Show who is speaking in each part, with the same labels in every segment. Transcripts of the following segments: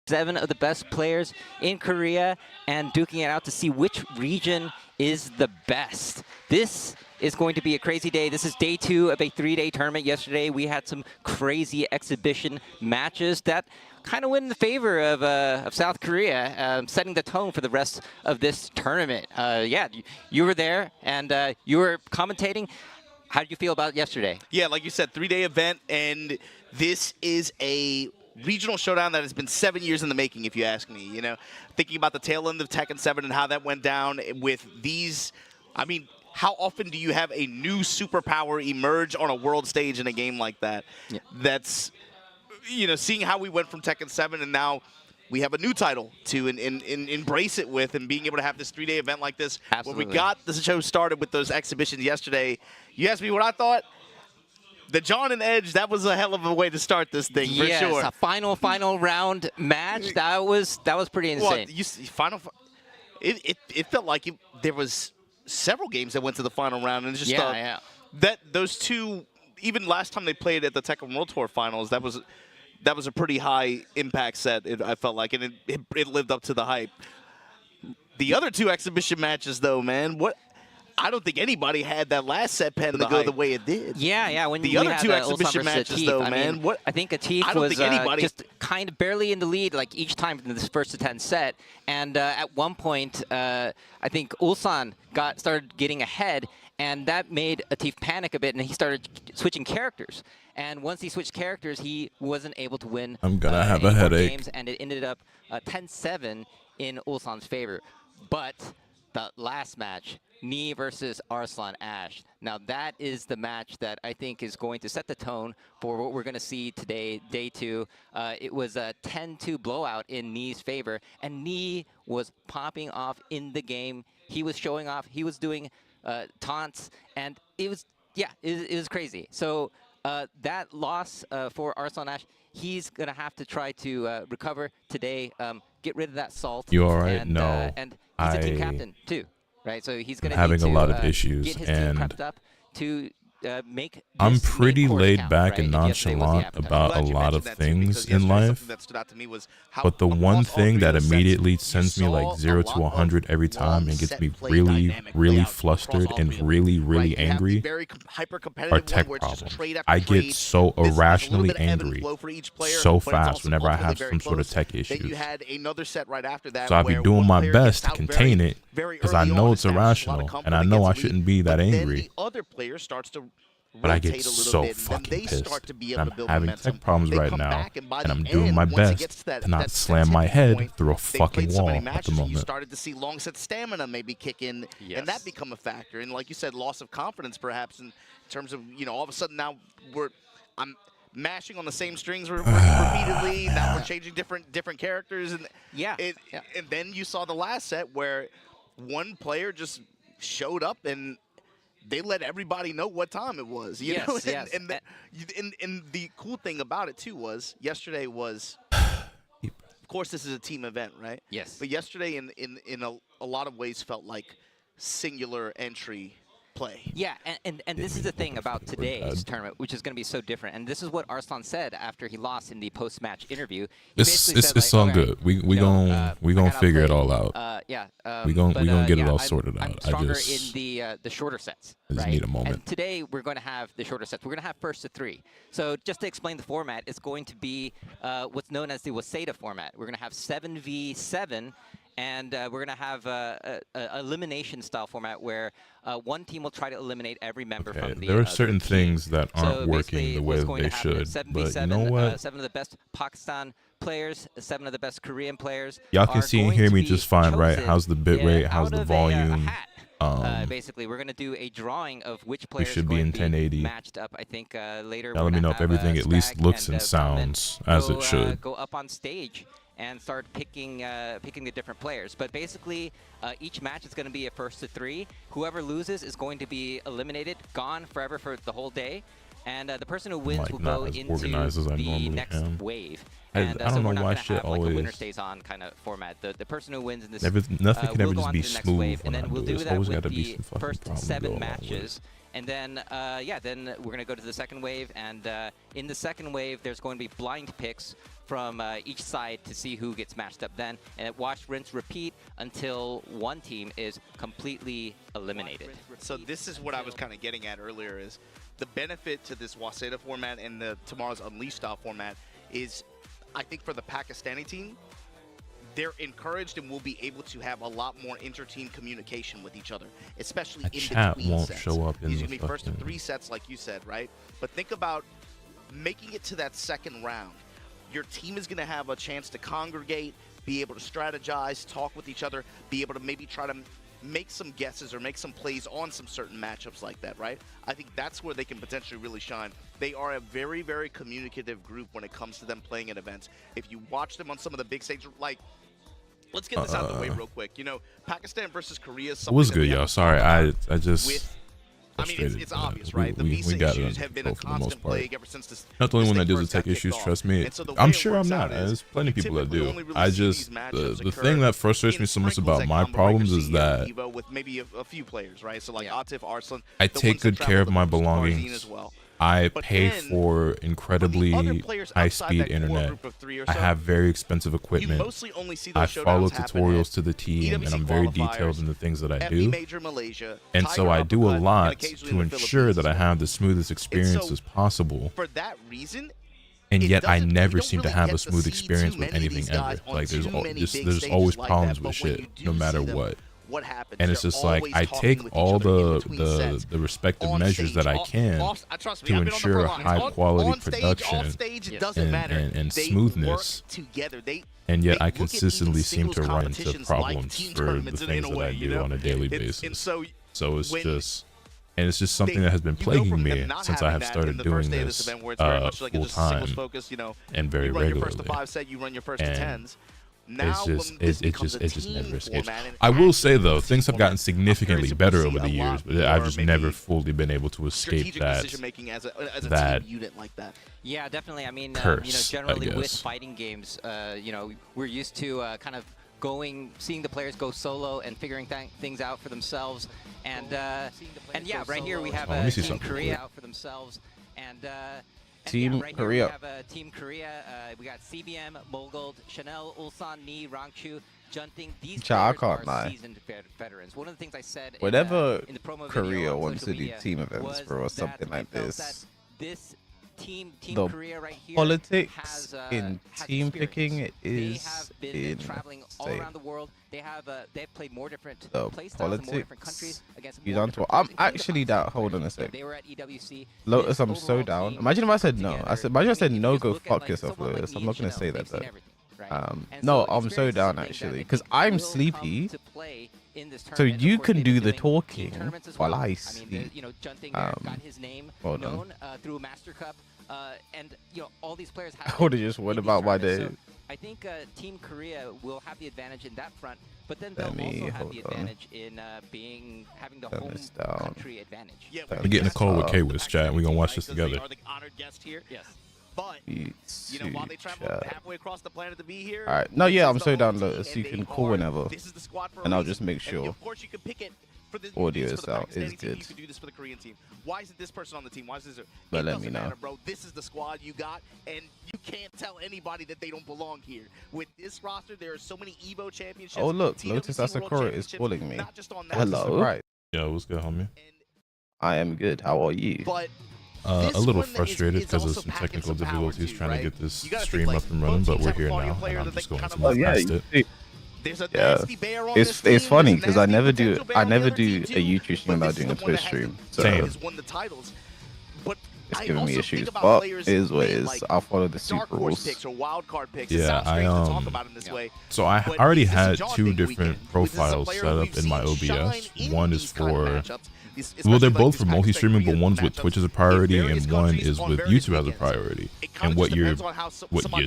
Speaker 1: 7 of the best players in Korea and duking it out to see which region is the best. This is going to be a crazy day. This is day 2 of a 3-day tournament. Yesterday, we had some crazy exhibition matches that kind of went in the favor of South Korea, setting the tone for the rest of this tournament. Yeah, you were there, and you were commentating. How did you feel about yesterday?
Speaker 2: Yeah, like you said, 3-day event, and this is a regional showdown that has been 7 years in the making, if you ask me. You know, thinking about the tail end of Tekken 7 and how that went down with these, I mean, how often do you have a new superpower emerge on a world stage in a game like that? Yeah. That's, you know, seeing how we went from Tekken 7 and now we have a new title to embrace it with, and being able to have this 3-day event like this.
Speaker 1: Absolutely.
Speaker 2: When we got the show started with those exhibitions yesterday, you asked me what I thought. The John and Edge, that was a hell of a way to start this thing, for sure.
Speaker 1: Yes, a final round match. That was pretty insane.
Speaker 2: Well, it felt like there was several games that went to the final round, and just that those two, even last time they played at the Tekken World Tour Finals, that was a pretty high impact set. I felt like, and it lived up to the hype. The other two exhibition matches, though, man, I don't think anybody had that last set pen to go the way it did.
Speaker 1: Yeah. When
Speaker 2: the other two exhibition matches, though, man,
Speaker 1: I think Atif was just kind of barely in the lead, like each time in this first to 10 set. And at one point, I think Ulsan started getting ahead, and that made Atif panic a bit, and he started switching characters. And once he switched characters, he wasn't able to win.
Speaker 3: I'm gonna have a headache.
Speaker 1: Games, and it ended up 10-7 in Ulsan's favor. But the last match, NnnN versus Arslan Ash. Now that is the match that I think is going to set the tone for what we're going to see today, day 2. It was a 10-2 blowout in NnnN's favor, and NnnN was popping off in the game. He was showing off. He was doing taunts, and it was crazy. So that loss for Arslan Ash, he's going to have to try to recover today, get rid of that salt.
Speaker 3: You all right?
Speaker 1: And,
Speaker 3: no.
Speaker 1: And he's a team captain, too. Right, so he's going to
Speaker 3: having a lot of issues,
Speaker 1: get his
Speaker 3: and
Speaker 1: team prepped up to make.
Speaker 3: I'm pretty laid back and nonchalant about a lot of things in life. But the one thing that immediately sends me like 0 to 100 every time and gets me really flustered and really angry are tech problems. I get so irrationally angry so fast whenever I have some sort of tech issues. So I'll be doing my best to contain it because I know it's irrational and I know I shouldn't be that angry. But I get so fucking pissed. I'm having tech problems right now, and I'm doing my best to not slam my head through a fucking wall at the moment.
Speaker 2: You started to see long set stamina maybe kick in, and that become a factor. And like you said, loss of confidence perhaps in terms of, you know, all of a sudden now I'm mashing on the same strings repeatedly. Now we're changing different characters, and and then you saw the last set where one player just showed up and they let everybody know what time it was. You know? And the cool thing about it too was yesterday was, of course, this is a team event, right?
Speaker 1: Yes.
Speaker 2: But yesterday, in a lot of ways, felt like singular entry play.
Speaker 1: Yeah, and this is the thing about today's tournament, which is going to be so different. And this is what Arslan said after he lost in the post-match interview.
Speaker 3: It's all good. We gonna figure it all out. We gonna get it all sorted out.
Speaker 1: I'm stronger in the shorter sets.
Speaker 3: I just need a moment.
Speaker 1: And today we're going to have the shorter sets. We're going to have first to 3. So just to explain the format, it's going to be what's known as the Waseda format. We're going to have 7v7. And we're going to have an elimination style format where one team will try to eliminate every member from the
Speaker 3: There are certain things that aren't working the way
Speaker 1: they
Speaker 3: should.
Speaker 1: 7v7,
Speaker 3: but you know what?
Speaker 1: 7 of the best Pakistan players, 7 of the best Korean players.
Speaker 3: Y'all can see and hear me just fine, right? How's the bit rate? How's the volume?
Speaker 1: Basically, we're going to do a drawing of which players
Speaker 3: should be in 1080
Speaker 1: matched up. I think later.
Speaker 3: Now let me know if everything at least looks and sounds as it should.
Speaker 1: Go up on stage and start picking the different players. But basically, each match is going to be a first to 3. Whoever loses is going to be eliminated, gone forever for the whole day. And the person who wins will go into the next wave. And
Speaker 3: I don't know why shit
Speaker 1: always
Speaker 3: always.
Speaker 1: A winner stays on kind of format. The person who wins in this
Speaker 3: nothing can ever just be
Speaker 1: to the next
Speaker 3: smooth
Speaker 1: wave,
Speaker 3: when
Speaker 1: and then
Speaker 3: I
Speaker 1: we'll
Speaker 3: do
Speaker 1: do
Speaker 3: this.
Speaker 1: that
Speaker 3: Always
Speaker 1: with
Speaker 3: gotta be
Speaker 1: the
Speaker 3: some fucking
Speaker 1: first
Speaker 3: problem
Speaker 1: 7
Speaker 3: going on
Speaker 1: matches. And then, then we're going to go to the second wave. And in the second wave, there's going to be blind picks from each side to see who gets matched up then, and watch, rinse, repeat until one team is completely eliminated.
Speaker 2: So this is what I was kind of getting at earlier, is the benefit to this Waseda format and the tomorrow's Unleashed style format is, I think for the Pakistani team, they're encouraged and will be able to have a lot more inter-team communication with each other, especially in between
Speaker 3: won't
Speaker 2: sets.
Speaker 3: show up in
Speaker 2: These
Speaker 3: the
Speaker 2: are going to be first of
Speaker 3: fucking
Speaker 2: 3 sets, like you said, right? But think about making it to that second round. Your team is going to have a chance to congregate, be able to strategize, talk with each other, be able to maybe try to make some guesses or make some plays on some certain matchups like that, right? I think that's where they can potentially really shine. They are a very, very communicative group when it comes to them playing at events. If you watch them on some of the big stages, like, let's get this out of the way real quick. You know, Pakistan versus Korea is something
Speaker 3: was good, y'all. Sorry, I just...
Speaker 2: I mean, it's obvious, right? The visa issues have been a constant plague ever since this.
Speaker 3: Not the only one that deals with tech issues, trust me. I'm sure I'm not. There's plenty of people that do. I just, the thing that frustrates me so much about my problems is that
Speaker 2: with maybe a few players, right? So like Atif, Arslan,
Speaker 3: I take good care of my belongings. I pay for incredibly high-speed internet. I have very expensive equipment. I follow tutorials to the team, and I'm very detailed in the things that I do. And so I do a lot to ensure that I have the smoothest experience as possible.
Speaker 2: For that reason,
Speaker 3: and yet I never seem to have a smooth experience with anything ever. Like there's always problems with shit, no matter what. And it's just like I take all the respective measures that I can to ensure high quality production and smoothness, and yet I consistently seem to run into problems for the things that I do on a daily basis. So it's just, and it's just something that has been plaguing me since I have started doing this full time and very regularly. And it just never escapes. I will say though, things have gotten significantly better over the years, but I've just never fully been able to escape that
Speaker 1: Yeah, definitely. I mean,
Speaker 3: curse,
Speaker 1: generally with fighting games, we're used to kind of seeing the players go solo and figuring things out for themselves, and yeah, right here we have Team Korea out for themselves, and
Speaker 4: Team Korea.
Speaker 1: We have Team Korea. We got CBM, Mogold, Chanel, Ulsan, Ni, Rangchu, Junting. These players are seasoned veterans. One of the things I said
Speaker 4: whenever
Speaker 1: in the promo
Speaker 4: Korea
Speaker 1: video
Speaker 4: wants to do team events, bro, or something like this,
Speaker 1: Team
Speaker 4: the
Speaker 1: Korea right here
Speaker 4: politics in team picking is
Speaker 1: they have been traveling all around the world. They've played more different play styles in more different countries against more different
Speaker 4: I'm actually down. Hold on a sec.
Speaker 1: They were at EWC.
Speaker 4: Lotus, I'm so down. Imagine if I said no. Imagine I said no, go fuck yourself, Lotus. I'm not gonna say that though. No, I'm so down actually, because I'm sleepy. So you can do the talking while I sleep.
Speaker 1: Got his name known through Master Cup, and all these players have.
Speaker 4: I would have just won about my day.
Speaker 1: So I think Team Korea will have the advantage in that front, but then they'll also have the advantage in having the home country advantage.
Speaker 3: We're getting a call with K-Wiz, chat. We're gonna watch this together.
Speaker 2: Yes. But while they travel halfway across the planet to be here.
Speaker 4: All right. No, yeah, I'm so down, Lotus. You can call whenever, and I'll just make sure
Speaker 2: of course you can pick it for the
Speaker 4: audio is out. Is good.
Speaker 2: You can do this for the Korean team. Why isn't this person on the team? Why is this?
Speaker 4: But let me know,
Speaker 2: bro. This is the squad you got, and you can't tell anybody that they don't belong here. With this roster, there are so many Evo championships.
Speaker 4: Oh look, Lotus Asakura is calling me. Hello. Right.
Speaker 3: Yo, what's good, homie?
Speaker 4: I am good. How are you?
Speaker 2: But
Speaker 3: a little frustrated because of some technical difficulties trying to get this stream up and running, but we're here now, and I'm just going to move past it.
Speaker 4: Yeah, it's funny because I never do a YouTube stream without doing a Twitch stream. So it's giving me issues, but it is what it is. I'll follow the super rules.
Speaker 3: Yeah, so I already had 2 different profiles set up in my OBS. One is for, well, they're both for multi-streaming, but one's with Twitch as a priority, and one is with YouTube as a priority. And what you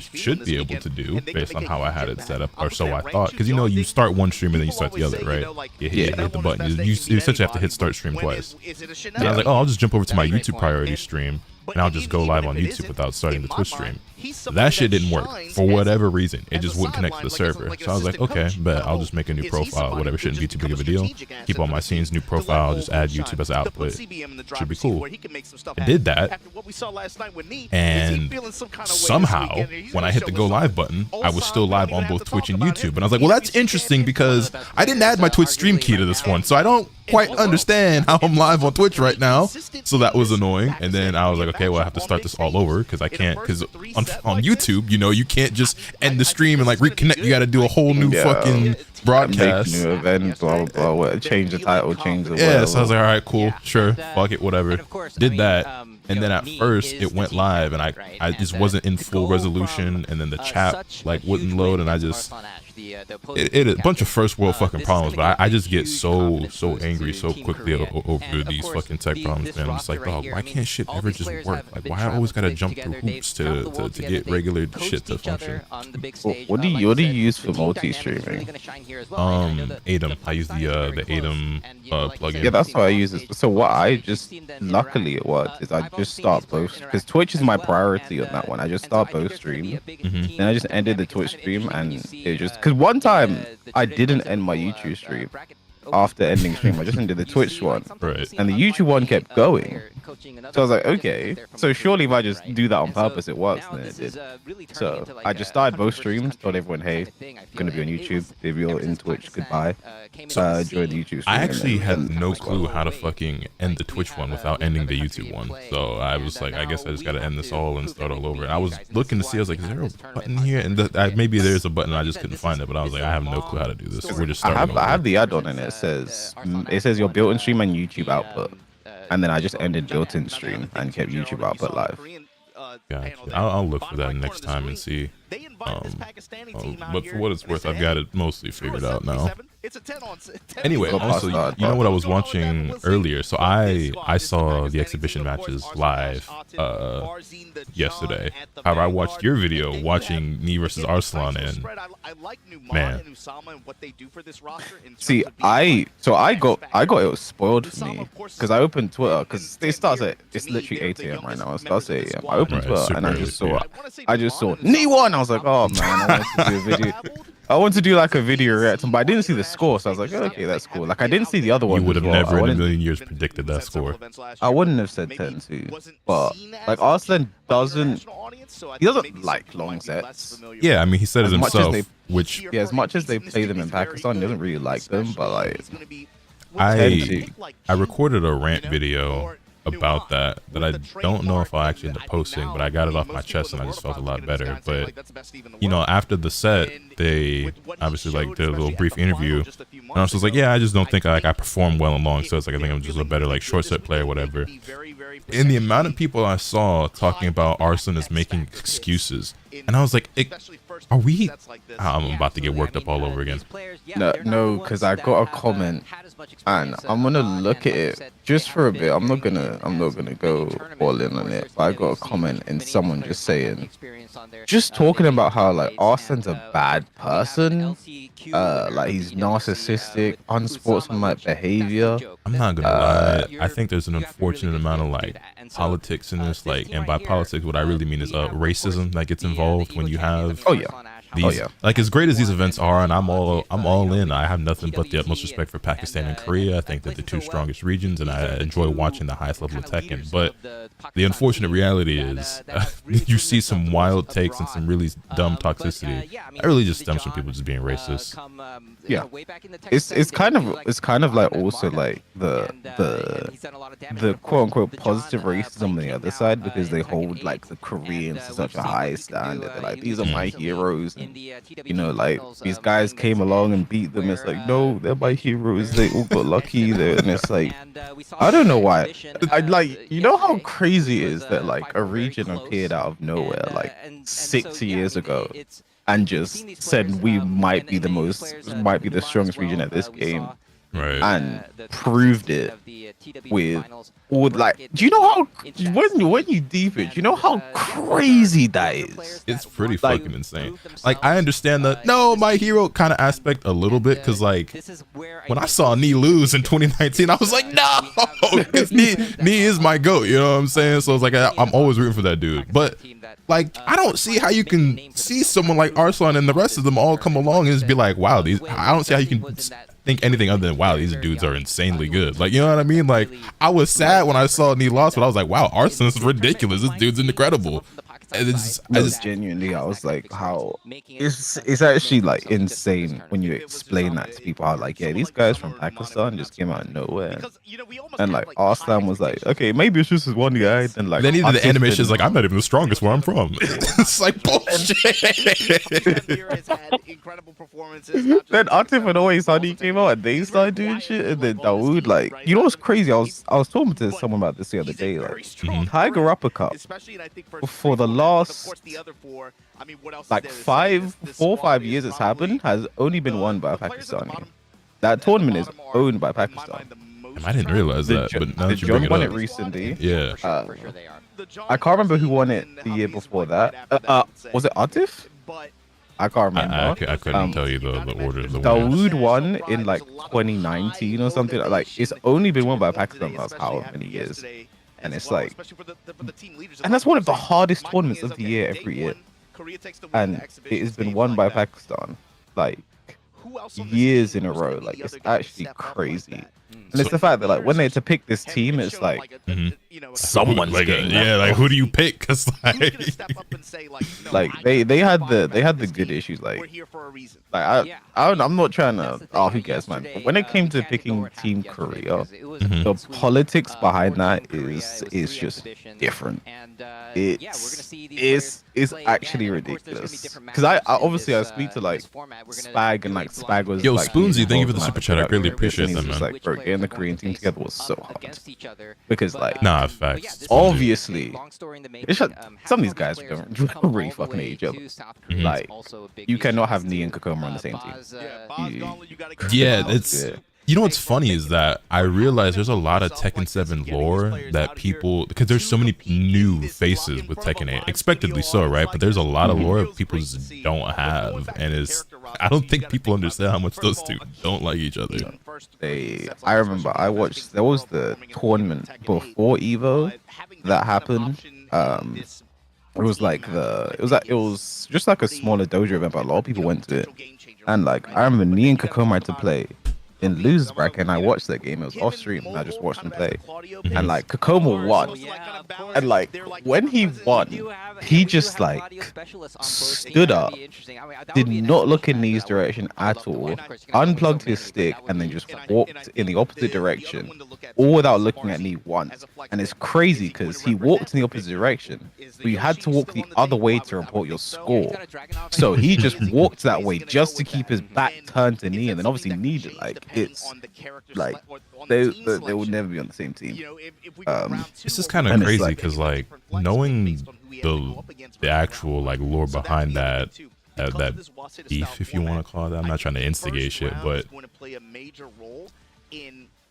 Speaker 3: should be able to do, based on how I had it set up, or so I thought, because you start one stream and then you start the other, right? You hit the button. You essentially have to hit start stream twice. And I was like, oh, I'll just jump over to my YouTube priority stream, and I'll just go live on YouTube without starting the Twitch stream. That shit didn't work for whatever reason. It just wouldn't connect to the server. So I was like, okay, but I'll just make a new profile. Whatever, shouldn't be too big of a deal. Keep all my scenes, new profile, just add YouTube as output. Should be cool. I did that, and somehow when I hit the go live button, I was still live on both Twitch and YouTube. And I was like, well, that's interesting because I didn't add my Twitch stream key to this one, so I don't quite understand how I'm live on Twitch right now. So that was annoying. And then I was like, okay, well, I have to start this all over because I can't, because on YouTube, you know, you can't just end the stream and like reconnect. You got to do a whole new fucking broadcast,
Speaker 4: new event, blah blah blah, change the title, change the
Speaker 3: so I was like, all right, cool, sure, fuck it, whatever. Did that, and then at first it went live, and I just wasn't in full resolution, and then the chat like wouldn't load, and I just it a bunch of first world fucking problems. But I just get so angry so quickly over these fucking tech problems, man. I'm just like, dog, why can't shit ever just work? Like, why I always gotta jump through hoops to get regular shit to function?
Speaker 4: What do you use for multi-streaming?
Speaker 3: Atom. I use the Atom plugin.
Speaker 4: Yeah, that's what I use. So what I just, luckily it worked, is I just start both, because Twitch is my priority on that one. I just start both streams, then I just ended the Twitch stream, and it just, because one time I didn't end my YouTube stream after ending stream. I just ended the Twitch one,
Speaker 3: right,
Speaker 4: and the YouTube one kept going. So I was like, okay, so surely if I just do that on purpose, it works. And it did. So I just started both streams, told everyone, hey, I'm going to be on YouTube. If you're in Twitch, goodbye. Join the YouTube stream.
Speaker 3: I actually had no clue how to fucking end the Twitch one without ending the YouTube one. So I was like, I guess I just got to end this all and start all over. And I was looking to see, I was like, is there a button here? And maybe there's a button, I just couldn't find it. But I was like, I have no clue how to do this. So we're just starting
Speaker 4: I have the add-on, and it says your built-in stream and YouTube output. And then I just ended built-in stream and kept YouTube output live.
Speaker 3: Gotcha. I'll look for that next time and see. But for what it's worth, I've got it mostly figured out now. Anyway, also, you know what I was watching earlier? So I saw the exhibition matches live yesterday. However, I watched your video watching NnnN versus Arslan, and man.
Speaker 4: See, I got it spoiled for me because I opened Twitter, because it starts at, it's literally 8 AM right now. It starts at 8 AM. I opened Twitter and I just saw NnnN won. I was like, oh man, I want to do a video. I want to do like a video reaction, but I didn't see the score, so I was like, oh, okay, that's cool. Like, I didn't see the other one.
Speaker 3: You would have never in a million years predicted that score.
Speaker 4: I wouldn't have said 10-2, but like Arslan doesn't like long sets.
Speaker 3: Yeah, I mean, he said it himself.
Speaker 4: As much as they play them in Pakistan, he doesn't really like them. But like,
Speaker 3: I recorded a rant video about that I don't know if I'll actually end up posting, but I got it off my chest and I just felt a lot better. But you know, after the set, they obviously like did a little brief interview, and I was just like, yeah, I just don't think I performed well in long sets. Like, I think I'm just a better like short set player, whatever. And the amount of people I saw talking about Arslan as making excuses, and I was like, are we? I'm about to get worked up all over again.
Speaker 4: No, because I got a comment, and I'm gonna look at it just for a bit. I'm not gonna go all in on it. But I got a comment and someone just saying, just talking about how like Arslan's a bad person, like he's narcissistic, unsportsmanlike behavior.
Speaker 3: I'm not gonna lie. I think there's an unfortunate amount of like politics in this, like, and by politics, what I really mean is racism that gets involved when you have these, like, as great as these events are, and I'm all in. I have nothing but the utmost respect for Pakistan and Korea. I think they're the two strongest regions, and I enjoy watching the highest level of Tekken. But the unfortunate reality is, you see some wild takes and some really dumb toxicity. That really just stems from people just being racist.
Speaker 4: Yeah, it's kind of like also like the quote unquote positive racism on the other side, because they hold like the Koreans to such a high standard. They're like, these are my heroes. And, you know, like these guys came along and beat them. It's like, no, they're my heroes. They all got lucky. And it's like, I don't know why. I like, you know how crazy it is that like a region appeared out of nowhere like 6 years ago and just said we might be the strongest region at this game,
Speaker 3: Right.
Speaker 4: and proved it with all like. Do you know how when you deep it? Do you know how crazy that is?
Speaker 3: It's pretty fucking insane. Like I understand the no my hero kind of aspect a little bit because like when I saw Nee lose in 2019, I was like no, because Nee is my goat. You know what I'm saying? So it's like I'm always rooting for that dude. But like I don't see how you can see someone like Arslan and the rest of them all come along and just be like, wow, these. I don't see how you can think anything other than wow, these dudes are insanely good. Like you know what I mean? Like I was sad when I saw Nee lost, but I was like, wow, Arslan is ridiculous. This dude's incredible. And
Speaker 4: Genuinely, I was like, how it's actually like insane when you explain that to people. How like, yeah, these guys from Pakistan just came out of nowhere, and like Arslan was like, okay, maybe it's just this one guy. Then like,
Speaker 3: then either the animation is like, I'm not even the strongest where I'm from. It's like bullshit.
Speaker 2: Then
Speaker 4: Atif and Always Sunny came out and they started doing shit, and then Dawood, like, you know what's crazy? I was talking to someone about this the other day. Like, Tiger Uppercut for the last like 4 or 5 years it's happened has only been won by a Pakistani. That tournament is owned by Pakistan.
Speaker 3: I didn't realize that, but now that you bring it
Speaker 4: won
Speaker 3: up,
Speaker 4: it recently.
Speaker 3: Yeah.
Speaker 4: I can't remember who won it the year before that. Was it Atif? I can't remember.
Speaker 3: I couldn't tell you the order of the
Speaker 4: Dawood won in like 2019 or something. Like it's only been won by Pakistan last however many years. And it's like, and that's one of the hardest tournaments of the year every year. And it has been won by Pakistan, like years in a row. Like it's actually crazy. And it's the fact that like when they had to pick this team, it's like someone's
Speaker 3: like
Speaker 4: getting
Speaker 3: like who do you pick? Because
Speaker 4: like they had the good issues. Like I'm not trying to who cares, man. But when it came to picking Team Korea, the politics behind that is just different. It's actually ridiculous. Because I obviously speak to like Spag, and like Spag was
Speaker 3: yo
Speaker 4: like,
Speaker 3: Spoonsy, thank you for the super chat. I really appreciate that, man.
Speaker 4: Like, bro, getting the Korean team together was so hard. Because like,
Speaker 3: nah, facts.
Speaker 4: Obviously, it's just, some of these guys don't really fucking hate each other. Like, you cannot have Nee and Kokoma on the same team.
Speaker 3: Yeah, it's. You know what's funny is that I realize there's a lot of Tekken 7 lore that people, because there's so many new faces with Tekken 8, expectedly so, right? But there's a lot of lore people just don't have, and I don't think people understand how much those two don't like each other.
Speaker 4: I remember I watched, there was the tournament before Evo that happened. It was just like a smaller dojo event, but a lot of people went to it. And like I remember Nee and Kokoma had to play in losers bracket, and I watched that game. It was off stream, and I just watched him play. And like Kokoma won, and like when he won, he just like stood up, did not look in Nee's direction at all, unplugged his stick, and then just walked in the opposite direction, all without looking at Nee once. And it's crazy because he walked in the opposite direction, but you had to walk the other way to report your score. So he just walked that way just to keep his back turned to Nee, and then obviously Nee did like. It's like they will never be on the same team.
Speaker 3: This is kind of crazy because like knowing the actual like lore behind that beef, if you want to call it that. I'm not trying to instigate shit, but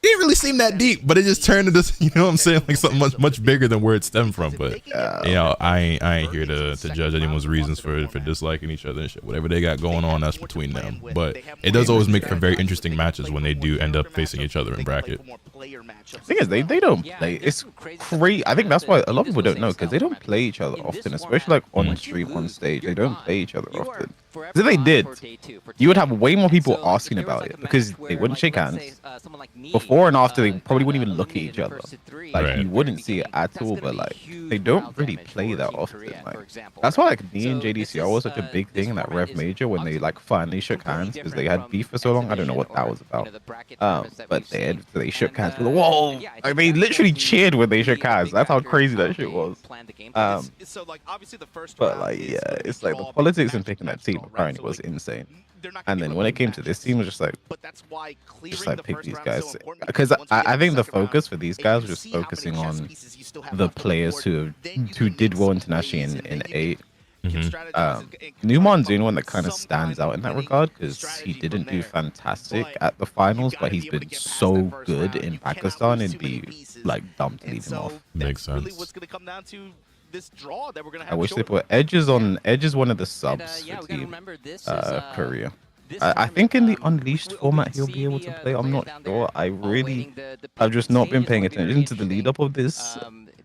Speaker 3: it didn't really seem that deep, but it just turned into, you know what I'm saying, like something much bigger than where it stemmed from. But you know, I ain't here to judge anyone's reasons for disliking each other and shit. Whatever they got going on, that's between them. But it does always make for very interesting matches when they do end up facing each other in bracket.
Speaker 4: The thing is, they don't play. It's crazy. I think that's why a lot of people don't know, because they don't play each other often, especially like on stream, on stage. They don't play each other often. If they did, you would have way more people asking about it, because they wouldn't shake hands. Before and after, they probably wouldn't even look at each other. Like, you wouldn't see it at all, but like, they don't really play that often. Like, that's why like Nee and JDCR was such a big thing in that Rev Major when they like finally shook hands, because they had beef for so long. I don't know what that was about. But they shook hands. Whoa! Like, they literally cheered when they shook hands. That's how crazy that shit was. But like, yeah, it's like the politics in picking that team apparently was insane. And then when it came to this team, it was just like pick these guys, because I think the focus for these guys was just focusing on the players who did well internationally in 8, Numan's the only one that kind of stands out in that regard because he didn't do fantastic at the finals, but he's been so good in Pakistan, it'd be like dumb to leave him off.
Speaker 3: Makes sense.
Speaker 4: I wish they put Edge is on. Edge is one of the subs for Team Korea. I think in the Unleashed format he'll be able to play. I'm not sure. I've just not been paying attention to the lead up of this.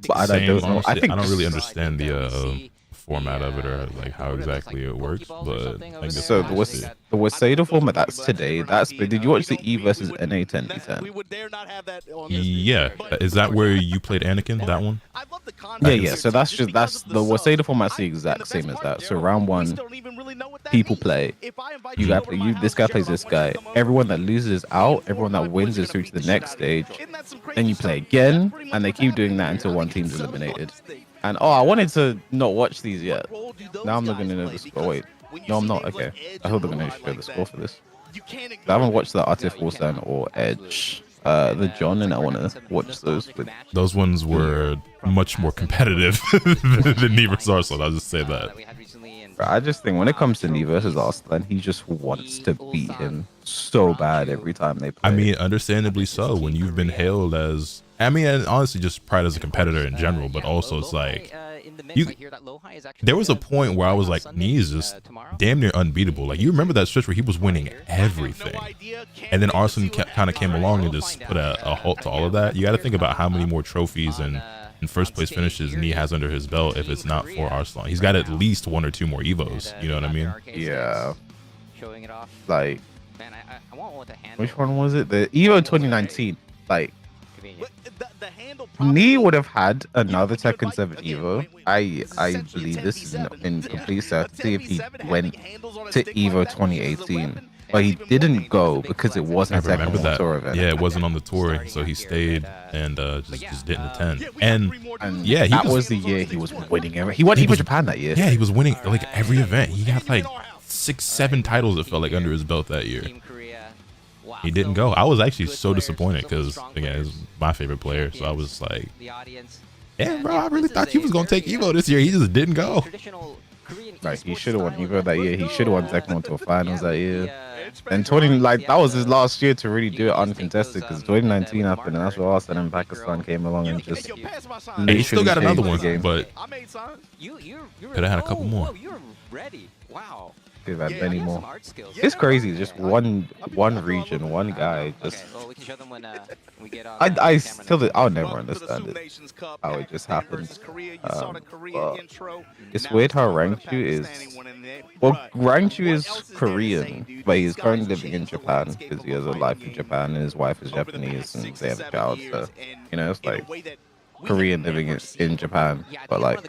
Speaker 4: But I don't know.
Speaker 3: I don't really understand the format of it or like how exactly it works, but I guess
Speaker 4: so the Waseda format, that's today. Did you watch the E versus NA 10v10?
Speaker 3: Yeah, is that where you played Anakin? That one?
Speaker 4: Yeah. So that's the Waseda format's the exact same as that. So round one, people play. This guy plays this guy. Everyone that loses out, everyone that wins is through to the next stage. Then you play again, and they keep doing that until one team's eliminated. And I wanted to not watch these yet. Now I'm not gonna know the score. Wait, no, I'm not. Okay, I hope they're gonna show the score for this. I haven't watched the Atif Wolfsan or Edge, the John, and I want to watch those.
Speaker 3: Those ones were much more competitive than Knee vs Arslan. I'll just say that.
Speaker 4: I just think when it comes to Knee versus Arslan, he just wants to beat him so bad every time they play.
Speaker 3: I mean, understandably so. When you've been hailed as, and honestly, just pride as a competitor in general, but also it's like, there was a point where I was like, Knee is just damn near unbeatable. Like, you remember that stretch where he was winning everything, and then Arslan kind of came along and just put a halt to all of that. You got to think about how many more trophies and first place finishes Knee has under his belt if it's not for Arslan. He's got at least 1 or 2 more Evos. You know what I mean?
Speaker 4: Yeah. Like, which one was it? The Evo 2019. Like, Knee would have had another Tekken 7 Evo. I believe this is in complete certainty if he went to Evo 2018. But he didn't go because it wasn't a Tekken Tour event.
Speaker 3: Yeah, it wasn't on the tour, so he stayed and just didn't attend. And yeah,
Speaker 4: that was the year he was winning every. He won Evo Japan that year.
Speaker 3: Yeah, he was winning like every event. He got like 6-7 titles, it felt like, under his belt that year. He didn't go. I was actually so disappointed because, again, he's my favorite player. So I was like, yeah, bro, I really thought he was going to take Evo this year. He just didn't go.
Speaker 4: Right, he should have won Evo that year. He should have won Tekken Tour Finals that year. And that was his last year to really do it uncontested because 2019 happened, and that's what Arslan and Pakistan came along and just.
Speaker 3: And he still got another one, but could have had a couple more.
Speaker 4: Wow. Could have had many more. It's crazy. Just one region, one guy. Just. I'll never understand it. How it just happens. It's weird how Rangchu is. Well, Rangchu is Korean, but he's currently living in Japan because he has a life in Japan and his wife is Japanese and they have a child. So, it's like Korean living in Japan, but like,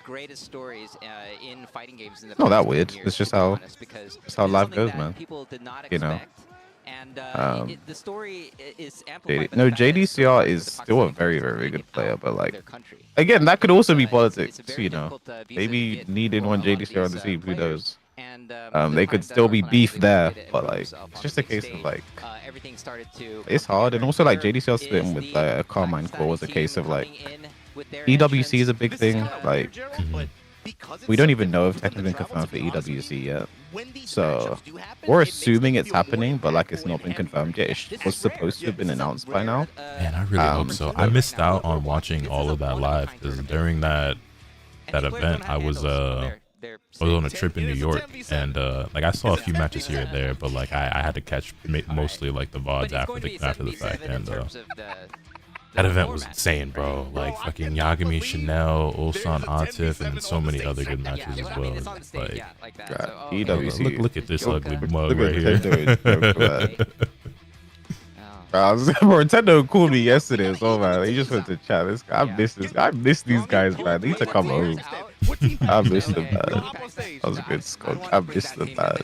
Speaker 4: not that weird. It's just how life goes, man. And the story is amplified. No, JDCR is still a very, very good player, but like, again, that could also be politics. Maybe needing one JDCR on the team. Who knows? They could still be beef there, but like, it's just a case of like, it's hard. And also like JDCR splitting with like a Carmine Core was a case of like, EWC is a big thing. Like, we don't even know if Tekken's been confirmed for EWC yet. So we're assuming it's happening, but like it's not been confirmed yet. It was supposed to have been announced by now.
Speaker 3: Man, I really hope so. I missed out on watching all of that live because during that event, I was on a trip in New York, and like I saw a few matches here and there, but like I had to catch mostly like the VODs after the fact, and that event was insane, bro. Like fucking Yagami, Chanel, Ulsan, Atif, and so many other good matches as well. Like,
Speaker 4: EWC.
Speaker 3: Look at this ugly mug right here.
Speaker 4: Nintendo called me yesterday as well, man. He just went to chat. This guy, I miss these guys, man. They need to come home. I miss them, man. That was a good score. I miss them, man.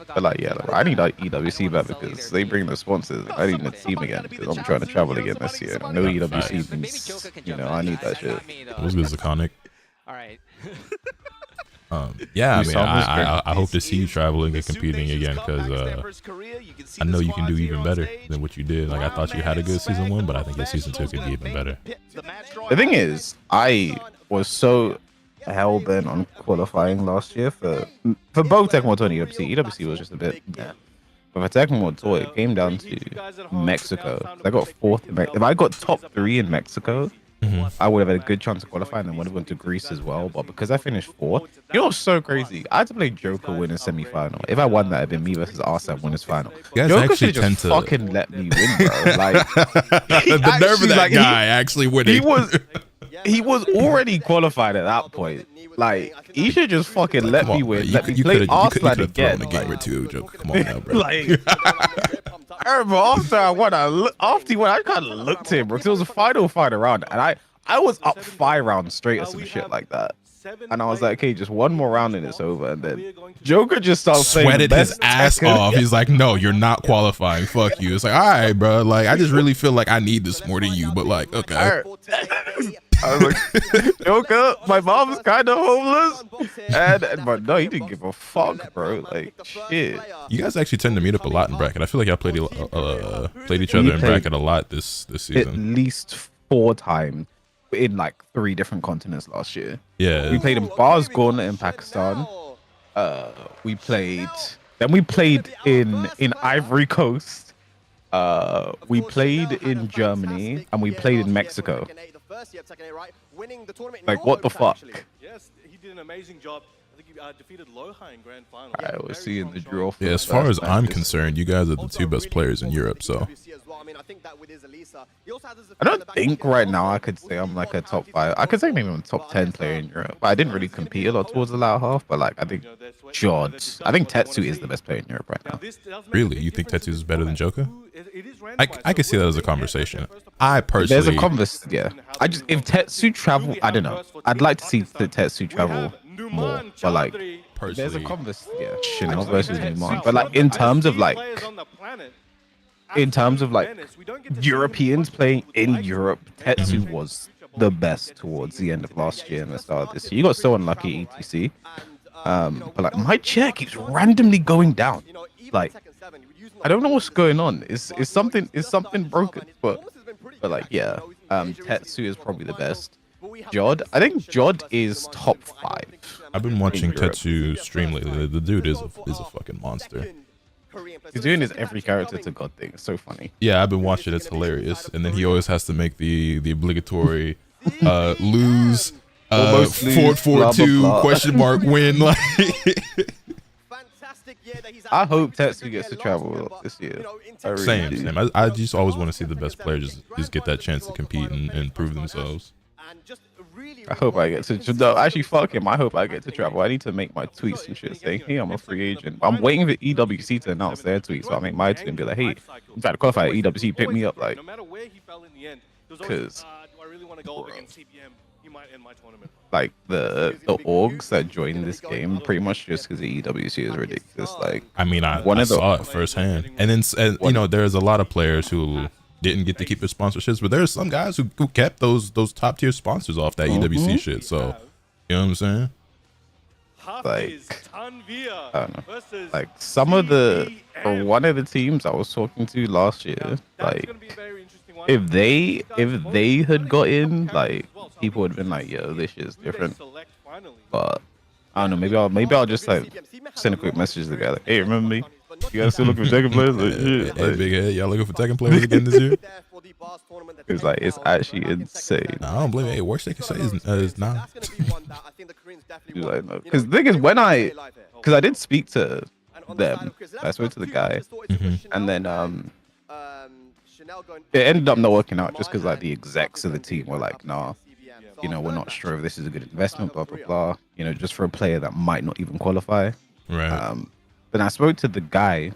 Speaker 4: But like, yeah, I need EWC back because they bring the sponsors. I need the team again because I'm trying to travel again this year. No EWC means, I need that shit.
Speaker 3: It was good, Zaconic. All right. Yeah, I mean, I hope to see you traveling and competing again because I know you can do even better than what you did. Like, I thought you had a good season 1, but I think your season 2 could be even better.
Speaker 4: The thing is, I was so hell bent on qualifying last year for both Tekken World Tour and EWC. EWC was just a bit, yeah. But for Tekken World Tour, it came down to Mexico. I got fourth in Mexico. If I got top 3 in Mexico, I would have had a good chance of qualifying and would have went to Greece as well. But because I finished 4th, you know what's so crazy? I had to play Joker win a semi-final. If I won that, it'd been me versus Arsene win his final. Joker should just fucking let me win, bro. Like
Speaker 3: the nerve of that guy actually winning.
Speaker 4: He was already qualified at that point. Like he should just fucking let me win. Let me play Arslan again.
Speaker 3: A game or two, Joker. Come on now, bro.
Speaker 4: Like, I remember after I won, after he won, I kind of looked at him because it was a final round, and I was up 5 rounds straight or some shit like that. And I was like, okay, just one more round and it's over. And then Joker just started
Speaker 3: sweated his ass off. He's like, no, you're not qualifying. Fuck you. It's like, all right, bro. Like, I just really feel like I need this more than you. But like, okay.
Speaker 4: I was like, Joker, my mom's kind of homeless. But no, he didn't give a fuck, bro. Like, shit.
Speaker 3: You guys actually tend to meet up a lot in bracket. I feel like y'all played each other in bracket a lot this season.
Speaker 4: At least 4 times. In like 3 different continents last year.
Speaker 3: Yeah,
Speaker 4: we played in Barzgun in Pakistan. We played in Ivory Coast. We played in Germany and we played in Mexico. Like what the fuck?
Speaker 5: Yes, he did an amazing job. I think he defeated Loha in grand final.
Speaker 4: I was seeing the draw.
Speaker 3: Yeah, as far as I'm concerned, you guys are the 2 best players in Europe. So
Speaker 4: I don't think right now I could say I'm like a top 5. I could say maybe I'm a top 10 player in Europe. But I didn't really compete a lot towards the latter half. But like I think I think Tetsu is the best player in Europe right now.
Speaker 3: Really, you think Tetsu is better than Joker? I could see that as a conversation. I personally,
Speaker 4: there's a converse. Yeah, if Tetsu travel, I don't know. I'd like to see the Tetsu travel more, but like there's a converse. Yeah, Chanel versus Numan. But like in terms of like Europeans playing in Europe, Tetsu was the best towards the end of last year and the start of this year. You got so unlucky, etc. But like my chair keeps randomly going down. Like I don't know what's going on. Is something broken? But like yeah, Tetsu is probably the best. Jod, I think Jod is top 5.
Speaker 3: I've been watching Tetsu stream lately. The dude is a fucking monster.
Speaker 4: He's doing his every character to God thing. It's so funny.
Speaker 3: Yeah, I've been watching. It's hilarious. And then he always has to make the obligatory lose 4-4-2 question mark win. Like
Speaker 4: I hope Tetsu gets to travel this year.
Speaker 3: Same. I just always want to see the best players just get that chance to compete and prove themselves.
Speaker 4: I hope I get to. No, actually, fuck him. I hope I get to travel. I need to make my tweets and shit saying, hey, I'm a free agent. I'm waiting for EWC to announce their tweet, so I make my tweet and be like, hey, I'm trying to qualify at EWC. Pick me up, like, because like the orgs that join this game pretty much just because the EWC is ridiculous. Like,
Speaker 3: I mean, I saw it firsthand, and then you know, there's a lot of players who didn't get to keep their sponsorships, but there's some guys who kept those top tier sponsors off that EWC shit. So you know what I'm saying?
Speaker 4: Like I don't know. Like some of or one of the teams I was talking to last year, like if they had got in, like people would have been like, yo, this shit's different. But I don't know, maybe I'll just like send a quick message to the guy like, hey, remember me? You guys still looking for Tekken players? Like, shit,
Speaker 3: hey, big head, y'all looking for Tekken players again this year?
Speaker 4: It's like, it's actually insane.
Speaker 3: No, I don't blame it. Hey, worst they can say is nah.
Speaker 4: Like, no. Because the thing is, because I did speak to them, I spoke to the guy, and then it ended up not working out just because like the execs of the team were like, nah, you know, we're not sure if this is a good investment, blah blah blah. You know, just for a player that might not even qualify.
Speaker 3: Right.
Speaker 4: Then I spoke to the guy,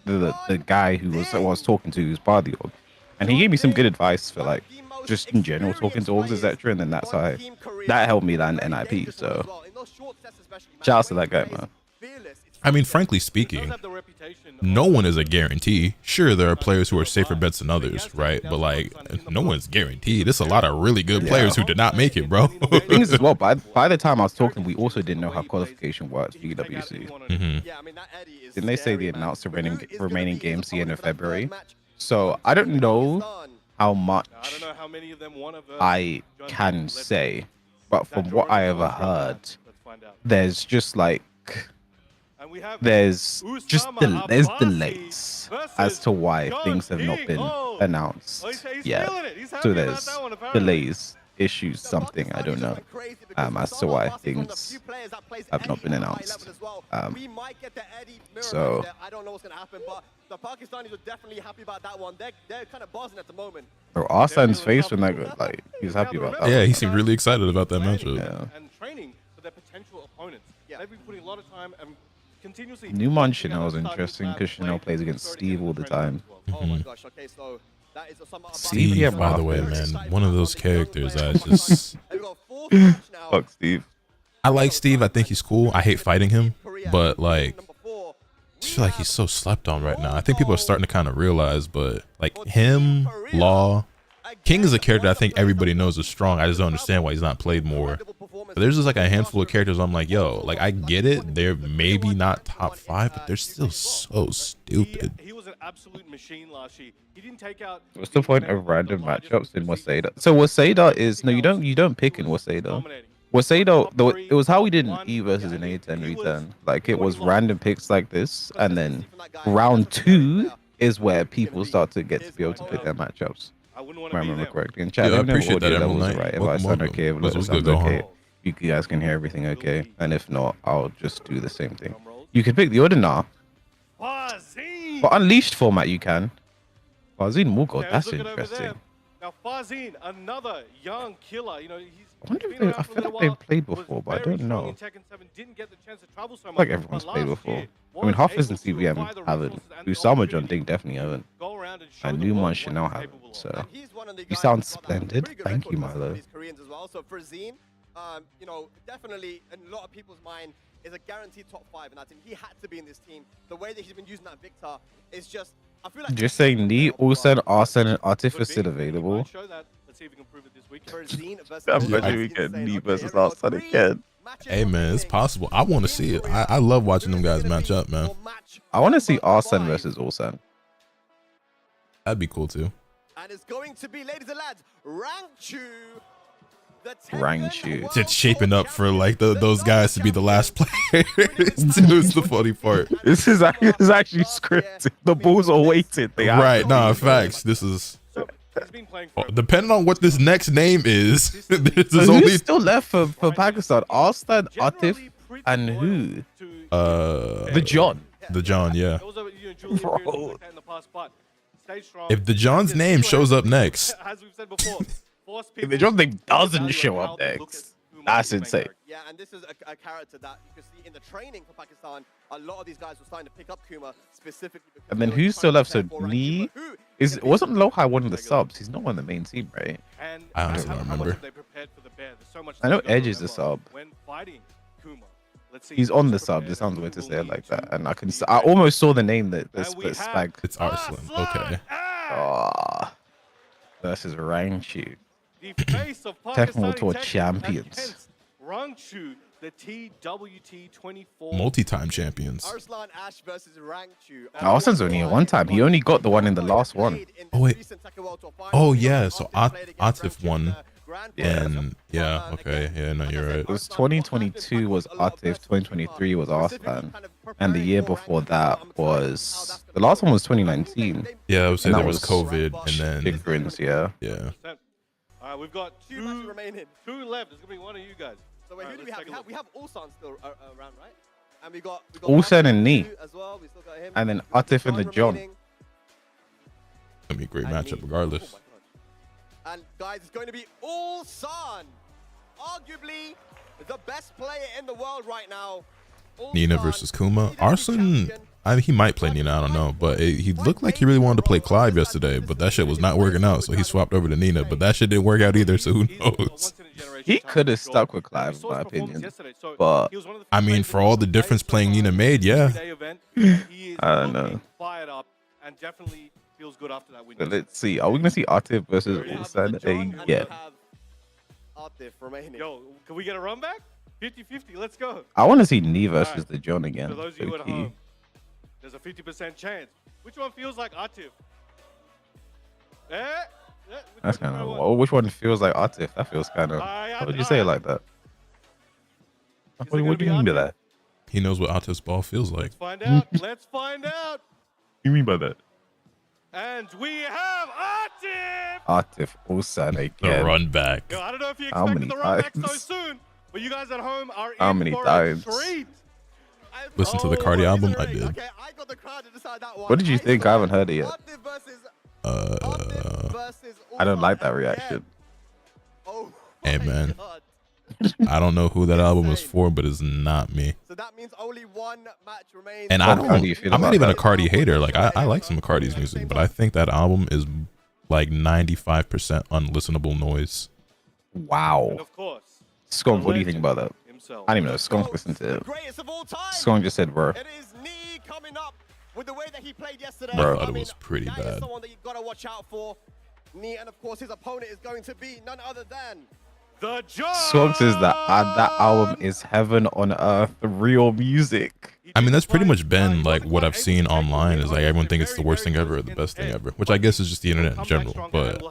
Speaker 4: the guy who I was talking to, who's part of the org, and he gave me some good advice for like just in general talking to orgs, etc. And then that helped me land NIP. So shout out to that guy, man.
Speaker 3: I mean, frankly speaking, no one is a guarantee. Sure, there are players who are safer bets than others, right? But like, no one's guaranteed. There's a lot of really good players who did not make it, bro.
Speaker 4: The thing is as well, by the time I was talking, we also didn't know how qualification works for EWC. Didn't they say they announced the remaining games the end of February? So I don't know how much I can say but from what I ever heard, there's just like there's delays as to why things have not been announced yet. So there's delays, issues, something I don't know, as to why things have not been announced. So
Speaker 6: I don't know what's gonna happen, but the Pakistanis are definitely happy about that one. They're kind of buzzing at the moment.
Speaker 4: bro, Arsen's face when like he's happy about that.
Speaker 3: Yeah, he seemed really excited about that matchup.
Speaker 4: Yeah.
Speaker 5: And training for their potential opponents. They've been putting a lot of time and continuously.
Speaker 4: Newman Chanel is interesting because Chanel plays against Steve all the time.
Speaker 6: Oh my gosh, okay, so that is some
Speaker 3: Steve,
Speaker 4: yeah,
Speaker 3: by the way,
Speaker 4: Marcus.
Speaker 3: man, one of those characters I just...
Speaker 4: Fuck Steve.
Speaker 3: I like Steve. I think he's cool. I hate fighting him, but like, I feel like he's so slept on right now. I think people are starting to kind of realize, but like him, Law, King is a character I think everybody knows is strong. I just don't understand why he's not played more. But there's just like a handful of characters I'm like, yo, like I get it. They're maybe not top 5, but they're still so stupid.
Speaker 5: He was an absolute machine last year. He didn't take out.
Speaker 4: What's the point of random matchups in Waseda? So Waseda is no, you don't pick in Waseda. Waseda, it was how we did in E versus an A10 return. Like it was random picks like this, and then round 2 is where people start to get to be able to pick their matchups.
Speaker 5: I wouldn't want
Speaker 4: If I
Speaker 5: to be
Speaker 4: remember
Speaker 5: there.
Speaker 4: correctly. In chat,
Speaker 3: Yeah, I
Speaker 4: let me know
Speaker 3: appreciate that,
Speaker 4: audio levels
Speaker 3: Emerald
Speaker 4: are right.
Speaker 3: Knight.
Speaker 4: If I
Speaker 3: Welcome,
Speaker 4: sound
Speaker 3: welcome.
Speaker 4: okay, if
Speaker 3: What's
Speaker 4: it
Speaker 3: good,
Speaker 4: sounds
Speaker 3: go
Speaker 4: okay,
Speaker 3: home.
Speaker 4: you guys can hear everything okay. And if not, I'll just do the same thing. You can pick the Ordinary,
Speaker 5: Farzin!
Speaker 4: but Unleashed format you can. Farzin Mughal,
Speaker 5: Yeah,
Speaker 4: that's
Speaker 5: look at over there.
Speaker 4: interesting.
Speaker 5: Now Farzin, another young killer. You know, he's.
Speaker 4: I wonder if
Speaker 5: been
Speaker 4: they,
Speaker 5: around
Speaker 4: I
Speaker 5: for a
Speaker 4: feel
Speaker 5: little
Speaker 4: like they've
Speaker 5: while,
Speaker 4: played
Speaker 5: was
Speaker 4: before, but I
Speaker 5: very
Speaker 4: don't
Speaker 5: strong
Speaker 4: know.
Speaker 5: in Tekken 7, didn't get the chance to travel so much,
Speaker 4: Like everyone's
Speaker 5: but
Speaker 4: played
Speaker 5: last
Speaker 4: before.
Speaker 5: year
Speaker 4: I mean,
Speaker 5: was
Speaker 4: Hafiz and
Speaker 5: able to apply
Speaker 4: CBM
Speaker 5: the
Speaker 4: haven't.
Speaker 5: resources and the
Speaker 4: Usama John
Speaker 5: opportunity
Speaker 4: Ding definitely haven't.
Speaker 5: go around and show
Speaker 4: And
Speaker 5: the
Speaker 4: Newman
Speaker 5: world
Speaker 4: Chanel
Speaker 5: what he's
Speaker 4: haven't.
Speaker 5: capable of.
Speaker 4: So
Speaker 6: And he's one of the
Speaker 4: you
Speaker 6: guys
Speaker 4: sound
Speaker 6: who's got that
Speaker 4: splendid.
Speaker 6: pretty good
Speaker 4: Thank you,
Speaker 6: record versus some of
Speaker 4: Milo.
Speaker 6: these Koreans as well. So for Zine, you know, definitely in a lot of people's mind is a guaranteed top 5 in that team. He had to be in this team. The way that he's been using that Victor is just. I feel like
Speaker 4: Just saying, Nee, Ulsan, Arsen, and Atif
Speaker 5: Could
Speaker 4: are
Speaker 5: be.
Speaker 4: still
Speaker 5: He
Speaker 4: available.
Speaker 5: might show that. Let's see if we can prove it this weekend.
Speaker 6: for Zine versus
Speaker 4: I'm
Speaker 6: Ulsan,
Speaker 4: imagining we
Speaker 6: that's
Speaker 4: get
Speaker 6: insane.
Speaker 4: Nee
Speaker 6: Okay,
Speaker 4: versus
Speaker 6: here we go.
Speaker 4: Arsen
Speaker 6: 3
Speaker 4: again.
Speaker 6: matches
Speaker 3: Hey man, it's
Speaker 6: remaining.
Speaker 3: possible. I want to see it. I love watching them guys match up, man.
Speaker 4: I want to see
Speaker 6: Number
Speaker 4: Arsen
Speaker 6: 5.
Speaker 4: versus Ulsan.
Speaker 3: That'd be cool too.
Speaker 6: And it's going to be, ladies and lads, Rangchu. The
Speaker 4: Rangchu.
Speaker 6: Tekken
Speaker 3: It's shaping
Speaker 6: World
Speaker 3: up for like
Speaker 6: Champion,
Speaker 3: those guys to be the last players. It's the funny part.
Speaker 4: This is actually scripted. The Bulls are waiting. They are.
Speaker 3: Right, nah, facts. This is
Speaker 5: So, he's been playing for
Speaker 3: depending on what this next name is. This
Speaker 4: So
Speaker 3: is
Speaker 4: who's
Speaker 3: only
Speaker 4: still left for Pakistan? Arslan, Atif,
Speaker 5: generally pretty
Speaker 4: and
Speaker 5: loyal
Speaker 4: who?
Speaker 5: to
Speaker 4: The John.
Speaker 3: the John, yeah.
Speaker 5: There was a, you know, Julian
Speaker 4: Bro.
Speaker 5: period, things like that in the past, but stay strong.
Speaker 3: If the John's name shows up next,
Speaker 5: As we've said before, force
Speaker 4: If
Speaker 5: people
Speaker 4: the John thing
Speaker 5: to
Speaker 4: doesn't
Speaker 5: evaluate
Speaker 4: show
Speaker 5: how
Speaker 4: up
Speaker 5: they look
Speaker 4: next,
Speaker 5: at who might
Speaker 4: that's
Speaker 5: be the main
Speaker 4: insane.
Speaker 5: character.
Speaker 6: Yeah, and this is a character that you can see in the training for Pakistan. A lot of these guys were starting to pick up Kuma specifically. Because
Speaker 4: And then
Speaker 6: they were
Speaker 4: who's
Speaker 6: trying
Speaker 4: still
Speaker 6: to
Speaker 4: left? So
Speaker 6: prepare for
Speaker 4: Nee
Speaker 6: Rangchu, but who
Speaker 4: is
Speaker 6: can be
Speaker 4: wasn't
Speaker 6: super
Speaker 4: Lohai one of the
Speaker 6: regular?
Speaker 4: subs? He's not on the main team, right?
Speaker 5: And
Speaker 3: I honestly
Speaker 5: how
Speaker 3: don't
Speaker 5: much
Speaker 3: remember.
Speaker 5: have they prepared for the bear? There's so much
Speaker 4: I know
Speaker 5: that you gotta
Speaker 4: Edge is the
Speaker 5: remember.
Speaker 4: sub.
Speaker 5: When fighting Kuma, let's see
Speaker 4: He's
Speaker 5: who's
Speaker 4: on the sub.
Speaker 5: prepared
Speaker 4: It sounds
Speaker 5: and
Speaker 4: weird
Speaker 5: who
Speaker 4: to
Speaker 5: will
Speaker 4: say it
Speaker 5: need
Speaker 4: like
Speaker 5: to
Speaker 4: that, and I can.
Speaker 5: be
Speaker 4: I
Speaker 5: ready.
Speaker 4: almost saw the name that
Speaker 5: And we
Speaker 4: the
Speaker 5: have
Speaker 4: spag.
Speaker 3: it's Arslan. Okay.
Speaker 4: Ah, versus Rangchu.
Speaker 5: The face of
Speaker 4: Tekken World
Speaker 5: Pakistani
Speaker 4: Tour
Speaker 5: Tekken
Speaker 4: champions.
Speaker 5: against Rangchu, the TWT 24.
Speaker 3: Multi-time champions.
Speaker 6: Arslan Ash versus Rangchu.
Speaker 4: Arsen's only at one time. He only got the one in the last one.
Speaker 3: Oh, wait. Oh, yeah, so Atif won. And yeah, okay, yeah, no, you're right.
Speaker 4: It was 2022 was Atif, 2023 was Arslan, and the year before that was the last one was 2019.
Speaker 3: Yeah, I would say
Speaker 4: And
Speaker 3: there
Speaker 4: that
Speaker 3: was
Speaker 4: was
Speaker 3: COVID, and
Speaker 4: Big
Speaker 3: then
Speaker 4: Grins, yeah.
Speaker 3: yeah.
Speaker 5: All right, we've got
Speaker 6: Two matches remaining.
Speaker 5: two left. It's gonna be one of you guys.
Speaker 6: So wait,
Speaker 5: All
Speaker 6: who
Speaker 5: right,
Speaker 6: do we
Speaker 5: let's
Speaker 6: have?
Speaker 5: take a look.
Speaker 6: We have Ulsan still around, right? And we got
Speaker 4: Ulsan and Nee.
Speaker 6: as well. We still got him.
Speaker 4: And then Atif and the John.
Speaker 6: remaining.
Speaker 3: Gonna be a great
Speaker 6: And
Speaker 3: matchup
Speaker 6: Nee.
Speaker 3: regardless.
Speaker 6: Oh my God. And guys, it's going to be Ulsan, arguably the best player in the world right now.
Speaker 3: Nina
Speaker 6: Ulsan,
Speaker 3: versus Kuma.
Speaker 6: TWT
Speaker 3: Arslan,
Speaker 6: champion.
Speaker 3: he might play Nina, I don't know, but he looked like he really wanted to play Clive yesterday, but that shit was not working out, so he swapped over to Nina, but that shit didn't work out either, so who knows?
Speaker 4: He could have stuck with Clive, in my opinion. But
Speaker 3: I mean, for all the difference playing Nina made, yeah.
Speaker 4: I don't know.
Speaker 5: Fired up and definitely feels good after that win.
Speaker 4: But let's see. Are we gonna see Atif versus
Speaker 6: We have
Speaker 4: Ulsan
Speaker 6: the John and we
Speaker 4: again?
Speaker 6: have Atif remaining.
Speaker 5: Yo, can we get a run back? 50-50, let's go.
Speaker 4: I want to see Nee versus the John again.
Speaker 5: For those of you at
Speaker 4: low-key.
Speaker 5: home, there's a 50% chance. Which one feels like Atif? Eh?
Speaker 4: That's kind of. Well, which one feels like Atif? That feels kind of. How would you say it like that? What do you mean by that?
Speaker 3: He knows what Atif's ball feels like.
Speaker 5: Let's find out. Let's find out.
Speaker 4: What do you mean by that?
Speaker 5: And we have Atif.
Speaker 4: Atif Ulsan
Speaker 3: The
Speaker 4: again.
Speaker 3: run back.
Speaker 5: Yo, I don't know if you
Speaker 4: How
Speaker 5: expected
Speaker 4: many
Speaker 5: the run back so
Speaker 4: times?
Speaker 5: soon, but you guys at home are
Speaker 4: How
Speaker 5: in
Speaker 4: many
Speaker 5: for
Speaker 4: times?
Speaker 5: a treat.
Speaker 3: Listen to the Cardi album. I did.
Speaker 6: Okay, I got the crowd to decide that one.
Speaker 4: What did you think? I haven't heard it yet.
Speaker 6: Atif versus
Speaker 4: I don't like that
Speaker 6: Ulsan
Speaker 4: reaction.
Speaker 6: again. Oh
Speaker 3: Hey,
Speaker 6: my
Speaker 3: man.
Speaker 6: God.
Speaker 3: I don't know who that album is for, but it's not me.
Speaker 6: So that means only one match remains.
Speaker 3: And
Speaker 4: How do you feel
Speaker 3: I'm not
Speaker 4: about
Speaker 3: even a
Speaker 4: that?
Speaker 3: Cardi hater. Like I like some of Cardi's music, but I think that album is like 95% unlistenable noise.
Speaker 4: Wow.
Speaker 5: And of course,
Speaker 4: Skunk, what do you think about that?
Speaker 5: himself.
Speaker 4: I don't even know. Skunk listened to
Speaker 6: The
Speaker 4: it.
Speaker 6: greatest of all time.
Speaker 4: Skunk just said, bro.
Speaker 6: It is Knee coming up with the way that he played yesterday.
Speaker 3: Bro, I thought it was pretty
Speaker 6: that is
Speaker 3: bad.
Speaker 6: someone that you've got to watch out for. Knee, and of course his opponent is going to be none other than
Speaker 5: The John.
Speaker 4: Skunk says that album is heaven on earth, real music.
Speaker 3: I mean, that's pretty much been like what I've seen online is like everyone thinks it's the worst thing ever or the best thing ever, which I guess is just the internet in general. But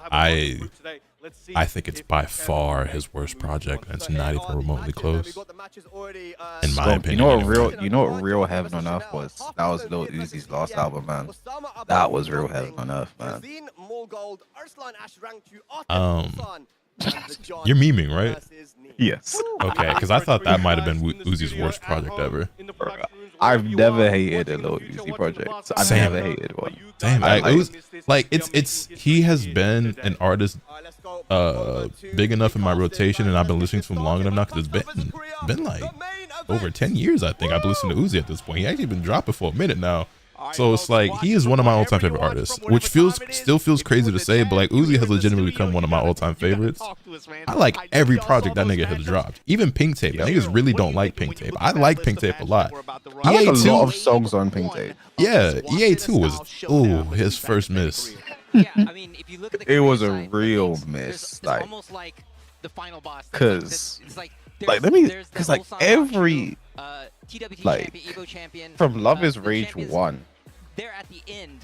Speaker 3: I think it's by far his worst project, and it's not even remotely close, in my
Speaker 4: Skunk,
Speaker 3: opinion.
Speaker 4: you know what
Speaker 3: anyway.
Speaker 4: real heaven on earth was? That was Lil Uzi's last album, man. That was real heaven on earth, man.
Speaker 3: You're memeing, right?
Speaker 4: Yes.
Speaker 3: Okay, because I thought that might have been Uzi's worst project ever.
Speaker 4: I've never hated a Lil Uzi project. So I've
Speaker 3: Same.
Speaker 4: never hated one.
Speaker 3: Damn, it was like it's he has been an artist big enough in my rotation, and I've been listening to him long enough now because it's been like over 10 years. I think I've been listening to Uzi at this point. He actually been dropping for a minute now. So it's like he is one of my all-time favorite artists, which still feels crazy to say, but like Uzi has legitimately become one of my all-time favorites. I like every project that nigga has dropped, even Pink Tape. Niggas really don't like Pink Tape. I like Pink Tape a lot.
Speaker 4: I like a
Speaker 3: EA2
Speaker 4: lot of songs on Pink Tape.
Speaker 3: Yeah, EA2 was his first miss.
Speaker 1: Yeah, I mean, if you look at the
Speaker 4: It was a
Speaker 1: career side,
Speaker 4: real
Speaker 1: it's
Speaker 4: miss,
Speaker 1: almost like the final boss.
Speaker 4: Cause,
Speaker 1: it's like
Speaker 4: like,
Speaker 1: there's
Speaker 4: cause
Speaker 1: the
Speaker 4: like
Speaker 1: Ulsan
Speaker 4: every,
Speaker 1: TWT
Speaker 4: like,
Speaker 1: champion, Evo champion,
Speaker 4: from Love is
Speaker 1: the
Speaker 4: Rage
Speaker 1: champions,
Speaker 4: 1,
Speaker 1: they're at the end.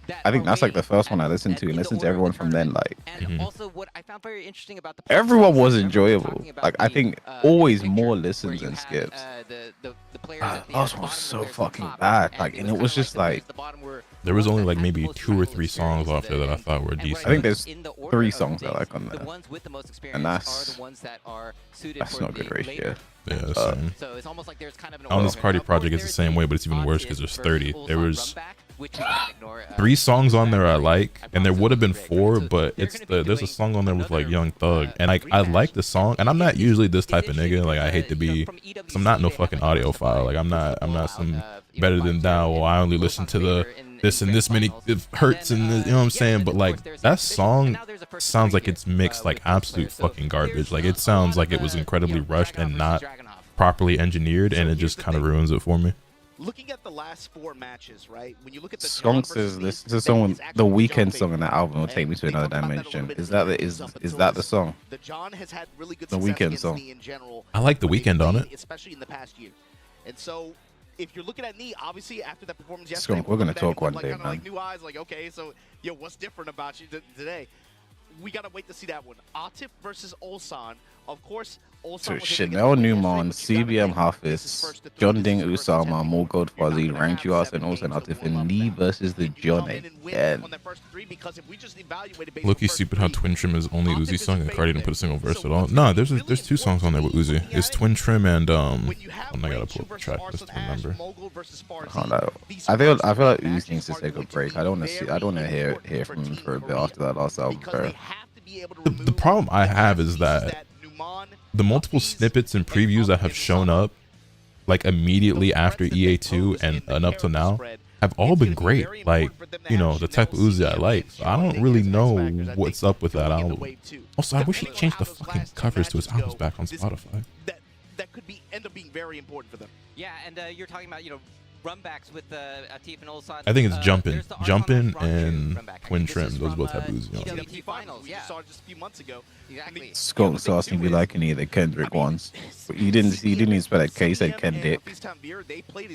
Speaker 1: That
Speaker 4: I think
Speaker 1: are
Speaker 4: that's like the
Speaker 1: waiting
Speaker 4: first one I listened to,
Speaker 1: in
Speaker 4: and
Speaker 1: the
Speaker 4: listened to
Speaker 1: order of
Speaker 4: everyone
Speaker 1: the
Speaker 4: from then,
Speaker 1: tournament.
Speaker 4: like,
Speaker 1: And also, what I found very interesting about the
Speaker 4: everyone was
Speaker 1: everyone's
Speaker 4: enjoyable.
Speaker 1: talking about
Speaker 4: Like, I
Speaker 1: the,
Speaker 4: think
Speaker 1: the
Speaker 4: always
Speaker 1: picture
Speaker 4: more
Speaker 1: where
Speaker 4: listens
Speaker 1: you
Speaker 4: than
Speaker 1: had,
Speaker 4: skips.
Speaker 1: the players at the
Speaker 4: Those
Speaker 1: bottom
Speaker 4: were
Speaker 1: and
Speaker 4: so
Speaker 1: players at the
Speaker 4: fucking
Speaker 1: top,
Speaker 4: bad. Like, and it was
Speaker 1: kinda
Speaker 4: just
Speaker 1: the players
Speaker 4: like,
Speaker 1: at the bottom were
Speaker 3: There was only
Speaker 1: that
Speaker 3: like
Speaker 1: had
Speaker 3: maybe
Speaker 1: the most
Speaker 3: 2 or
Speaker 1: tribal
Speaker 3: 3 songs
Speaker 1: experience
Speaker 3: off there that I thought were
Speaker 1: and
Speaker 3: decent.
Speaker 4: I think there's
Speaker 1: in the order
Speaker 4: 3
Speaker 1: of
Speaker 4: songs I
Speaker 1: things,
Speaker 4: like on
Speaker 1: the
Speaker 4: there.
Speaker 1: ones with the most experience
Speaker 4: And
Speaker 1: are
Speaker 4: that's
Speaker 1: the ones that are suited
Speaker 4: that's
Speaker 1: for
Speaker 4: not
Speaker 1: the
Speaker 4: good ratio.
Speaker 1: later.
Speaker 3: Yeah, same.
Speaker 1: So it's almost like there's kind of an
Speaker 3: On this
Speaker 1: order.
Speaker 3: Cardi
Speaker 1: Of course,
Speaker 3: project, it's the
Speaker 1: there's
Speaker 3: same way, but it's even worse because
Speaker 1: Atif
Speaker 3: there's 30.
Speaker 1: versus
Speaker 3: There
Speaker 1: Ulsan
Speaker 3: was
Speaker 1: Run Back, which you can't ignore.
Speaker 3: 3 songs on there I like, and there would have been 4,
Speaker 1: So
Speaker 3: but
Speaker 1: they're
Speaker 3: it's
Speaker 1: gonna be
Speaker 3: there's a
Speaker 1: doing
Speaker 3: song on there with like
Speaker 1: another,
Speaker 3: Young Thug, and I like the song, and I'm not usually this type of nigga. Like I hate to be, cause I'm not no fucking audiophile. Like I'm not some better than thou. Or I only listen to the this and this many hertz and you know what I'm saying. But like that song sounds like it's mixed like absolute fucking garbage. Like it sounds like it was incredibly rushed and not properly engineered, and it just kind of ruins it for me.
Speaker 2: Looking at the last 4 matches, right? When you look at the
Speaker 4: Skunk says this is someone the weekend song on that album will take me to another dimension. Is that the song?
Speaker 2: The John has had really good
Speaker 4: The
Speaker 2: success
Speaker 4: Weeknd
Speaker 2: against
Speaker 4: song.
Speaker 2: Knee in general.
Speaker 3: I like The
Speaker 2: when they
Speaker 3: Weeknd on
Speaker 2: played,
Speaker 3: it.
Speaker 2: especially in the past year. And so if you're looking at Knee, obviously after that performance yesterday,
Speaker 4: Skunk, we're gonna
Speaker 2: looking at
Speaker 4: talk
Speaker 2: him
Speaker 4: one
Speaker 2: with,
Speaker 4: day,
Speaker 2: kinda like
Speaker 4: man.
Speaker 2: new eyes, like okay, so yo, what's different about you today? We gotta wait to see that one. Atif versus Ulsan. Of course, Ulsan
Speaker 4: So
Speaker 2: was able to get
Speaker 4: Chanel
Speaker 2: the win
Speaker 4: Newman,
Speaker 2: yesterday, but you gotta
Speaker 4: CBM
Speaker 2: think this is
Speaker 4: Hafiz,
Speaker 2: first to third.
Speaker 4: John
Speaker 2: This
Speaker 4: Ding
Speaker 2: is first to 10.
Speaker 4: Usama, More Gold
Speaker 2: You're not
Speaker 4: Fuzzy,
Speaker 2: gonna
Speaker 4: Rank
Speaker 2: have
Speaker 4: You Us,
Speaker 2: 7
Speaker 4: and also
Speaker 2: games of
Speaker 4: Atif,
Speaker 2: warm-up
Speaker 4: and Lee
Speaker 2: now.
Speaker 4: versus the
Speaker 2: If you come
Speaker 4: John
Speaker 2: in and win
Speaker 4: again.
Speaker 2: on that first 3, because if we just evaluated based
Speaker 3: Loki
Speaker 2: on first
Speaker 3: stupid how
Speaker 2: 3,
Speaker 3: Twin Trim is only
Speaker 2: Atif
Speaker 3: Uzi's
Speaker 2: is
Speaker 3: song and
Speaker 2: the
Speaker 3: Cardi didn't put a
Speaker 2: favorite.
Speaker 3: single verse
Speaker 2: So
Speaker 3: at all.
Speaker 2: what's
Speaker 3: No,
Speaker 2: really
Speaker 3: there's 2 songs on there with Uzi.
Speaker 2: important
Speaker 3: It's
Speaker 2: to me,
Speaker 3: Twin Trim and
Speaker 2: when you have
Speaker 3: I gotta
Speaker 2: Rage
Speaker 3: pull up the
Speaker 2: versus
Speaker 3: track
Speaker 2: Arslan
Speaker 3: just to
Speaker 2: Ash,
Speaker 3: remember.
Speaker 2: Mogul versus Farzi,
Speaker 4: Hold on.
Speaker 2: these
Speaker 4: I feel
Speaker 2: first
Speaker 4: like
Speaker 2: three
Speaker 4: Uzi
Speaker 2: matches
Speaker 4: needs to
Speaker 2: are
Speaker 4: take a
Speaker 2: going to
Speaker 4: break.
Speaker 2: be
Speaker 4: I don't want to see. I don't want to hear
Speaker 2: important
Speaker 4: from him
Speaker 2: Team
Speaker 4: for a bit
Speaker 2: Korea
Speaker 4: after that last album,
Speaker 2: because
Speaker 4: bro.
Speaker 2: they have to be able to
Speaker 3: The
Speaker 2: remove
Speaker 3: problem I have is
Speaker 2: pieces
Speaker 3: that
Speaker 2: Numan,
Speaker 3: the multiple
Speaker 2: Hafiz,
Speaker 3: snippets and
Speaker 2: and
Speaker 3: previews that
Speaker 2: Atif
Speaker 3: have shown
Speaker 2: Usama,
Speaker 3: up like immediately
Speaker 2: the
Speaker 3: after
Speaker 2: threats that they
Speaker 3: EA2
Speaker 2: pose
Speaker 3: and
Speaker 2: in the
Speaker 3: up to
Speaker 2: character
Speaker 3: now
Speaker 2: spread,
Speaker 3: have all
Speaker 2: it's
Speaker 3: been
Speaker 2: gonna be
Speaker 3: great.
Speaker 2: very
Speaker 3: Like,
Speaker 2: important for them to
Speaker 3: you know,
Speaker 2: have
Speaker 3: the type of
Speaker 2: Chanel,
Speaker 3: Uzi I
Speaker 2: CBM,
Speaker 3: like.
Speaker 2: and
Speaker 3: So I don't
Speaker 2: John
Speaker 3: really
Speaker 2: Ding as
Speaker 3: know
Speaker 2: X-Factors, I
Speaker 3: what's
Speaker 2: think,
Speaker 3: up with that
Speaker 2: going in the
Speaker 3: album.
Speaker 2: wave 2.
Speaker 3: Also, I wish he
Speaker 2: Depending on
Speaker 3: changed
Speaker 2: how
Speaker 3: the
Speaker 2: those
Speaker 3: fucking
Speaker 2: last 2
Speaker 3: covers to his
Speaker 2: matches
Speaker 3: albums
Speaker 2: go,
Speaker 3: back on
Speaker 2: this-
Speaker 3: Spotify.
Speaker 2: that could be end up being very important for them.
Speaker 1: Yeah, and you're talking about, runbacks with Atif and Ulsan.
Speaker 3: I think it's Jumpin'.
Speaker 1: There's the Arsenal
Speaker 3: Jumpin'
Speaker 1: Run Game
Speaker 3: and
Speaker 1: runback.
Speaker 3: Twin
Speaker 1: This is
Speaker 3: Trim. Those
Speaker 1: from,
Speaker 3: both have Uzi on.
Speaker 1: GWT finals, yeah.
Speaker 2: Saw it just a few months ago.
Speaker 1: Exactly.
Speaker 4: Skunks asking if you like any of the Kendrick ones. But you didn't even spell that K. He said Kendrick.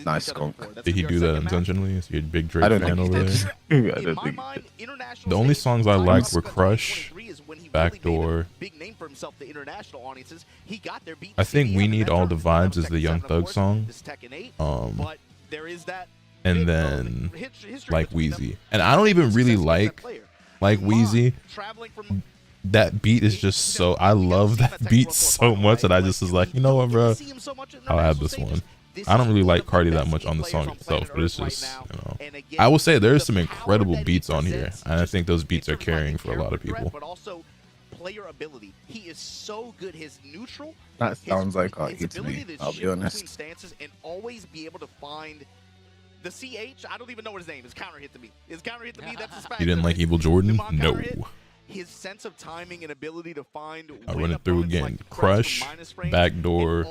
Speaker 4: Nice skunk.
Speaker 3: Did he do that intentionally? Is he a big Drake
Speaker 4: I don't
Speaker 3: fan
Speaker 4: think
Speaker 3: over
Speaker 4: he
Speaker 3: there?
Speaker 4: did. I don't think.
Speaker 3: The only songs I liked were Crush, Backdoor. I think We Need All the Vibes is the Young Thug song. And then like Wheezy. And I don't even really like Wheezy. That beat is just so, I love that beat so much that I just was like, you know what, bro? I'll have this one. I don't really like Cardi that much on the song itself, but it's just, you know. I will say there's some incredible beats on here, and I think those beats are carrying for a lot of people.
Speaker 2: But also player ability. He is so good. His neutral.
Speaker 4: That sounds like Cardi to me, I'll be honest.
Speaker 2: Stances and always be able to find the CH. I don't even know what his name is. Counter hit to me. Is counter hit to me? That's a
Speaker 3: You didn't like Evil Jordan? No.
Speaker 2: His sense of timing and ability to find.
Speaker 3: I'll run it through again. Crush, Backdoor,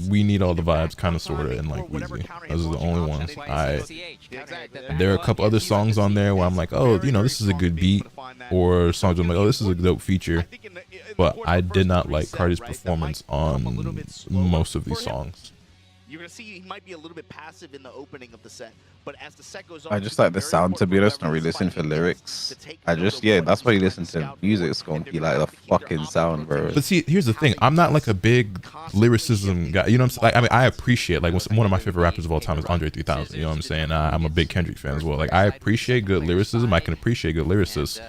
Speaker 3: We Need All the Vibes, kind of, sort of, and like Wheezy. Those are the only ones. There are a couple other songs on there where I'm like, oh, you know, this is a good beat. Or songs I'm like, oh, this is a dope feature. But I did not like Cardi's performance on most of these songs.
Speaker 2: You're gonna see he might be a little bit passive in the opening of the set, but as the set goes on,
Speaker 4: I just like the sound, to be honest. Don't really listen for lyrics. I just, yeah, that's why you listen to music, Skunky, like the fucking sound, bro.
Speaker 3: But see, here's the thing. I'm not like a big lyricism guy. You know what I'm saying? Like, I mean, I appreciate, like, one of my favorite rappers of all time is Andre 3000. You know what I'm saying? I'm a big Kendrick fan as well. Like, I appreciate good lyricism. I can appreciate good lyricists.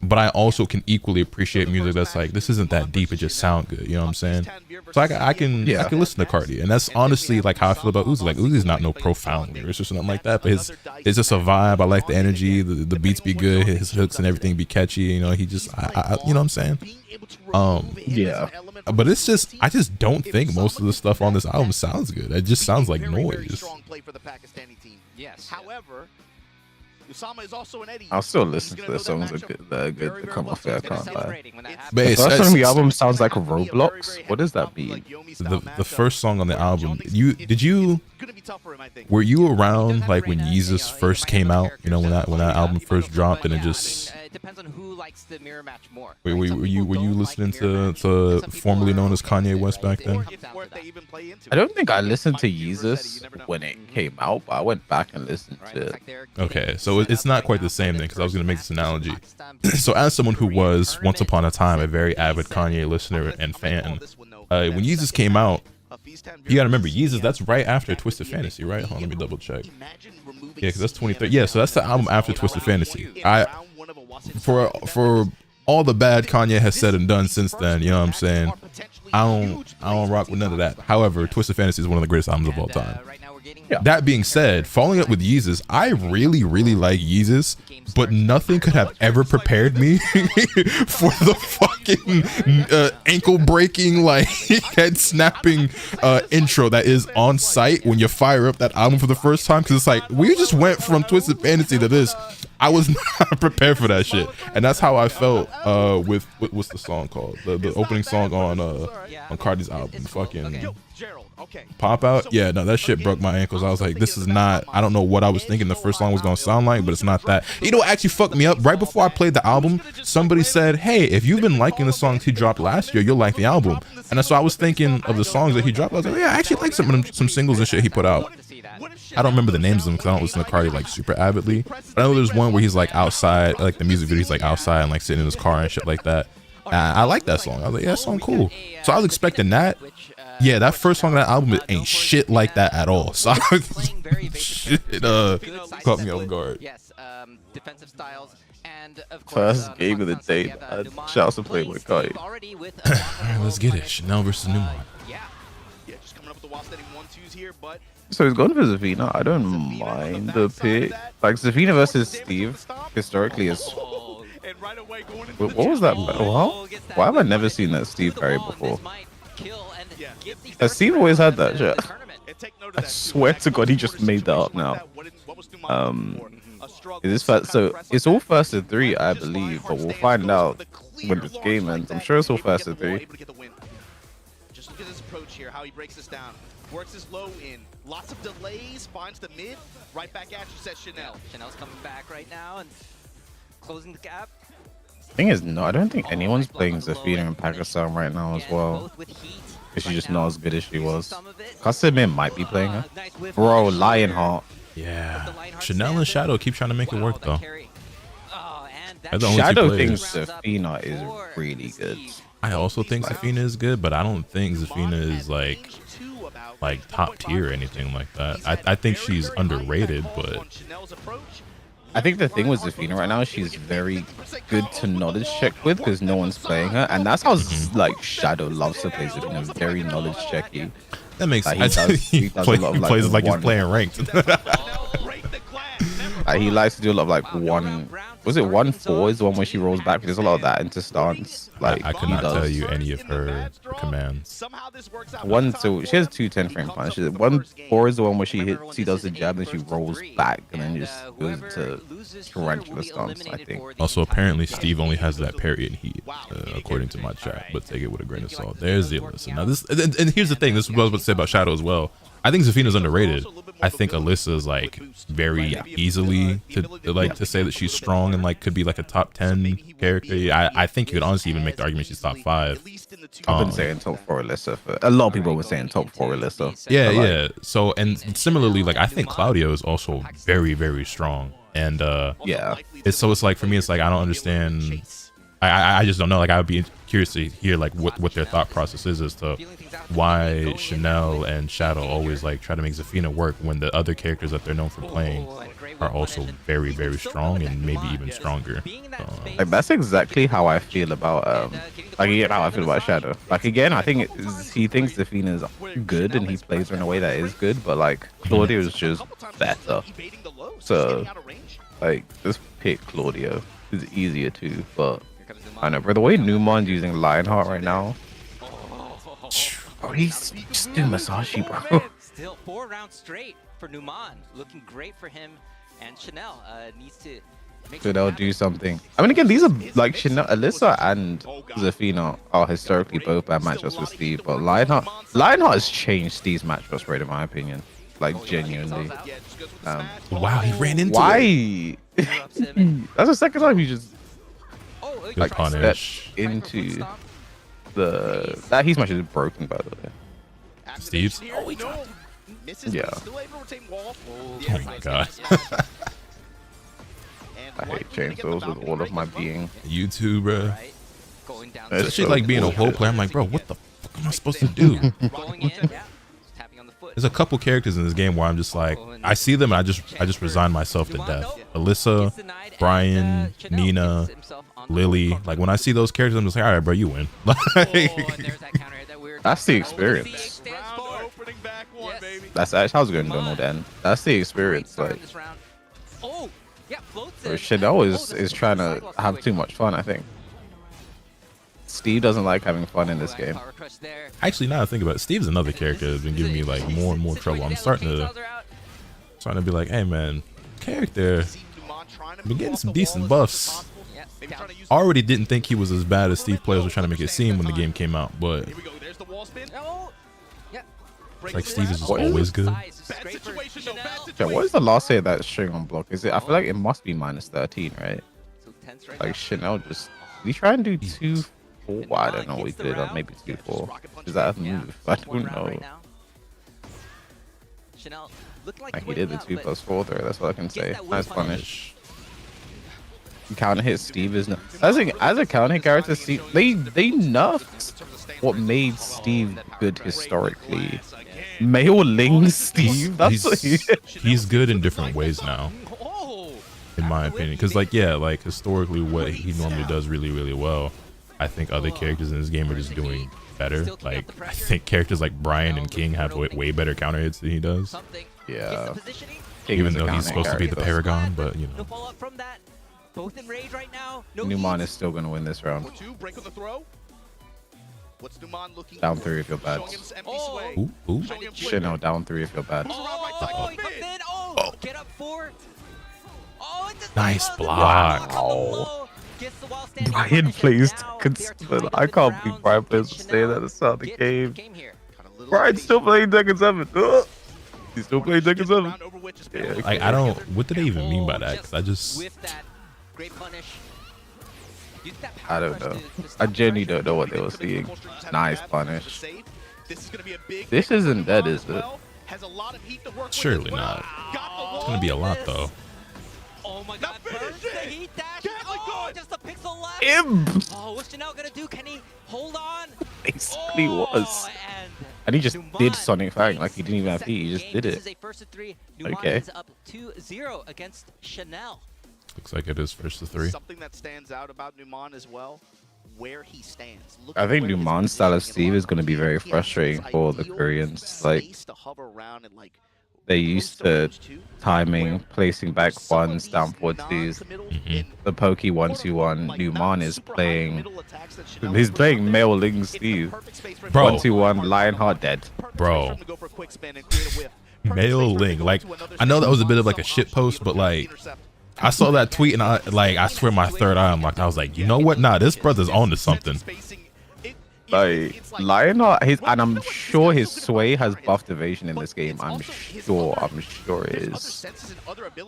Speaker 3: But I also can equally appreciate music that's like, this isn't that deep, it just sound good, you know what I'm saying? So I can listen to Cardi, and that's honestly like how I feel about Uzi. Like, Uzi's not no profound lyricist or something like that, but it's just a vibe. I like the energy, the beats be good, his hooks and everything be catchy, you know, he just, you know what I'm saying?
Speaker 4: Yeah.
Speaker 3: But it's just, I just don't think most of the stuff on this album sounds good. It just sounds like noise.
Speaker 2: Yes. However, Usama is also an Eddie.
Speaker 4: I'll still listen to the songs that good to come off there, I can't lie.
Speaker 3: But
Speaker 4: The first song on the album sounds like Roblox. What does that mean?
Speaker 3: The first song on the album, were you around like when Yeezus first came out? You know, when that album first dropped, and it just
Speaker 1: depends on who likes the mirror match more.
Speaker 3: Were you listening to formerly known as Kanye West back then?
Speaker 4: I don't think I listened to Yeezus when it came out, but I went back and listened to it.
Speaker 3: Okay, so it's not quite the same thing, because I was going to make this analogy. So as someone who was, once upon a time, a very avid Kanye listener and fan, when Yeezus came out, you gotta remember, Yeezus, that's right after Twisted Fantasy, right? Hold on, let me double check. Yeah, because that's 2013. Yeah, so that's the album after Twisted Fantasy. For all the bad Kanye has said and done since then, you know what I'm saying? I don't rock with none of that. However, Twisted Fantasy is one of the greatest albums of all time. That being said, following up with Yeezus, I really, really like Yeezus, but nothing could have ever prepared me for the fucking ankle breaking, like head snapping intro that is on site when you fire up that album for the first time. Because it's like, we just went from Twisted Fantasy to this. I was not prepared for that shit, and that's how I felt with what's the song called? The opening song on Cardi's album, fucking Pop Out. Yeah, no, that shit broke my ankles. I was like, this is not, I don't know what I was thinking the first song was gonna sound like, but it's not that. You know what actually fucked me up? Right before I played the album, somebody said, hey, if you've been liking the songs he dropped last year, you'll like the album. And that's why I was thinking of the songs that he dropped. I was like, yeah, I actually like some singles and shit he put out. I don't remember the names of them because I don't listen to Cardi like super avidly. But I know there's one where he's like outside, like the music video, he's like outside and like sitting in his car and shit like that. I like that song. I was like, yeah, that song cool. So I was expecting that. Yeah, that first song on that album ain't shit like that at all. So shit caught me off guard.
Speaker 1: Yes, defensive styles. And of
Speaker 4: course, first game of the day. Shouts to Playboy Cardi.
Speaker 3: Alright, let's get it. Chanel versus Newmont.
Speaker 2: Yeah, just coming up with the wall setting 1-2s here, but
Speaker 4: so he's going for Zafina. I don't mind the pick. Like Zafina versus Steve historically is. What was that? Well, why have I never seen that Steve parry before? Has Steve always had that shit? I swear to God, he just made that up now. Is this first? So it's all first to 3, I believe, but we'll find out when this game ends. I'm sure it's all first to 3.
Speaker 2: Look at his approach here, how he breaks this down. Works his low in. Lots of delays, finds the mid. Right back at you, says Chanel.
Speaker 1: Chanel's coming back right now and closing the gap.
Speaker 4: Thing is, no, I don't think anyone's playing Zafina in Pakistan right now as well. Because she's just not as good as she was. Kasimir might be playing her. Bro, Lionheart.
Speaker 3: Yeah. Chanel and Shadow keep trying to make it work, though.
Speaker 4: Shadow thinks Zafina is really good.
Speaker 3: I also think Zafina is good, but I don't think Zafina is like top tier or anything like that. I think she's underrated, but
Speaker 4: I think the thing with Zafina right now, she's very good to knowledge check with because no one's playing her, and that's how like Shadow loves to play Zafina, very knowledge checky.
Speaker 3: That makes sense. He plays like he's playing ranked.
Speaker 4: He likes to do a lot of like 1-4 is the one where she rolls back. There's a lot of that into stance. Like
Speaker 3: I could not tell you any of her commands.
Speaker 4: So she has 2 10-frame punches. 1-4 is the one where she does the jab and she rolls back and then just goes to tarantula stance, I think.
Speaker 3: Also, apparently Steve only has that parry and heat, according to my chat, but take it with a grain of salt. There's the Alyssa. Now this, and here's the thing, this is what I was about to say about Shadow as well. I think Zafina's underrated. I think Alyssa's like very easily to say that she's strong and like could be like a top 10 character. I think you could honestly even make the argument she's top 5.
Speaker 4: I've been saying top 4 Alyssa. A lot of people were saying top 4 Alyssa.
Speaker 3: Yeah, yeah. So and similarly, like I think Claudio is also very, very strong. And
Speaker 4: yeah,
Speaker 3: it's like for me, it's like I don't understand. I just don't know. Like I would be curious to hear like what their thought process is as to why Chanel and Shadow always like try to make Zafina work when the other characters that they're known for playing are also very, very strong and maybe even stronger.
Speaker 4: Like that's exactly how I feel about how I feel about Shadow. Like again, I think he thinks Zafina is good and he plays her in a way that is good, but like Claudio is just better. So like just pick Claudio. It's easier to, but I know, bro. The way Numon's using Lionheart right now, he's just doing Masashi, bro.
Speaker 1: Still 4 rounds straight for Numon, looking great for him, and Chanel needs to.
Speaker 4: So they'll do something. I mean, again, these are like Chanel, Alyssa, and Zafina are historically both bad matchups with Steve, but Lionheart has changed Steve's matchups rate, in my opinion. Like genuinely.
Speaker 3: Wow, he ran into
Speaker 4: it. That's the second time he just.
Speaker 3: Like punish
Speaker 4: into that he's much is broken, by the way.
Speaker 3: Steve's?
Speaker 2: Oh, he dropped.
Speaker 4: Yeah.
Speaker 3: Oh my god.
Speaker 4: I hate chainsaws with all of my being.
Speaker 3: You too, bro. Especially like being a whole player, I'm like, bro, what the fuck am I supposed to do? There's a couple characters in this game where I'm just like, I see them and I just resign myself to death. Alyssa, Brian, Nina, Lily. Like when I see those characters, I'm just like, all right, bro, you win.
Speaker 4: That's the experience. That's actually how's going Donald then. That's the experience. Like Chanel is trying to have too much fun, I think. Steve doesn't like having fun in this game.
Speaker 3: Actually, now I think about it, Steve's another character that's been giving me like more and more trouble. I'm starting to be like, hey man, character been getting some decent buffs. I already didn't think he was as bad as Steve players were trying to make it seem when the game came out, but it's like Steve is just always good.
Speaker 4: Yeah, what is the last hit of that string on block? Is it? I feel like it must be -13, right? Like Chanel just we try and do 2-4. I don't know what we did, or maybe 2-4. Is that a move? I don't know. Like he did the 2+4 there. That's what I can say. Nice punish. Counter hit Steve is as a counter hit character. Steve, they nerfed what made Steve good historically. Male Ling Steve.
Speaker 3: He's good in different ways now, in my opinion. Because like like historically, what he normally does really, really well, I think other characters in this game are just doing better. Like I think characters like Brian and King have way better counter hits than he does.
Speaker 4: Yeah.
Speaker 3: Even though he's supposed to be the Paragon, but you know.
Speaker 1: Both in rage right now.
Speaker 4: Numon is still gonna win this round. Down 3 if you're bad.
Speaker 3: Ooh.
Speaker 4: Chanel down 3 if you're bad.
Speaker 1: Get up 4.
Speaker 3: Nice block.
Speaker 4: Wow. Brian plays Tekken 7. I can't believe Brian plays to say that at the start of the game. Brian's still playing Tekken 7. Ugh. He's still playing Tekken 7. Yeah,
Speaker 3: Like, I don't. What do they even mean by that? 'Cause I just.
Speaker 4: I don't know. I genuinely don't know what they were seeing. Nice punish. This isn't dead, is it?
Speaker 3: Surely not. It's gonna be a lot though.
Speaker 1: Oh my god, burns the heat dash. Oh, just a pixel left. Oh, what's Chanel gonna do? Can he hold on?
Speaker 4: Basically was. And he just did Sonic Fang like he didn't even have heat. He just did it.
Speaker 1: This is a first to 3. Numan
Speaker 4: Okay.
Speaker 1: is up 2-0 against Chanel.
Speaker 3: Looks like it is first to 3.
Speaker 2: Something that stands out about Numan as well, where he stands. Look
Speaker 4: I
Speaker 2: at
Speaker 4: think
Speaker 2: where his
Speaker 4: Numan's style of
Speaker 2: positioning
Speaker 4: Steve is going to be very
Speaker 2: He has
Speaker 4: frustrating for the
Speaker 2: ideal
Speaker 4: Koreans.
Speaker 2: space
Speaker 4: Like,
Speaker 2: to hover around and, like,
Speaker 4: they're used to timing, placing back
Speaker 2: someone
Speaker 4: ones,
Speaker 2: needs
Speaker 4: down
Speaker 2: to
Speaker 4: forward
Speaker 2: nod
Speaker 4: twos.
Speaker 2: to middle
Speaker 3: Mhm.
Speaker 2: and
Speaker 4: The pokey 1-2-1.
Speaker 2: like,
Speaker 4: Numan
Speaker 2: not
Speaker 4: is
Speaker 2: super high
Speaker 4: playing.
Speaker 2: middle attacks that Chanel
Speaker 4: He's
Speaker 2: puts
Speaker 4: playing
Speaker 2: out there.
Speaker 4: male Ling
Speaker 2: It's the
Speaker 4: Steve.
Speaker 2: perfect space for him
Speaker 3: Bro.
Speaker 2: to
Speaker 4: 1-2-1, Lionheart dead.
Speaker 2: Perfect
Speaker 3: Bro.
Speaker 2: space for him to go for a quick spin and create a whiff. Perfect
Speaker 3: Male
Speaker 2: space for him to
Speaker 3: Ling.
Speaker 2: go
Speaker 3: Like,
Speaker 2: to another
Speaker 3: I know that was a
Speaker 2: space
Speaker 3: bit of
Speaker 2: and
Speaker 3: like a
Speaker 2: somehow
Speaker 3: shit
Speaker 2: should be
Speaker 3: post,
Speaker 2: able
Speaker 3: but
Speaker 2: to
Speaker 3: like,
Speaker 2: intercept.
Speaker 3: I saw that tweet and I swear my third eye unlocked. I was like, you know what? Nah, this brother's on to something.
Speaker 4: Like, Lionheart, and I'm sure his sway has buffed evasion in this game. I'm sure it is.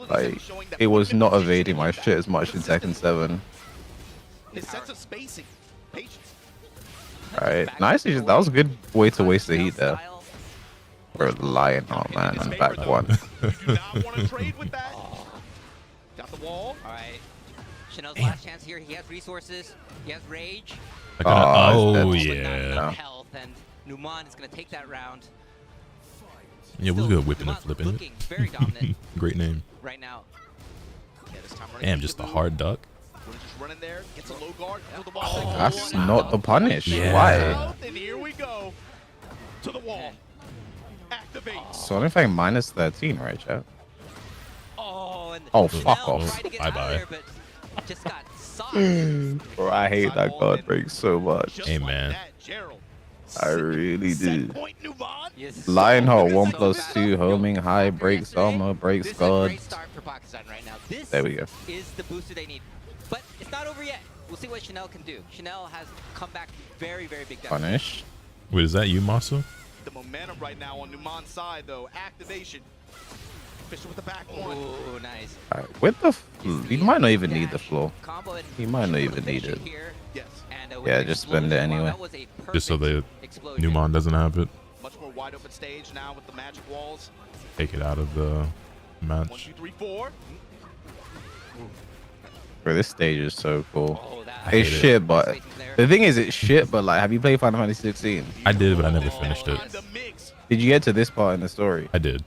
Speaker 4: Like, it was not evading my shit as much in Tekken 7.
Speaker 2: His sense of spacing, patience.
Speaker 4: Right, nice. That was a good way to waste the heat there. For Lionheart, man, and back one.
Speaker 2: You do not want to trade with that. Got the wall.
Speaker 1: All right. Chanel's last chance here. He has resources. He has rage.
Speaker 3: Oh
Speaker 4: that's-
Speaker 3: yeah.
Speaker 1: Health, and Numan is going to take that round.
Speaker 3: Yeah, it was good whipping and
Speaker 1: Numan's
Speaker 3: flipping
Speaker 1: looking very dominant
Speaker 3: it. Great name.
Speaker 1: right now.
Speaker 2: Yeah, this time running
Speaker 3: Damn,
Speaker 2: into
Speaker 3: just a
Speaker 2: the
Speaker 3: hard duck.
Speaker 2: We're just running there, gets a low guard, through the wall.
Speaker 4: That's not the punish.
Speaker 3: Yeah.
Speaker 4: Why?
Speaker 2: And here we go to the wall. Activate.
Speaker 4: Sonic Fang minus 13, right, chat?
Speaker 1: Oh, and
Speaker 4: Oh,
Speaker 1: Chanel
Speaker 4: fuck off.
Speaker 1: tried to get
Speaker 3: Bye-bye.
Speaker 1: out of there, but just got socked.
Speaker 4: Bro, I hate that guard break so much.
Speaker 2: Just
Speaker 3: Hey,
Speaker 2: like
Speaker 3: man.
Speaker 2: that, Gerald.
Speaker 4: I really
Speaker 2: Set
Speaker 4: do.
Speaker 2: point, Numan.
Speaker 1: Yes.
Speaker 4: Lionheart
Speaker 1: So
Speaker 4: 1+2, homing high, breaks armor, breaks
Speaker 1: This is a great
Speaker 4: guards.
Speaker 1: start for Pakistan right now. This
Speaker 4: There we go.
Speaker 1: is the booster they need. But it's not over yet. We'll see what Chanel can do. Chanel has come back very, very big.
Speaker 4: Punish.
Speaker 3: Wait, is that you, Masu?
Speaker 2: The momentum right now on Numan's side, though. Activation. Fisher with the back one.
Speaker 1: Oh, nice.
Speaker 4: Alright, with the he might not even need the floor.
Speaker 1: Combo and
Speaker 4: He might not even need it.
Speaker 1: here.
Speaker 2: Yes.
Speaker 1: And, with
Speaker 4: Yeah,
Speaker 1: the
Speaker 4: just spend it
Speaker 1: explosion, wow,
Speaker 4: anyway.
Speaker 1: that was a
Speaker 3: Just so the
Speaker 1: perfect explosion.
Speaker 3: Numan doesn't have it.
Speaker 2: Much more wide open stage now with the magic walls.
Speaker 3: Take it out of the
Speaker 2: 1,
Speaker 3: match.
Speaker 2: 2, 3, 4.
Speaker 4: Bro, this stage is so cool.
Speaker 1: Oh, that
Speaker 4: It's
Speaker 3: hate it.
Speaker 4: shit, but the thing is, it's shit. But like, have you played Final Fantasy 16?
Speaker 3: I did, but I never finished it.
Speaker 2: On the mix.
Speaker 4: Did you get to this part in the story?
Speaker 3: I did.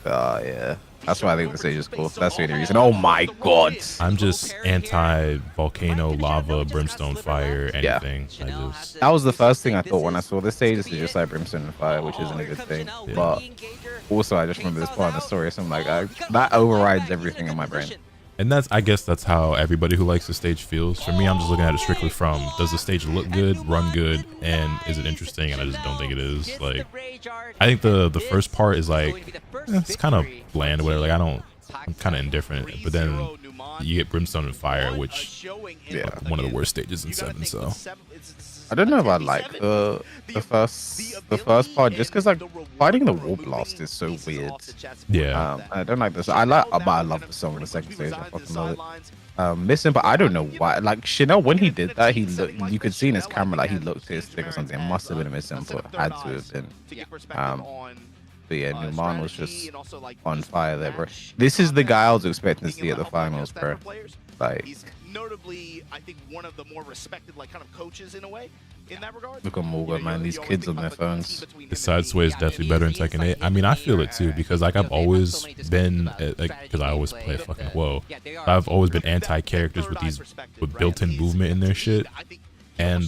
Speaker 4: Yeah. That's why I think the stage is cool. That's the only reason. Oh my god.
Speaker 3: I'm just anti-volcano, lava, brimstone, fire,
Speaker 4: Yeah.
Speaker 3: anything. I just...
Speaker 4: That was the first thing I thought when I saw this stage. This is just like Brimstone and Fire, which isn't a good thing. But also, I just remember this part in the story, so I'm like, that overrides everything in my brain.
Speaker 3: And I guess that's how everybody who likes the stage feels. For me, I'm just looking at it strictly from, does the stage look good, run good, and is it interesting? And I just don't think it is. Like, I think the first part is like, it's kind of bland or whatever. Like, I'm kind of indifferent. But then you get Brimstone and Fire, which
Speaker 4: Yeah.
Speaker 3: one of the worst stages in 7, so.
Speaker 4: I don't know if I like the first part just because like fighting the War Blast is so weird.
Speaker 3: Yeah.
Speaker 4: I don't like this. But I love the song in the second stage. I fucking love it. Missing, but I don't know why. Like Chanel, when he did that, you could see in his camera like he looked to his stick or something. It must have been a missing input. Had to have been. But yeah, Numan was just on fire there, bro. This is the guy I was expecting to see at the finals, bro. Like,
Speaker 2: he's notably, I think, one of the more respected, like, kind of coaches in a way, in that regard.
Speaker 4: look at Morgan, man. These kids on their phones.
Speaker 3: The side sway is definitely better in Tekken 8. I mean, I feel it too because like I've always been, because I always play fucking whoa. I've always been anti-characters with built-in movement in their shit. And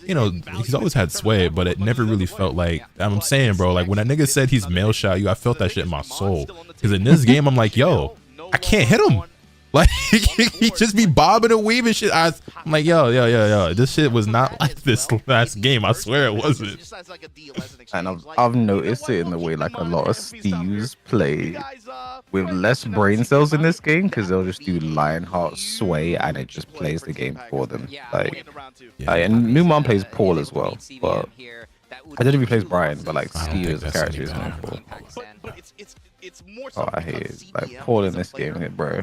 Speaker 3: you know, he's always had sway, but it never really felt like, I'm saying, bro, like when that nigga said he's mail shot you, I felt that shit in my soul. Because in this game, I'm like, yo, I can't hit him. Like he just be bobbing and weaving shit. I'm like, yo, this shit was not like this last game. I swear it wasn't.
Speaker 4: And I've noticed it in the way like a lot of Steves play with less brain cells in this game, because they'll just do Lionheart sway and it just plays the game for them. Like, and Newman plays Paul as well, but I don't know if he plays Brian, but like Steve as a character is known for. Oh, I hate it. Like Paul in this game, bro.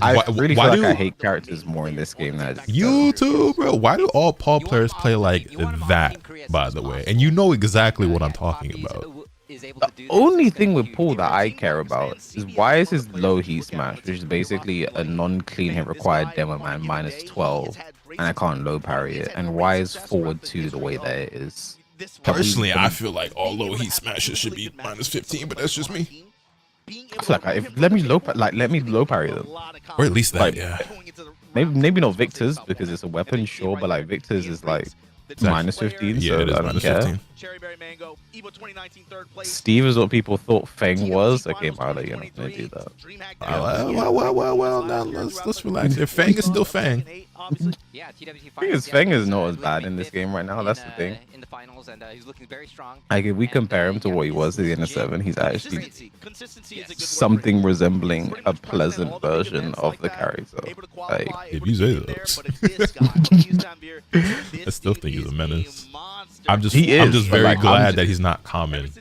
Speaker 4: I really feel like I hate characters more in this game than
Speaker 3: you too, bro. Why do all Paul players play like that, by the way? And you know exactly what I'm talking about.
Speaker 4: The only thing with Paul that I care about is why is his low heat smash, which is basically a non-clean hit required demo man -12, and I can't low parry it, and why is forward 2 the way that it is?
Speaker 3: Personally, I feel like all low heat smashes should be -15, but that's just me.
Speaker 4: I feel like let me low parry them,
Speaker 3: or at least that.
Speaker 4: Like,
Speaker 3: yeah,
Speaker 4: maybe not Victor's because it's a weapon, sure, but like Victor's is like -15,
Speaker 3: yeah,
Speaker 4: so
Speaker 3: it is
Speaker 4: I don't care.
Speaker 3: -15.
Speaker 4: Steve is what people thought Feng was. Okay, Marla, you're not gonna do that.
Speaker 3: Well, now let's relax. If Fang is still Fang.
Speaker 4: Feng is not as bad in this game right now. That's the thing.
Speaker 1: In the finals, and he's looking very strong.
Speaker 4: Like if we compare him to what he was at the end of 7, he's actually something resembling a pleasant version of the character. Like,
Speaker 3: if you say that, I still think he's a menace. I'm just very
Speaker 4: like,
Speaker 3: glad that he's not common.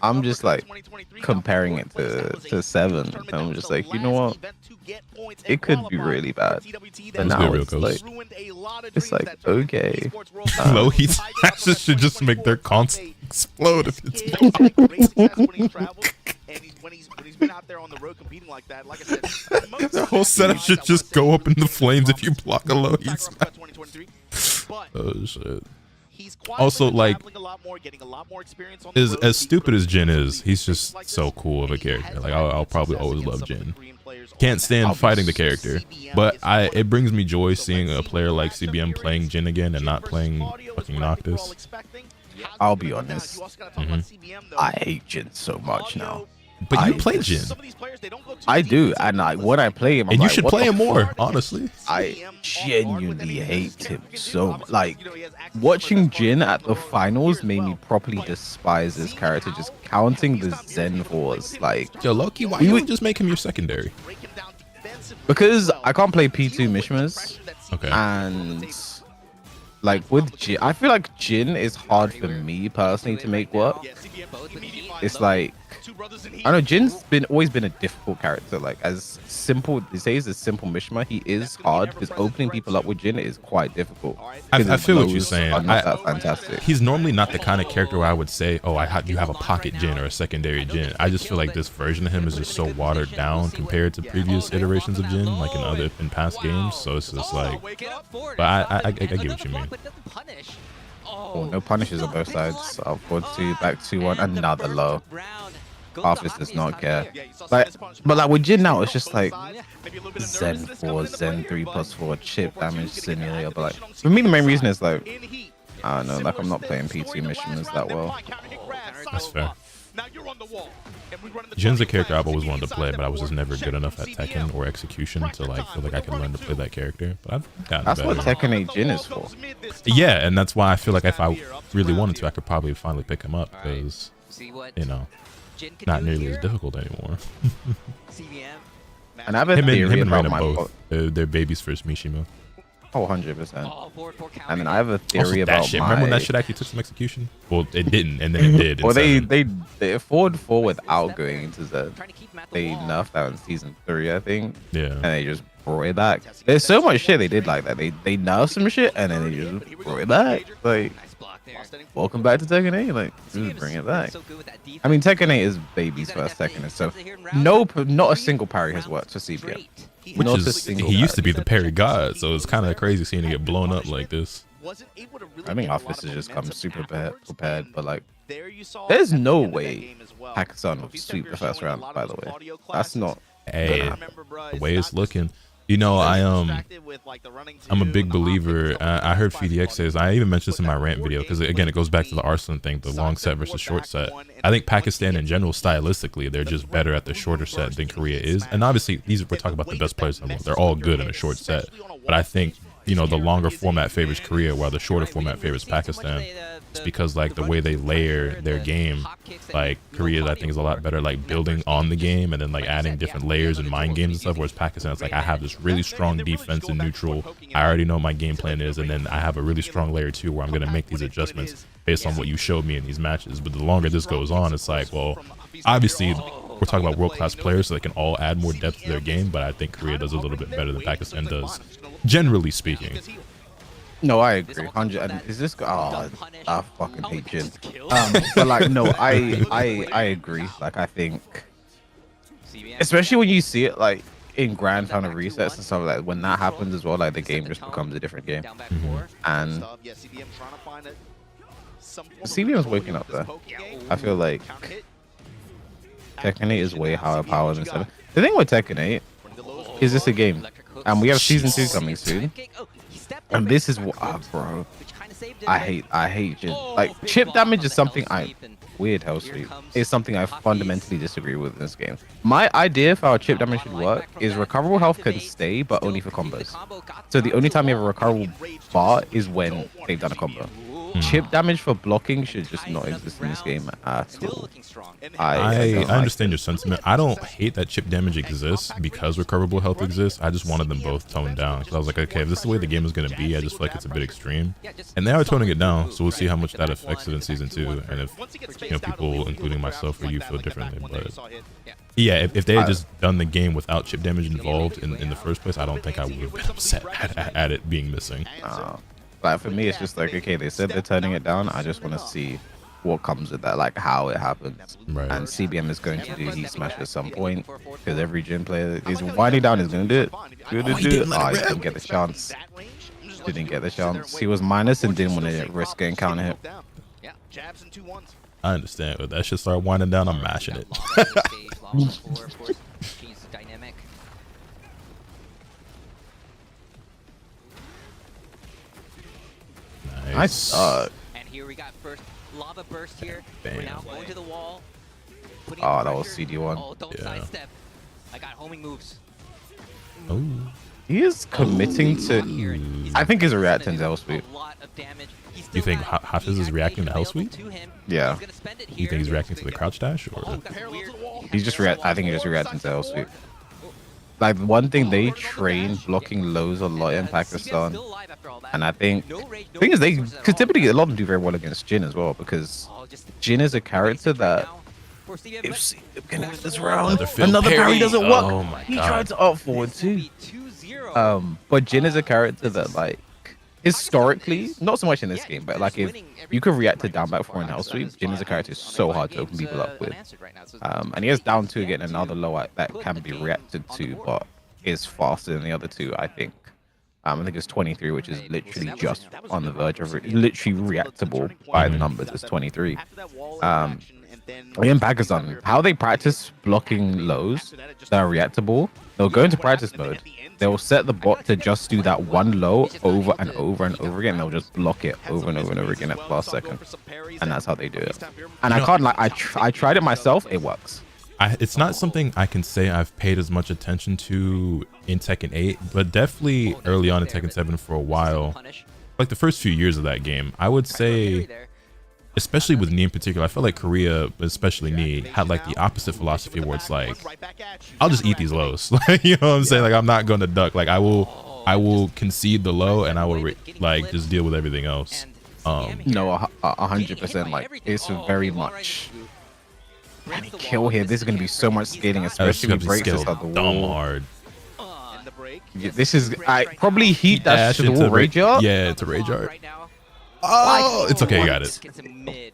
Speaker 4: I'm just like comparing it to 7, and I'm just like, you know what? It could be really bad. But now it's like okay.
Speaker 3: Low heat smashes should just make their console explode if it's the whole setup should just go up in the flames if you block a low heat smash. Oh shit. Also, like, as stupid as Jin is, he's just so cool of a character. Like, I'll probably always love Jin. Can't stand fighting the character, but it brings me joy seeing a player like CBM playing Jin again and not playing fucking Noctis.
Speaker 4: I'll be honest, I hate Jin so much now.
Speaker 3: But you play Jin.
Speaker 4: I do, and when I play him,
Speaker 3: and you should play him more, honestly.
Speaker 4: I genuinely hate him so much. Like, watching Jin at the finals made me properly despise this character, just counting the Zen Force. Like,
Speaker 3: yo, Loki, why you just make him your secondary?
Speaker 4: Because I can't play P2 Mishmas.
Speaker 3: Okay.
Speaker 4: And like with Jin, I feel like Jin is hard for me personally to make work. It's like, I know Jin's always been a difficult character. Like, as simple, they say he's a simple Mishma, he is hard because opening people up with Jin is quite difficult.
Speaker 3: I feel what you're saying.
Speaker 4: Not that fantastic.
Speaker 3: He's normally not the kind of character where I would say, oh, you have a pocket Jin or a secondary Jin. I just feel like this version of him is just so watered down compared to previous iterations of Jin, like in past games. So it's just like, but I get what you mean.
Speaker 4: Oh, no punishes on both sides. I'll forward 2, back 2-1, another low. Office does not care. Like, but like with Jin now, it's just like Zen 4, Zen 3 plus 4 chip damage scenario. But like for me, the main reason is like, I don't know, like I'm not playing P2 missions that well.
Speaker 3: That's fair. Jin's a character I've always wanted to play, but I was just never good enough at Tekken or execution to like feel like I could learn to play that character. But I've gotten
Speaker 4: That's
Speaker 3: better.
Speaker 4: what Tekken 8 Jin is for.
Speaker 3: Yeah, and that's why I feel like if I really wanted to, I could probably finally pick him up because, you know, not nearly as difficult anymore.
Speaker 4: And I have a theory
Speaker 3: him
Speaker 4: about
Speaker 3: and
Speaker 4: my
Speaker 3: both. They're baby's first Mishima.
Speaker 4: Oh, 100%. And then I have a theory
Speaker 3: that
Speaker 4: about
Speaker 3: shit.
Speaker 4: my...
Speaker 3: Remember when that shit actually took some execution? Well, it didn't, and then it did.
Speaker 4: Well, they forward 4 without going into Z. They nerfed that in season 3, I think.
Speaker 3: Yeah.
Speaker 4: And they just brought it back. There's so much shit they did like that. They nerfed some shit and then they just brought it back. Like, welcome back to Tekken 8. Like, just bring it back. I mean, Tekken 8 is baby's first Tekken, so not a single parry has worked for CBM.
Speaker 3: Which is, he used to be the parry god, so it's kind of crazy seeing him get blown up like this.
Speaker 4: I think Office has just come super prepared, but like, there's no way Hakkasan will sweep the first round, by the way. That's not...
Speaker 3: Hey, the way it's looking. You know, I'm a big believer. I heard FDX says, I even mentioned this in my rant video, because again, it goes back to the Arslan thing, the long set versus short set. I think Pakistan in general, stylistically, they're just better at the shorter set than Korea is. And obviously, we're talking about the best players in the world. They're all good in a short set. But I think, you know, the longer format favors Korea, while the shorter format favors Pakistan. It's because, like, the way they layer their game, like, Korea, I think, is a lot better, like, building on the game and then, like, adding different layers and mind games and stuff, whereas Pakistan, it's like, I have this really strong defense and neutral, I already know what my game plan is, and then I have a really strong layer too where I'm going to make these adjustments based on what you showed me in these matches. But the longer this goes on, it's like, well, obviously, we're talking about world-class players, so they can all add more depth to their game, but I think Korea does a little bit better than Pakistan does, generally speaking.
Speaker 4: No, I agree. 100. And is this? Oh, I fucking hate Jin. But like, no, I agree. Like, I think, especially when you see it like in grand final resets and stuff, like when that happens as well, like the game just becomes a different game. And CBM's waking up there. I feel like Tekken 8 is way higher power than 7. The thing with Tekken 8 is this a game, and we have season 2 coming soon. And this is what, bro, I hate Jin. Like, chip damage is something weird hell sweep is something I fundamentally disagree with in this game. My idea for how chip damage should work is recoverable health can stay, but only for combos. So the only time you have a recoverable bar is when they've done a combo. Chip damage for blocking should just not exist in this game at all.
Speaker 3: I understand your sentiment. I don't hate that chip damage exists because recoverable health exists. I just wanted them both toned down, because I was like, okay, if this is the way the game is going to be, I just feel like it's a bit extreme. And they are toning it down, so we'll see how much that affects it in season 2, and if, you know, people, including myself or you, feel differently. But yeah, if they had just done the game without chip damage involved in the first place, I don't think I would have been upset at it being missing.
Speaker 4: But for me, it's just like, okay, they said they're turning it down. I just want to see what comes with that, like how it happens.
Speaker 3: Right.
Speaker 4: And CBM is going to do Heat Smash at some point, because every Jin player is winding down, is going to do it. He didn't get the chance. Didn't get the chance. He was minus and didn't want to risk getting counter hit.
Speaker 3: I understand, but that should start winding down. I'm mashing it.
Speaker 4: Nice.
Speaker 1: And here we got first lava burst here.
Speaker 3: Bam.
Speaker 1: We're now going to the wall.
Speaker 4: Oh, that was CD1.
Speaker 1: Oh, don't sidestep. I got homing moves.
Speaker 3: Oh.
Speaker 4: He is committing to. I think he's reacting to Hell Sweep.
Speaker 3: You think Hafiz is reacting to Hell Sweep?
Speaker 4: Yeah.
Speaker 3: You think he's reacting to the crouch dash, or?
Speaker 4: He's just I think he's just reacting to Hell Sweep. Like, one thing, they train blocking lows a lot in Pakistan, and I think the thing is because typically a lot of them do very well against Jin as well, because Jin is a character that if CBM can have this round, another parry doesn't work.
Speaker 3: Oh my God.
Speaker 4: He tried to up forward too. But Jin is a character that, like, historically, not so much in this game, but like if you could react to down back 4 and Hell Sweep, Jin is a character so hard to open people up with. And he has down 2 again, another low that can be reacted to, but is faster than the other 2, I think. I think it's 23, which is literally just on the verge of literally reactable by the numbers. It's 23. In Pakistan, how they practice blocking lows that are reactable, they'll go into practice mode. They'll set the bot to just do that one low over and over and over again. They'll just block it over and over and over again at the last second, and that's how they do it. And I can't, like, I tried it myself. It works.
Speaker 3: It's not something I can say I've paid as much attention to in Tekken 8, but definitely early on in Tekken 7 for a while, like the first few years of that game, I would say, especially with Knee in particular, I felt like Korea, especially Knee, had like the opposite philosophy where it's like, I'll just eat these lows. Like, you know what I'm saying? Like, I'm not going to duck. Like, I will concede the low, and I will like just deal with everything else.
Speaker 4: No, 100%. Like, it's very much. Any kill here. This is going to be so much skating, especially with breaks this out the wall.
Speaker 3: Hard.
Speaker 4: Yeah, this is probably Heat dash to the wall. Rage art.
Speaker 3: Yeah, it's a rage art. Oh, it's okay, you got it.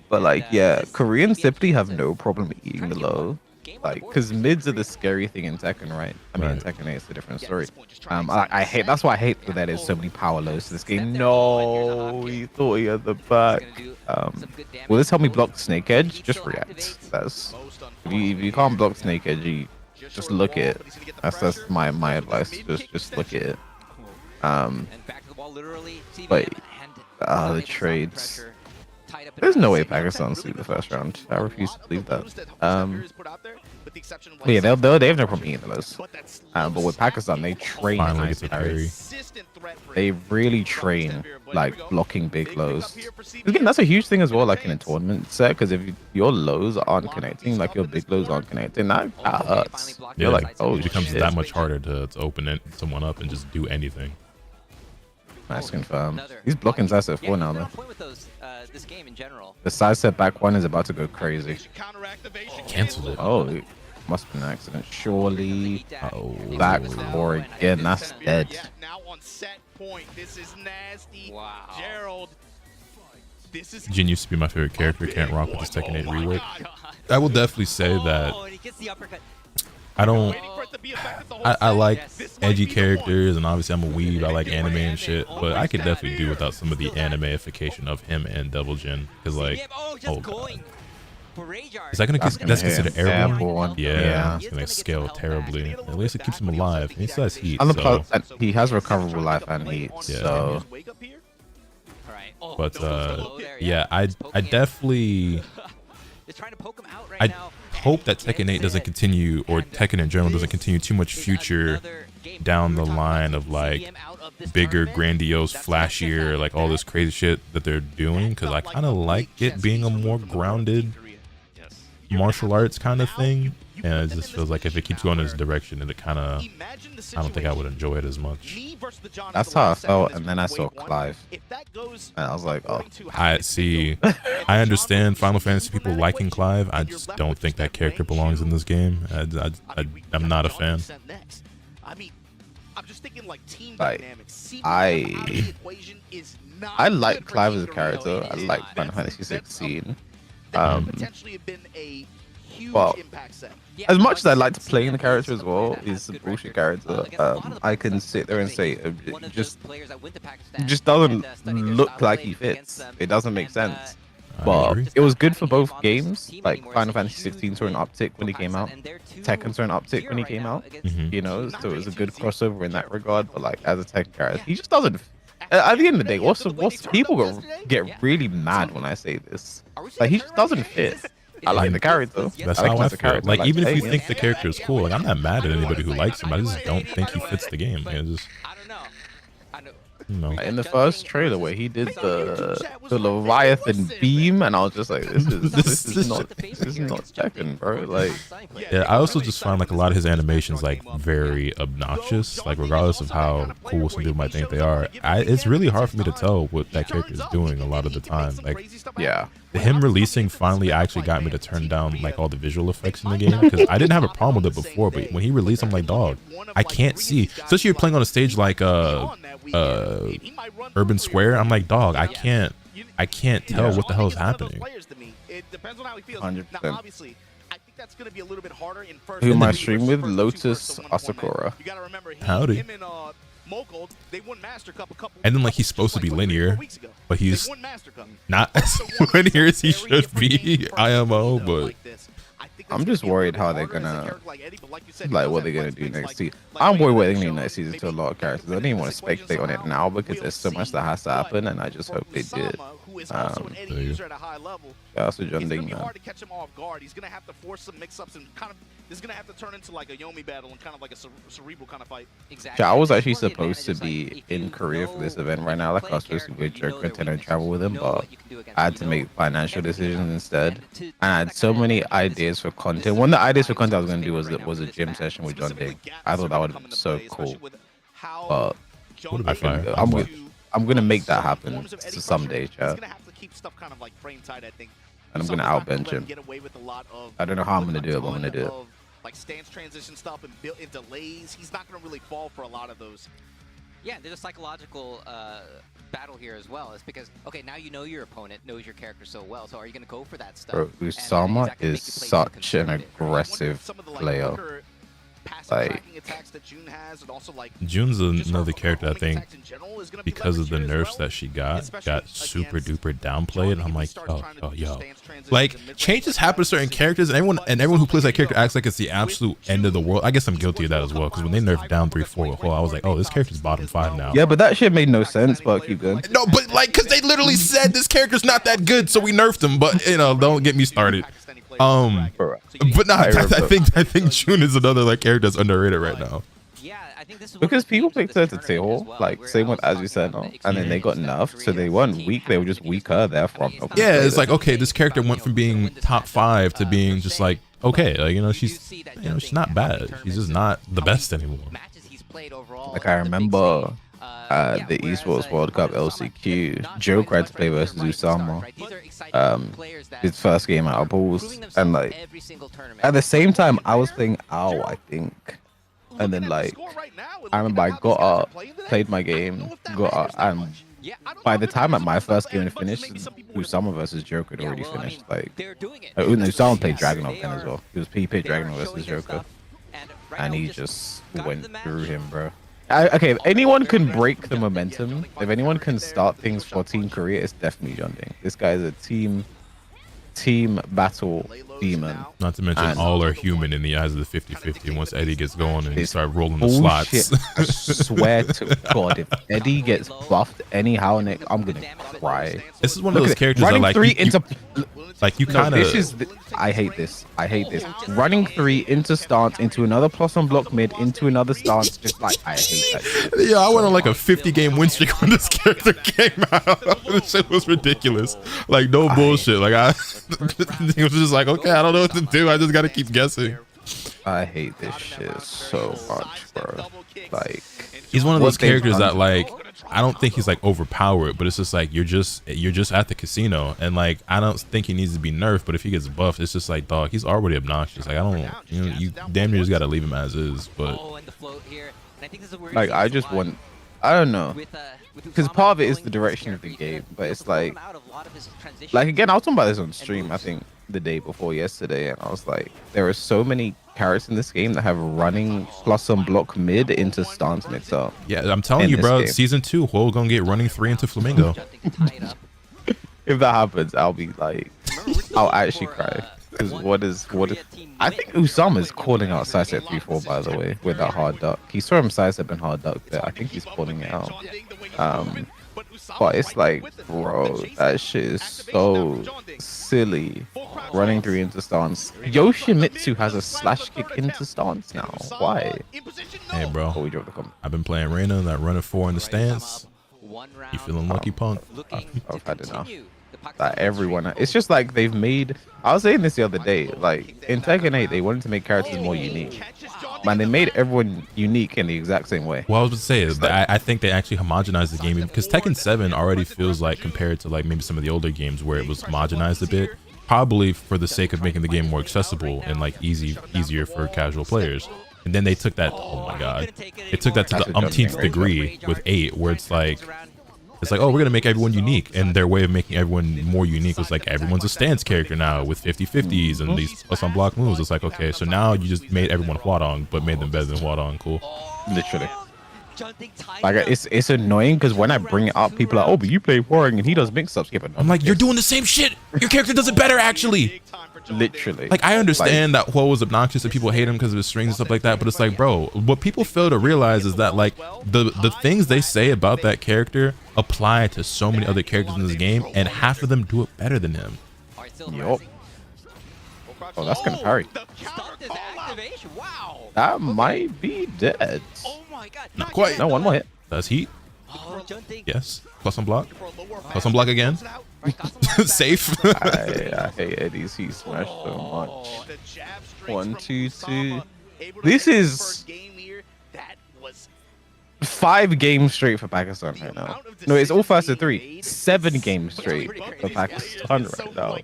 Speaker 4: But like, yeah, Koreans typically have no problem eating the low, like, because mids are the scary thing in Tekken, right? I mean, in Tekken 8 it's a different story. I hate, that's why I hate that there's so many power lows to this game. No, he thought he had the back. Will this help me block Snake Edge? Just react. That's if you can't block Snake Edge, just look at it. That's my advice. Just look at it. But the trades. There's no way Pakistan sweep the first round. I refuse to believe that. Yeah, they have no problem eating those. But with Pakistan, they train nice parry. They really train like blocking big lows. Again, that's a huge thing as well, like in a tournament set, because if your lows aren't connecting, like your big lows aren't connecting, that hurts. You're like, oh,
Speaker 3: it becomes that much harder to open someone up and just do anything.
Speaker 4: Nice confirm. He's blocking side set 4 now, though. The side set back one is about to go crazy.
Speaker 3: Cancel it.
Speaker 4: Oh, it must have been an accident. Surely. Oh, back 4 again. That's dead.
Speaker 2: Now on set point, this is nasty. Wow. Gerald.
Speaker 3: Jin used to be my favorite character. Can't rock with his Tekken 8 rework. I will definitely say that I don't. I like edgy characters, and obviously I'm a weeb. I like anime and shit, but I could definitely do without some of the animeification of him and Devil Jin, because like, oh god, is that gonna that's considered airborne? Yeah, it's gonna scale terribly. At least it keeps him alive. He still has heat. So.
Speaker 4: He has recoverable life and heat. Yeah. So.
Speaker 3: But yeah, I definitely. I hope that Tekken 8 doesn't continue, or Tekken in general doesn't continue too much future down the line of like bigger, grandiose, flashier, like all this crazy shit that they're doing, because I kind of like it being a more grounded martial arts kind of thing, and it just feels like if it keeps going in this direction, it kind of, I don't think I would enjoy it as much.
Speaker 4: That's how I felt, and then I saw Clive, and I was like, oh.
Speaker 3: I see. I understand Final Fantasy people liking Clive. I just don't think that character belongs in this game. I'm not a fan.
Speaker 4: I like Clive as a character. I like Final Fantasy 16. Well, as much as I like to play in the character as well, he's a bullshit character. I can sit there and say it just doesn't look like he fits. It doesn't make sense. But it was good for both games. Like Final Fantasy 16 saw an uptick when he came out. Tekken saw an uptick when he came out. You know, so it was a good crossover in that regard. But like as a Tekken character, he just doesn't. At the end of the day, what's people get really mad when I say this? Like he just doesn't fit. I like the character.
Speaker 3: That's how I feel. Like even if you think the character is cool, like I'm not mad at anybody who likes him. I just don't think he fits the game. Like, just, you know.
Speaker 4: In the first trailer where he did the Leviathan beam, and I was just like, this is not Tekken, bro. Like,
Speaker 3: yeah, I also just find like a lot of his animations like very obnoxious. Like regardless of how cool some people might think they are, it's really hard for me to tell what that character is doing a lot of the time. Like,
Speaker 4: yeah.
Speaker 3: Him releasing finally actually got me to turn down like all the visual effects in the game, because I didn't have a problem with it before, but when he released, I'm like, dog, I can't see. Especially you're playing on a stage like Urban Square. I'm like, dog, I can't tell what the hell is happening.
Speaker 4: 100%. Who am I streaming with? Lotus Asakura.
Speaker 3: Howdy. And then like he's supposed to be linear, but he's not as linear as he should be. IMO, but
Speaker 4: I'm just worried how they're gonna, like, what they're gonna do next season. I'm worried what they're gonna do next season to a lot of characters. I didn't even want to speculate on it now because there's so much that has to happen, and I just hope they did. That's a John Ding, man.
Speaker 2: He's gonna have to force some mix-ups and kind of. This is gonna have to turn into like a Yomi battle and kind of like a cerebral kind of fight.
Speaker 4: Exactly. I was actually supposed to be in Korea for this event right now. Like I was supposed to be with Joe Quinton and travel with him, but I had to make financial decisions instead. And I had so many ideas for content. One of the ideas for content I was gonna do was a gym session with John Ding. I thought that would have been so cool. But I'm gonna make that happen someday, chat. And I'm gonna outbench him. I don't know how I'm gonna do it, but I'm gonna do it.
Speaker 2: Like stance transition stuff and built in delays, he's not gonna really fall for a lot of those.
Speaker 1: Yeah, there's a psychological battle here as well. It's because, okay, now you know your opponent knows your character so well, so are you gonna go for that stuff?
Speaker 4: Bro, Usama is such an aggressive player. Like,
Speaker 2: attacks that June has, and also like
Speaker 3: June's another character I think because of the nerfs that she got super duper downplayed. And I'm like, yo. Like, changes happen to certain characters, and everyone who plays that character acts like it's the absolute end of the world. I guess I'm guilty of that as well, because when they nerfed down 3-4 with Hole, I was like, oh, this character's bottom 5 now.
Speaker 4: yeah, but that shit made no sense, but keep going.
Speaker 3: No, but like, because they literally said this character's not that good, so we nerfed him. But you know, don't get me started. But no, I think June is another like character that's underrated right now.
Speaker 4: Because people picked her to tail, like same with as you said, no? And then they got nerfed, so they weren't weak, they were just weaker. Therefore,
Speaker 3: yeah, it's like, okay, this character went from being top 5 to being just like, okay, like, you know, she's not bad. She's just not the best anymore.
Speaker 4: Like, I remember the Esports World Cup LCQ, Joe tried to play versus Usama. His first game at Apples, and like at the same time I was playing Owl, I think. And then like I remember I got up, played my game, got up, and by the time at my first game finished, Usama versus Joker had already finished. Like, Usama played Dragunov then as well. He played Dragunov versus Joker, and he just went through him, bro. Okay, if anyone can break the momentum, if anyone can start things for Team Korea, it's definitely John Ding. This guy is a team battle demon.
Speaker 3: Not to mention all are human in the eyes of the 50-50 once Eddie gets going and you start rolling the slots.
Speaker 4: I swear to God, if Eddie gets buffed anyhow, Nick, I'm gonna cry.
Speaker 3: This is one of those characters that like you kind of.
Speaker 4: I hate this. I hate this. Running 3 into stance, into another plus on block mid, into another stance. Just like, I hate that shit.
Speaker 3: Yeah, I went on like a 50-game win streak when this character came out. This shit was ridiculous. Like, no bullshit. Like, it was just like, okay, I don't know what to do. I just gotta keep guessing.
Speaker 4: I hate this shit so much, bro. Like,
Speaker 3: he's one of those characters that like, I don't think he's like overpowered, but it's just like you're just at the casino, and like I don't think he needs to be nerfed. But if he gets buffed, it's just like, dog, he's already obnoxious. Like, I don't, you know, you damn near just gotta leave him as is. But
Speaker 4: like, I just want, I don't know, because part of it is the direction of the game, but it's like again, I was talking about this on stream, I think the day before yesterday, and I was like, there are so many characters in this game that have running plus some block mid into stance mix up.
Speaker 3: Yeah, I'm telling you, bro, season 2, Hole gonna get running 3 into Flamingo.
Speaker 4: If that happens, I'll be like, I'll actually cry. Because what is I think Usama is calling out Sidestep 3-4, by the way, with that hard duck. He saw him sidestep and hard duck there. I think he's calling it out. But it's like, bro, that shit is so silly. Running 3 into stance. Yoshimitsu has a slash kick into stance now. Why?
Speaker 3: Hey, bro, I've been playing Reyna, that running 4 in the stance. You feeling lucky, punk?
Speaker 4: I've had enough. Like, everyone, it's just like they've made, I was saying this the other day, like in Tekken 8 they wanted to make characters more unique. Man, they made everyone unique in the exact same way.
Speaker 3: Well, I was going to say is that I think they actually homogenized the game, because Tekken 7 already feels like, compared to like maybe some of the older games where it was homogenized a bit, probably for the sake of making the game more accessible and like easier for casual players. And then they took that, oh my god, they took that to the umpteenth degree with 8, where it's like, oh, we're gonna make everyone unique, and their way of making everyone more unique was like, everyone's a stance character now with 50-50s and these plus on block moves. It's like, okay, so now you just made everyone Hwadong, but made them better than Hwadong. Cool.
Speaker 4: Literally. Like, it's annoying because when I bring it up, people are like, oh, but you play Warring and he does mix-ups. Yeah,
Speaker 3: I'm like, you're doing the same shit. Your character does it better, actually.
Speaker 4: Literally.
Speaker 3: Like, I understand that Hwo was obnoxious and people hate him because of his strings and stuff like that, but it's like, bro, what people fail to realize is that like the things they say about that character apply to so many other characters in this game, and half of them do it better than him.
Speaker 4: Yup. Oh, that's gonna parry. That might be dead.
Speaker 3: Not quite.
Speaker 4: No, one more hit.
Speaker 3: That's heat. Yes. Plus on block. Plus on block again. Safe.
Speaker 4: I hate Eddie's heat smash so much. 1, 2, 2. This is 5 games straight for Pakistan right now. No, it's all first to 3. 7 games straight for Pakistan right now.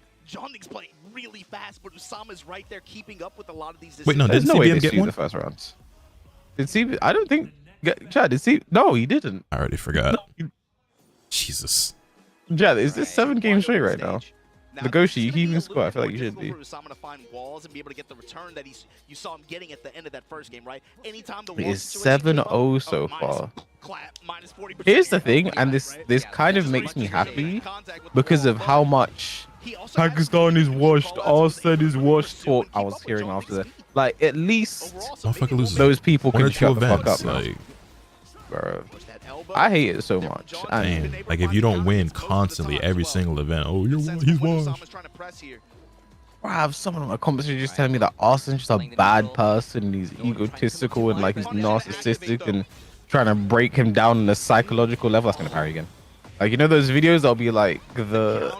Speaker 2: Really fast, but Usama's right there keeping up with a lot of these.
Speaker 3: Wait, no,
Speaker 4: there's
Speaker 3: didn't
Speaker 4: no way
Speaker 3: CBM
Speaker 4: they
Speaker 3: get one?
Speaker 4: the first round. Did CB? I don't think. Chad, did C? No, he didn't.
Speaker 3: I already forgot. Jesus.
Speaker 4: Chad, is this 7 games straight right now? The Goshi, you keeping score? I feel like you should be.
Speaker 2: I'm gonna find walls and be able to get the return that you saw him getting at the end of that first game, right? Anytime the
Speaker 4: It's 7-0 so far. Here's the thing, and this kind of makes me happy because of how much Pakistan is washed, Arslan is washed talk I was hearing after that. Like, at least those people can shut the fuck up, like, bro. I hate it so much.
Speaker 3: Man, like if you don't win constantly every single event, oh, he's washed.
Speaker 4: I have someone in my conversation just telling me that Arslan's just a bad person. He's egotistical and like he's narcissistic and trying to break him down on a psychological level. That's gonna parry again. Like, you know those videos that'll be like the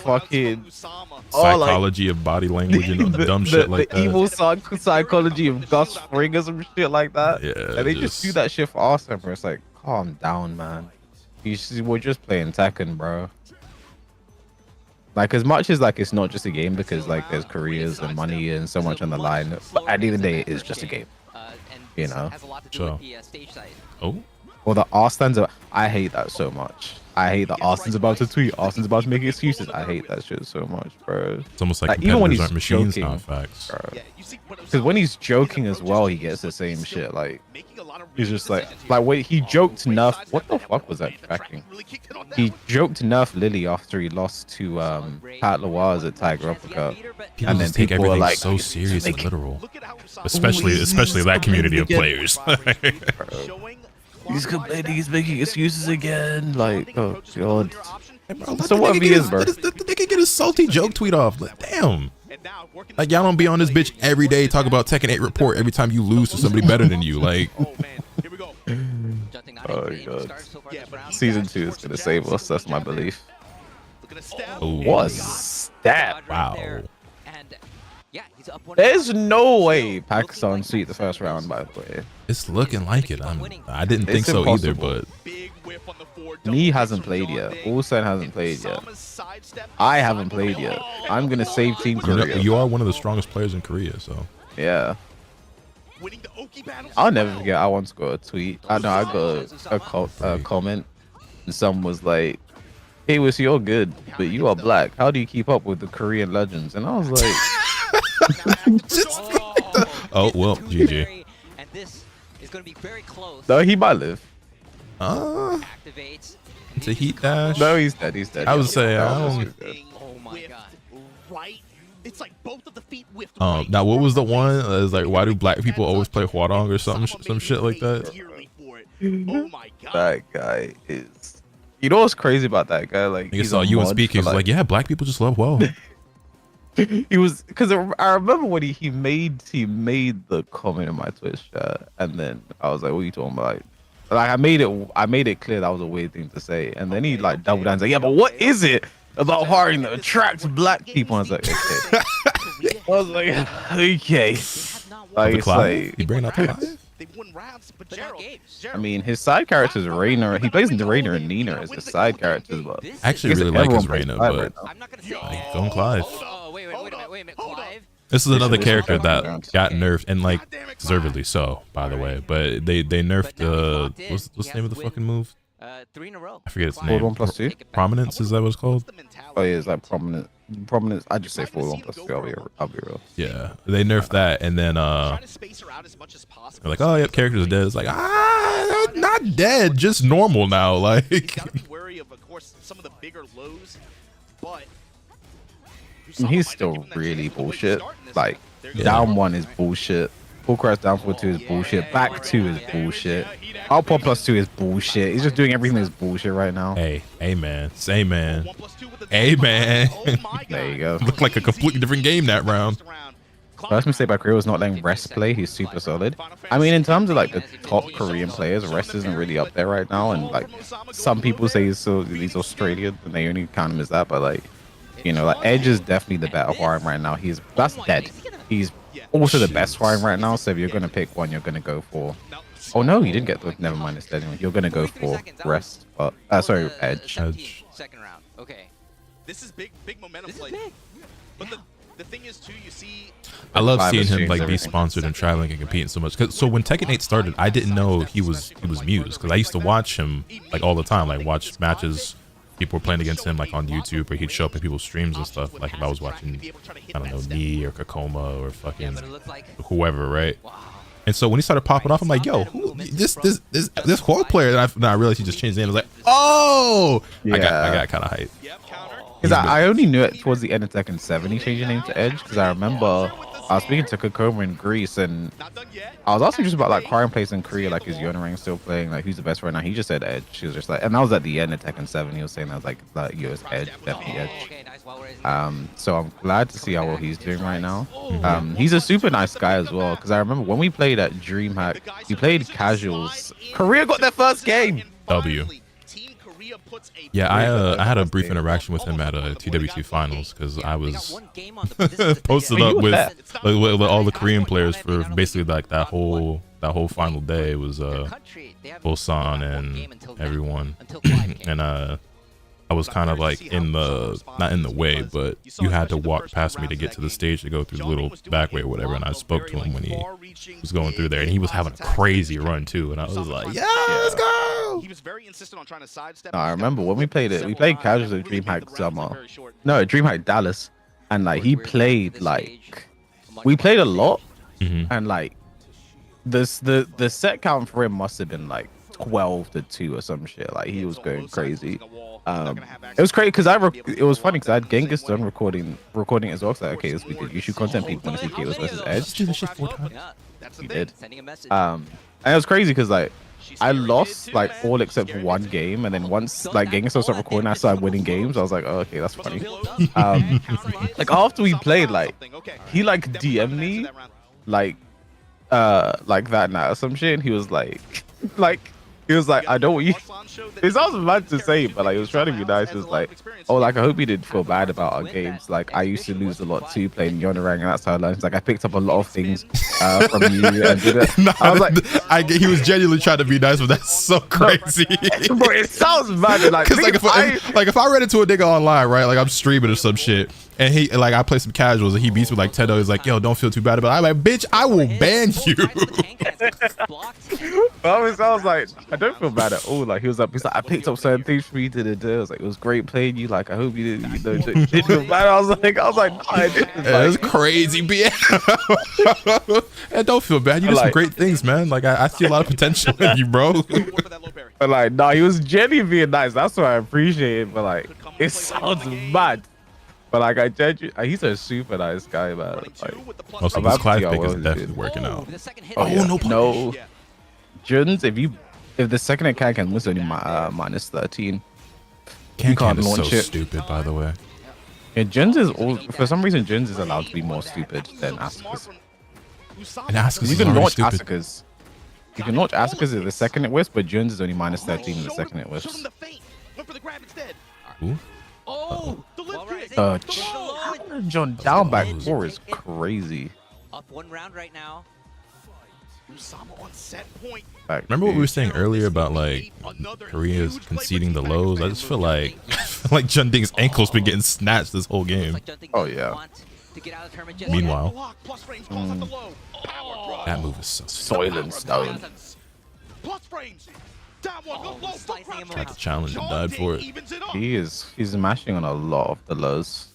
Speaker 4: fucking
Speaker 3: psychology of body language and dumb shit like that.
Speaker 4: The evil psychology of Gus Fring or some shit like that.
Speaker 3: Yeah,
Speaker 4: and they just do that shit for Arslan, bro. It's like, calm down, man. We're just playing Tekken, bro. Like, as much as like it's not just a game because like there's careers and money and so much on the line, but at the end of the day, it is just a game. You know.
Speaker 3: Sure. Oh.
Speaker 4: Well, the Arslan's I hate that so much. I hate that Arslan's about to tweet. Arslan's about to make excuses. I hate that shit so much, bro.
Speaker 3: It's almost like even when he's aren't machines, joking, not facts.
Speaker 4: Because when he's joking as well, he gets the same shit. Like, he's just like wait, he joked Nerf. What the fuck was that tracking? He joked Nerf Lily after he lost to Pat Lawaz at Tiger Uppercut.
Speaker 3: People and then take everything were like, so serious and literal, especially that community of players.
Speaker 4: He's complaining, he's making excuses again. Like, oh god. Hey, bro, so what if he is, bro?
Speaker 3: They can get a salty joke tweet off. Like, damn. Like, y'all don't be on this bitch every day, talk about Tekken 8 report every time you lose to somebody better than you. Like,
Speaker 4: oh god. Season 2 is gonna save us. That's my belief. What's that?
Speaker 3: Wow.
Speaker 4: There's no way Pakistan sweep the first round, by the way.
Speaker 3: It's looking like it. I didn't think so either, but
Speaker 4: Me hasn't played yet. Ulsan hasn't played yet. I haven't played yet. I'm gonna save Team Korea.
Speaker 3: You are one of the strongest players in Korea, so
Speaker 4: yeah. I'll never forget. I once got a tweet. I know I got a comment, and someone was like, "Hey, Wiss, you're good, but you are black. How do you keep up with the Korean legends?" And I was like,
Speaker 3: "Oh well, GG."
Speaker 1: And this is going to be very close.
Speaker 4: No, he might live.
Speaker 3: It's a heat dash.
Speaker 4: No, he's dead. He's dead.
Speaker 3: I would say,
Speaker 1: oh my god.
Speaker 2: Right. It's like both of the feet whiffed.
Speaker 3: Now what was the one? It's like, why do black people always play Hwadong or some shit like that?
Speaker 2: Oh my god.
Speaker 4: That guy is. You know what's crazy about that guy? Like,
Speaker 3: he saw you and speaking. He's like, yeah, black people just love WoW.
Speaker 4: He was, because I remember when he made the comment in my Twitch chat, and then I was like, what are you talking about? Like, I made it clear that was a weird thing to say, and then he like doubled down and said, yeah, but what is it about hiring that attracts black people? And I was like, okay. I was like, okay. Like, it's like,
Speaker 3: he bringing up the class?
Speaker 4: I mean, his side character is Rainer. He plays the Rainer and Nina as his side characters, but
Speaker 3: I actually really like his Rainer, but
Speaker 1: right
Speaker 3: going Clive.
Speaker 1: Oh, wait a minute, Clive.
Speaker 3: This is another character that got nerfed, and like deservedly so, by the way. But they nerfed what's the name of the fucking move?
Speaker 1: 3 in a row.
Speaker 3: I forget its name.
Speaker 4: 4-1+2.
Speaker 3: Prominence, is that what it's called?
Speaker 4: Oh yeah, it's like prominence. I just say 4-1+2. I'll be real.
Speaker 3: Yeah, they nerfed that, and then they're like, oh yep, character's dead. It's like, not dead, just normal now. Like,
Speaker 2: wary of course, some of the bigger lows, but
Speaker 4: he's still really bullshit. Like, down 1 is bullshit. Full crash down 4-2 is bullshit. Back 2 is bullshit. Up 1+2 is bullshit. He's just doing everything that's bullshit right now.
Speaker 3: Hey, man, say man, hey man.
Speaker 4: There you go.
Speaker 3: Looked like a completely different game that round.
Speaker 4: First mistake by Korea was not letting Rest play. He's super solid. I mean, in terms of like the top Korean players, Rest isn't really up there right now. And like, some people say he's Australian and they only count him as that. But like, you know, like Edge is definitely the better Hwarang right now. That's dead. He's also the best Hwarang right now. So if you're gonna pick one, you're gonna go for. Oh no, you didn't get the. Never mind, it's dead anyway. You're gonna go for Rest. But sorry, Edge.
Speaker 1: Second round. Okay.
Speaker 2: This is big momentum play. But the thing is too, you see.
Speaker 3: I love seeing him like be sponsored and traveling and competing so much. So when Tekken 8 started, I didn't know he was Muse, because I used to watch him like all the time, like watch matches people were playing against him like on YouTube, or he'd show up in people's streams and stuff. Like if I was watching, I don't know, Knee or Kakoma or fucking whoever, right? And so when he started popping off, I'm like, yo, this whole player. And I realized he just changed his name. I was like, oh, yeah. I got kind of hyped.
Speaker 4: Because I only knew it towards the end of Tekken 7 he changed his name to Edge, because I remember I was speaking to Kokoma in Greece, and I was asking just about like Crime Place in Korea, like is Yonerang still playing, like who's the best right now? He just said Edge. She was just like, and that was at the end of Tekken 7. He was saying that was like US Edge, definitely Edge. So I'm glad to see how well he's doing right now. He's a super nice guy as well, because I remember when we played at DreamHack, we played casuals. Korea got their first game.
Speaker 3: W. Yeah, I had a brief interaction with him at TWT finals, because I was posted up with all the Korean players for basically like that whole final day. It was Bosan and everyone, and I was kind of like not in the way, but you had to walk past me to get to the stage to go through the little back way or whatever. And I spoke to him when he was going through there, and he was having a crazy run too. And I was like, yeah, let's go.
Speaker 2: He was very insistent on trying to sidestep.
Speaker 4: I remember when we played it. We played casuals at DreamHack Summer. No, at DreamHack Dallas, and like he played like we played a lot, and like the set count for him must have been like 12-2 or some shit. Like he was going crazy. It was crazy because it was funny because I had Genghis done recording as well. So like, okay, we did YouTube content. People want to see Chaos versus Edge.
Speaker 3: Do this shit 4 times.
Speaker 4: He did. And it was crazy because like I lost like all except for one game, and then once like Genghis started recording, I started winning games. I was like, oh, okay, that's funny. Like after we played, like he like DM'd me like that night or some shit, and he was like he was like, I don't want you. It sounds bad to say, but like, he was trying to be nice. He was like, oh, like, I hope you didn't feel bad about our games. Like, I used to lose a lot too playing Yonerang, and that's how I learned. It's like, I picked up a lot of things from you. And did it.
Speaker 3: No,
Speaker 4: I was like,
Speaker 3: he was genuinely trying to be nice, but that's so crazy.
Speaker 4: Bro, it sounds bad. Like,
Speaker 3: if I ran into a nigga online, right, like I'm streaming or some shit, and he like I play some casuals and he beats me like 10. He's like, yo, don't feel too bad about it. I'm like, bitch, I will ban you.
Speaker 4: I was like, I don't feel bad at all. Like he's like, I picked up certain things for you today. I was like, it was great playing you. Like I hope you didn't feel bad. I was like, no, I didn't.
Speaker 3: It was crazy, BS. And don't feel bad. You did some great things, man. Like I see a lot of potential in you, bro.
Speaker 4: But like, no, he was genuinely being nice. That's what I appreciate it. But like, it sounds mad. But like he's a super nice guy, man. Like,
Speaker 3: also, this Clive pick is definitely working out.
Speaker 4: Oh yeah. No. Juns, if the second hit can was only minus 13.
Speaker 3: You can't launch it. Stupid, by the way.
Speaker 4: Yeah, Juns is for some reason Juns is allowed to be more stupid than Asuka's.
Speaker 3: And Asuka's
Speaker 4: you can launch Asuka's. You can launch Asuka's at the second hit wisp, but Juns is only minus 13 in the second hit wisp.
Speaker 3: Ooh.
Speaker 4: John down back 4 is crazy.
Speaker 1: Up 1 round right now.
Speaker 3: Remember what we were saying earlier about like Korea's conceding the lows? I just feel like Junding's ankle's been getting snatched this whole game.
Speaker 4: Oh yeah.
Speaker 3: Meanwhile, that move is so
Speaker 4: Soylent Stone.
Speaker 3: Tried to challenge and died for it.
Speaker 4: He's mashing on a lot of the lows.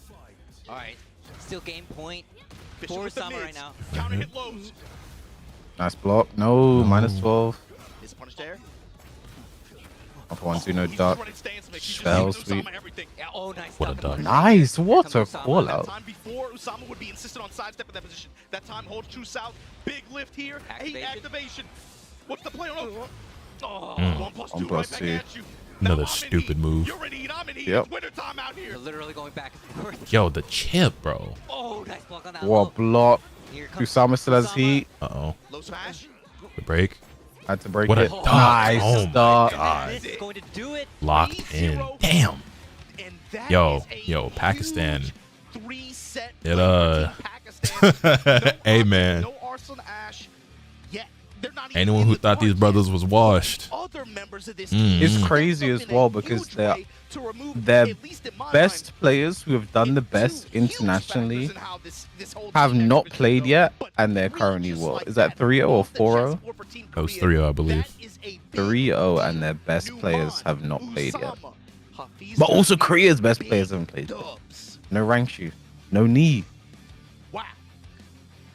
Speaker 1: Alright. Still game point for Sama right now.
Speaker 4: Nice block. No, minus 12. Up 1-2, no duck. Spell sweep.
Speaker 3: What a duck.
Speaker 4: Nice. What a call out.
Speaker 2: Usama would be insistent on sidestep in that position. That time holds true south. Big lift here. 8 activation. What's the play? Oh, 1+2.
Speaker 3: Another stupid move.
Speaker 4: Yep.
Speaker 1: Literally going back and forth.
Speaker 3: Yo, the chip, bro.
Speaker 1: Oh, nice block on that.
Speaker 4: What block? Usama still has heat.
Speaker 3: Uh-oh. The break.
Speaker 4: Had to break
Speaker 3: what
Speaker 4: it. Nice start.
Speaker 1: This is going to do it.
Speaker 3: Locked in. Damn. Yo, Pakistan. It hey man. Anyone who thought these brothers was washed.
Speaker 4: It's crazy as well because they're best players who have done the best internationally have not played yet, and they're currently what? Is that 3-0 or 4-0?
Speaker 3: That was 3-0, I believe.
Speaker 4: 3-0, and their best players have not played yet. But also Korea's best players haven't played. No rank shoe, no knee.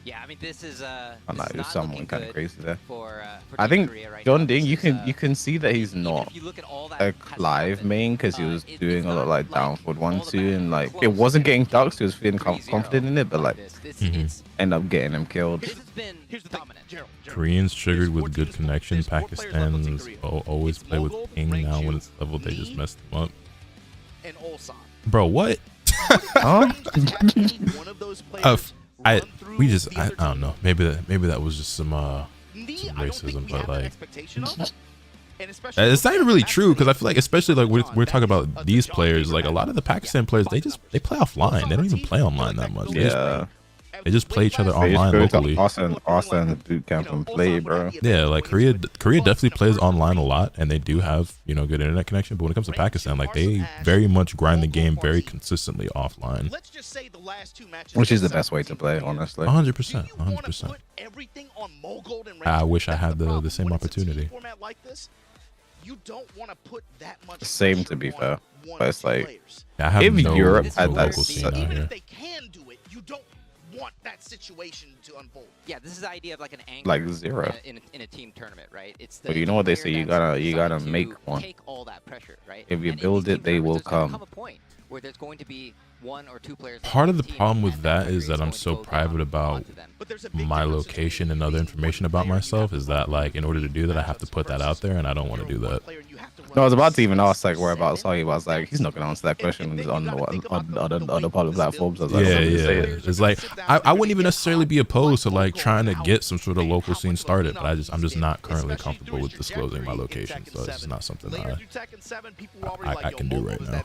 Speaker 1: Yeah, I mean this is
Speaker 4: I know it was someone kind of crazy there.
Speaker 1: For
Speaker 4: I think
Speaker 1: right
Speaker 4: John
Speaker 1: now.
Speaker 4: Ding, you can see that he's not
Speaker 1: If you look at all that
Speaker 4: a
Speaker 1: has
Speaker 4: Clive
Speaker 1: happened,
Speaker 4: main because he was doing a lot like
Speaker 1: not
Speaker 4: downward
Speaker 1: all
Speaker 4: 1-2
Speaker 1: the
Speaker 4: and like
Speaker 1: matches
Speaker 4: it
Speaker 1: close.
Speaker 4: wasn't getting
Speaker 1: It's been
Speaker 4: ducks. He was feeling
Speaker 1: 3-0
Speaker 4: confident in it, but like
Speaker 1: it's
Speaker 4: end up getting him killed.
Speaker 1: this has been dominant.
Speaker 3: Koreans triggered with good connection. Pakistan's always play with ping. Now when it's leveled, they just messed them up. Bro, what?
Speaker 4: Huh?
Speaker 3: I don't know. Maybe that was just some racism, but like it's not even really true because I feel like especially like we're talking about these players, like a lot of the Pakistan players, they play offline. They don't even play online that much. They just play each other online locally.
Speaker 4: Austin the boot camp and play, bro.
Speaker 3: Yeah, like Korea definitely plays online a lot, and they do have good internet connection. But when it comes to Pakistan, like they very much grind the game very consistently offline.
Speaker 4: Which is the best way to play, honestly.
Speaker 3: 100%, 100%. I wish I had the same opportunity.
Speaker 4: Same, to be fair, but it's like
Speaker 3: I have
Speaker 4: if
Speaker 3: no
Speaker 4: Europe had that
Speaker 3: local scene out here.
Speaker 2: Want that situation to unfold.
Speaker 1: Yeah, this is the idea of like an anchor
Speaker 4: like zero.
Speaker 1: in a team tournament, right? It's
Speaker 4: But you know what they say, you gotta make one.
Speaker 1: Take all that pressure, right?
Speaker 4: If you
Speaker 1: And in
Speaker 4: build
Speaker 1: these
Speaker 4: it,
Speaker 1: team
Speaker 4: they will
Speaker 1: tournaments, there's gonna
Speaker 4: come.
Speaker 1: a point where there's going to be 1 or 2 players.
Speaker 3: Part of the
Speaker 1: team,
Speaker 3: problem with
Speaker 1: and
Speaker 3: that
Speaker 1: pressure
Speaker 3: is that I'm
Speaker 1: going to
Speaker 3: so
Speaker 1: go
Speaker 3: private
Speaker 1: down
Speaker 3: about
Speaker 1: onto them.
Speaker 3: my location and other information about myself is that like in order to do that I have to put that out there, and I don't want to do that.
Speaker 4: No, I was about to even ask like whereabouts are you, but I was like, he's not gonna answer that question on other public platforms. I was like,
Speaker 3: Yeah,
Speaker 4: I'm gonna say
Speaker 3: yeah.
Speaker 4: it.
Speaker 3: It's like I wouldn't even necessarily be opposed to like trying to get some sort of local scene started, but I'm just not currently comfortable with disclosing my location, so it's just not something I can do right now.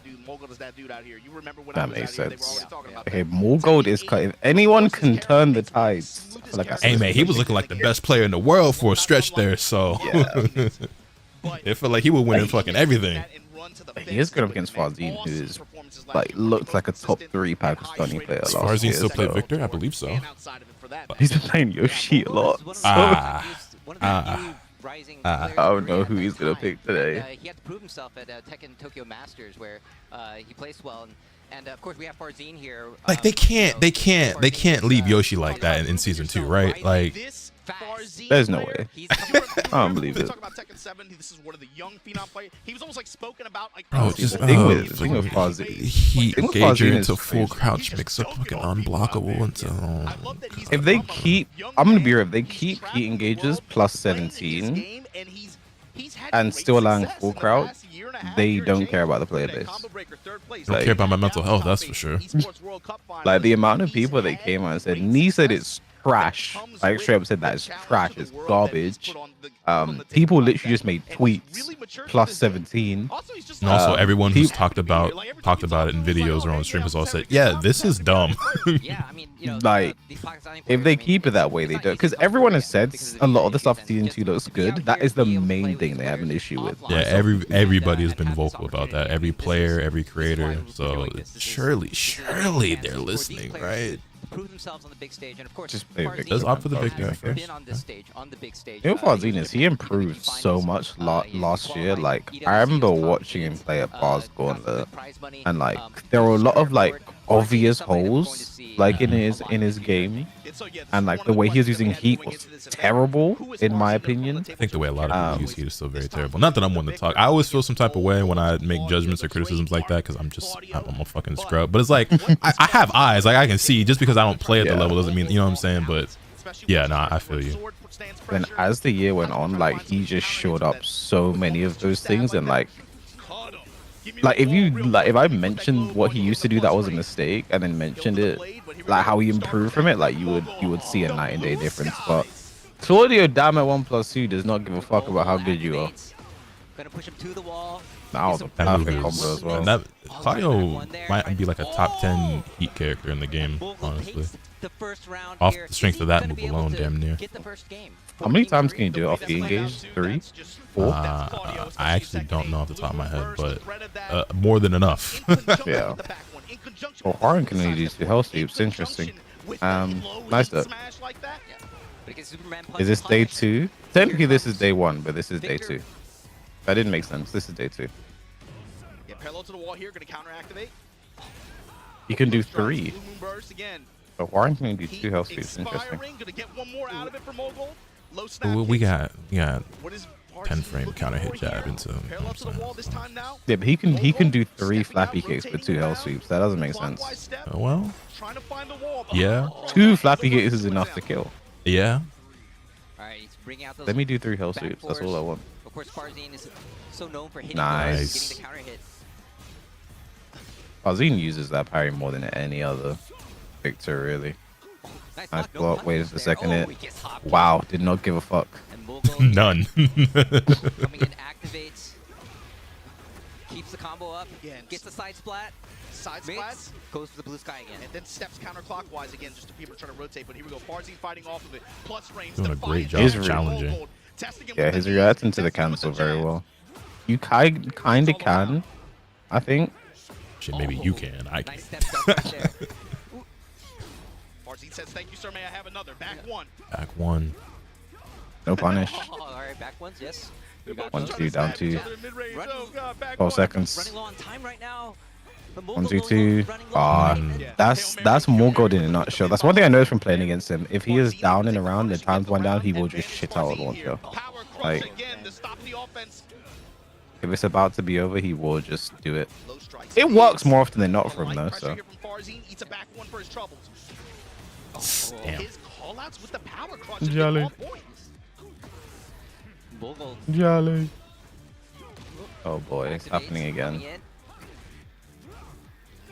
Speaker 4: That makes sense. Okay, Morgold is cut. If anyone can turn the tides, I feel like
Speaker 3: Hey man, he was looking like the best player in the world for a stretch there, so
Speaker 4: Yeah.
Speaker 3: it felt like he would win in fucking everything.
Speaker 4: He is good up against Farzine, who is like looked like a top 3 Pakistani player.
Speaker 3: Does
Speaker 4: last
Speaker 3: Farzine
Speaker 4: year,
Speaker 3: still play
Speaker 4: so-
Speaker 3: Victor? I believe so.
Speaker 4: He's been playing Yoshi a lot. So I don't know who he's gonna pick today.
Speaker 1: He had to prove himself at Tekken Tokyo Masters, where he placed well, and of course we have Farzine here.
Speaker 3: Like they can't leave Yoshi like that in season 2, right? Like
Speaker 4: There's no way. I don't believe it.
Speaker 2: This is one of the young phenom players. He was almost like spoken about like
Speaker 3: oh,
Speaker 4: See,
Speaker 3: just
Speaker 4: the thing with Farzine,
Speaker 3: heat
Speaker 4: thing with
Speaker 3: engager
Speaker 4: Farzine
Speaker 3: into
Speaker 4: is
Speaker 3: full
Speaker 4: crazy.
Speaker 3: crouch mix up fucking unblockable until
Speaker 4: if they keep, I'm gonna be real. If they keep heat engages plus 17 and still allowing full crowd, they don't care about the player base.
Speaker 3: don't care about my mental health, that's for sure.
Speaker 4: Like the amount of people that came out and said, Nee said it's trash. Like straight up said that it's trash, it's garbage. People literally just made tweets plus 17.
Speaker 3: And also everyone who's talked about it in videos or on stream has all said, yeah, this is dumb.
Speaker 1: Yeah, I mean, you know,
Speaker 4: Like,
Speaker 1: the Pakistani
Speaker 4: if they keep it that way, they do. Because everyone has said a lot of the stuff season 2 looks good. That is the main thing they have an issue with.
Speaker 3: Yeah, everybody has been vocal about that. Every player, every creator. So surely they're listening, right?
Speaker 1: prove themselves on the big stage, and of course,
Speaker 4: Just play Victor.
Speaker 3: Let's opt for the
Speaker 1: has
Speaker 3: Victor first.
Speaker 1: been on this stage, on the big stage.
Speaker 4: You know, Farzine is, he improved so much last year. Like, I remember watching him play at Bars Gauntlet, and like, there were a lot of like obvious holes like in his game, and like the way he was using heat was terrible in my opinion.
Speaker 3: I think the way a lot of people use heat is still very terrible. Not that I'm one to talk. I always feel some type of way when I make judgments or criticisms like that because I'm a fucking scrub. But it's like I have eyes, like I can see. Just because I don't play at the level doesn't mean, you know what I'm saying. But yeah, no, I feel you.
Speaker 4: Then as the year went on, like he just showed up so many of those things, and like if I mentioned what he used to do that was a mistake, and then mentioned it, like how he improved from it, like you would see a night and day difference. But Claudio Dam at 1+2 does not give a fuck about how good you are.
Speaker 1: Gonna push him to the wall.
Speaker 4: That was a
Speaker 3: That
Speaker 4: perfect
Speaker 3: move
Speaker 4: combo
Speaker 3: is,
Speaker 4: as well.
Speaker 3: that, Claudio might be like a top 10 heat character in the game, honestly. Off the strength of that move alone, damn near.
Speaker 4: How many times can you do it off the engage? 3? 4?
Speaker 3: I actually don't know off the top of my head, but more than enough.
Speaker 4: Yeah. Well, Harden can only do 2 health sweeps. Interesting. Nice though. Is this day 2? Technically this is day 1, but this is day 2. That didn't make sense. This is day 2.
Speaker 2: Parallel to the wall here, gonna counter activate.
Speaker 4: He can do 3.
Speaker 2: Blue Moon Burst again.
Speaker 4: But Warren can do 2 health sweeps. Interesting.
Speaker 2: Expiring, gonna get one more out of it for Mogul. Low snap.
Speaker 3: Well, we got
Speaker 2: What is
Speaker 3: 10 frame counter hit jab into him.
Speaker 2: Parallel to the wall this time now.
Speaker 4: Yeah, but he can do 3 flappy kicks with 2 health sweeps. That doesn't make sense.
Speaker 3: Well,
Speaker 2: Trying to find the wall.
Speaker 3: yeah.
Speaker 4: 2 flappy kicks is enough to kill.
Speaker 1: All
Speaker 3: Yeah.
Speaker 1: right, he's bringing out those.
Speaker 4: Let me do 3 health
Speaker 1: back
Speaker 4: sweeps. That's
Speaker 1: fours.
Speaker 4: all I want.
Speaker 1: Of course, Farzine is so known for hitting
Speaker 4: Nice.
Speaker 1: those, getting the counter hit.
Speaker 4: Farzine uses that parry more than any other Victor, really. Nice block. Wait a second hit. Wow, did not give a fuck.
Speaker 1: And Mogul
Speaker 3: None.
Speaker 1: coming in, activates, keeps the combo up, gets the side splat,
Speaker 2: Side
Speaker 1: mates,
Speaker 2: splats.
Speaker 1: goes to the blue sky again.
Speaker 2: And then steps counterclockwise again, just to people trying to rotate. But here we go. Farzine fighting off of it. Plus range.
Speaker 3: Doing a great
Speaker 2: Defiant
Speaker 3: job
Speaker 2: damage.
Speaker 3: challenging.
Speaker 2: Mogul testing him
Speaker 4: Yeah,
Speaker 2: with
Speaker 4: he's
Speaker 2: the knee,
Speaker 4: reacting to the
Speaker 2: testing him with
Speaker 4: cancel
Speaker 2: the
Speaker 4: very
Speaker 2: jab.
Speaker 4: well. You kind of can, I think.
Speaker 3: Shit, maybe you can. I
Speaker 1: Nice
Speaker 3: can.
Speaker 1: step up right there.
Speaker 2: Farzine says, "Thank you, sir. May I have another?" Back one.
Speaker 3: Back 1.
Speaker 4: No punish.
Speaker 1: Oh, all right, back ones, yes. You got
Speaker 4: 1,
Speaker 1: those.
Speaker 4: 2, down 2.
Speaker 1: Running-
Speaker 2: Oh, God, back
Speaker 4: 12
Speaker 2: one.
Speaker 4: seconds.
Speaker 1: Running low on time right now. The
Speaker 4: 1, 2,
Speaker 1: Mogul
Speaker 4: 2.
Speaker 1: running low on time.
Speaker 4: That's Morgold in a nutshell. That's one thing I noticed from playing against him. If he is down in a round and time's 1 down, he will just shit out a launcher.
Speaker 2: Power crush
Speaker 4: Like,
Speaker 2: again to stop the offense.
Speaker 4: if it's about to be over, he will just do it.
Speaker 2: Low strikes.
Speaker 4: It works more often than not for him,
Speaker 2: Light
Speaker 4: though,
Speaker 2: pressure
Speaker 4: so.
Speaker 2: here from Farzine, eats a back one for his troubles.
Speaker 3: Damn.
Speaker 2: His callouts with the power crush
Speaker 4: Jolly.
Speaker 2: on point.
Speaker 1: Mogul
Speaker 4: Jolly. Oh boy, it's
Speaker 1: activates,
Speaker 4: happening again.
Speaker 1: coming in.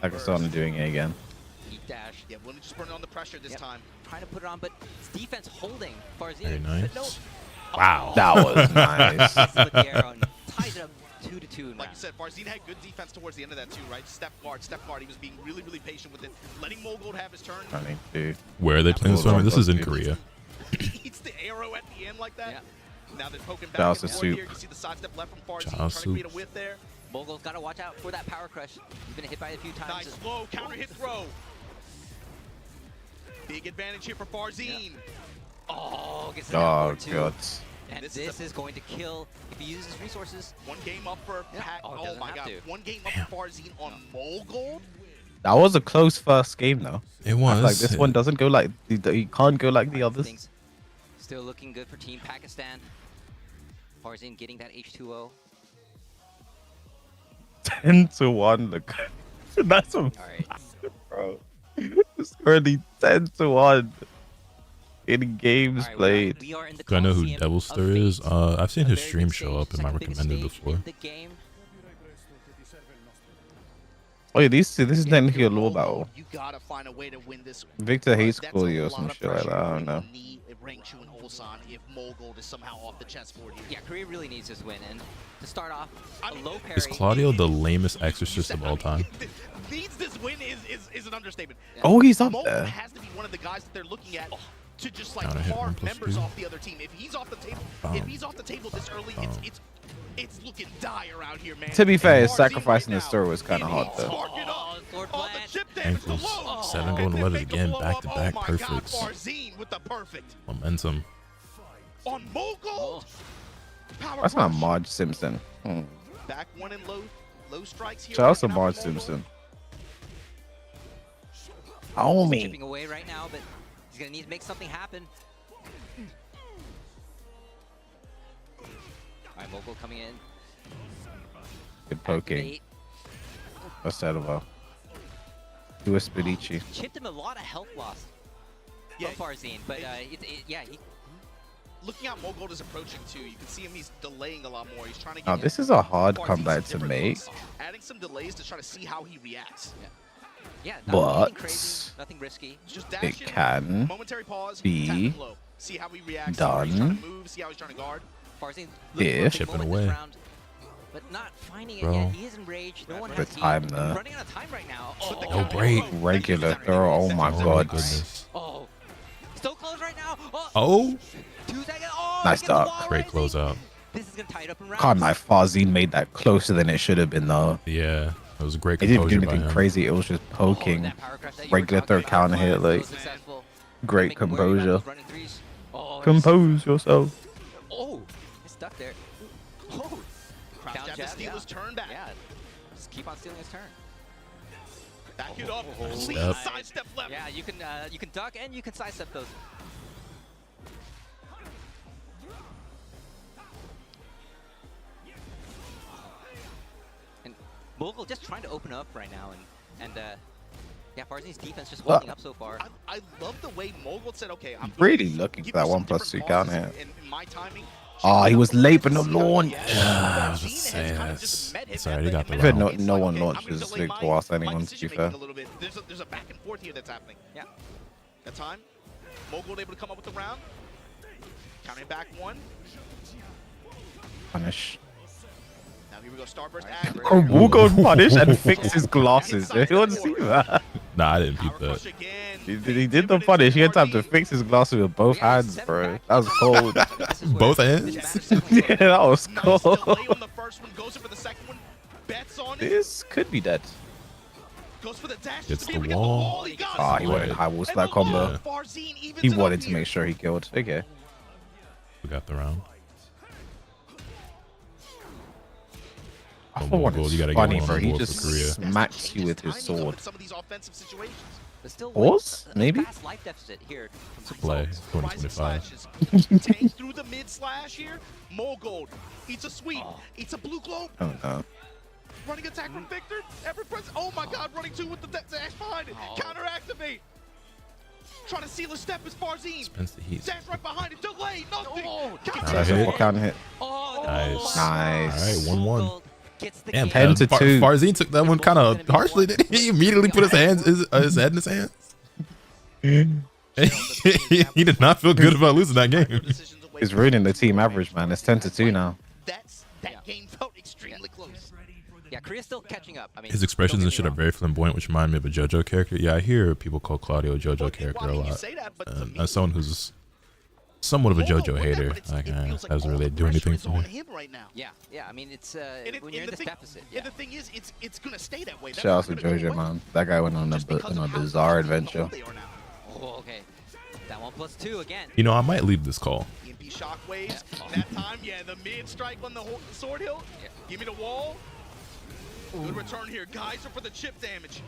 Speaker 4: I can start doing it again.
Speaker 1: He dashed.
Speaker 2: Yeah, willing to just burn it on the pressure this
Speaker 1: Yep.
Speaker 2: time.
Speaker 1: Trying to put it on, but it's defense holding Farzine.
Speaker 3: Very
Speaker 1: But no,
Speaker 3: nice.
Speaker 4: Wow, that was nice.
Speaker 1: misses with the arrow and ties it up 2-2
Speaker 2: Like you said, Farzine had good defense towards the end of that too, right? Step guard. He was being really, really patient with it, letting Mogul have his turn.
Speaker 4: Funny, dude.
Speaker 3: Where are they playing this tournament? This is in Korea.
Speaker 2: Eats the arrow at the end like that.
Speaker 1: Yeah.
Speaker 2: Now they're poking back
Speaker 4: Shout out
Speaker 2: and
Speaker 4: to
Speaker 2: forth
Speaker 4: Soup.
Speaker 2: here. You see the side step left from Farzine,
Speaker 3: Shout
Speaker 2: trying
Speaker 3: out
Speaker 2: to create a
Speaker 3: Soup.
Speaker 2: whiff there.
Speaker 1: Mogul's got to watch out for that power crush. He's been hit by it a few times.
Speaker 2: Nice slow counter hit throw. Big advantage here for Farzine.
Speaker 1: Oh, gets the
Speaker 4: Oh
Speaker 1: downward two.
Speaker 4: god.
Speaker 1: And
Speaker 2: This
Speaker 1: this
Speaker 2: is
Speaker 1: is going to kill if he uses his resources.
Speaker 2: One game up for
Speaker 1: Yeah.
Speaker 2: Pat.
Speaker 1: Oh, it
Speaker 2: Oh,
Speaker 1: doesn't
Speaker 2: my
Speaker 1: have
Speaker 2: god.
Speaker 1: to.
Speaker 2: One game up for Farzine on Mogul.
Speaker 4: That was a close first game though.
Speaker 3: It was.
Speaker 4: Like this one doesn't go like he can't go like the others.
Speaker 1: Things still looking good for Team Pakistan. Farzine getting that H2O.
Speaker 4: 10-1. Look, that's a
Speaker 1: All right.
Speaker 4: bro. It's already 10-1 in games
Speaker 1: All right,
Speaker 4: played.
Speaker 1: we are in the
Speaker 3: Do I know who
Speaker 1: Coliseum
Speaker 3: Devil
Speaker 1: of
Speaker 3: Stir is?
Speaker 1: Fate.
Speaker 3: I've seen
Speaker 1: A
Speaker 3: his
Speaker 1: very
Speaker 3: stream
Speaker 1: big
Speaker 3: show up
Speaker 1: stage,
Speaker 3: in my
Speaker 1: second biggest
Speaker 3: recommended
Speaker 1: stage
Speaker 3: before.
Speaker 1: in the game.
Speaker 4: Oh yeah, this is technically a law battle.
Speaker 2: You gotta find a way to win this.
Speaker 4: Victor hates
Speaker 2: That's
Speaker 4: Cooley
Speaker 2: a
Speaker 4: or
Speaker 2: lot
Speaker 4: some
Speaker 2: of
Speaker 4: shit like
Speaker 2: pressure
Speaker 4: that. I don't
Speaker 2: on
Speaker 4: know.
Speaker 2: Knee, Rangchu and Ulsan if Mogul is somehow off the chessboard here.
Speaker 1: Yeah, Korea really needs this win. And to start off,
Speaker 2: I
Speaker 1: a
Speaker 2: mean,
Speaker 1: low parry.
Speaker 3: Is Claudio the lamest exorcist of all time?
Speaker 2: Needs this win is an understatement.
Speaker 4: Oh, he's up
Speaker 2: Mogul
Speaker 4: there.
Speaker 2: has to be one of the guys that they're looking at to just like
Speaker 3: Counter hit
Speaker 2: carve
Speaker 3: 1+2.
Speaker 2: members off the other team. If he's off the table,
Speaker 3: Boom.
Speaker 2: if he's off the table this early, it's looking dire out here, man.
Speaker 4: To be fair, his
Speaker 2: Farzine
Speaker 4: sacrificing
Speaker 2: right
Speaker 4: the
Speaker 2: now,
Speaker 4: store was kinda
Speaker 2: he
Speaker 4: hard,
Speaker 2: needs
Speaker 4: though.
Speaker 2: spark it up.
Speaker 1: Oh, sword
Speaker 2: Oh,
Speaker 1: plant.
Speaker 2: the chip damage, the
Speaker 3: Ankles.
Speaker 2: low.
Speaker 3: 7
Speaker 2: And
Speaker 3: going to
Speaker 2: then
Speaker 3: 11
Speaker 2: make the
Speaker 3: again.
Speaker 2: blow
Speaker 3: Back
Speaker 2: up.
Speaker 3: to
Speaker 2: Oh
Speaker 3: back.
Speaker 2: my God,
Speaker 3: Perfects.
Speaker 2: Farzine with the perfect.
Speaker 3: Momentum.
Speaker 2: On Mogul.
Speaker 1: Oh.
Speaker 2: Power
Speaker 4: That's not
Speaker 2: crush.
Speaker 4: Marge Simpson.
Speaker 2: Back one and low strikes here.
Speaker 4: Shout out to
Speaker 2: working out
Speaker 4: Marge
Speaker 2: for Mogul.
Speaker 4: Simpson. Oh me.
Speaker 1: Chipping away right now, but he's gonna need to make something happen. All right, Mogul coming in.
Speaker 4: Good poking.
Speaker 1: Activate.
Speaker 4: Acetylva. Do a Spedici.
Speaker 1: Chipped him a lot of health loss
Speaker 2: Yeah,
Speaker 1: from Farzine, but yeah, he,
Speaker 2: looking at Mogul is approaching too. You can see him. He's delaying a lot more. He's trying to get.
Speaker 4: Now this is a hard
Speaker 2: Farzine
Speaker 4: comeback
Speaker 2: some
Speaker 4: to
Speaker 2: different
Speaker 4: make.
Speaker 2: looks, adding some delays to try to see how he reacts.
Speaker 1: yeah,
Speaker 4: But-
Speaker 1: nothing crazy, nothing risky.
Speaker 2: Just dash
Speaker 4: It
Speaker 2: in,
Speaker 4: can
Speaker 2: momentary pause,
Speaker 4: be
Speaker 2: tap and low. See how he reacts. See how he's
Speaker 4: done
Speaker 2: trying to move. See how he's trying to guard.
Speaker 1: Farzine
Speaker 4: If-
Speaker 1: looking for a big
Speaker 3: Chipping
Speaker 1: moment this
Speaker 3: away.
Speaker 1: round, but not finding it
Speaker 3: Bro.
Speaker 1: yet. He is enraged. No one
Speaker 4: Good
Speaker 1: has heat.
Speaker 4: time there.
Speaker 1: Running out of time right now.
Speaker 2: Put the
Speaker 1: Oh,
Speaker 2: counter
Speaker 3: break.
Speaker 2: in low.
Speaker 4: Regular
Speaker 2: Thank you,
Speaker 4: throw. Oh
Speaker 2: Cesar.
Speaker 4: my
Speaker 3: Oh my
Speaker 4: god.
Speaker 3: goodness.
Speaker 1: oh, so close right now. Oh,
Speaker 3: Oh,
Speaker 1: 2 seconds. Oh,
Speaker 4: Nice
Speaker 1: gets the
Speaker 4: duck.
Speaker 1: wall
Speaker 3: great
Speaker 1: rising.
Speaker 3: closeout.
Speaker 1: This is gonna tie it up in rounds.
Speaker 4: God, my Farzine made that closer than it should have been though.
Speaker 3: Yeah, that was a great
Speaker 4: It didn't do
Speaker 3: composure by
Speaker 4: anything
Speaker 3: him.
Speaker 4: crazy. It was just
Speaker 1: Oh,
Speaker 4: poking.
Speaker 1: that power crush that you were
Speaker 4: Regular
Speaker 1: talking
Speaker 4: throw
Speaker 1: about
Speaker 4: counter hit,
Speaker 1: was
Speaker 4: like
Speaker 1: so successful.
Speaker 4: great
Speaker 1: Make him worry about
Speaker 4: composure.
Speaker 1: those running threes. Oh, it's-
Speaker 4: Compose yourself.
Speaker 1: Oh, he's stuck there. Oh,
Speaker 2: Crouch
Speaker 1: down
Speaker 2: jab to
Speaker 1: jab,
Speaker 2: steal
Speaker 1: yeah.
Speaker 2: his turn back.
Speaker 1: Yeah, just keep on stealing his turn.
Speaker 2: Back it up. Clean
Speaker 3: Yep.
Speaker 2: sidestep left.
Speaker 1: Yeah, you can duck and you can sidestep those. And Mogul just trying to open up right now, and yeah, Farzine's defense just holding up so far.
Speaker 2: I love the way Mogul said, okay, I'm
Speaker 4: Really looking for that 1+2 counter hit.
Speaker 2: in my timing.
Speaker 4: Oh, he was late for the launch.
Speaker 3: I was just saying it's already got the
Speaker 4: Fair,
Speaker 3: round.
Speaker 4: no one launches Victor whilst anyone, to be fair.
Speaker 2: There's a back and forth here that's happening.
Speaker 1: Yeah.
Speaker 2: That time, Mogul able to come up with the round. Counting back one.
Speaker 4: Punish.
Speaker 2: Now here we go, Starburst.
Speaker 4: Oh, we'll go punish and fix his glasses. You want to see that?
Speaker 3: Nah, I didn't beat that.
Speaker 4: He did the punish. He had time to fix his glasses with both hands, bro. That was cold.
Speaker 3: Both hands?
Speaker 4: Yeah, that was cold. This could be dead.
Speaker 3: Gets the wall.
Speaker 4: Ah, he wanted high wall slap combo. He wanted to make sure he killed. Okay.
Speaker 3: We got the round.
Speaker 4: I thought one is
Speaker 3: You gotta
Speaker 4: funny,
Speaker 3: get
Speaker 4: bro.
Speaker 3: one
Speaker 4: He
Speaker 3: more
Speaker 4: just
Speaker 3: for Korea.
Speaker 4: smacks you with his sword.
Speaker 1: But still,
Speaker 4: Pause? Maybe?
Speaker 1: fast life deficit here.
Speaker 3: Play 2025.
Speaker 2: Tank through the mid slash here. Mogul eats a sweet, eats a blue globe.
Speaker 4: Oh no.
Speaker 2: Running attack from Victor. Every press. Oh my God! Running two with the dash behind it. Counter activate. Trying to seal a step is Farzine.
Speaker 3: Spends the heat.
Speaker 2: Dash right behind it. Delay. Nothing.
Speaker 3: Counter hit.
Speaker 4: Counter hit.
Speaker 3: Nice.
Speaker 4: Nice.
Speaker 3: All right, 1-1. Damn,
Speaker 4: 10 to 2.
Speaker 3: Farzine took that one kind of harshly. Didn't he? He immediately put his head in his hands. He did not feel good about losing that game.
Speaker 4: He's ruining the team average, man. It's 10 to 2 now.
Speaker 2: That game felt extremely close.
Speaker 1: Yeah, Korea's still catching up. I mean,
Speaker 3: His expressions and shit are very flamboyant, which remind me of a JoJo character. Yeah, I hear people call Claudio a JoJo character a lot. As someone who's somewhat of a JoJo hater, like, doesn't really do anything for me.
Speaker 1: Yeah, I mean, it's when you're in this deficit.
Speaker 2: Yeah, the thing is, it's gonna stay that way.
Speaker 4: Shout out to JoJo, man. That guy went on a bizarre adventure.
Speaker 1: Oh, okay. That 1+2 again.
Speaker 3: You know, I might leave this call.
Speaker 2: EMP shockwaves. That time, yeah, the mid strike on the sword hill.
Speaker 1: Yeah.
Speaker 2: Give me the wall. Good return here. Guys are for the chip damage.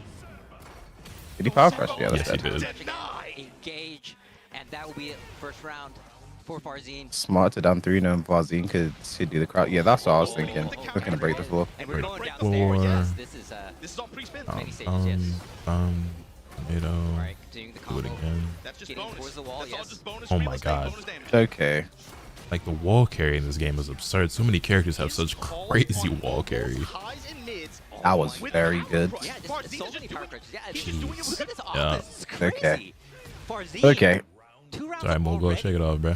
Speaker 4: Did he power crush? Yeah, that's
Speaker 3: Yes, he
Speaker 4: dead.
Speaker 3: did.
Speaker 1: Engage, and that will be it. First round for Farzine.
Speaker 4: Smart to down 3 and Farzine could do the crowd. Yeah, that's what I was thinking. Looking to break the floor.
Speaker 1: And we're going
Speaker 3: Four.
Speaker 1: downstairs. Yes,
Speaker 2: This is on pre-spin.
Speaker 1: many stages, yes.
Speaker 3: Tomato.
Speaker 1: All right, continuing the
Speaker 3: Do
Speaker 1: combo.
Speaker 3: it again.
Speaker 2: That's just
Speaker 1: Getting
Speaker 2: bonus.
Speaker 1: towards the wall,
Speaker 2: That's all
Speaker 1: yes.
Speaker 2: just bonus
Speaker 3: Oh
Speaker 2: real
Speaker 3: my
Speaker 2: estate,
Speaker 3: God.
Speaker 2: bonus damage.
Speaker 4: Okay.
Speaker 3: Like, the wall carry in this game is absurd. So many characters have such crazy wall carry.
Speaker 2: Highs and mids.
Speaker 4: That was very good.
Speaker 1: Yeah, just so many power crunches. Yeah,
Speaker 2: He's doing it with
Speaker 1: look at this
Speaker 3: Yeah.
Speaker 1: offense. It's crazy.
Speaker 4: Okay.
Speaker 1: Farzine,
Speaker 4: Okay.
Speaker 1: 2 rounds
Speaker 3: Alright, Mogul,
Speaker 1: already.
Speaker 3: shake it off, bro.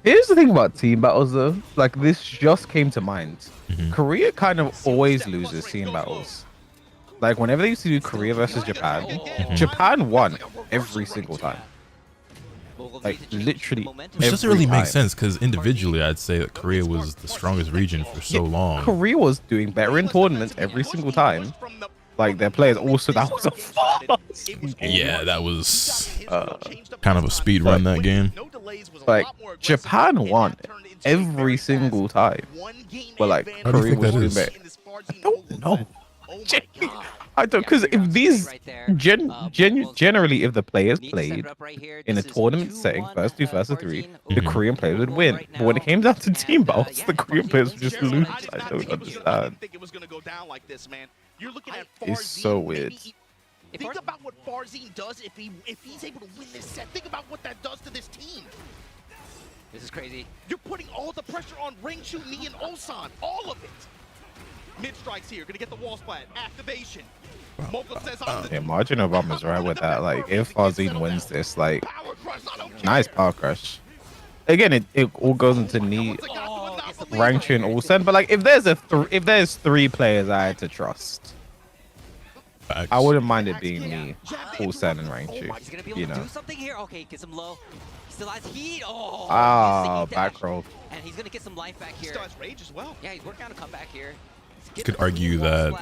Speaker 4: Here's the thing about team battles, though. Like, this just came to mind. Korea kind of always loses team battles. Like, whenever they used to do Korea versus Japan, Japan won every single time. Like, literally
Speaker 3: Which doesn't really
Speaker 4: every
Speaker 3: make
Speaker 4: time.
Speaker 3: sense, because individually, I'd say that Korea was the strongest region for so long.
Speaker 4: Korea was doing better in tournaments every single time. Like, their players also, that was a fast.
Speaker 3: Yeah, that was kind of a speed run, that game.
Speaker 4: Like, Japan won every single time. But, like,
Speaker 3: How do you
Speaker 4: Korea
Speaker 3: think
Speaker 4: was
Speaker 3: that
Speaker 4: doing
Speaker 3: is?
Speaker 4: better. I don't know. I don't, because if these generally, if the players played in a tournament setting, first 2, first 3, the Korean players would win. But when it came down to team battles, the Korean players would just lose. I don't understand. It's so weird.
Speaker 2: Think about what Farzine does if he's able to win this set. Think about what that does to this team.
Speaker 1: This is crazy.
Speaker 2: You're putting all the pressure on Rengshu, Ni, and Ulsan. All of it. Mid strikes here. Gonna get the wall splat. Activation. Mogul says
Speaker 4: Yeah, Margin Obama's right with that. Like, if Farzine wins this, like, nice power crush. Again, it all goes into Ni, Rangchu, and Ulsan. But like, if there's 3 players I had to trust,
Speaker 3: Facts.
Speaker 4: I wouldn't mind it being Ni, Ulsan, and Rangchu.
Speaker 1: He's gonna be able
Speaker 4: You
Speaker 1: to
Speaker 4: know.
Speaker 1: do something here. Okay, gets him low. He still has heat. Oh,
Speaker 4: Ah,
Speaker 1: he's thinking
Speaker 4: back roll.
Speaker 1: dash. And he's gonna get some life back here.
Speaker 2: Still has rage as well.
Speaker 1: Yeah, he's working on a comeback here.
Speaker 3: You could argue that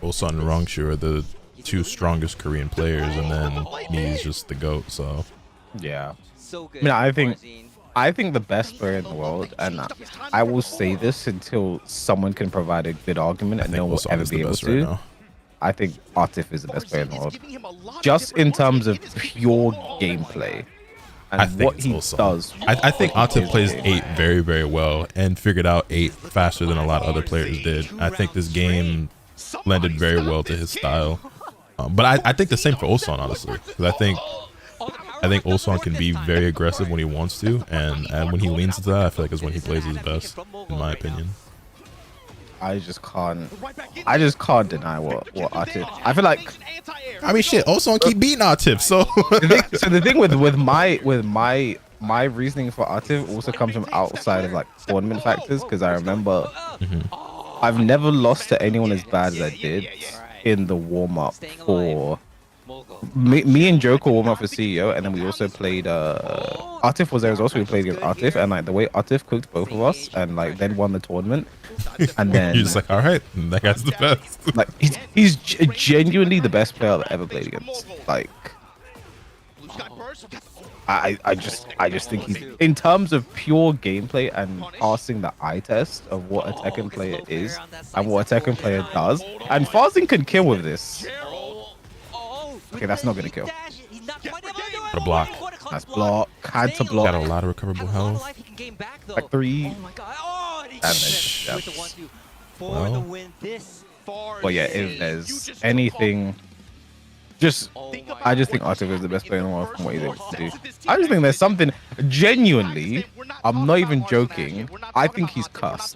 Speaker 3: Ulsan and Rangchu are the 2 strongest Korean players, and then he's just the GOAT, so.
Speaker 4: Yeah.
Speaker 1: So good.
Speaker 4: I mean, I think-
Speaker 1: Farzine.
Speaker 4: I think the best player in the world, and I will say this until someone can provide a good argument, and no one will ever be able to. Right, I think Atif is the best player in the world, just in terms of pure gameplay. And what he does.
Speaker 3: I think Atif plays 8 very, very well and figured out 8 faster than a lot of other players did. I think this game blended very well to his style. But I think the same for Ulsan, honestly. Because I think Ulsan can be very aggressive when he wants to, and when he leans into that, I feel like is when he plays his best, in my opinion.
Speaker 4: I just can't deny what Atif. I feel like,
Speaker 3: I mean, shit, Ulsan keep beating Atif, so.
Speaker 4: The thing with my reasoning for Atif also comes from outside of like tournament factors, because I remember I've never lost to anyone as bad as I did in the warm up for. Me and Joker warm up for CEO, and then we also played. Atif was there as well, so we played against Atif, and like the way Atif cooked both of us, and like then won the tournament, and then
Speaker 3: you're just like, all right, that guy's the best.
Speaker 4: Like he's genuinely the best player I've ever played against. Like, I just think he's, in terms of pure gameplay and passing the eye test of what a Tekken player is and what a Tekken player does, and Farzin can kill with this. Okay, that's not gonna kill.
Speaker 3: A block.
Speaker 4: Nice block. Had to block.
Speaker 3: Got a lot of recoverable health.
Speaker 4: Like 3. Well, yeah, if there's anything, I just think Atif is the best player in the world from what he's able to do. I just think there's something genuinely. I'm not even joking. I think he's cursed.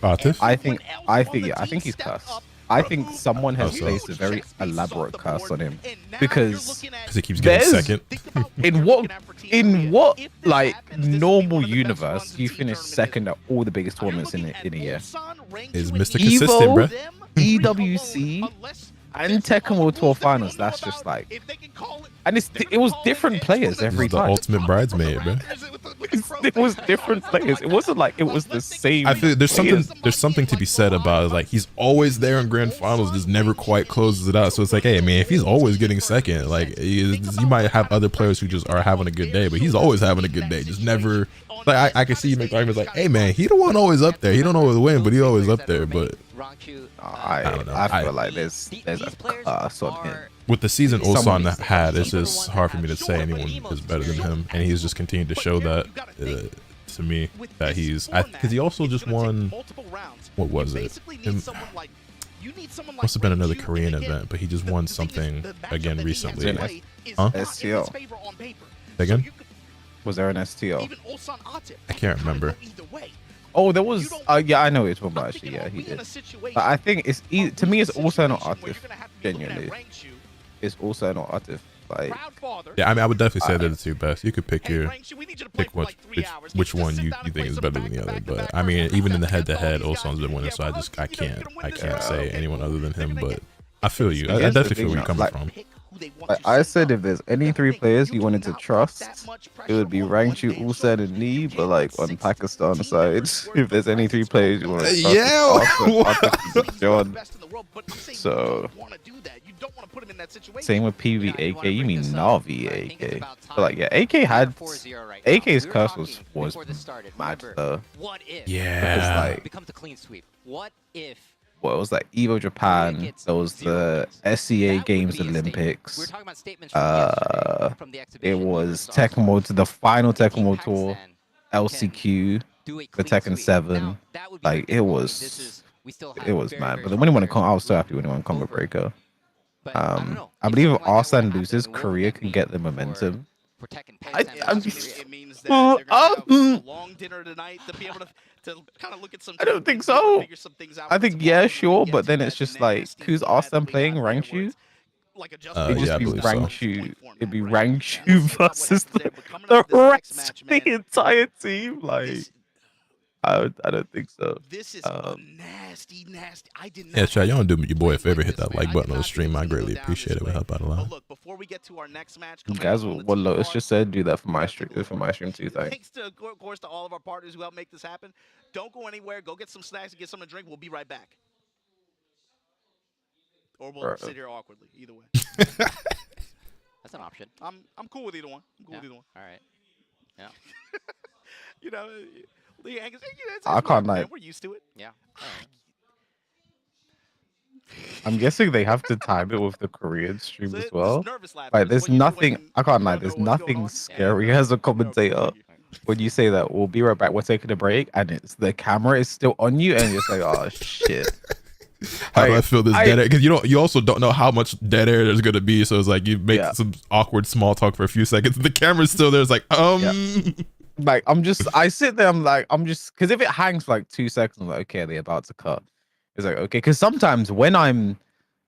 Speaker 3: Atif?
Speaker 4: I think he's cursed. I think someone has placed a very elaborate curse on him because
Speaker 3: he keeps getting second.
Speaker 4: in what like normal universe do you finish second at all the biggest tournaments in a year?
Speaker 3: Is Mr. Consistent, bro?
Speaker 4: EWC and Tekken World Tour Finals. That's just like, and it was different players every time.
Speaker 3: The ultimate bridesmaid, bro.
Speaker 4: It was different players. It wasn't like it was the same.
Speaker 3: I feel there's something to be said about, like, he's always there in grand finals, just never quite closes it out. So it's like, hey, man, if he's always getting second, like, you might have other players who just are having a good day, but he's always having a good day, just never. Like, I can see you make arguments like, hey, man, he the one always up there. He don't always win, but he always up there. But
Speaker 4: I don't know. I feel like there's a curse on him.
Speaker 3: With the season Ulsan had, it's just hard for me to say anyone is better than him, and he's just continued to show that to me that he's, because he also just won. What was it? Must have been another Korean event, but he just won something again recently. Huh?
Speaker 4: STL.
Speaker 3: Again?
Speaker 4: Was there an STL?
Speaker 3: I can't remember.
Speaker 4: Oh, there was. Yeah, I know it's one, but actually, yeah, he did. But I think it's to me, it's also not Atif. Genuinely, it's also not Atif. Like,
Speaker 3: yeah, I mean, I would definitely say they're the two best. You could pick which one you think is better than the other. But I mean, even in the head-to-head, Ulsan's been winning, so I can't say anyone other than him. But I feel you. I definitely feel where you're coming from.
Speaker 4: Like I said, if there's any 3 players you wanted to trust, it would be Rangchu, Ulsan, and Knee. But like on Pakistan side, if there's any 3 players you want to trust, John. So same with PVAK. You mean Navi AK? But like, yeah, AK's curse was mad though.
Speaker 3: Yeah.
Speaker 1: It becomes a clean sweep. What if?
Speaker 4: Well, it was like Evo Japan. There was the SCA Games Olympics. It was Tekken World, the final Tekken World Tour, LCQ, the Tekken 7. Like it was mad. But when he won I was so happy when he won Combo Breaker. I believe if Arslan loses, Korea can get the momentum. I'm just,
Speaker 2: it means that a long dinner tonight to be able to kind of look at some.
Speaker 4: I don't think so. I think yeah, sure, but then it's just like, who's Arslan playing? Rangchu? It'd just be Rangchu. It'd be Rangchu versus the rest of the entire team. Like, I don't think so.
Speaker 2: This is nasty. I did not.
Speaker 3: Yeah, Chad, y'all do your boy a favor, hit that like button on the stream. I greatly appreciate it. It would help out a lot.
Speaker 2: Look, before we get to our next match,
Speaker 4: guys, what Lotus just said, do that for my stream. Too.
Speaker 2: Thanks to, of course, to all of our partners who helped make this happen. Don't go anywhere. Go get some snacks and get something to drink. We'll be right back. Or we'll sit here awkwardly. Either way.
Speaker 1: That's an option.
Speaker 2: I'm cool with either one.
Speaker 1: All right. Yeah.
Speaker 2: You know,
Speaker 4: I can't lie.
Speaker 2: We're used to it.
Speaker 1: Yeah.
Speaker 4: I'm guessing they have to time it with the Korean stream
Speaker 2: So
Speaker 4: as
Speaker 2: this
Speaker 4: well.
Speaker 2: nervous laugh
Speaker 4: Like,
Speaker 2: is
Speaker 4: there's
Speaker 2: what you do
Speaker 4: nothing.
Speaker 2: when
Speaker 4: I can't
Speaker 2: you
Speaker 4: lie.
Speaker 2: don't
Speaker 4: There's
Speaker 2: know what's going
Speaker 4: nothing
Speaker 2: on.
Speaker 4: scary as a commentator when you say that we'll be right back. We're taking a break, and it's the camera is still on you, and you're just like, oh shit.
Speaker 3: How do I feel this dead air? Because you also don't know how much dead air there's gonna be. So it's like you make some awkward small talk for a few seconds. The camera's still there. It's like
Speaker 4: Like I sit there. Because if it hangs for like 2 seconds, I'm like, okay, they're about to cut. It's like, okay, because sometimes when I'm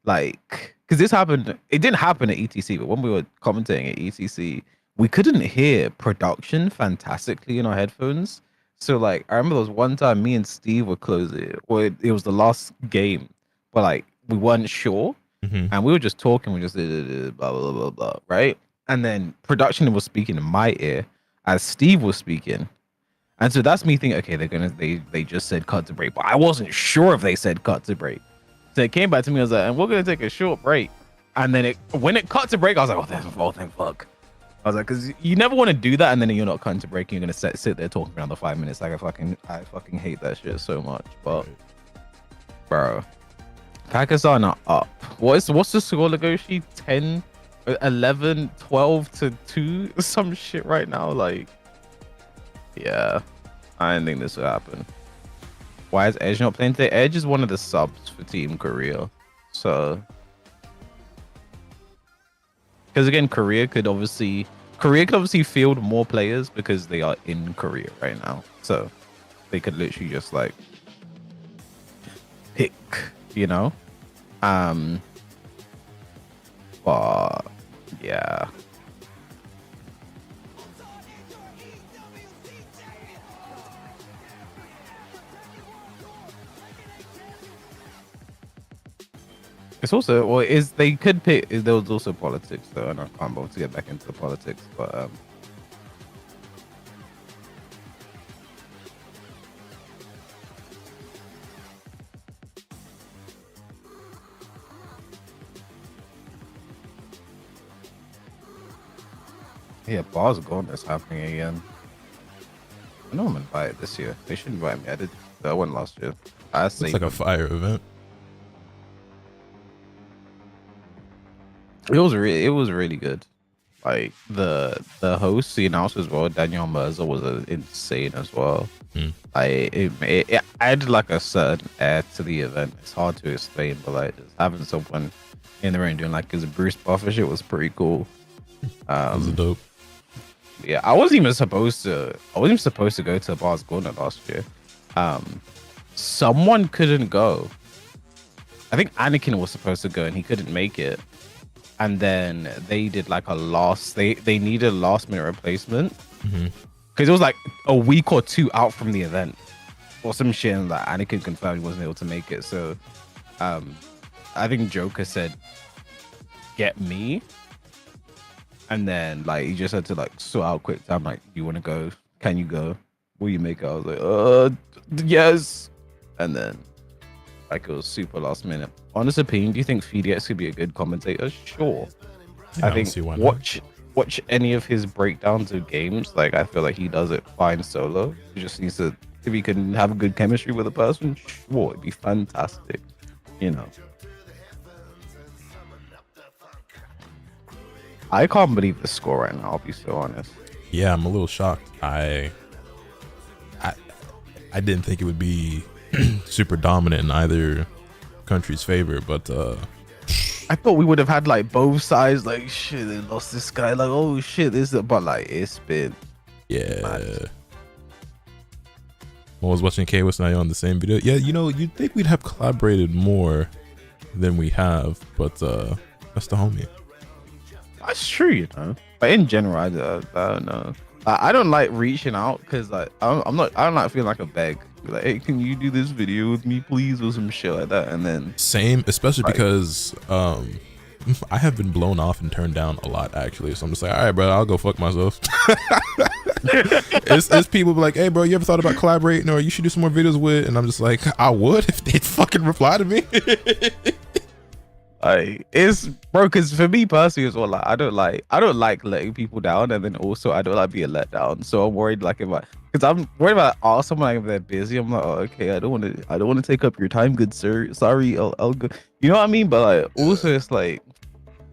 Speaker 4: like, because this happened, it didn't happen at ETC, but when we were commentating at ETC, we couldn't hear production fantastically in our headphones. So like, I remember there was one time me and Steve were closing, or it was the last game, but like we weren't sure, and we were just talking, we just blah blah blah blah, right? And then production was speaking in my ear as Steve was speaking, and so that's me thinking, okay, they just said cut to break, but I wasn't sure if they said cut to break. So it came back to me, I was like, and we're gonna take a short break, and then when it cut to break, I was like, oh thank fuck. I was like, because you never want to do that, and then you're not cutting to break. You're gonna sit there talking for another 5 minutes. Like I fucking hate that shit so much. But bro, Pakistan are up. What's the score, Legoshi? 10, 11, 12 to 2, some shit right now. Like, yeah, I didn't think this would happen. Why is Edge not playing today? Edge is one of the subs for Team Korea, so. Because again, Korea could obviously field more players because they are in Korea right now. So they could literally just like pick, you know? But yeah. It's also, well, they could pick, there was also politics though, and I can't bother to get back into the politics, but yeah, Bar's Gone is happening again. I know I'm invited this year. They should invite me. I went last year.
Speaker 3: It's like a fire event.
Speaker 4: It was really good. Like the host, the announcer as well, Daniel Mirza, was insane as well. It added like a certain air to the event. It's hard to explain, but like just having someone in the ring doing like his Bruce Buffer shit was pretty cool.
Speaker 3: That was dope.
Speaker 4: Yeah, I wasn't even supposed to go to Bar's Corner last year. Someone couldn't go. I think Anakin was supposed to go and he couldn't make it. And then they did like they needed a last minute replacement because it was like a week or two out from the event or some shit, and like Anakin confirmed he wasn't able to make it. So I think Joker said, get me. And then like he just had to like sort out quick time, like, you want to go? Can you go? Will you make it? I was like, yes. And then like it was super last minute. Honest opinion, do you think FDX could be a good commentator? Sure. I think watch any of his breakdowns of games. Like I feel like he does it fine solo. He just needs to, if he can have a good chemistry with a person, sure, it'd be fantastic. You know. I can't believe the score right now, I'll be so honest.
Speaker 3: Yeah, I'm a little shocked. I didn't think it would be super dominant in either country's favor, but
Speaker 4: I thought we would have had like both sides, like shit, they lost this guy, like oh shit, but like it's been mad.
Speaker 3: I was watching K and I on the same video. Yeah, you know, you'd think we'd have collaborated more than we have, but that's the homie.
Speaker 4: That's true, you know. But in general, I don't know. I don't like reaching out because like I don't like feeling like a beg. Like, hey, can you do this video with me, please, or some shit like that? And then
Speaker 3: same, especially because I have been blown off and turned down a lot actually. So I'm just like, all right, bro, I'll go fuck myself. it's people be like, hey, bro, you ever thought about collaborating, or you should do some more videos with? And I'm just like, I would if they'd fucking reply to me.
Speaker 4: Like it's bro, because for me personally as well, like I don't like letting people down, and then also I don't like being let down. So I'm worried like because I'm worried about someone like if they're busy. I'm like, oh, okay, I don't want to take up your time, good sir. Sorry, I'll go. You know what I mean? But like also it's like,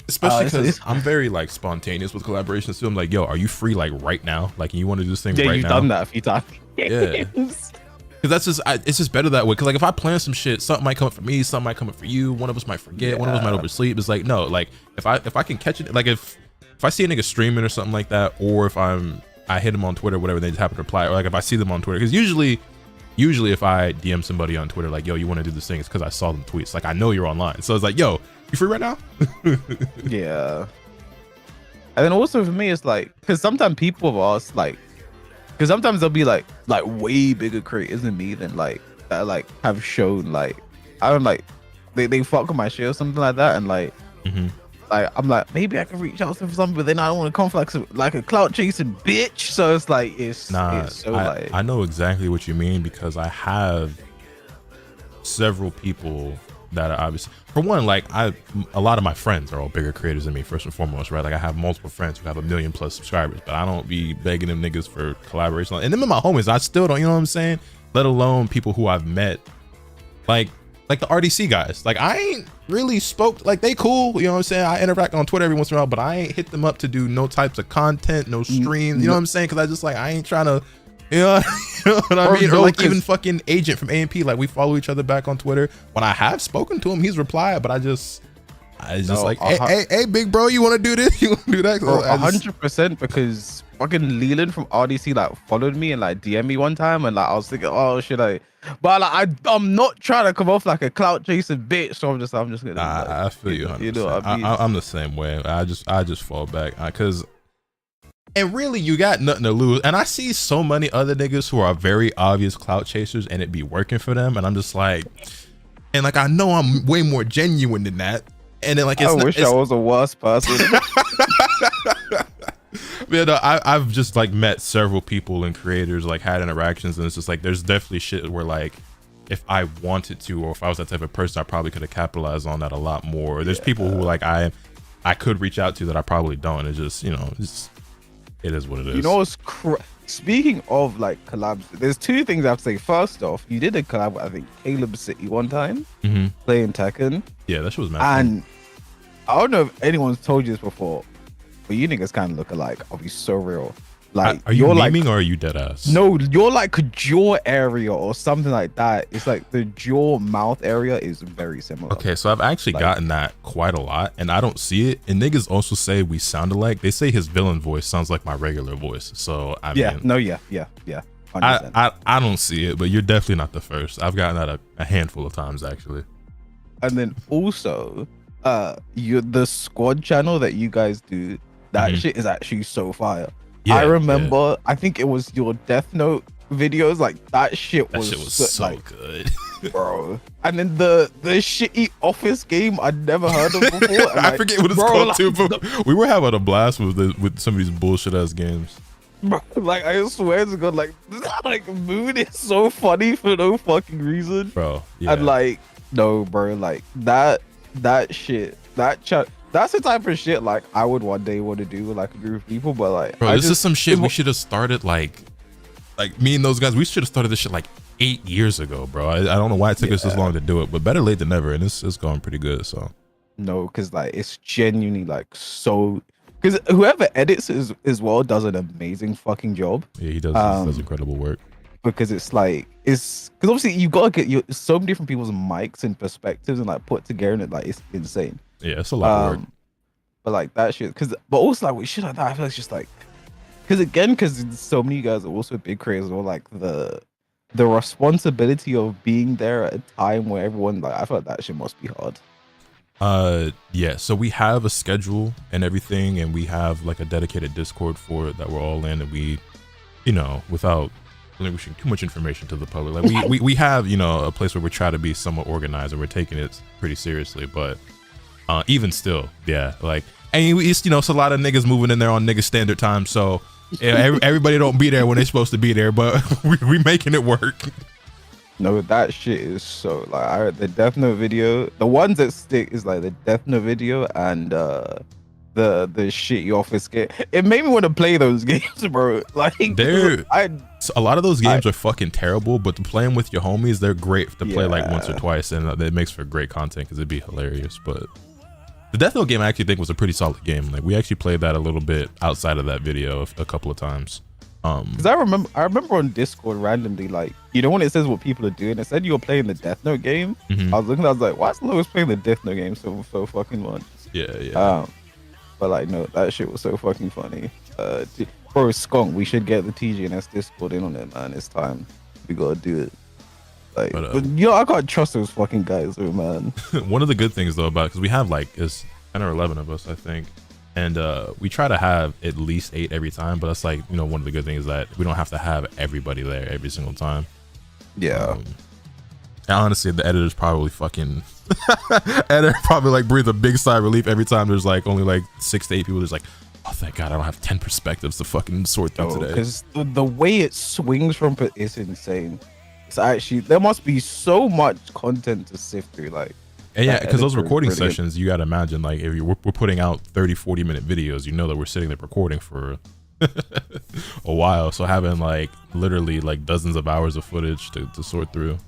Speaker 3: especially because I'm very like spontaneous with collaborations too. I'm like, yo, are you free like right now? Like, you want to do this thing right now?
Speaker 4: Yeah, you've done that a few times.
Speaker 3: Yeah. Because that's just, it's just better that way. Because like if I plan some shit, something might come up for me, something might come up for you. One of us might forget, one of us might oversleep. It's like, no, like if I can catch it, like if I see a nigga streaming or something like that, or if I hit them on Twitter, whatever, they just happen to reply, or like if I see them on Twitter, because usually if I DM somebody on Twitter like, yo, you want to do this thing, it's because I saw them tweets. Like I know you're online, so it's like, yo, you free right now?
Speaker 4: Yeah. And then also for me, it's like, because sometimes people have asked like, because sometimes they'll be like way bigger creators than me than like that like have shown like I don't like they fuck with my shit or something like that, and like like I'm like maybe I can reach out to them for something, but then I don't want to come like a clout chasing bitch. So it's like it's so like
Speaker 3: I know exactly what you mean, because I have several people that are obviously, for one, like a lot of my friends are all bigger creators than me, first and foremost, right? Like I have multiple friends who have 1 million+ subscribers, but I don't be begging them niggas for collaboration. And them and my homies, I still don't, you know what I'm saying? Let alone people who I've met, like the RDC guys. Like I ain't really spoke, like they cool, you know what I'm saying? I interact on Twitter every once in a while, but I ain't hit them up to do no types of content, no streams, you know what I'm saying? Because I just like, I ain't trying to, you know what I mean? Or like even fucking Agent from AMP, like we follow each other back on Twitter. When I have spoken to him, he's replied, but I just like, hey, big bro, you want to do this? You want to do that?
Speaker 4: 100%, because fucking Leland from RDC like followed me and like DM me one time, and like I was thinking, oh, should I? But like I'm not trying to come off like a clout chasing bitch, so I'm just gonna. Like,
Speaker 3: I feel you. 100%.
Speaker 4: You know,
Speaker 3: I'm the same way. I just fall back because. And really, you got nothing to lose. And I see so many other niggas who are very obvious clout chasers and it be working for them. And I'm just like, and like, I know I'm way more genuine than that. And then like, I
Speaker 4: wish I was a worse person.
Speaker 3: Yeah, I've just like met several people and creators, like had interactions. And it's just like, there's definitely shit where like, if I wanted to, or if I was that type of person, I probably could have capitalized on that a lot more. There's people who like, I could reach out to that I probably don't. It's just, you know, it is what it is.
Speaker 4: You know what's speaking of like collabs, there's two things I have to say. First off, you did a collab with, I think, Caleb City one time, playing Tekken.
Speaker 3: Yeah, that shit was mad.
Speaker 4: And I don't know if anyone's told you this before, but you niggas kind of look alike. I'll be so real. Like,
Speaker 3: are you
Speaker 4: like,
Speaker 3: memeing or are you dead ass?
Speaker 4: No, you're like a jaw area or something like that. It's like the jaw mouth area is very similar.
Speaker 3: Okay, so I've actually gotten that quite a lot, and I don't see it. And niggas also say we sound alike. They say his villain voice sounds like my regular voice. So I mean,
Speaker 4: yeah. 100%.
Speaker 3: I don't see it, but you're definitely not the first. I've gotten that a handful of times actually.
Speaker 4: And then also, the squad channel that you guys do, that shit is actually so fire. Yeah, I remember, I think it was your Death Note videos, like that shit was
Speaker 3: so
Speaker 4: like,
Speaker 3: good.
Speaker 4: Bro. And then the shitty office game I'd never heard of before.
Speaker 3: I forget what it's called too, but we were having a blast with some of these bullshit ass games.
Speaker 4: Bro, like I swear to God, like Moon is so funny for no fucking reason.
Speaker 3: Bro. Yeah.
Speaker 4: And like, no, bro, like that shit, that's the type of shit like I would one day want to do with like a group of people, but like,
Speaker 3: bro, this is some shit we should have started like me and those guys. We should have started this shit like 8 years ago, bro. I don't know why it took us this long to do it, but better late than never, and it's going pretty good. So
Speaker 4: no, because like it's genuinely like so. Because whoever edits as well does an amazing fucking job.
Speaker 3: Yeah, he does incredible work.
Speaker 4: Because it's like because obviously you gotta get so many different people's mics and perspectives and like put together, and like it's insane.
Speaker 3: Yeah, it's a lot of work.
Speaker 4: But like that shit, but also like with shit like that, I feel like it's just like because so many guys are also big creators, or like the responsibility of being there at a time where everyone like I feel like that shit must be hard.
Speaker 3: Yeah, so we have a schedule and everything, and we have like a dedicated Discord for it that we're all in, and we, you know, without relinquishing too much information to the public, like we have, you know, a place where we try to be somewhat organized, and we're taking it pretty seriously. But even still, yeah, like, and it's, you know, it's a lot of niggas moving in there on nigga standard time, so yeah, everybody don't be there when they're supposed to be there, but we making it work.
Speaker 4: No, that shit is so like the Death Note video. The ones that stick is like the Death Note video and the shitty office game. It made me want to play those games, bro. Like
Speaker 3: a lot of those games are fucking terrible, but to play them with your homies, they're great to play like once or twice, and it makes for great content because it'd be hilarious. But the Death Note game I actually think was a pretty solid game. Like we actually played that a little bit outside of that video a couple of times.
Speaker 4: Because I remember on Discord randomly, like, you know, when it says what people are doing, it said you were playing the Death Note game. I was looking, I was like, why is Lewis playing the Death Note game so fucking much?
Speaker 3: Yeah.
Speaker 4: But like, no, that shit was so fucking funny. Bro, Skunk, we should get the TGNS Discord in on it, man. It's time. We gotta do it. Like, but you know, I can't trust those fucking guys, though, man.
Speaker 3: One of the good things though about, because we have like 10 or 11 of us, I think. And we try to have at least 8 every time, but that's like, you know, one of the good things is that we don't have to have everybody there every single time.
Speaker 4: Yeah.
Speaker 3: And honestly, the editor's probably fucking editor probably like breathe a big sigh of relief every time there's like only like 6 to 8 people. There's like, oh thank God, I don't have 10 perspectives to fucking sort through today.
Speaker 4: Because the way it swings from it's insane. It's actually, there must be so much content to sift through, like.
Speaker 3: And yeah, because those recording sessions, you got to imagine, like, if we're putting out 30-40 minute videos, you know that we're sitting there recording for a while. So having like literally like dozens of hours of footage to sort through.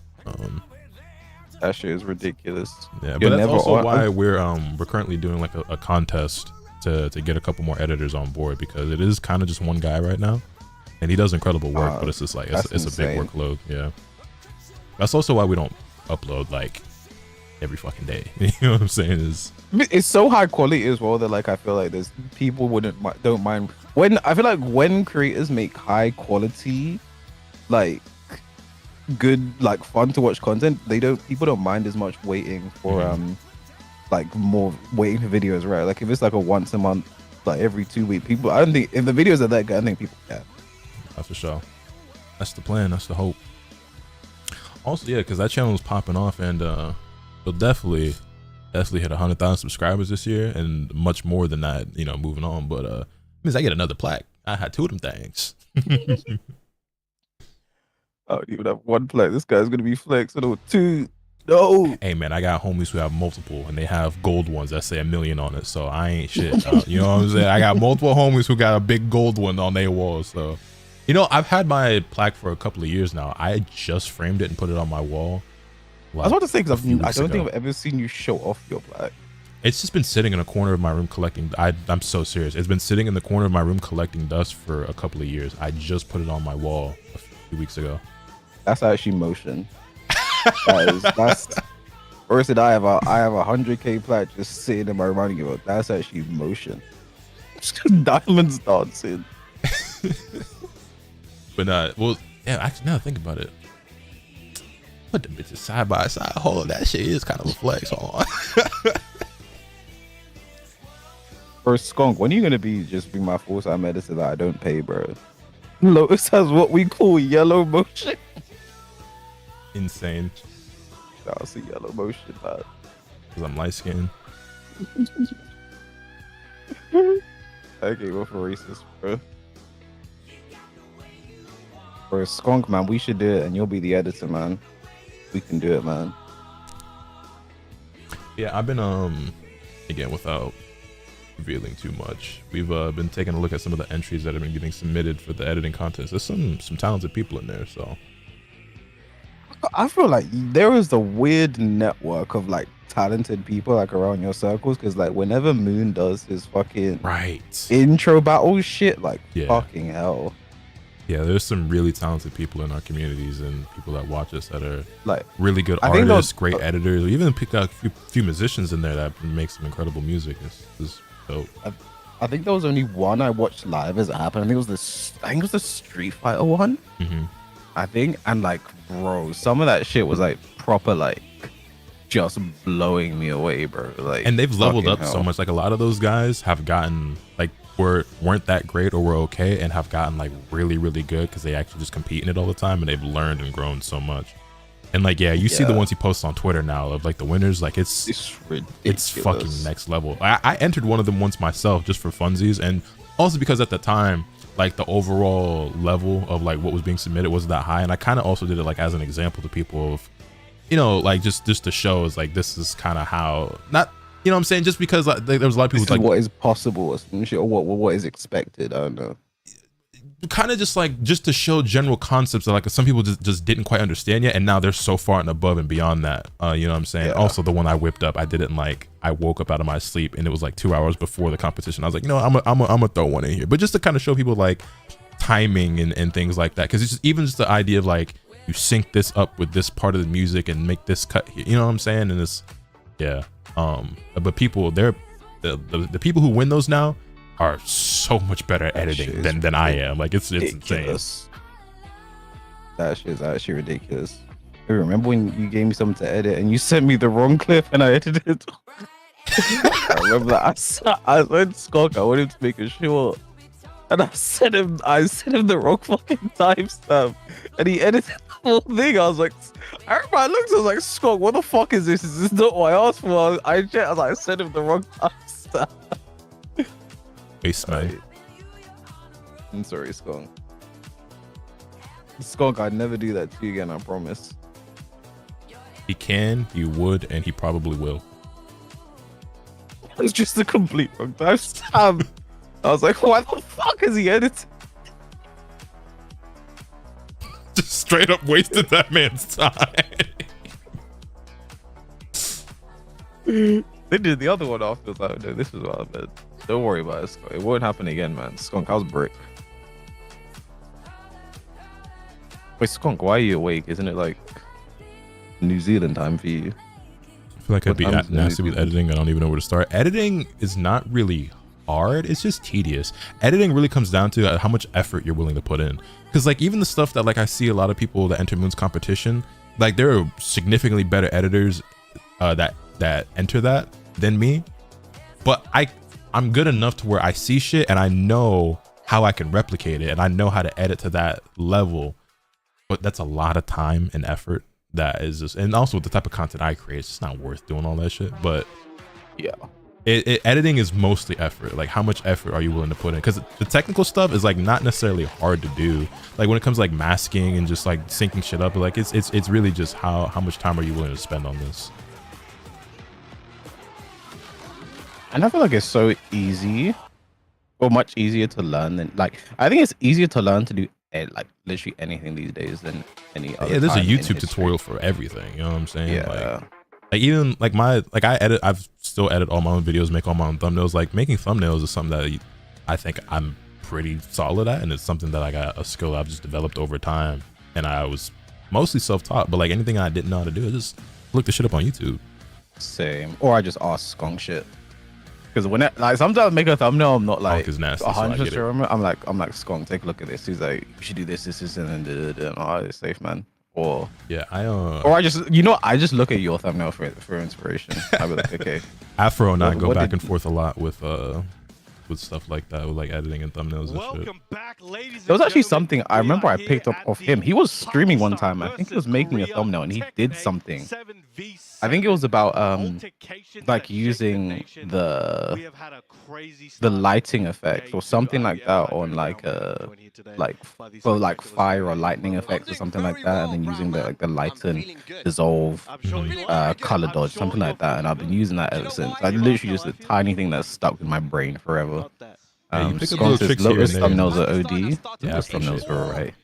Speaker 4: That shit is ridiculous.
Speaker 3: Yeah, but that's also why we're currently doing like a contest to get a couple more editors on board, because it is kind of just one guy right now, and he does incredible work, but it's just like it's a big workload. Yeah, that's also why we don't upload like every fucking day. You know what I'm saying?
Speaker 4: It's so high quality as well that like I feel like there's people don't mind when I feel like when creators make high quality, like good, like fun to watch content, people don't mind as much waiting for like more waiting for videos, right? Like if it's like a once a month, like every 2 week, people, I don't think if the videos are that good, I think people care.
Speaker 3: That's for sure. That's the plan. That's the hope. Also, yeah, because that channel is popping off, and we'll definitely hit 100,000 subscribers this year, and much more than that, you know, moving on. But it means I get another plaque. I had 2 of them things.
Speaker 4: I don't even have 1 plaque. This guy's gonna be flexing on 2. No.
Speaker 3: Hey man, I got homies who have multiple, and they have gold ones that say 1 million on it. So I ain't shit. You know what I'm saying? I got multiple homies who got a big gold one on their wall. So, you know, I've had my plaque for a couple of years now. I just framed it and put it on my wall.
Speaker 4: Like, I was about to say, because I don't think I've ever seen you show off your plaque.
Speaker 3: It's just been sitting in a corner of my room collecting. I'm so serious. It's been sitting in the corner of my room collecting dust for a couple of years. I just put it on my wall a few weeks ago. That's
Speaker 4: actually motion. That's or said I have a 100K plaque just sitting in my room. That's actually motion. Diamonds dancing.
Speaker 3: But well, yeah. Actually, now I think about it, put the bitches side by side. Hold on, that shit is kind of a flex. Hold on.
Speaker 4: First, Skunk, when are you gonna be my full-time medicine that I don't pay, bro? Lotus has what we call yellow motion.
Speaker 3: Insane.
Speaker 4: I'll see yellow motion, man.
Speaker 3: Because I'm light skinned.
Speaker 4: Okay, go for racist, bro. For a Skunk, man, we should do it, and you'll be the editor, man. We can do it, man.
Speaker 3: Yeah, I've been again, without revealing too much, we've been taking a look at some of the entries that have been getting submitted for the editing contest. There's some talented people in there, so
Speaker 4: I feel like there is a weird network of like talented people like around your circles, because like whenever Moon does his fucking intro battle shit, like fucking hell.
Speaker 3: Yeah, there's some really talented people in our communities and people that watch us that are
Speaker 4: like
Speaker 3: really good artists, great editors, or even pick out a few musicians in there that make some incredible music. It's dope.
Speaker 4: I think there was only one I watched live as it happened. I think it was the Street Fighter one. I think, and like, bro, some of that shit was like proper, like, just blowing me away, bro. Like,
Speaker 3: and they've leveled up so much. Like, a lot of those guys have gotten like weren't that great or were okay, and have gotten like really, really good because they actually just compete in it all the time, and they've learned and grown so much. And like, yeah, you see the ones he posts on Twitter now of like the winners, like it's fucking next level. I entered one of them once myself just for funsies, and also because at the time, like the overall level of like what was being submitted wasn't that high, and I kind of also did it like as an example to people of, you know, like just to show is like this is kind of how, not, you know what I'm saying, just because like, there was a lot of people like
Speaker 4: what is possible or what is expected. I don't know.
Speaker 3: Kind of just to show general concepts that like some people just didn't quite understand yet, and now they're so far and above and beyond that. You know what I'm saying? Yeah. Also, the one I whipped up, I didn't like. I woke up out of my sleep and it was like 2 hours before the competition. I was like, you know, I'm gonna throw one in here, but just to kind of show people like timing and things like that, because it's just even just the idea of like you sync this up with this part of the music and make this cut here. You know what I'm saying? And it's but people, they're the people who win those now are so much better at editing than I am. Like it's insane. That shit is actually ridiculous.
Speaker 4: I remember when you gave me something to edit and you sent me the wrong clip and I edited it. I remember that. I said Skunk, I wanted to make it short, and I sent him the wrong fucking timestamp, and he edited the whole thing. I was like, I remember I looked, I was like, Skunk, what the fuck is this? Is this not what I asked for? I was like, I sent him the wrong timestamp.
Speaker 3: Waste man.
Speaker 4: I'm sorry, Skunk. Skunk, I'd never do that to you again, I promise.
Speaker 3: He can, he would, and he probably will.
Speaker 4: It's just a complete wrong timestamp. I was like, why the fuck is he editing?
Speaker 3: Just straight up wasted that man's time.
Speaker 4: They did the other one after. Like, no, this is what I meant. Don't worry about it, Skunk. It won't happen again, man. Skunk, I was brick. Wait, Skunk, why are you awake? Isn't it like New Zealand time for you?
Speaker 3: I feel like I'd be nasty with editing. I don't even know where to start. Editing is not really hard. It's just tedious. Editing really comes down to how much effort you're willing to put in. Because like even the stuff that like I see a lot of people that enter Moon's competition, like there are significantly better editors that enter that than me. But I'm good enough to where I see shit and I know how I can replicate it and I know how to edit to that level. But that's a lot of time and effort. That is just, and also with the type of content I create, it's just not worth doing all that shit. But
Speaker 4: yeah,
Speaker 3: editing is mostly effort. Like how much effort are you willing to put in? Because the technical stuff is like not necessarily hard to do. Like when it comes to like masking and just like syncing shit up, like it's really just how much time are you willing to spend on this.
Speaker 4: And I feel like it's so easy, or much easier to learn than like I think it's easier to learn to do like literally anything these days than any other.
Speaker 3: Yeah, there's a YouTube tutorial for everything. You know what I'm saying?
Speaker 4: Yeah.
Speaker 3: Like even like I've still edit all my own videos, make all my own thumbnails. Like making thumbnails is something that I think I'm pretty solid at, and it's something that I got a skill I've just developed over time. And I was mostly self-taught, but like anything I didn't know how to do, I just looked the shit up on YouTube.
Speaker 4: Same. Or I just ask Skunk shit. Because when like sometimes I make a thumbnail, I'm not like 100% sure. I'm like Skunk, take a look at this. He's like, you should do this, and then oh, it's safe, man. Or
Speaker 3: yeah,
Speaker 4: or I just I just look at your thumbnail for inspiration. I'll be like, okay.
Speaker 3: Afro and I go back and forth a lot with stuff like that, with like editing and thumbnails and shit.
Speaker 5: Back, ladies.
Speaker 4: There was actually something I remember I picked up off him. He was streaming one time. I think he was making a thumbnail and he did something. I think it was about like using the lighting effect or something like that on like for like fire or lightning effects or something like that, and then using the lighten, dissolve, color dodge, something like that. And I've been using that ever since. Like literally just a tiny thing that's stuck in my brain forever.
Speaker 3: Yeah, you pick up little tricks here and there.
Speaker 4: Thumbnails are OD. Yeah, those thumbnails were alright.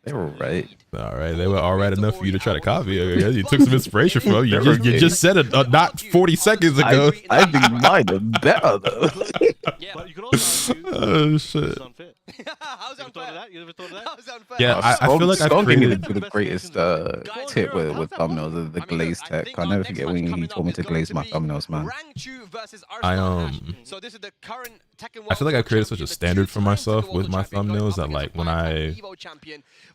Speaker 4: They were right.
Speaker 3: Alright, they were alright enough for you to try to copy. You took some inspiration from you. You just said it not 40 seconds ago.
Speaker 4: I think mine are better though.
Speaker 3: Oh shit.
Speaker 6: How's that? You never thought of that? How's unfair?
Speaker 3: Yeah, I feel like I've created
Speaker 4: the greatest tip with thumbnails, the glaze tech. I never forget when he told me to glaze my thumbnails, man.
Speaker 3: I feel like I created such a standard for myself with my thumbnails that like when I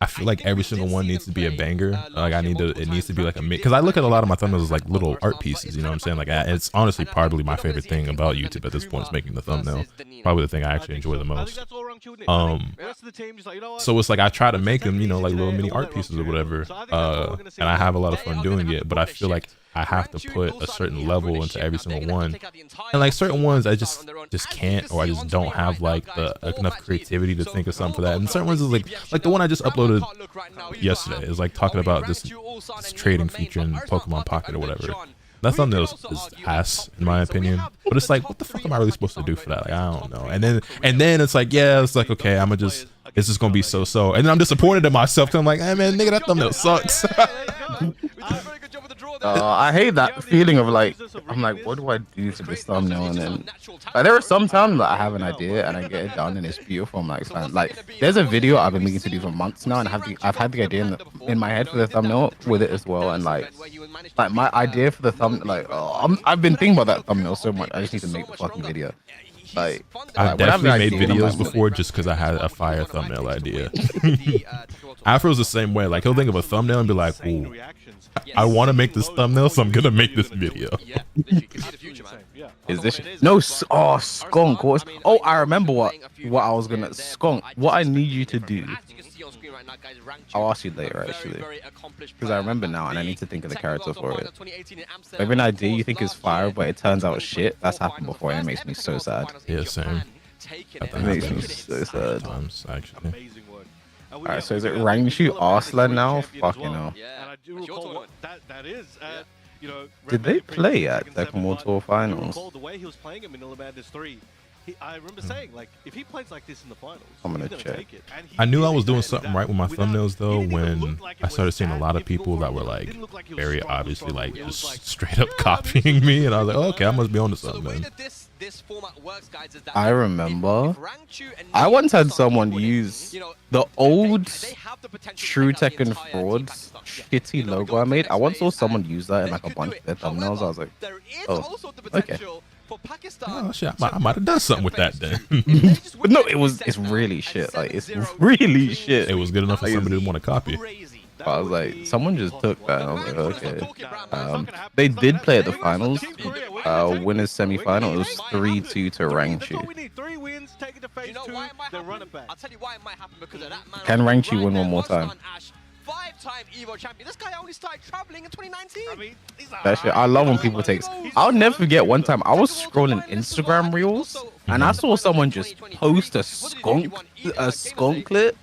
Speaker 3: feel like every single one needs to be a banger. Like it needs to be like a mix. Because I look at a lot of my thumbnails as like little art pieces. You know what I'm saying? Like it's honestly probably my favorite thing about YouTube at this point is making the thumbnail. Probably the thing I actually enjoy the most. So it's like I try to make them, like little mini art pieces or whatever. And I have a lot of fun doing it. But I feel like I have to put a certain level into every single one, and like certain ones I just can't, or I just don't have like the enough creativity to think of something for that. And certain ones is like the one I just uploaded yesterday is like talking about this trading feature in Pokemon Pocket or whatever. That thumbnail is ass in my opinion, but it's like, what the fuck am I really supposed to do for that? Like, I don't know. And then it's like, yeah, it's like, okay, it's just gonna be so, and then I'm disappointed in myself because I'm like, hey man, nigga, that thumbnail sucks.
Speaker 4: I hate that feeling of like, I'm like, what do I do to this thumbnail? And then there are some times that I have an idea and I get it done and it's beautiful. I'm like, man, like there's a video I've been meaning to do for months now, and I've had the idea in my head for the thumbnail with it as well. And like my idea for the thumbnail, like I've been thinking about that thumbnail so much. I just need to make the fucking video. Like
Speaker 3: I've definitely made videos before just because I had a fire thumbnail idea. Afro's the same way. Like he'll think of a thumbnail and be like, ooh, I want to make this thumbnail, so I'm gonna make this video.
Speaker 4: Is this no? Oh, Skunk. Oh, I remember what I was gonna Skunk. What I need you to do. I'll ask you later actually, because I remember now and I need to think of the character for it. Maybe an idea you think is fire, but it turns out shit. That's happened before, and it makes me so sad.
Speaker 3: Yeah, same.
Speaker 4: It makes me so sad.
Speaker 3: Actually.
Speaker 4: Alright, so is it Raichu Arslan now? Fucking hell. Did they play at the Tekken Tour Finals?
Speaker 5: The way he was playing him in Illuminators 3, I remember saying, like, if he plays like this in the finals,
Speaker 4: I'm gonna check.
Speaker 3: I knew I was doing something right with my thumbnails though when I started seeing a lot of people that were like very obviously like just straight up copying me, and I was like, oh, okay, I must be on to something then.
Speaker 4: I remember I once had someone use the old True Tekken Frauds shitty logo I made. I once saw someone use that in like a bunch of their thumbnails. I was like, oh, okay.
Speaker 3: Oh shit, I might have done something with that then.
Speaker 4: But no, it's really shit. Like it's really shit.
Speaker 3: It was good enough for somebody to want to copy.
Speaker 4: I was like, someone just took that. And I was like, okay. They did play at the finals. Winners semi-final. It was 3-2 to Raichu. Can Raichu win one more time?
Speaker 6: Five-time Evo champion. This guy only started traveling in 2019.
Speaker 4: That shit, I love when people take. I'll never forget one time I was scrolling Instagram reels and I saw someone just post a skunk clip.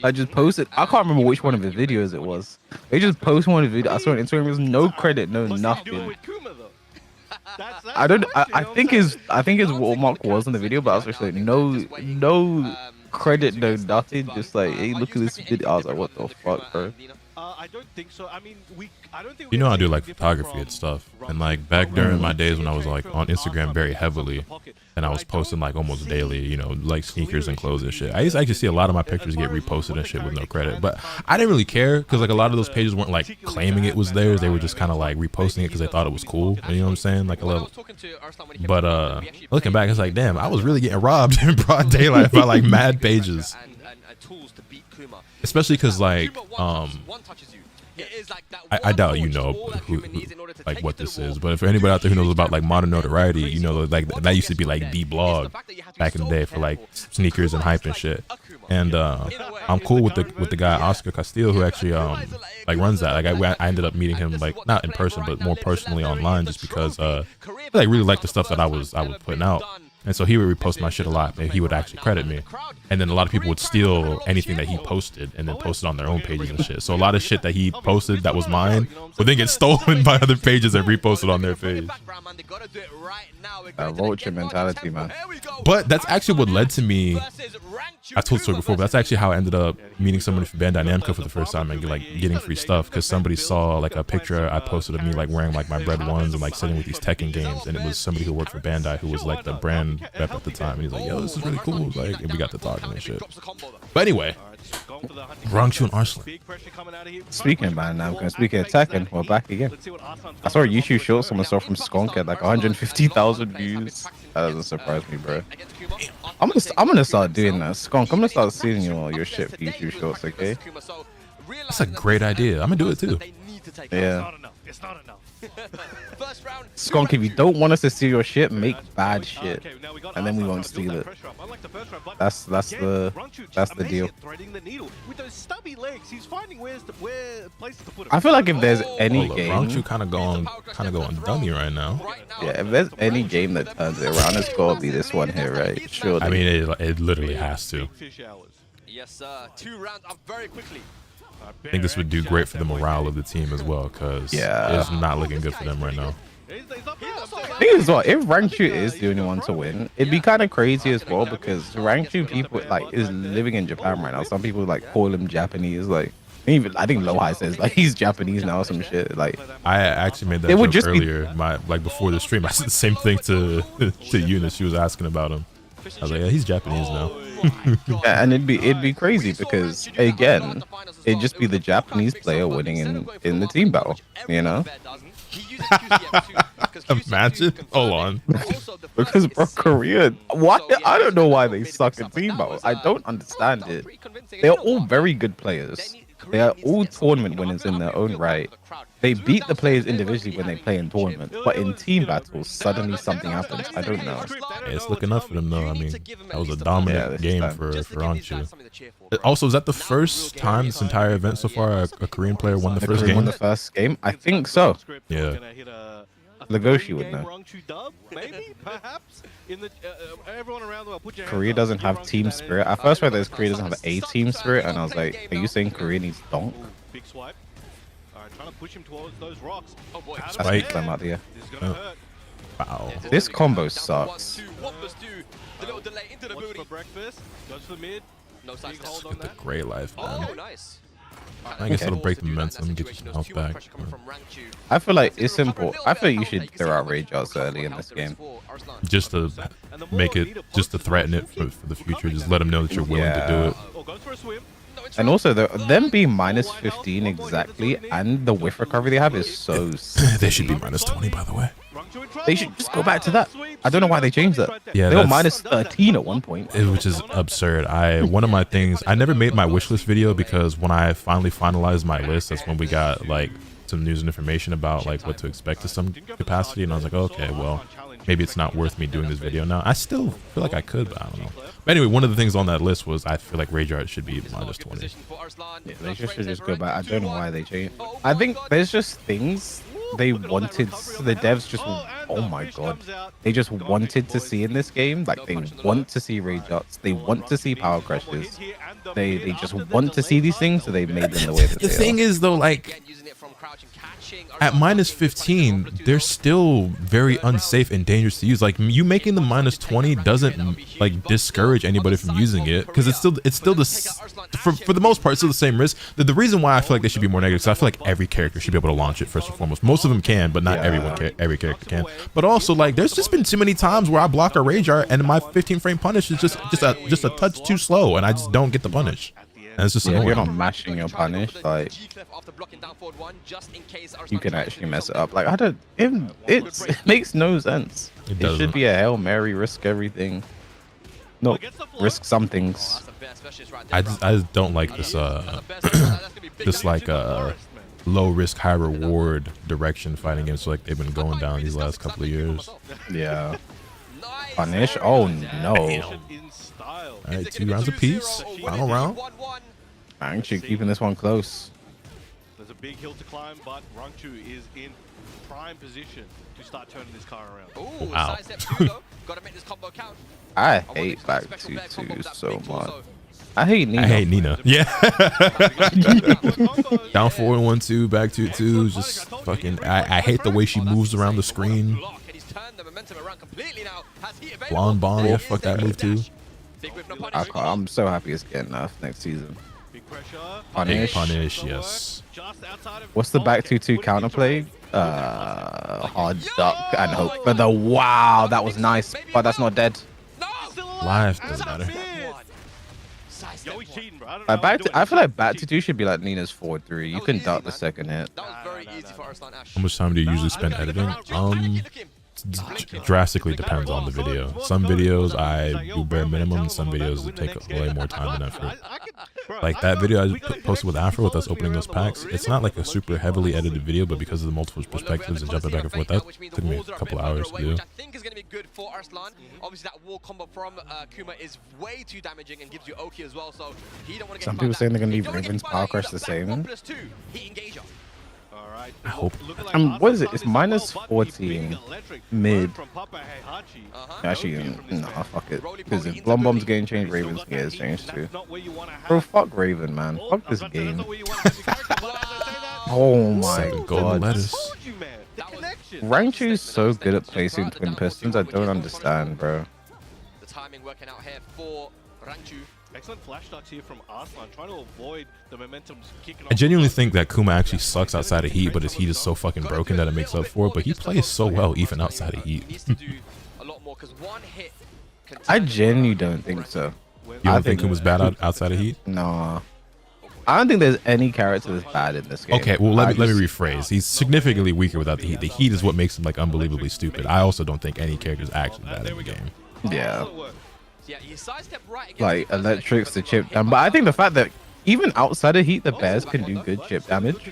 Speaker 4: I just posted. I can't remember which one of the videos it was. They just posted one of the videos. I saw on Instagram. There was no credit, no nothing. I don't. I think his watermark was in the video, but I was just like, no credit, no nothing. Just like, hey, look at this video. I was like, what the fuck, bro?
Speaker 5: I don't think so. I mean, I don't think
Speaker 3: you know, I do like photography and stuff, and like back during my days when I was like on Instagram very heavily, and I was posting like almost daily, you know, like sneakers and clothes and shit. I used to actually see a lot of my pictures get reposted and shit with no credit, but I didn't really care because like a lot of those pages weren't like claiming it was theirs. They were just kind of like reposting it because they thought it was cool. You know what I'm saying? Like a little. But looking back, it's like, damn, I was really getting robbed in broad daylight by like mad pages. Especially because like I doubt you know who like what this is, but if anybody out there who knows about like modern notoriety, you know, like that used to be like the blog back in the day for like sneakers and hype and shit. And I'm cool with the guy Oscar Castillo who actually like runs that. Like I ended up meeting him like not in person but more personally online just because I like really liked the stuff that I was putting out. And so he would repost my shit a lot, and he would actually credit me. And then a lot of people would steal anything that he posted and then post it on their own pages and shit. So a lot of shit that he posted that was mine would then get stolen by other pages and reposted on their page.
Speaker 4: Vulture mentality, man.
Speaker 3: But that's actually what led to me. I told the story before, but that's actually how I ended up meeting somebody from Bandai Namco for the first time and like getting free stuff because somebody saw like a picture I posted of me like wearing like my Bread Ones and like sitting with these Tekken games, and it was somebody who worked for Bandai who was like the brand rep at the time, and he's like, yo, this is really cool, like, and we got to talking and shit. But anyway, Raichu and Arslan.
Speaker 4: Speaking of Bandai Namco, speaking of Tekken, we're back again. I saw a YouTube short someone saw from Skunk at like 150,000 views. That doesn't surprise me, bro. I'm gonna start doing that, Skunk. I'm gonna start seeing your shit for YouTube shorts, okay?
Speaker 3: That's a great idea. I'm gonna do it too.
Speaker 4: Yeah.
Speaker 5: it's not enough.
Speaker 6: First round.
Speaker 4: Skunk, if you don't want us to steal your shit, make bad shit,
Speaker 5: Okay, now we got
Speaker 4: and then we
Speaker 5: Arslan
Speaker 4: won't
Speaker 5: trying to build
Speaker 4: steal
Speaker 5: that
Speaker 4: it.
Speaker 5: pressure up. Unlike the first round, but
Speaker 4: That's
Speaker 5: again, Rangchu,
Speaker 4: the
Speaker 5: amazing
Speaker 4: deal.
Speaker 5: at threading the needle. With those stubby legs, he's finding where places to put him.
Speaker 4: I feel like if there's any
Speaker 3: Hold up,
Speaker 4: game,
Speaker 3: Rangchu kind of going dummy right now.
Speaker 4: yeah, if there's any game that turns it around, it's gotta be this one here, right? Sure.
Speaker 3: I mean, it literally has to.
Speaker 6: Yes, sir. 2 rounds up very quickly.
Speaker 3: I think this would do great for the morale of the team as well, because
Speaker 4: Yeah.
Speaker 3: it's not looking good for them right now.
Speaker 4: Thing is, well, if Rangchu is the only one to win, it'd be kind of crazy as well because Rangchu people like is living in Japan right now. Some people like call him Japanese, like even I think Lohai says like he's Japanese now, or some shit. Like
Speaker 3: I actually made that
Speaker 4: It would
Speaker 3: joke
Speaker 4: just be-
Speaker 3: earlier, like before the stream. I said the same thing to Eunice. She was asking about him. I was like, yeah, he's Japanese now.
Speaker 4: yeah, and it'd be crazy because again, it'd just be the Japanese player winning in the team battle, you know?
Speaker 3: Imagine. Hold on.
Speaker 4: Because bro, Korea, why? I don't know why they suck at team battle. I don't understand it. They're all very good players. They are all tournament winners in their own right. They beat the players individually when they play in tournaments, but in team battles, suddenly something happens. I don't know.
Speaker 3: Hey, it's looking up for them though. I mean, that was a dominant
Speaker 4: this
Speaker 3: game
Speaker 4: time.
Speaker 3: for Rangchu. Also, is that the first time this entire event so far a Korean player won the
Speaker 4: The
Speaker 3: first
Speaker 4: Korean won
Speaker 3: game?
Speaker 4: the first game? I think so.
Speaker 3: Yeah.
Speaker 4: Legoshi would know.
Speaker 5: Rangchu dub, maybe, perhaps. In the everyone around the world, put your hands
Speaker 4: Korea
Speaker 5: up.
Speaker 4: doesn't have team spirit. At first, read this Korea doesn't have a team spirit, and I was like, are you saying Korea needs donk?
Speaker 5: Ooh, big swipe. All right, trying to push him towards those rocks.
Speaker 6: Oh boy.
Speaker 4: That's
Speaker 3: Spike.
Speaker 4: them out there.
Speaker 5: This is gonna hurt.
Speaker 3: Wow.
Speaker 4: This combo sucks.
Speaker 6: The little delay into the
Speaker 5: Watch
Speaker 6: booty.
Speaker 5: for breakfast. Goes for the mid.
Speaker 6: No size
Speaker 5: Big hold
Speaker 6: step.
Speaker 5: on
Speaker 3: Look at
Speaker 5: that.
Speaker 3: the gray life, man.
Speaker 6: Oh, nice.
Speaker 3: I guess
Speaker 4: Okay.
Speaker 3: it'll break the momentum, get you some health back.
Speaker 4: I feel like it's simple. I feel you should throw out rage outs early in this game.
Speaker 3: Just to make it, just to threaten it for the future. Just let them know that you're willing to do it.
Speaker 5: Oh, goes for a swim.
Speaker 4: And also, them being minus 15 exactly, and the whiff recovery they have is so sick.
Speaker 3: They should be minus 20, by the way.
Speaker 5: Rangchu in trouble.
Speaker 4: They should just go back to that. I don't know why they changed that.
Speaker 3: Yeah,
Speaker 4: They were
Speaker 3: that's-
Speaker 4: minus 13 at one point.
Speaker 3: Which is absurd. One of my things, I never made my wish list video because when I finally finalized my list, that's when we got like some news and information about like what to expect to some capacity, and I was like, okay, well, maybe it's not worth me doing this video now. I still feel like I could, but I don't know. But anyway, one of the things on that list was I feel like Rage Art should be minus 20.
Speaker 4: Yeah, they should just go back. I don't know why they changed. I think there's just things they wanted. The devs just, oh my god, they just wanted to see in this game. Like they want to see Rage Arts. They want to see Power Crushes. They just want to see these things, so they made them the way that
Speaker 3: The
Speaker 4: they
Speaker 3: thing
Speaker 4: are.
Speaker 3: is though, like at minus 15, they're still very unsafe and dangerous to use. Like you making the minus 20 doesn't like discourage anybody from using it because it's still for the most part, it's still the same risk. The reason why I feel like they should be more negative is I feel like every character should be able to launch it first and foremost. Most of them can, but not every character can. But also like there's just been too many times where I block a Rage Art and my 15 frame punish is just a touch too slow and I just don't get the punish. And it's just
Speaker 4: Yeah, if you're
Speaker 3: annoying.
Speaker 4: not mashing your punish, like you can actually mess it up. Like I don't, it makes no sense.
Speaker 3: It
Speaker 4: It
Speaker 3: doesn't.
Speaker 4: should be a Hail Mary, risk everything. No, risk some things.
Speaker 3: I just don't like this this like low risk high reward direction fighting games like they've been going down these last couple of years.
Speaker 4: Yeah. Punish? Oh no.
Speaker 5: In style.
Speaker 3: All right, 2 rounds apiece. Final round.
Speaker 4: I'm actually keeping this one close.
Speaker 5: There's a big hill to climb, but Rangchu is in prime position to start turning this car around.
Speaker 3: Wow.
Speaker 4: I hate back 2-2 so much. I hate Nina.
Speaker 3: I hate Nina. Yeah. Down 4-1-2, back 2-2. Just fucking. I hate the way she moves around the screen. Blonde bomb. Yeah, fuck that move too.
Speaker 4: I'm so happy it's getting nerfed next season.
Speaker 5: Big pressure.
Speaker 3: Big
Speaker 4: Punish.
Speaker 3: punish. Yes.
Speaker 5: Just outside of
Speaker 4: What's the back 2-2 counterplay? Hard duck and hope for the wow. That was nice, but that's not dead.
Speaker 3: Life doesn't matter.
Speaker 5: Yo, he's cheating, bro. I don't know
Speaker 4: Back
Speaker 5: how
Speaker 4: to, I feel like back 2-2 should be like Nina's 4-3. You can duck the second hit.
Speaker 6: That was very easy for Arslan Ash.
Speaker 3: How much time do you usually spend editing? Drastically depends on the video. Some videos I do bare minimum, and some videos it take way more time and effort.
Speaker 5: I could
Speaker 3: Like that video I posted with Afro with us opening those packs, it's not like a super heavily edited video, but because of the multiple perspectives and jumping back and forth, that took me a couple hours to do.
Speaker 7: Which I think is going to be good for Arslan. Obviously, that wall combo from Kuma is way too damaging and gives you Oki as well, so he don't want to get
Speaker 4: Some people saying they're going to leave Raven's power crush the same.
Speaker 3: I hope.
Speaker 4: What is it? It's minus 14 mid. Actually, nah, fuck it. Because if Blum Bomb's getting changed, Raven's getting changed too. Bro, fuck Raven, man. Fuck this game. Oh my god.
Speaker 3: Lettuce.
Speaker 4: Ranchu's so good at placing twin pistons, I don't understand, bro.
Speaker 7: The timing working out here for Ranchu.
Speaker 5: Excellent flash starts here from Arslan, trying to avoid the momentum kicking off.
Speaker 3: I genuinely think that Kuma actually sucks outside of heat, but his heat is so fucking broken that it makes up for it. But he plays so well even outside of heat.
Speaker 4: I genuinely don't think so.
Speaker 3: You don't think Kuma's bad outside of heat?
Speaker 4: No. I don't think there's any character that's bad in this game.
Speaker 3: Okay, well let me rephrase. He's significantly weaker without the heat. The heat is what makes him like unbelievably stupid. I also don't think any character is actually bad in the game.
Speaker 4: Yeah. Like electrics the chip down, but I think the fact that even outside of heat the bears can do good chip damage,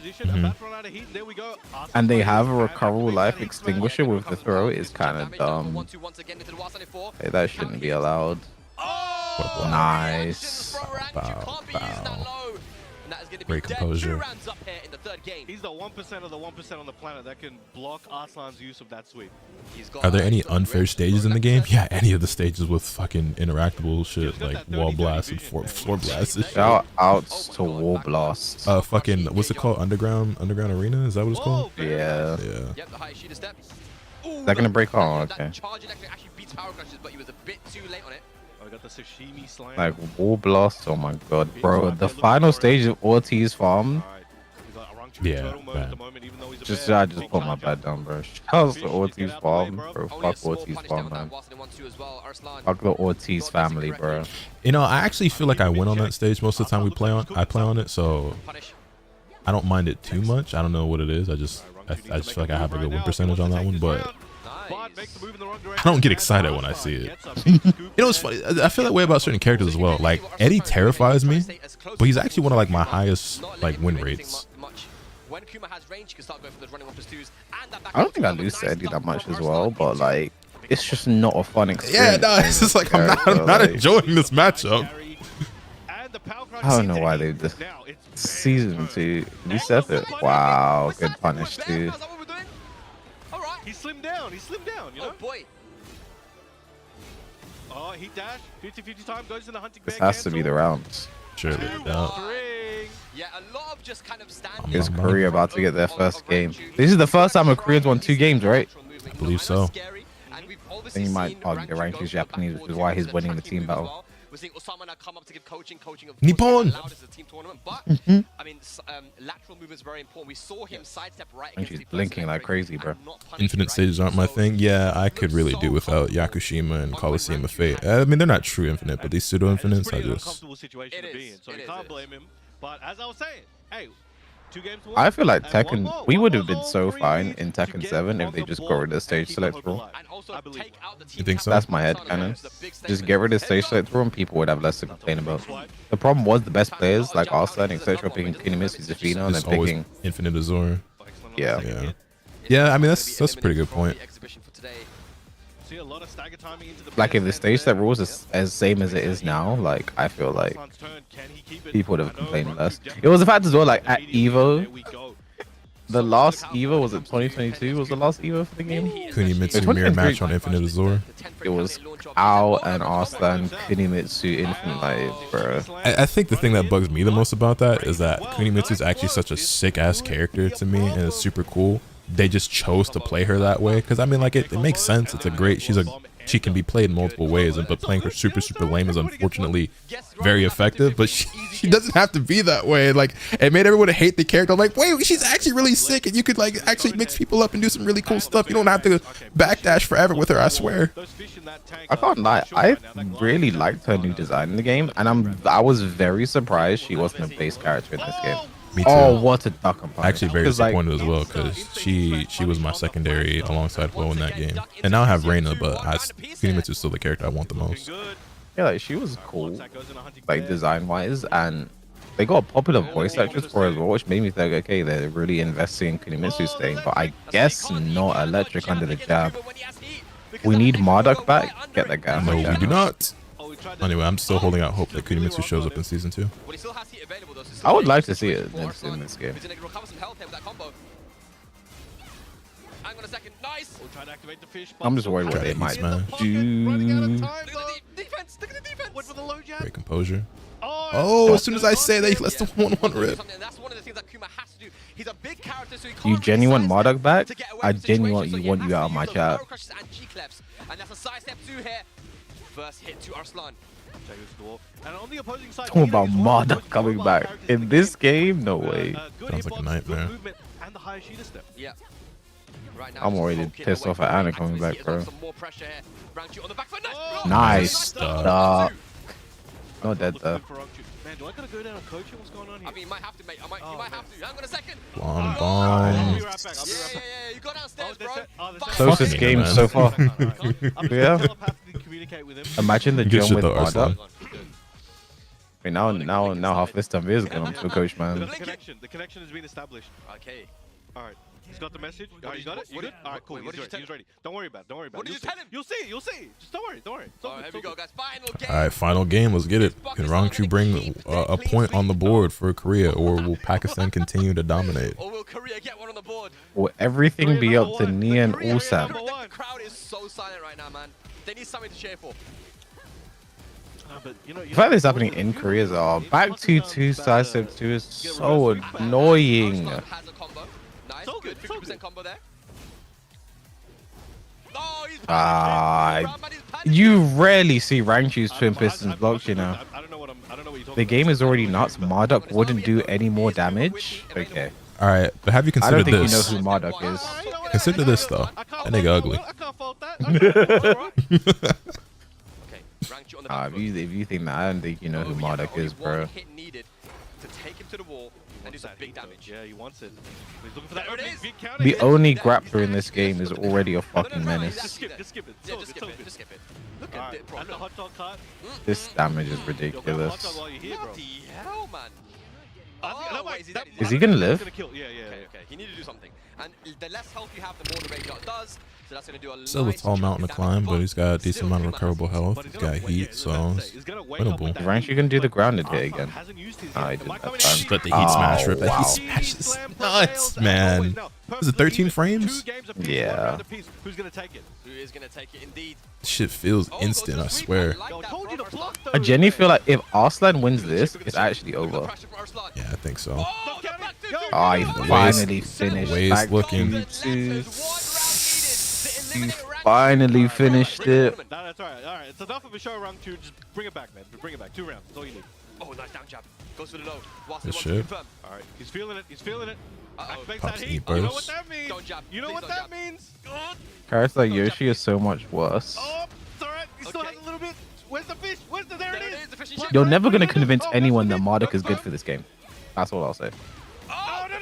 Speaker 4: and they have a recoverable life extinguisher with the throw is kind of dumb. Hey, that shouldn't be allowed. Nice.
Speaker 3: Bow. Great composure.
Speaker 5: He's the 1% of the 1% on the planet that can block Arslan's use of that sweep.
Speaker 3: Are there any unfair stages in the game? Yeah, any of the stages with fucking interactable shit like wall blasts and floor blasts.
Speaker 4: Shout outs to wall blasts.
Speaker 3: Fucking what's it called? Underground Arena? Is that what it's called?
Speaker 4: Yeah.
Speaker 3: Yeah.
Speaker 4: Is that gonna break on? Okay. Like wall blast, oh my god, bro! The final stage of Ortiz farm.
Speaker 3: Yeah, man.
Speaker 4: I just put my bet down, bro. How's the Ortiz farm, bro? Fuck Ortiz farm, man. Fuck the Ortiz family, bro.
Speaker 3: You know, I actually feel like I win on that stage most of the time I play on it, so I don't mind it too much. I don't know what it is. I just feel like I have a good win percentage on that one, but I don't get excited when I see it. You know, it's funny. I feel that way about certain characters as well. Like Eddie terrifies me, but he's actually one of like my highest like win rates.
Speaker 4: I don't think I lose to Eddie that much as well, but like it's just not a fun experience.
Speaker 3: Yeah, no, it's just like I'm not enjoying this matchup.
Speaker 4: I don't know why they just season 2 reset it. Wow, good punish too.
Speaker 5: He slimmed down, you know?
Speaker 7: Oh boy.
Speaker 5: Oh, he dashed. 50-50 time, goes in the hunting
Speaker 4: This has to be the rounds.
Speaker 3: Surely.
Speaker 7: Yeah, a lot of just kind of standing.
Speaker 4: Is Korea about to get their first game? This is the first time a Korean's won 2 games, right?
Speaker 3: I believe so.
Speaker 4: Then you might argue the rank is Japanese, which is why he's winning the team battle.
Speaker 7: We're seeing Osama now come up to give coaching
Speaker 3: Nippon!
Speaker 7: But I mean, lateral movement is very important. We saw him sidestep right.
Speaker 4: And she's blinking like crazy, bro.
Speaker 3: Infinite stages aren't my thing. Yeah, I could really do without Yakushima and Coliseum of Fate. I mean, they're not true infinite, but these pseudo infinites, I just.
Speaker 5: Situation to be in, so you can't blame him. But as I was saying, hey, 2 games to 1.
Speaker 4: I feel like Tekken, we would have been so fine in Tekken 7 if they just got rid of the stage select rule.
Speaker 3: You think so?
Speaker 4: That's my headcanon. Just get rid of stage select rule and people would have less to complain about. The problem was the best players like Arslan, etc. picking Kunimitsu, Zafina, and then picking
Speaker 3: Infinite Azor.
Speaker 4: Yeah.
Speaker 3: Yeah, I mean that's a pretty good point.
Speaker 4: Like if the stage set rules is as same as it is now, like I feel like people would have complained less. It was the fact as well, like at Evo, the last Evo, was it 2022? Was the last Evo for the game?
Speaker 3: Kunimitsu mirror match on Infinite Azor.
Speaker 4: It was Ao and Arslan, Kunimitsu, Infinite Life, bro.
Speaker 3: I think the thing that bugs me the most about that is that Kunimitsu is actually such a sick ass character to me, and it's super cool. They just chose to play her that way because I mean, like it makes sense. It's a great. She can be played multiple ways, but playing her super lame is unfortunately very effective. But she doesn't have to be that way. Like it made everyone hate the character. I'm like, wait, she's actually really sick, and you could like actually mix people up and do some really cool stuff. You don't have to backdash forever with her. I swear.
Speaker 4: I can't lie. I really liked her new design in the game, and I was very surprised she wasn't a base character in this game.
Speaker 3: Me too.
Speaker 4: Oh, what a duck!
Speaker 3: Actually, very disappointed as well because she was my secondary alongside Will in that game, and now I have Reina, but Kunimitsu is still the character I want the most.
Speaker 4: Yeah, like she was cool, like design wise, and They got popular voice actors for it as well, which made me think, okay, they're really investing in Kunimitsu's thing, but I guess not electric under the jab. We need Marduk back. Get that guy.
Speaker 3: No, we do not. Anyway, I'm still holding out hope that Kunimitsu shows up in season 2.
Speaker 4: I would like to see it in this game. I'm just worried what they might do.
Speaker 3: Great composure. Oh, as soon as I say that, he lets the 1-1 rip.
Speaker 4: You genuine Marduk back? I genuinely want you out of my chat.
Speaker 7: And that's a side step 2 here. First hit to Arslan.
Speaker 4: Talking about Marduk coming back in this game? No way.
Speaker 3: Sounds like a nightmare.
Speaker 7: Yeah. Right now,
Speaker 4: I'm already pissed off at Anna coming back, bro.
Speaker 7: Oh,
Speaker 4: Nice stuff. Not dead though.
Speaker 5: Man, do I gotta go down and coach him? What's going on here?
Speaker 7: I mean, you might have to, mate. You might have to. Hang on a second.
Speaker 3: Bomb.
Speaker 5: I'll be right back.
Speaker 7: Yeah. You go downstairs, bro.
Speaker 4: Closest game so far. Yeah. Imagine the jump with Marduk. Wait, now half this time is going to coach, man.
Speaker 5: The connection has been established.
Speaker 7: Okay.
Speaker 5: All right. He's got the message. Oh, you got it? You good? All right, cool. He's ready. Don't worry about it.
Speaker 7: What did you tell him?
Speaker 5: You'll see. Just don't worry.
Speaker 7: All right, here we go, guys. Final game.
Speaker 3: All right, final game. Let's get it. Can Rangchu bring a point on the board for Korea, or will Pakistan continue to dominate?
Speaker 7: Or will Korea get one on the board?
Speaker 4: Will everything be up to Nia and Ulsan?
Speaker 7: The crowd is so silent right now, man. They need something to cheer for.
Speaker 5: But,
Speaker 4: The fact this happening in Korea is back 2-2 side step 2 is so annoying.
Speaker 7: Has a combo. Nice, good. 50% combo there. Oh, he's
Speaker 4: You rarely see Rangchu's twin pistons blocked, you know.
Speaker 5: I don't know what you're talking
Speaker 4: The game is already nuts. Marduk wouldn't do any more damage. Okay.
Speaker 3: All right, but have you
Speaker 4: I don't
Speaker 3: considered
Speaker 4: think
Speaker 3: this?
Speaker 4: you know who Marduk is.
Speaker 3: Consider this though. That nigga ugly.
Speaker 5: I can't fault that.
Speaker 4: If you think that, I don't think you know who Marduk is, bro.
Speaker 7: Hit needed to take him to the wall and do some big damage.
Speaker 5: Yeah, he wants it. He's looking for that big counter.
Speaker 4: The only grappler in this game is already a fucking menace.
Speaker 5: Just skip it.
Speaker 7: Just skip it. Look at it, bro.
Speaker 5: And the hot dog cart.
Speaker 4: This damage is
Speaker 5: Hot dog
Speaker 4: ridiculous.
Speaker 5: while you're here, bro.
Speaker 7: Bloody hell, man.
Speaker 4: Is he gonna live?
Speaker 5: Yeah.
Speaker 7: Okay. He needed to do something. And the less health you have, the more the rage art does. So that's going to do a
Speaker 3: Still a tall mountain to climb, but he's got a decent amount of recoverable health. He's got heat, so it's winnable.
Speaker 4: Rangchu gonna do the grounded hit again. I didn't have time.
Speaker 3: But the heat smash rip, that
Speaker 4: wow.
Speaker 3: heat smash is nuts, man. Was it 13 frames?
Speaker 4: Yeah.
Speaker 5: Who's gonna take it?
Speaker 7: Who is going to take it indeed?
Speaker 3: Shit feels instant, I swear.
Speaker 4: I genuinely feel like if Arslan wins this, it's actually over.
Speaker 3: Yeah, I think so.
Speaker 4: Oh, he finally finished.
Speaker 3: Waste
Speaker 4: Back
Speaker 3: looking.
Speaker 4: He finally finished it.
Speaker 5: No, that's alright. Alright, it's enough of a show round 2. Just bring it back, man. Bring it back. 2 rounds. That's all you need.
Speaker 7: Oh, nice down jab. Goes for the low. Whilst
Speaker 3: Good
Speaker 7: he wants
Speaker 3: shit.
Speaker 7: to confirm.
Speaker 5: Alright, he's feeling it. Activates
Speaker 3: Pops
Speaker 5: that
Speaker 3: the
Speaker 5: heat.
Speaker 3: burst.
Speaker 5: You know what that means?
Speaker 7: Don't jab.
Speaker 5: You know
Speaker 7: Please
Speaker 5: what
Speaker 7: don't
Speaker 5: that
Speaker 7: jab.
Speaker 5: means?
Speaker 4: Characters like Yoshi is so much worse.
Speaker 5: Oh, it's alright. He still
Speaker 7: Okay.
Speaker 5: has a little bit. Where's the fish? There it is.
Speaker 7: The fish and chip.
Speaker 4: You're never gonna convince anyone that Marduk is good for this game. That's all I'll say.
Speaker 7: Oh, no.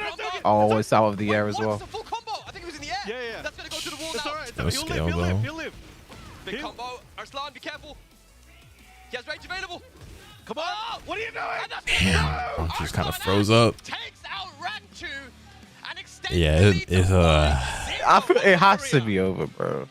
Speaker 4: Oh, it's out of the air as well.
Speaker 7: It's a full combo. I think it was in the air.
Speaker 5: Yeah.
Speaker 7: That's going to go to the wall
Speaker 5: It's
Speaker 7: now.
Speaker 5: alright.
Speaker 3: No scale, though.
Speaker 5: He'll live.
Speaker 7: Big combo. Arslan, be careful. He has rage available.
Speaker 5: Come on.
Speaker 7: Oh,
Speaker 5: What are you doing?
Speaker 7: and that's
Speaker 3: Damn, just kind of froze up.
Speaker 7: Takes out Rangchu and extends
Speaker 3: Yeah,
Speaker 7: the
Speaker 3: it-
Speaker 7: lead
Speaker 3: it's,
Speaker 7: to
Speaker 4: I feel it has to be over, bro.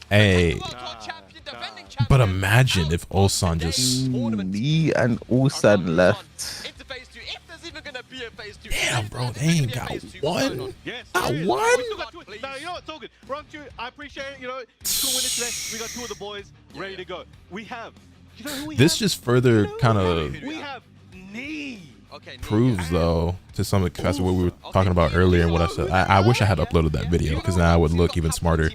Speaker 3: Hey,
Speaker 7: World champion, defending champion.
Speaker 3: but imagine if Ulsan just...
Speaker 4: Me and Ulsan left.
Speaker 7: Into phase 2. If there's even going to be a phase 2.
Speaker 3: Damn, bro, they ain't got one.
Speaker 5: Yes.
Speaker 3: Ah,
Speaker 5: there is.
Speaker 3: what?
Speaker 5: We still got 2. No, you know what? It's all good. Rangchu, I appreciate it. You know, cool with it today. We got 2 of the boys ready to go. We have. You know who we
Speaker 3: This
Speaker 5: have?
Speaker 3: just further kind of
Speaker 5: We have Knee.
Speaker 7: Okay,
Speaker 3: proves, though, to some extent what we were talking about earlier and what I said. I wish I had uploaded that video, because now I would look even smarter.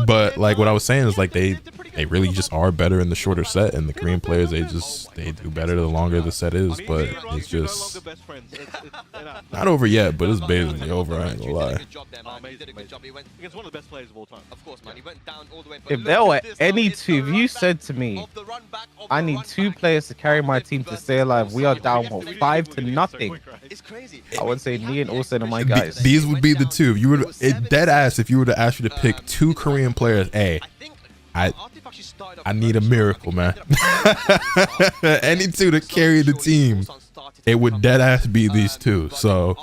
Speaker 3: But like what I was saying is like they really just are better in the shorter set, and the Korean players they do better the longer the set is. But it's just not over yet. But it's basically over. I ain't gonna lie.
Speaker 5: Against one of the best players of all time.
Speaker 7: Of course, man. He went down all the way.
Speaker 4: If there were any two, if you said to me, I need 2 players to carry my team to stay alive, we are down 5-0.
Speaker 7: It's crazy.
Speaker 4: I would say me and Ulsan are my guys.
Speaker 3: These would be the two. If you would dead ass if you were to ask you to pick 2 Korean players. Hey,
Speaker 7: actually started off
Speaker 3: I need a miracle, man. Any two to carry the team, it would deadass be these two. So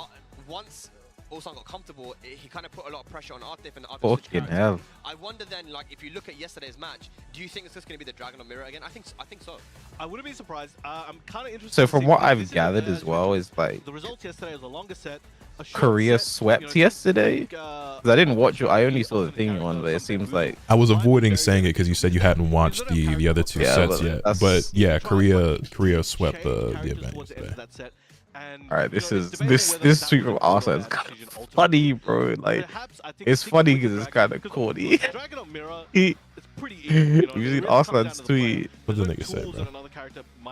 Speaker 7: once Ulsan got comfortable, he kind of put a lot of pressure on Artif, and Artif
Speaker 4: Fucking hell.
Speaker 7: I wonder then, like, if you look at yesterday's match, do you think it's just going to be the Dragon of Mirror again? I think so.
Speaker 5: I wouldn't be surprised. I'm kind of interested.
Speaker 4: So
Speaker 5: to
Speaker 4: from
Speaker 5: see,
Speaker 4: what
Speaker 5: because
Speaker 4: I've
Speaker 5: this is,
Speaker 4: gathered as well is like
Speaker 5: the results yesterday was a longer set. A short
Speaker 4: Korea
Speaker 5: set,
Speaker 4: swept
Speaker 5: you know,
Speaker 4: yesterday. 'Cause I didn't watch it. I only saw the thing one, but it seems like
Speaker 3: I was avoiding saying it because you said you hadn't watched the other two
Speaker 4: Yeah,
Speaker 3: sets
Speaker 4: but
Speaker 3: yet.
Speaker 4: that's-
Speaker 3: But yeah, Korea swept the event yesterday.
Speaker 4: all right. This sweep from Arsenal is kind of funny, bro. Like it's funny because it's kind of corny. He using Arsenal's tweet.
Speaker 3: What did the nigga say, bro?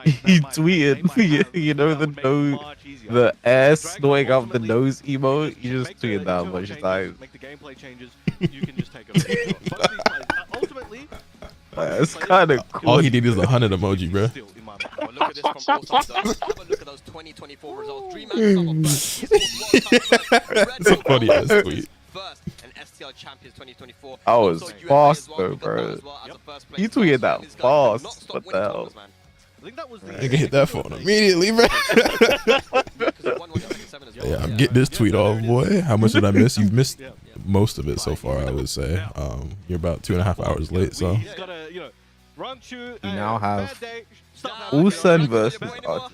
Speaker 4: He tweeted, you know, the air snorting up the nose emote. He just tweeted that a bunch of times.
Speaker 5: Make the gameplay changes. You can just take over. Ultimately,
Speaker 4: It's kind of cool.
Speaker 3: All he did is a 100 emoji, bro.
Speaker 7: Well, look at this from both sides, though. Have a look at those 2024 results. Dream man first.
Speaker 3: It's a funny ass tweet.
Speaker 7: First and STL Champions 2024.
Speaker 4: I was
Speaker 7: Also, USA
Speaker 4: fast
Speaker 7: as well,
Speaker 4: though,
Speaker 7: we got that
Speaker 4: bro.
Speaker 7: as well as a first place.
Speaker 4: You tweeted that
Speaker 7: These guys have not
Speaker 4: fast.
Speaker 7: stopped
Speaker 4: What the
Speaker 7: winning
Speaker 4: hell?
Speaker 7: tournaments, man.
Speaker 5: I think that was the
Speaker 3: Nigga hit that phone immediately, bro. Yeah, I'm getting this tweet off, boy. How much did I miss? You've missed most of it so far, I would say. You're about 2.5 hours late, so.
Speaker 5: He's got a, you know, run to.
Speaker 4: You now have
Speaker 5: Stop
Speaker 4: Ulsan versus
Speaker 5: No,
Speaker 4: Artif.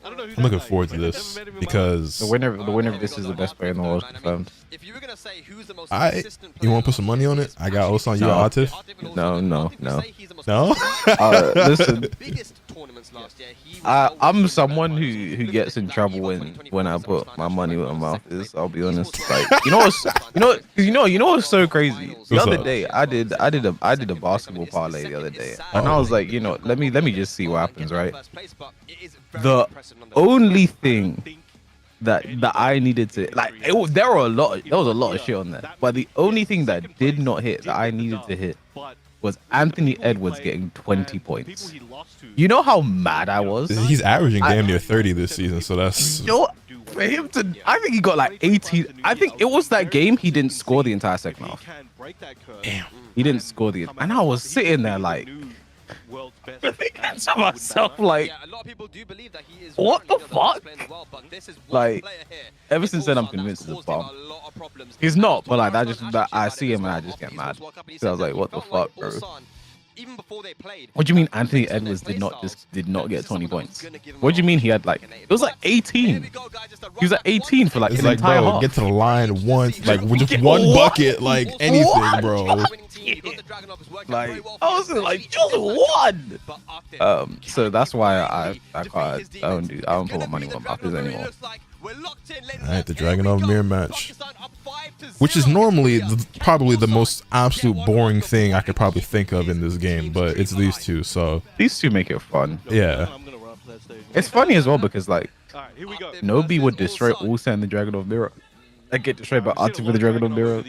Speaker 5: I don't know who
Speaker 3: I'm looking
Speaker 5: that
Speaker 3: forward
Speaker 5: guy
Speaker 3: to
Speaker 5: is.
Speaker 3: this
Speaker 5: Never met him in my
Speaker 3: because
Speaker 4: The winner of this is the best player in the world, confirmed.
Speaker 7: If you were gonna say who's the most
Speaker 3: I.
Speaker 7: consistent
Speaker 3: You want to
Speaker 7: player
Speaker 3: put some money on it? I got Osan, you
Speaker 4: No.
Speaker 3: got Atif.
Speaker 4: No.
Speaker 3: No?
Speaker 4: Listen,
Speaker 7: Biggest tournaments last year, he was
Speaker 4: I'm
Speaker 7: always
Speaker 4: someone
Speaker 7: the
Speaker 4: who
Speaker 7: best.
Speaker 4: gets in
Speaker 7: Look at
Speaker 4: trouble
Speaker 7: that,
Speaker 4: when I put my money where my mouth is. I'll be honest. Like
Speaker 7: Like,
Speaker 4: you know what's so crazy? The
Speaker 3: What's
Speaker 4: other
Speaker 3: up?
Speaker 4: day I did a basketball parlay the other day, and I was like, you know, let me just see what happens, right? The only thing that I needed to like there was a lot of shit on there, but the only thing that did not hit that I needed to hit was Anthony Edwards getting 20 points. You know how mad I was?
Speaker 3: He's averaging damn near 30 this season, so that's.
Speaker 4: You know what? For him to, I think he got like 18. I think it was that game he didn't score the entire second half.
Speaker 5: Damn.
Speaker 4: He didn't score and I was sitting there like thinking to myself like,
Speaker 7: a lot of people do believe that he is
Speaker 4: what the
Speaker 7: one of the best
Speaker 4: fuck?
Speaker 7: players in the world, but this is one
Speaker 4: Like,
Speaker 7: player here
Speaker 4: ever
Speaker 7: in
Speaker 4: since then I'm
Speaker 7: Ulsan
Speaker 4: convinced
Speaker 7: that's
Speaker 4: he's a
Speaker 7: caused him
Speaker 4: bum.
Speaker 7: a lot of problems.
Speaker 4: He's not, but like
Speaker 7: Ulsan
Speaker 4: that
Speaker 7: actually
Speaker 4: I
Speaker 7: about
Speaker 4: see
Speaker 7: it
Speaker 4: him and
Speaker 7: as
Speaker 4: I
Speaker 7: well
Speaker 4: just
Speaker 7: after
Speaker 4: get
Speaker 7: his
Speaker 4: mad.
Speaker 7: first World Cup, and he
Speaker 4: So I was
Speaker 7: said
Speaker 4: like,
Speaker 7: that
Speaker 4: what
Speaker 7: he
Speaker 4: the
Speaker 7: felt like
Speaker 4: fuck, bro?
Speaker 7: Ulsan, even before they played,
Speaker 4: What do you mean
Speaker 7: had
Speaker 4: Anthony
Speaker 7: confidence in their
Speaker 4: Edwards
Speaker 7: play styles.
Speaker 4: did not
Speaker 7: And
Speaker 4: get
Speaker 7: this is
Speaker 4: 20
Speaker 7: someone that was
Speaker 4: points?
Speaker 7: gonna give him
Speaker 4: What do you
Speaker 7: a
Speaker 4: mean
Speaker 7: lot
Speaker 4: he
Speaker 7: of
Speaker 4: had like
Speaker 7: opportunity.
Speaker 4: it was like
Speaker 7: But here
Speaker 4: 18?
Speaker 7: we go, guys, just a
Speaker 4: He was
Speaker 7: run
Speaker 4: at
Speaker 7: back
Speaker 4: 18 for like
Speaker 3: It's
Speaker 4: the
Speaker 3: like,
Speaker 4: entire
Speaker 3: bro,
Speaker 4: half.
Speaker 3: get to the line once, like with just one
Speaker 4: What?
Speaker 3: bucket, like anything, bro.
Speaker 4: Like I was like just one. So that's why I don't put my money where my mouth is anymore.
Speaker 3: Alright, the Dragunov mirror match, which is normally probably the most absolute boring thing I could probably think of in this game, but it's these two, so
Speaker 4: These two make it fun.
Speaker 3: yeah.
Speaker 5: I'm gonna run up to that stage.
Speaker 4: It's funny as well because like
Speaker 5: Alright, here we go.
Speaker 4: Nobi would destroy Ulsan and the Dragon of Mirror. I get destroyed by Artif with the Dragon of Mirror.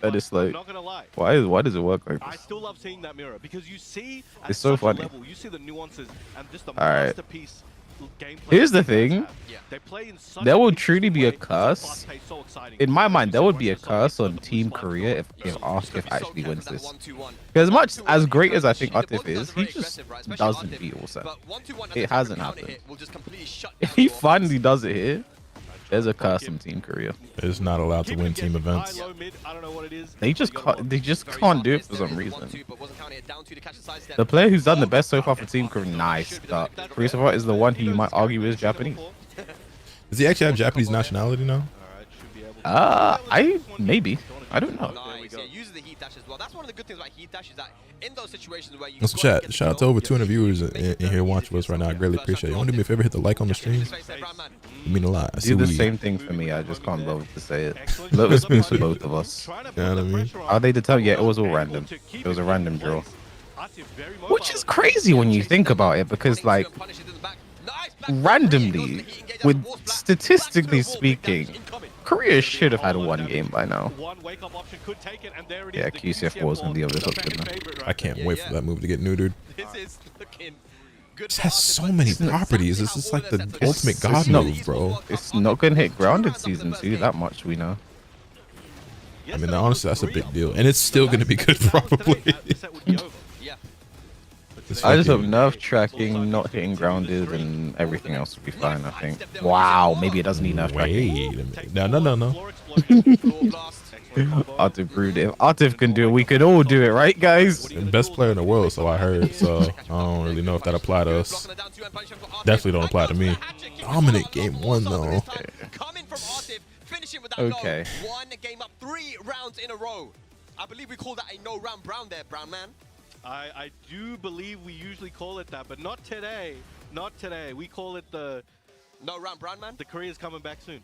Speaker 4: And it's like,
Speaker 5: Not gonna lie.
Speaker 4: why does it work like
Speaker 5: I
Speaker 4: this?
Speaker 5: still love seeing that mirror because you see at
Speaker 4: It's so
Speaker 5: such a
Speaker 4: funny.
Speaker 5: level, you see the nuances and just the
Speaker 4: Alright.
Speaker 5: masterpiece gameplay.
Speaker 4: Here's the
Speaker 5: that these guys
Speaker 4: thing.
Speaker 5: have. They play in such
Speaker 4: There
Speaker 5: an
Speaker 4: will
Speaker 5: interesting
Speaker 4: truly be a
Speaker 5: way, so
Speaker 4: curse.
Speaker 5: fast-paced, so exciting.
Speaker 4: In my mind, there would be a
Speaker 5: Versus
Speaker 4: curse on
Speaker 5: Artif,
Speaker 4: Team
Speaker 5: the
Speaker 4: Korea if
Speaker 7: It's
Speaker 4: Artif
Speaker 7: gonna be so
Speaker 4: actually
Speaker 7: careful
Speaker 4: wins
Speaker 7: that
Speaker 4: this.
Speaker 7: 1-2-1.
Speaker 4: Because as great as I think
Speaker 7: It
Speaker 4: Artif
Speaker 7: wasn't
Speaker 4: is,
Speaker 7: very
Speaker 4: he just
Speaker 7: aggressive, right? Especially
Speaker 4: doesn't
Speaker 7: Artif.
Speaker 4: beat Ulsan.
Speaker 7: But 1-2-1 as
Speaker 4: It
Speaker 7: a
Speaker 4: hasn't
Speaker 7: counter
Speaker 4: happened.
Speaker 7: hit will just completely shut
Speaker 4: If
Speaker 7: down
Speaker 4: he
Speaker 7: your
Speaker 4: finally does it here, there's a curse on Team Korea.
Speaker 3: It's not allowed to
Speaker 5: Keep
Speaker 3: win
Speaker 5: him
Speaker 3: team
Speaker 5: guessing.
Speaker 3: events.
Speaker 5: High, low, mid, I don't know what it is.
Speaker 4: They just
Speaker 5: You gotta
Speaker 4: can't. They just
Speaker 7: Very
Speaker 4: can't
Speaker 7: hard
Speaker 4: do it
Speaker 7: miss
Speaker 4: for
Speaker 7: there.
Speaker 4: some
Speaker 7: It was
Speaker 4: reason.
Speaker 7: 1-2, but wasn't counting it down to the catch and sidestep.
Speaker 4: The player who's done the best so far for Team Korea, nice start. Korea so far is the one who you might argue is Japanese.
Speaker 3: Does he actually have Japanese nationality now?
Speaker 4: I maybe. I don't know.
Speaker 7: Nice. Yeah, uses the heat dash as well. That's one of the good things about heat dash is that in those situations where you
Speaker 3: Let's chat. Shout out to over 200 viewers in here watching us right now. I greatly appreciate it. You want to do me a favor? Hit the like on the stream. You mean a lot. I see
Speaker 4: Do the
Speaker 3: we.
Speaker 4: same thing for me. I just can't bother to say it. Lotus spoons for both of us.
Speaker 3: You know what I mean?
Speaker 4: Are they determined? Yeah, it was all random. It was a random draw. Which is crazy when you think about it, because like randomly, with statistically speaking, Korea should have had one game by now. Yeah, QCF was on the other side.
Speaker 3: I can't wait for that move to get neutered.
Speaker 7: This is looking good.
Speaker 3: This has so many properties. This is like the ultimate god
Speaker 4: not-
Speaker 3: move, bro.
Speaker 4: It's not gonna hit grounded season 2. That much we know.
Speaker 3: I mean, honestly, that's a big deal, and it's still gonna be good, probably.
Speaker 7: Yeah,
Speaker 4: I just hope nerf tracking, not hitting grounded, and everything else will be fine, I think. Wow, maybe it doesn't need nerf tracking.
Speaker 3: Wait a minute. No.
Speaker 4: Artif proved it. If Artif can do it, we could all do it, right, guys?
Speaker 3: Best player in the world, so I heard. So I don't really know if that apply to us. Definitely don't apply to me. Dominant game 1 though.
Speaker 4: Okay.
Speaker 7: One game up 3 rounds in a row. I believe we call that a no round brown there, brown man.
Speaker 5: I do believe we usually call it that, but not today. Not today. We call it the
Speaker 7: no round brown man.
Speaker 5: The Korea's coming back soon.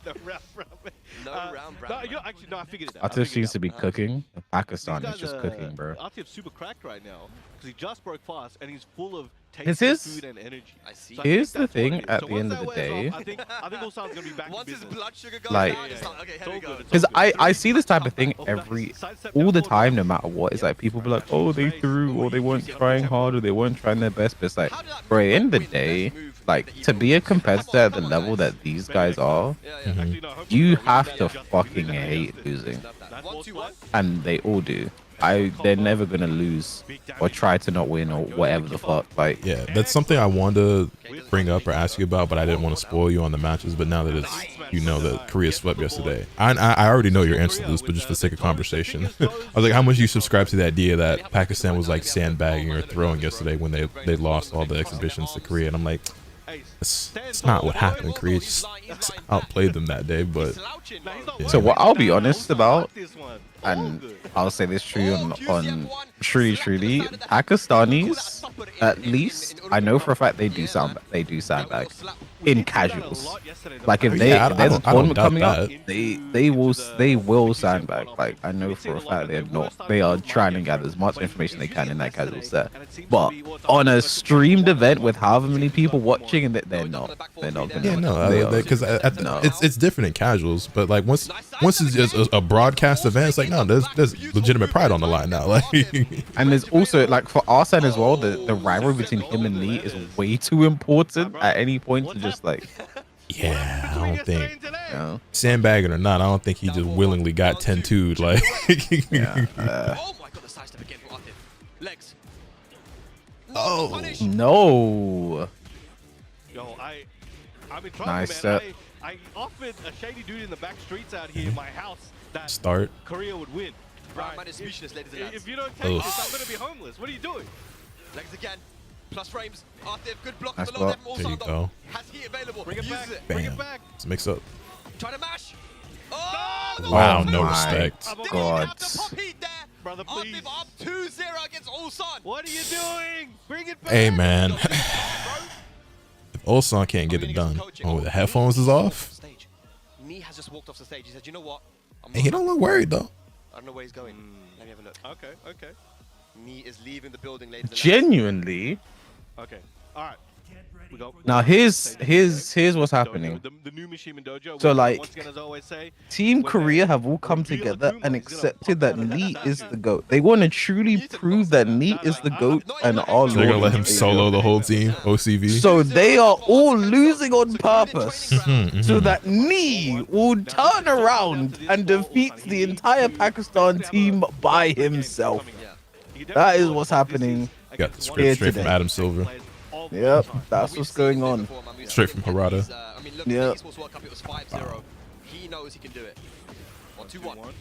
Speaker 5: No round brown man.
Speaker 7: No round brown.
Speaker 5: No, actually, no. I figured it out.
Speaker 4: Artif seems to be cooking. Pakistan is just cooking, bro.
Speaker 5: Artif's super cracked right now because he just broke fast and he's full of food and energy.
Speaker 7: I see.
Speaker 5: So
Speaker 4: Here's the thing at the end of the day.
Speaker 5: I think Ulsan's gonna be back
Speaker 7: Once
Speaker 5: in
Speaker 7: his
Speaker 5: business.
Speaker 7: blood sugar goes
Speaker 4: Like,
Speaker 7: down, it's like, okay, here we go.
Speaker 4: because I see this type of thing all the time, no matter what. It's like people be like, oh, they threw, or they weren't trying hard, or they weren't trying their best. But it's like, bro, at the end of the day, like, to be a competitor at the level that these guys are, you have to fucking hate losing. And they all do. They're never gonna lose or try to not win or whatever the fuck. Like,
Speaker 3: Yeah, that's something I wanted to bring up or ask you about, but I didn't want to spoil you on the matches. But now that it's, you know, that Korea swept yesterday, I already know your answer to this, but just for the sake of conversation, I was like, how much do you subscribe to the idea that Pakistan was like sandbagging or throwing yesterday when they lost all the exhibitions to Korea? And I'm like, it's not what happened. Korea just outplayed them that day. But yeah.
Speaker 4: So what I'll be honest about, and I'll say this true on truly, Pakistanis, at least I know for a fact they do sandbag in casuals. Like if there's a tournament coming up, they will sandbag. Like I know for a fact they are trying to gather as much information they can in that casual set. But on a streamed event with however many people watching, and they're not gonna.
Speaker 3: Yeah, no, because it's different in casuals, but like once it's just a broadcast event, it's like no, there's legitimate pride on the line now. Like,
Speaker 4: and there's also like for our side as well, the rivalry between him and Lee is way too important at any point to just like.
Speaker 3: Yeah, I don't think sandbagging or not, I don't think he just willingly got 10-2'd. Like,
Speaker 7: oh my god, the side step again from Artif. Legs.
Speaker 3: Oh
Speaker 4: no.
Speaker 5: Yo, I've been trying,
Speaker 4: Nice
Speaker 5: man.
Speaker 4: set.
Speaker 5: I offered a shady dude in the back streets out here in my house that
Speaker 3: Start.
Speaker 5: Korea would win.
Speaker 7: Brown man is speechless, ladies and gents.
Speaker 5: If you don't take this, I'm gonna be homeless. What are you doing?
Speaker 7: Legs again. Plus frames. Artif, good block
Speaker 4: Nice
Speaker 7: below them.
Speaker 3: There you
Speaker 7: Also,
Speaker 3: go.
Speaker 7: has heat available.
Speaker 5: Bring it back.
Speaker 7: Uses it.
Speaker 5: Bring
Speaker 3: Bam.
Speaker 5: it back.
Speaker 3: Let's mix up.
Speaker 7: Try to mash. Oh,
Speaker 3: Wow,
Speaker 4: Oh
Speaker 3: no
Speaker 4: my
Speaker 3: respect.
Speaker 4: God.
Speaker 7: Have the pop heat there.
Speaker 5: Brother, please.
Speaker 7: Artif up 2-0 against Ulsan.
Speaker 5: What are you doing? Bring it back.
Speaker 3: Hey man, if Ulsan can't get it done, the headphones is off.
Speaker 7: Knee has just walked off the stage. He said, you know what?
Speaker 3: And he don't look worried though.
Speaker 7: I don't know where he's going. Let me have a look.
Speaker 5: Okay.
Speaker 7: Knee is leaving the building, ladies and
Speaker 4: Genuinely.
Speaker 5: Okay. All right. We go.
Speaker 4: Now here's what's happening.
Speaker 5: The new Mishiman Dojo.
Speaker 4: So, like,
Speaker 5: once again, as I always say,
Speaker 4: Team Korea have all come together and accepted that Lee is the GOAT. They want to truly prove that Lee is the GOAT and our
Speaker 3: So they're gonna
Speaker 4: Lord
Speaker 3: let him
Speaker 4: and Savior.
Speaker 3: solo the whole team, OCV.
Speaker 4: So they are all losing on purpose so that Lee will turn around and defeat the entire Pakistan team by himself. That is what's happening.
Speaker 3: Got the script straight from
Speaker 4: today.
Speaker 3: Adam Silver.
Speaker 4: Yep, that's what's going on.
Speaker 3: Straight from Harada.
Speaker 7: I mean, look,
Speaker 4: Yep.
Speaker 7: the Esports World Cup, it was 5-0. He knows he can do it. 1-2-1.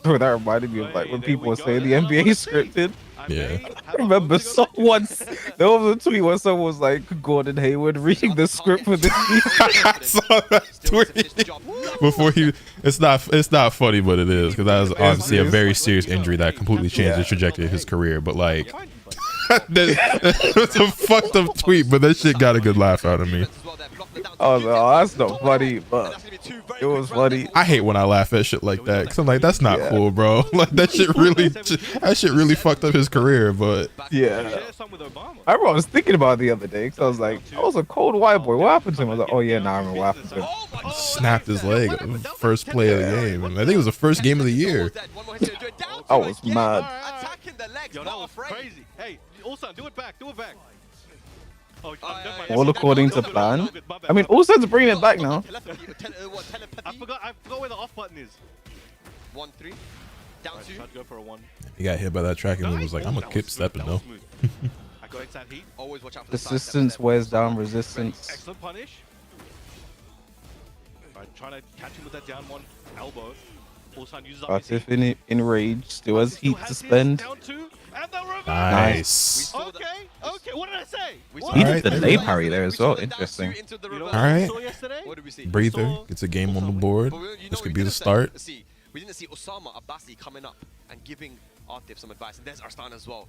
Speaker 4: Oh, that reminded me of like when people were saying the NBA is scripted.
Speaker 3: Yeah.
Speaker 4: I remember there was a tweet where someone was like Gordon Hayward reading the script for this game.
Speaker 3: I saw that tweet before it's not funny, but it is because that was obviously a very serious injury that completely changed the trajectory of his career. But like, it's a fucked up tweet, but that shit got a good laugh out of me.
Speaker 4: Oh no, that's not funny, but it was funny.
Speaker 3: I hate when I laugh at shit like that because I'm like, that's not cool, bro. Like that shit really fucked up his career. But
Speaker 4: Yeah, I remember I was thinking about it the other day because I was like, I was a cold white boy. What happened to him? I was like, oh yeah, nah, I remember what happened to him.
Speaker 3: snapped his leg first play of the game. I think it was the first game of the year.
Speaker 4: I was mad.
Speaker 7: Attacking the legs,
Speaker 5: Yo, that was crazy. Hey, Ulsan, do it back. Oh, never mind.
Speaker 4: All according to plan. I mean, Ulsan's bringing it back now.
Speaker 5: I forgot where the off button is.
Speaker 7: 1-3. Down
Speaker 5: Right,
Speaker 7: two.
Speaker 5: tried to go for a 1.
Speaker 3: He got hit by that tracking move. Was like, I'm
Speaker 5: Oh,
Speaker 3: gonna
Speaker 5: that
Speaker 3: keep
Speaker 5: was smooth,
Speaker 3: stepping
Speaker 5: that was
Speaker 3: though.
Speaker 5: smooth. I got that heat.
Speaker 7: Always watch out for the side
Speaker 4: Resistance
Speaker 7: step.
Speaker 4: wears down resistance.
Speaker 5: Excellent punish. Right, trying to catch him with that down 1 elbow. Ulsan uses up his
Speaker 4: Atif in rage. Still has
Speaker 5: Still
Speaker 4: heat
Speaker 5: has
Speaker 4: to
Speaker 5: his
Speaker 4: spend.
Speaker 5: down 2, and the reverse.
Speaker 3: Nice.
Speaker 5: Okay, okay, what did I say?
Speaker 7: We
Speaker 5: What
Speaker 7: saw
Speaker 4: He
Speaker 5: did I
Speaker 3: Alright.
Speaker 4: did
Speaker 5: say?
Speaker 4: the delay parry there as well.
Speaker 7: the down two
Speaker 4: Interesting.
Speaker 7: into the
Speaker 5: You know
Speaker 7: reverse.
Speaker 5: what
Speaker 3: Alright.
Speaker 5: we saw yesterday?
Speaker 7: What did we see?
Speaker 3: Breather gets a game on the board.
Speaker 7: But
Speaker 3: This
Speaker 7: what
Speaker 3: could
Speaker 7: we
Speaker 3: be the
Speaker 7: didn't say-
Speaker 3: start.
Speaker 7: See, we didn't see Osama Abbasi coming up and giving Atif some advice, and there's Arslan as well.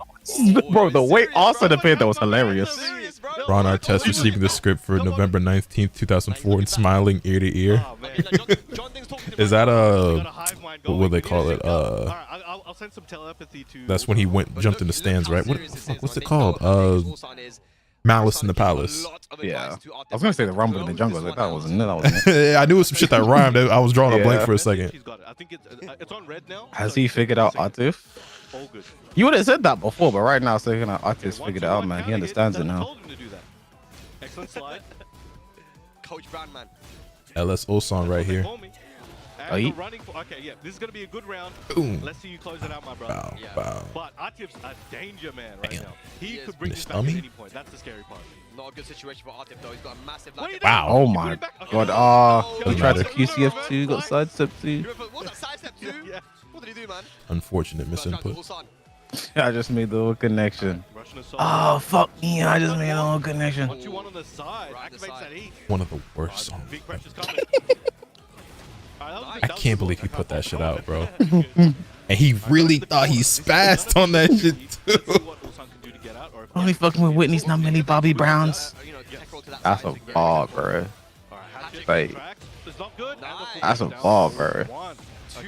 Speaker 4: Bro, the way
Speaker 7: serious,
Speaker 4: Arslan
Speaker 7: bro.
Speaker 4: appeared there was hilarious.
Speaker 7: Serious, bro.
Speaker 3: Ron Artest receiving the script for November 19th, 2004, and smiling ear to ear.
Speaker 5: Oh, man.
Speaker 7: I mean, like, John Thing's talking to him
Speaker 3: Is
Speaker 7: right
Speaker 3: that
Speaker 7: now.
Speaker 5: You got a hive mind
Speaker 3: what
Speaker 5: going.
Speaker 3: would they
Speaker 5: We need
Speaker 3: call
Speaker 5: to
Speaker 3: it?
Speaker 5: sync up. Alright, I'll send some telepathy to.
Speaker 3: That's when he went
Speaker 7: But
Speaker 3: jumped in the
Speaker 7: look
Speaker 3: stands,
Speaker 7: how
Speaker 3: right? What,
Speaker 7: serious this is,
Speaker 3: what's
Speaker 7: man.
Speaker 3: it
Speaker 7: They
Speaker 3: called?
Speaker 7: know how serious Ulsan is.
Speaker 3: Malice in the
Speaker 7: Ulsan gives a
Speaker 3: Palace.
Speaker 7: lot of
Speaker 4: Yeah.
Speaker 7: advice to Atif.
Speaker 4: I was gonna say the rumble in the jungle. Like, that wasn't it. That wasn't it.
Speaker 3: I knew it was some shit that rhymed. I was drawing a blank
Speaker 4: Yeah.
Speaker 3: for a second.
Speaker 5: She's got it. I think it's on red now.
Speaker 4: Has
Speaker 5: so
Speaker 4: he
Speaker 5: it's
Speaker 4: figured out
Speaker 5: sync.
Speaker 4: Atif?
Speaker 5: All good.
Speaker 4: You would have said that before, but right now, saying that
Speaker 5: Okay,
Speaker 4: Atif
Speaker 5: 1,
Speaker 4: figured
Speaker 5: 2,
Speaker 4: it out,
Speaker 5: 1
Speaker 4: man. He
Speaker 5: counter hit.
Speaker 4: understands it
Speaker 5: I
Speaker 4: now.
Speaker 5: told him to do that. Excellent slide.
Speaker 7: Coach Brown, man.
Speaker 3: LS Ulsan right here.
Speaker 5: Call me. And
Speaker 4: Oh, he-
Speaker 5: the running for, okay, yeah, this is gonna be a good round.
Speaker 3: Boom.
Speaker 5: Let's see you close it out, my brother.
Speaker 3: Bow,
Speaker 7: Yeah.
Speaker 3: bow.
Speaker 5: But Atif's a danger man right
Speaker 3: Damn.
Speaker 5: now. He
Speaker 7: He is.
Speaker 5: could bring
Speaker 3: In
Speaker 5: this
Speaker 3: the
Speaker 5: back at
Speaker 3: stomach?
Speaker 5: any point. That's the scary part.
Speaker 7: Not a good situation for Atif, though. He's got a massive
Speaker 5: What are you
Speaker 7: lack
Speaker 5: doing?
Speaker 3: Wow.
Speaker 4: Oh
Speaker 5: You
Speaker 4: my
Speaker 5: put it back- okay.
Speaker 4: god.
Speaker 7: Oh,
Speaker 4: He tried a
Speaker 5: no, no,
Speaker 4: QCF2, got
Speaker 5: no,
Speaker 4: sidestepped too.
Speaker 7: What's that sidestep too?
Speaker 5: Yeah.
Speaker 7: What did he do, man?
Speaker 3: Unfortunate
Speaker 7: First round to
Speaker 3: misinput.
Speaker 7: Ulsan.
Speaker 4: I just made the little connection.
Speaker 5: Russian assault.
Speaker 4: Oh, fuck me. I just made a little connection.
Speaker 5: 1-2-1 on the side.
Speaker 7: Right on the
Speaker 5: Activates
Speaker 7: side.
Speaker 5: that heat.
Speaker 3: One of the worst songs.
Speaker 5: Big pressure's coming.
Speaker 3: I can't believe he put that shit out, bro. And he really thought he spazzed on that shit too.
Speaker 4: Only fucking with Whitney's not Millie Bobby Browns.
Speaker 7: You know, tech roll to that
Speaker 4: That's
Speaker 7: side
Speaker 4: a
Speaker 7: is very
Speaker 4: ball,
Speaker 7: effective.
Speaker 4: bro.
Speaker 5: Like,
Speaker 7: Nice.
Speaker 4: That's a ball, bro.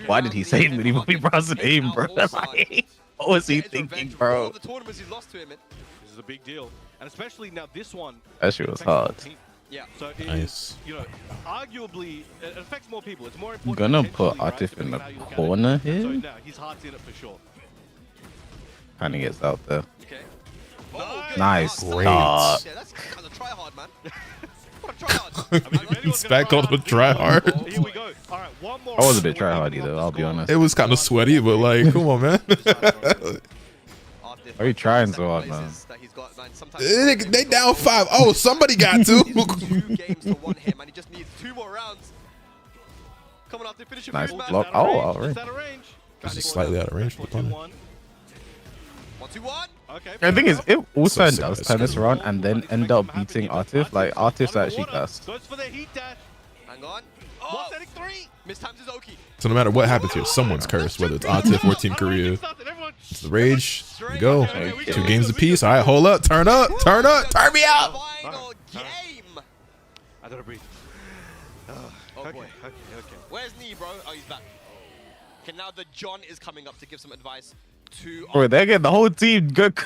Speaker 4: Why did he say Millie Bobby Browns' name, bro? Like, what was he
Speaker 7: Get his
Speaker 4: thinking,
Speaker 7: revenge for all
Speaker 4: bro?
Speaker 7: of the tournaments he's lost to him in.
Speaker 5: This is a big deal, and especially now this one.
Speaker 4: That shit was
Speaker 5: affects the whole
Speaker 4: hard.
Speaker 5: team.
Speaker 7: Yeah.
Speaker 5: So it
Speaker 3: Nice.
Speaker 5: is, you know, arguably it affects more people. It's more important.
Speaker 4: Gonna put
Speaker 5: potentially, right,
Speaker 4: Atif in
Speaker 5: depending
Speaker 4: the
Speaker 5: on how you look at it.
Speaker 4: corner
Speaker 5: So
Speaker 4: here.
Speaker 5: no, his heart's in it for sure.
Speaker 4: Kinda gets out there.
Speaker 7: Okay.
Speaker 5: Nice.
Speaker 4: Nice.
Speaker 3: Great.
Speaker 7: Yeah, that's kind of try hard, man. What a try hard.
Speaker 5: I mean, if anyone's
Speaker 3: He's
Speaker 5: gonna
Speaker 3: back on the try hard.
Speaker 5: Here we go. All right, one more.
Speaker 4: I was a bit
Speaker 5: round.
Speaker 4: try hardy though, I'll be honest.
Speaker 3: It was kind of sweaty, but like, come on, man.
Speaker 4: Are you trying so hard, man?
Speaker 3: They down 5. Oh, somebody got to.
Speaker 7: 2 games to 1 him, and he just needs 2 more rounds. Coming out to finish him.
Speaker 4: Nice
Speaker 7: man.
Speaker 4: block.
Speaker 5: Out of
Speaker 4: Oh,
Speaker 5: range,
Speaker 4: all right.
Speaker 5: it's out of range.
Speaker 3: This is slightly out of range for the punter.
Speaker 5: 1-2-1.
Speaker 7: 1-2-1.
Speaker 5: Okay.
Speaker 4: The thing is, if Ulsan
Speaker 3: So
Speaker 4: does
Speaker 3: sick.
Speaker 4: turn this around and then end up beating Atif, like Atif's actually gassed.
Speaker 5: Goes for the heat dash.
Speaker 7: Hang on. Oh,
Speaker 5: 173.
Speaker 7: mistimes his Oki.
Speaker 3: So no matter what happens here, someone's cursed, whether it's Atif or Team Korea. It's the rage. Here we go. 2 games apiece. All right, hold up. Turn up. Turn up. Turn me out.
Speaker 7: Final game.
Speaker 5: I gotta breathe.
Speaker 7: Oh
Speaker 5: Okay,
Speaker 7: boy.
Speaker 5: okay.
Speaker 7: Where's Nee, bro? Oh, he's back. Okay, now the John is coming up to give some advice to.
Speaker 4: Bro, they're getting the whole team good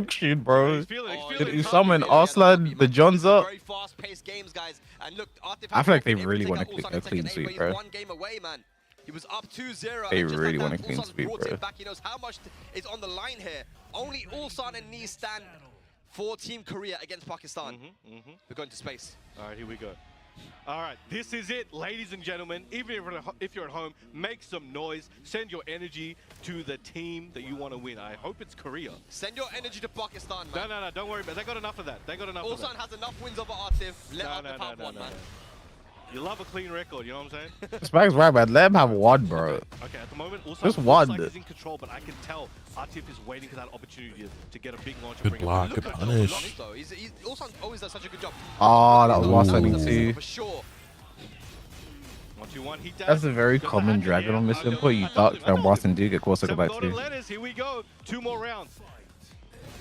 Speaker 4: shoot, bro.
Speaker 5: He's feeling it, he's
Speaker 7: Oh,
Speaker 5: feeling
Speaker 4: Did
Speaker 5: it.
Speaker 4: you
Speaker 5: Can't
Speaker 4: summon
Speaker 5: be-
Speaker 4: Arslan, the Johns up?
Speaker 7: Very fast-paced games, guys. And look, Atif
Speaker 4: I feel like they
Speaker 7: every
Speaker 4: really
Speaker 7: take
Speaker 4: wanna
Speaker 7: out
Speaker 4: click
Speaker 7: Ulsan
Speaker 4: a
Speaker 7: in
Speaker 4: clean
Speaker 7: second
Speaker 4: sweep,
Speaker 7: eight, but
Speaker 4: bro.
Speaker 7: he's 1 game away, man. He was up 2-0.
Speaker 4: They
Speaker 7: and just
Speaker 4: really
Speaker 7: like
Speaker 4: want
Speaker 7: that,
Speaker 4: a clean
Speaker 7: Ulsan
Speaker 4: sweep,
Speaker 7: brought
Speaker 4: bro.
Speaker 7: it back. He knows how much is on the line here. Only Ulsan and Nee stand for Team Korea against Pakistan. We're going to space.
Speaker 5: All right, here we go. All right, this is it, ladies and gentlemen. Even if you're at home, make some noise. Send your energy to the team that you want to win. I hope it's Korea.
Speaker 7: Send your energy to Pakistan,
Speaker 5: No,
Speaker 7: man.
Speaker 5: no, don't worry about it. They got enough of that. They got enough of
Speaker 7: Ulsan
Speaker 5: that.
Speaker 7: has enough wins over Atif. Let Atif have one, man.
Speaker 5: You love a clean record, you know what I'm saying?
Speaker 4: Spike's right, man. Let him have one, bro.
Speaker 5: Okay, at the moment, Ulsan
Speaker 4: Just
Speaker 5: looks
Speaker 4: one.
Speaker 5: like he's in control, but I can tell Atif is waiting for that opportunity to get a big launch.
Speaker 3: Good block.
Speaker 7: Look
Speaker 3: Good
Speaker 7: at
Speaker 3: punish.
Speaker 7: John though. Ulsan always does such a good job.
Speaker 4: Oh, that was last
Speaker 3: Ooh.
Speaker 4: ending too.
Speaker 7: For sure.
Speaker 5: 1-2-1 heat dash.
Speaker 4: That's a very
Speaker 5: Does
Speaker 4: common
Speaker 5: that happen?
Speaker 4: dragon on
Speaker 5: Yeah,
Speaker 4: this
Speaker 5: I
Speaker 4: input. You
Speaker 5: know.
Speaker 4: duck and Boston do get closer to
Speaker 5: 7
Speaker 4: back
Speaker 5: golden
Speaker 4: too.
Speaker 5: letters, here we go. 2 more rounds.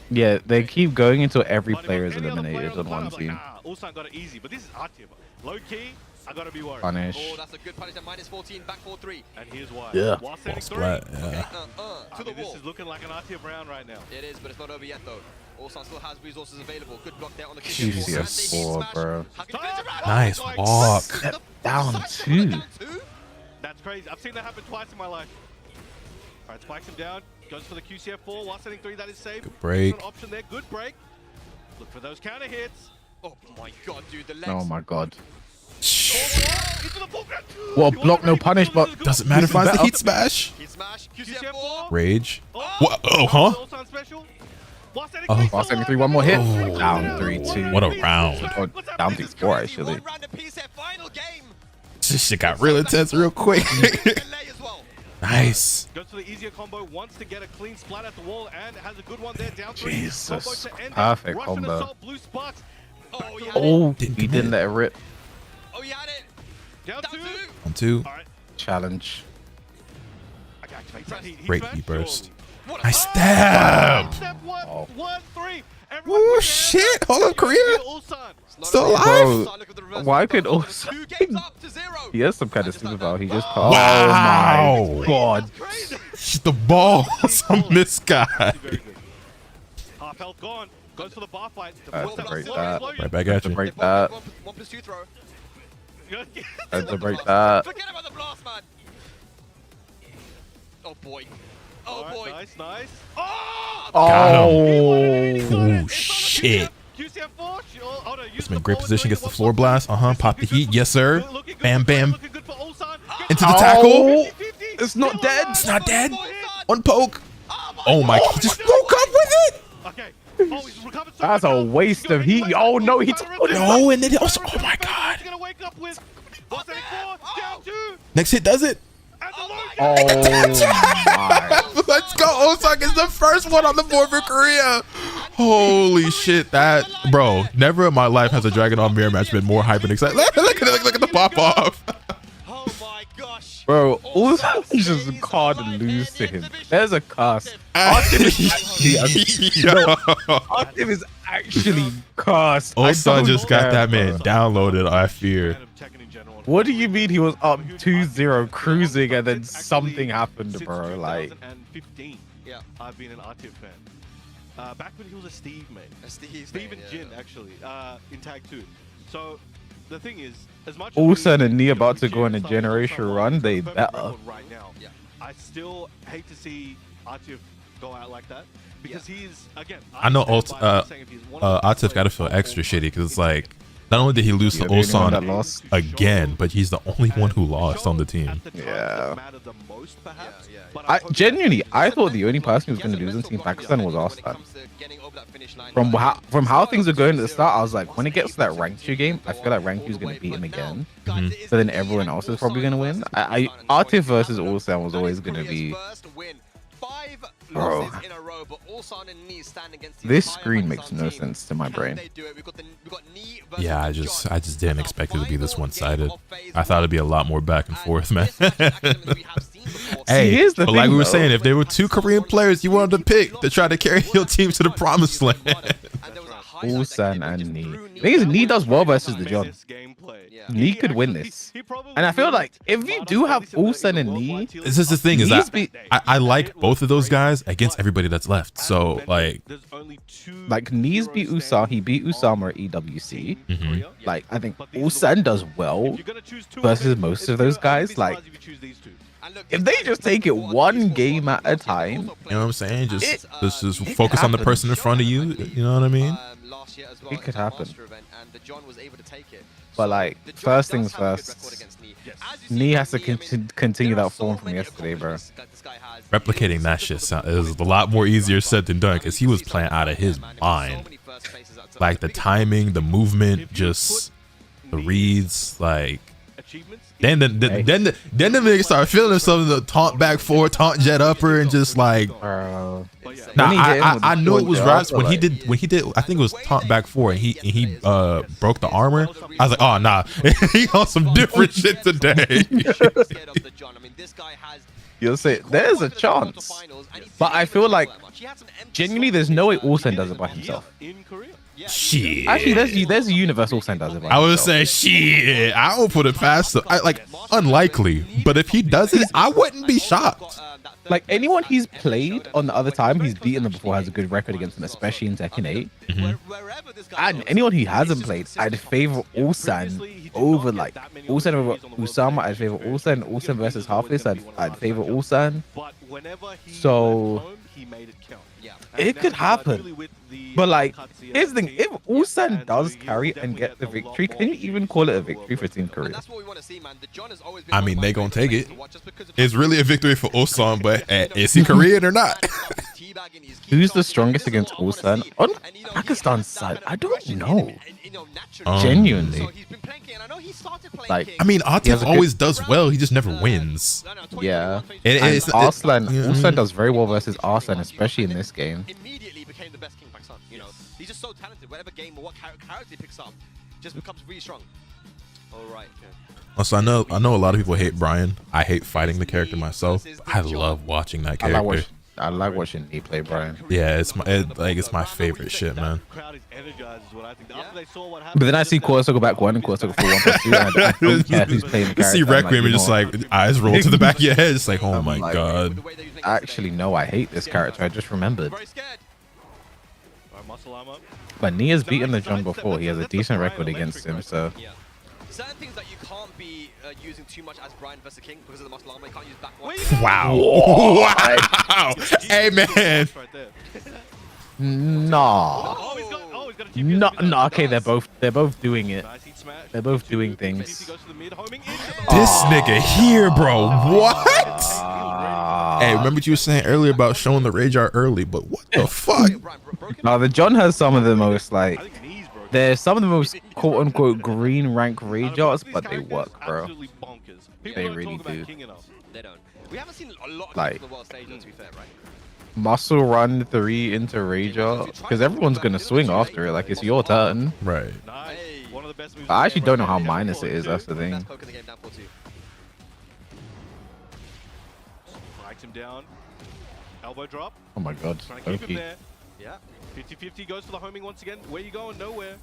Speaker 4: Yeah, they keep going until every
Speaker 5: But if
Speaker 4: player is
Speaker 5: any other player
Speaker 4: eliminated on
Speaker 5: the
Speaker 4: one
Speaker 5: planet, I'm
Speaker 4: team.
Speaker 5: like, nah, Ulsan got it easy, but this is Atif. Low key, I gotta be worried.
Speaker 4: Punish.
Speaker 7: Oh, that's a good punish at -14, back 4-3.
Speaker 5: And here's why.
Speaker 4: Yeah.
Speaker 5: While setting
Speaker 3: Boss
Speaker 5: 3,
Speaker 3: splat.
Speaker 7: Okay,
Speaker 3: Yeah.
Speaker 7: to the
Speaker 5: this
Speaker 7: wall.
Speaker 5: is looking like an Atif round right now.
Speaker 7: It is, but it's not over yet though. Ulsan still has resources available. Good block there on the
Speaker 4: Jesus,
Speaker 7: kick.
Speaker 4: yeah,
Speaker 7: And the heat
Speaker 4: 4,
Speaker 7: smash.
Speaker 4: bro.
Speaker 7: How can you finish it right?
Speaker 3: Nice
Speaker 7: Oh my
Speaker 3: walk.
Speaker 7: God.
Speaker 4: Step
Speaker 7: The
Speaker 4: down
Speaker 7: side shot
Speaker 4: 2.
Speaker 7: down 2?
Speaker 5: That's crazy. I've seen that happen twice in my life. All right, spikes him down. Goes for the QCF4. While setting 3, that is safe.
Speaker 3: Good break.
Speaker 5: Excellent option there. Good break. Look for those counter hits.
Speaker 7: Oh my god, dude, the legs.
Speaker 4: Oh my god. What a block, no punish, but
Speaker 3: Doesn't matter if he finds the heat smash.
Speaker 7: Heat smash. QCF4.
Speaker 3: Rage. What? Oh, huh?
Speaker 4: oh, last 73, one more hit.
Speaker 3: Oh.
Speaker 4: Down 3-2.
Speaker 3: What a round.
Speaker 4: Oh, down 4 actually.
Speaker 7: One round apiece here, final game.
Speaker 3: This shit got real intense real quick. Nice.
Speaker 5: Goes for the easier combo, wants to get a clean splat at the wall, and has a good one there. Down
Speaker 4: Jesus. Perfect combo.
Speaker 7: Oh,
Speaker 4: he didn't let it rip.
Speaker 7: Oh, he had it.
Speaker 5: Down two.
Speaker 3: 1-2.
Speaker 4: Challenge.
Speaker 3: Great heat burst. Nice stab.
Speaker 5: Oh. 1-3.
Speaker 3: Oh shit. Hold on, Korea. Still alive?
Speaker 4: Bro, why could also he has some kind of superpower? He just
Speaker 3: wow.
Speaker 4: Oh my god.
Speaker 3: The balls on this guy.
Speaker 5: Half health gone. Goes for the bar fight.
Speaker 4: That's a break that.
Speaker 3: Right back at you.
Speaker 4: Break that.
Speaker 7: 1+2 throw.
Speaker 4: That's a break that.
Speaker 7: Forget about the blast, man. Oh boy. Oh boy.
Speaker 5: Nice, nice.
Speaker 3: Got
Speaker 4: Oh.
Speaker 3: Oh shit. It's been great position. Gets the floor blast. Pop the heat. Yes, sir. Bam, bam. Into the tackle.
Speaker 4: It's not dead.
Speaker 3: It's not dead. One poke. Oh my. He just woke up with it.
Speaker 4: That's a waste of heat. Oh no, he took it.
Speaker 3: No, and then also. Oh my god. Next hit does it.
Speaker 4: Oh my.
Speaker 3: Let's go. Osak is the first one on the board for Korea. Holy shit. That, bro, never in my life has a Dragon on Mirror match been more hype and exciting. Look at the pop off.
Speaker 7: Oh my gosh.
Speaker 4: Bro, Osak just can't lose to him. There's a curse. Artem is actually cursed.
Speaker 3: Osak just got that man downloaded, I fear.
Speaker 4: What do you mean he was up 2-0 cruising and then something happened, bro? Like,
Speaker 5: 2015.
Speaker 7: Yeah.
Speaker 5: I've been an Artiv fan. Back when he was a Steve, mate. Steve and Jin, actually, in Tag 2. So, the thing is, as much
Speaker 4: Ulsan and Nee about to go on a generation run, they better.
Speaker 5: Right now, I still hate to see Artiv go out like that because he's, again,
Speaker 3: I know Atif got to feel extra shitty because it's like, not only did he lose to Ulsan again, but he's the only one who lost on the team.
Speaker 4: Yeah. I thought the only person who was going to lose in Team Pakistan was Arslan. From how things were going at the start, I was like, when it gets to that ranked 2 game, I feel like ranked 2 is going to beat him again. So then everyone else is probably going to win. Atif versus Ulsan was always going to be. Bro, this screen makes no sense to my brain.
Speaker 3: Yeah, I just didn't expect it to be this one-sided. I thought it'd be a lot more back and forth, man. Hey, but like we were saying, if there were 2 Korean players you wanted to pick to try to carry your team to the promised land.
Speaker 4: Ulsan and Nee. The thing is, Nee does well versus the John. Nee could win this. And I feel like if you do have Ulsan and Nee,
Speaker 3: this is the thing, is that I like both of those guys against everybody that's left. So like
Speaker 4: Nee's beat Ulsan, he beat Usama at EWC. Like, I think Ulsan does well versus most of those guys. Like, if they just take it one game at a time,
Speaker 3: you know what I'm saying? Just focus on the person in front of you. You know what I mean?
Speaker 4: It could happen. But like, first things first, Nee has to continue that form from yesterday, bro.
Speaker 3: Replicating that shit is a lot more easier said than done because he was playing out of his mind. Like the timing, the movement, just the reads, like. Then the nigga started feeling himself in the taunt back forward, taunt jet upper, and just like. I knew it was Raps when he did I think it was taunt back forward and he broke the armor. I was like, oh nah, he on some different shit today.
Speaker 4: You'll say there's a chance, but I feel like genuinely there's no way Ulsan does it by himself.
Speaker 3: Shit.
Speaker 4: Actually, there's a universal does it by himself.
Speaker 3: I would say shit. I would put it past him. Unlikely, but if he does it, I wouldn't be shocked.
Speaker 4: Like anyone he's played on the other time, he's beaten them before, has a good record against them, especially in Tekken 8. And anyone he hasn't played, I'd favor Ulsan over like Ulsan over Usama. I'd favor Ulsan. Ulsan versus Hafiz, I'd favor Ulsan. So It could happen. But like, here's the thing: if Ulsan does carry and get the victory, can you even call it a victory for Team Korea?
Speaker 3: I mean, they gonna take it. It's really a victory for Ulsan, but is he Korean or not?
Speaker 4: Who's the strongest against Ulsan? On Pakistan's side, I don't know. Genuinely. Like,
Speaker 3: I mean, Atif always does well. He just never wins.
Speaker 4: Yeah.
Speaker 3: And
Speaker 4: Arslan, Ulsan does very well versus Arslan, especially in this game.
Speaker 7: Immediately became the best King Pakistan. You know, he's just so talented. Whatever game or what character he picks up, just becomes really strong. All right.
Speaker 3: Also, I know a lot of people hate Brian. I hate fighting the character myself. I love watching that character.
Speaker 4: I like watching me play Brian.
Speaker 3: Yeah, it's my favorite shit, man.
Speaker 4: But then I see Corso go back 1 and Corso go for 1+2, and I don't care who's playing the character.
Speaker 3: You see Requiem and just like eyes roll to the back of your head. It's like, oh my god.
Speaker 4: Actually, no, I hate this character. I just remembered. But Nia's beaten the John before. He has a decent record against him, so.
Speaker 7: Certain things that you can't be using too much as Brian versus King because of the muscle armor. You can't use back one.
Speaker 3: Wow. Wow. Hey, man.
Speaker 4: Nah. No, okay, they're both doing it. They're both doing things.
Speaker 3: This nigga here, bro. What? Hey, remember what you were saying earlier about showing the rage art early, but what the fuck?
Speaker 4: No, the John has some of the most, like, they're some of the most quote-unquote green rank rage arts, but they work, bro. They really do.
Speaker 7: They don't. We haven't seen a lot of
Speaker 4: like,
Speaker 7: the world stage, to be fair, right?
Speaker 4: Muscle run 3 into rage art, because everyone's gonna swing after it. Like, it's your turn.
Speaker 3: Right.
Speaker 4: I actually don't know how minus it is. That's the thing.
Speaker 5: Him down. Elbow drop.
Speaker 4: Oh my god.
Speaker 5: Trying to keep him there. Yeah. 50-50 goes for the homing once again. Where you going? Nowhere.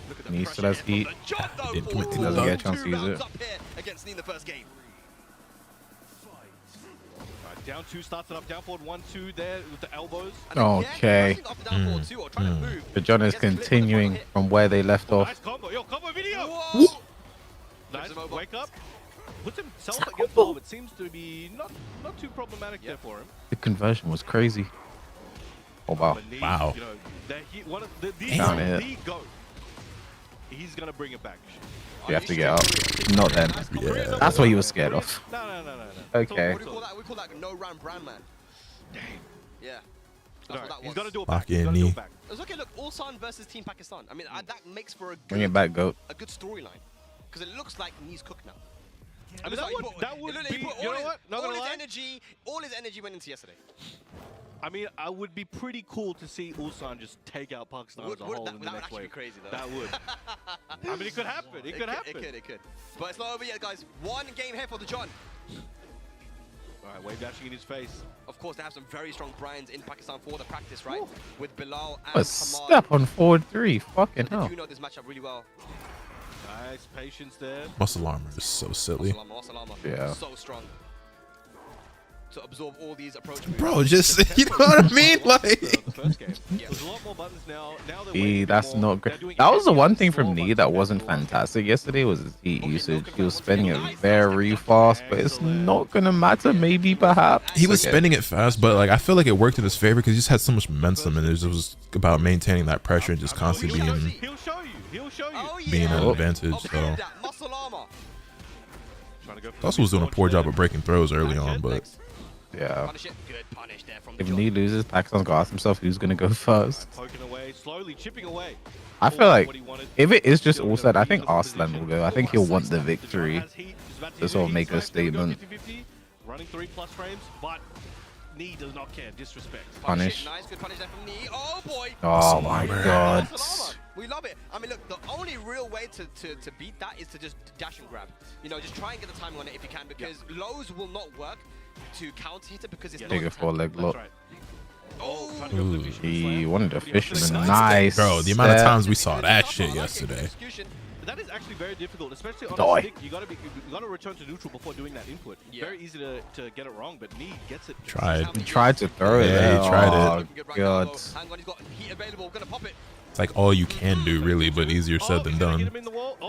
Speaker 5: Look at the
Speaker 4: He still has heat. He doesn't get a chance to use it.
Speaker 7: Against in the first game.
Speaker 5: Right, down 2 starts it up. Down forward 1-2 there with the elbows.
Speaker 4: Okay. The John is continuing from where they left off.
Speaker 5: Nice combo. Yo, combo video. Nice. Wake up. Puts himself against the wall. It seems to be not too problematic there for him.
Speaker 4: The conversion was crazy. Oh wow.
Speaker 3: Wow.
Speaker 5: You know, one of the GOAT. He's gonna bring it back.
Speaker 4: You have to get up. Not then.
Speaker 3: Yeah.
Speaker 4: That's what he was scared of.
Speaker 5: No.
Speaker 4: Okay.
Speaker 7: We call that no round brand man.
Speaker 5: Damn.
Speaker 7: Yeah.
Speaker 5: Right. He's gonna do it
Speaker 3: Lock
Speaker 5: back. He's
Speaker 3: in
Speaker 5: gonna do
Speaker 3: knee.
Speaker 5: it back.
Speaker 7: It's okay. Look, Ulsan versus Team Pakistan. I mean, that makes for a
Speaker 4: Bring it back, GOAT.
Speaker 7: a good storyline because it looks like Knee's cooked now.
Speaker 5: I mean, that would be. You know what? Not gonna lie.
Speaker 7: All his energy went into yesterday.
Speaker 5: I mean, I would be pretty cool to see Ulsan just take out Pakistan as a whole in the next wave.
Speaker 7: Be crazy, though.
Speaker 5: That would. I mean, it could happen. It could happen.
Speaker 7: It could. But it's not over yet, guys. One game here for the John.
Speaker 5: All right, wave dashing in his face.
Speaker 7: Of course, they have some very strong Bryans in Pakistan for the practice, right? With Bilal and
Speaker 4: A
Speaker 7: Hamad.
Speaker 4: step on forward 3. Fucking
Speaker 7: They
Speaker 4: hell.
Speaker 7: do know this matchup really well.
Speaker 5: Nice patience there.
Speaker 3: Muscle armor is so silly.
Speaker 7: Salama.
Speaker 4: Yeah.
Speaker 7: So strong. To absorb all these approaches.
Speaker 3: Bro, just, you know what I mean? Like,
Speaker 5: The first game. There's a lot more buttons now.
Speaker 4: That's not great. That was the one thing from Knee that wasn't fantastic yesterday was his heat usage. He was spending it very fast, but it's not gonna matter. Maybe, perhaps.
Speaker 3: he was spending it fast, but like I feel like it worked in his favor because he just had so much momentum, and it was about maintaining that pressure and just constantly being
Speaker 5: He'll show you. He'll show you.
Speaker 7: Oh, yeah.
Speaker 3: being an advantage. So
Speaker 7: Muscle armor.
Speaker 3: also was doing a poor job of breaking throws early on, but
Speaker 4: Yeah.
Speaker 7: Punish it. Good punish there from
Speaker 4: If
Speaker 7: the
Speaker 4: Knee loses, Pakistan's gonna ask himself who's gonna go first.
Speaker 5: Poking away, slowly chipping away.
Speaker 4: I feel like if it is just Ulsan, I think Arslan will go. I think he'll want the victory to sort of make a statement.
Speaker 5: Running 3+ frames, but Knee does not care. Disrespect.
Speaker 4: Punish.
Speaker 7: Nice, good punish there from Knee. Oh boy.
Speaker 4: Oh my god.
Speaker 7: We love it. I mean, look, the only real way to beat that is to just dash and grab. You know, just try and get the timing on it if you can, because lows will not work to counter hit it because it's not.
Speaker 4: Take a 4-leg lock.
Speaker 5: Right.
Speaker 7: Oh,
Speaker 4: He wanted to fisherman. Nice.
Speaker 3: bro, the amount of
Speaker 4: step.
Speaker 3: times we saw that shit yesterday.
Speaker 5: That is actually very difficult, especially on
Speaker 4: Die.
Speaker 5: a stick. You gotta return to neutral before doing that input.
Speaker 7: Yeah.
Speaker 5: Very easy to get it wrong, but Knee gets it.
Speaker 3: Tried.
Speaker 4: He tried to throw it.
Speaker 3: Yeah,
Speaker 4: there.
Speaker 3: he tried
Speaker 4: Oh
Speaker 3: it.
Speaker 4: god.
Speaker 7: Hang on, he's got heat available. Gonna pop it.
Speaker 3: It's like all you can do, really, but easier said than done.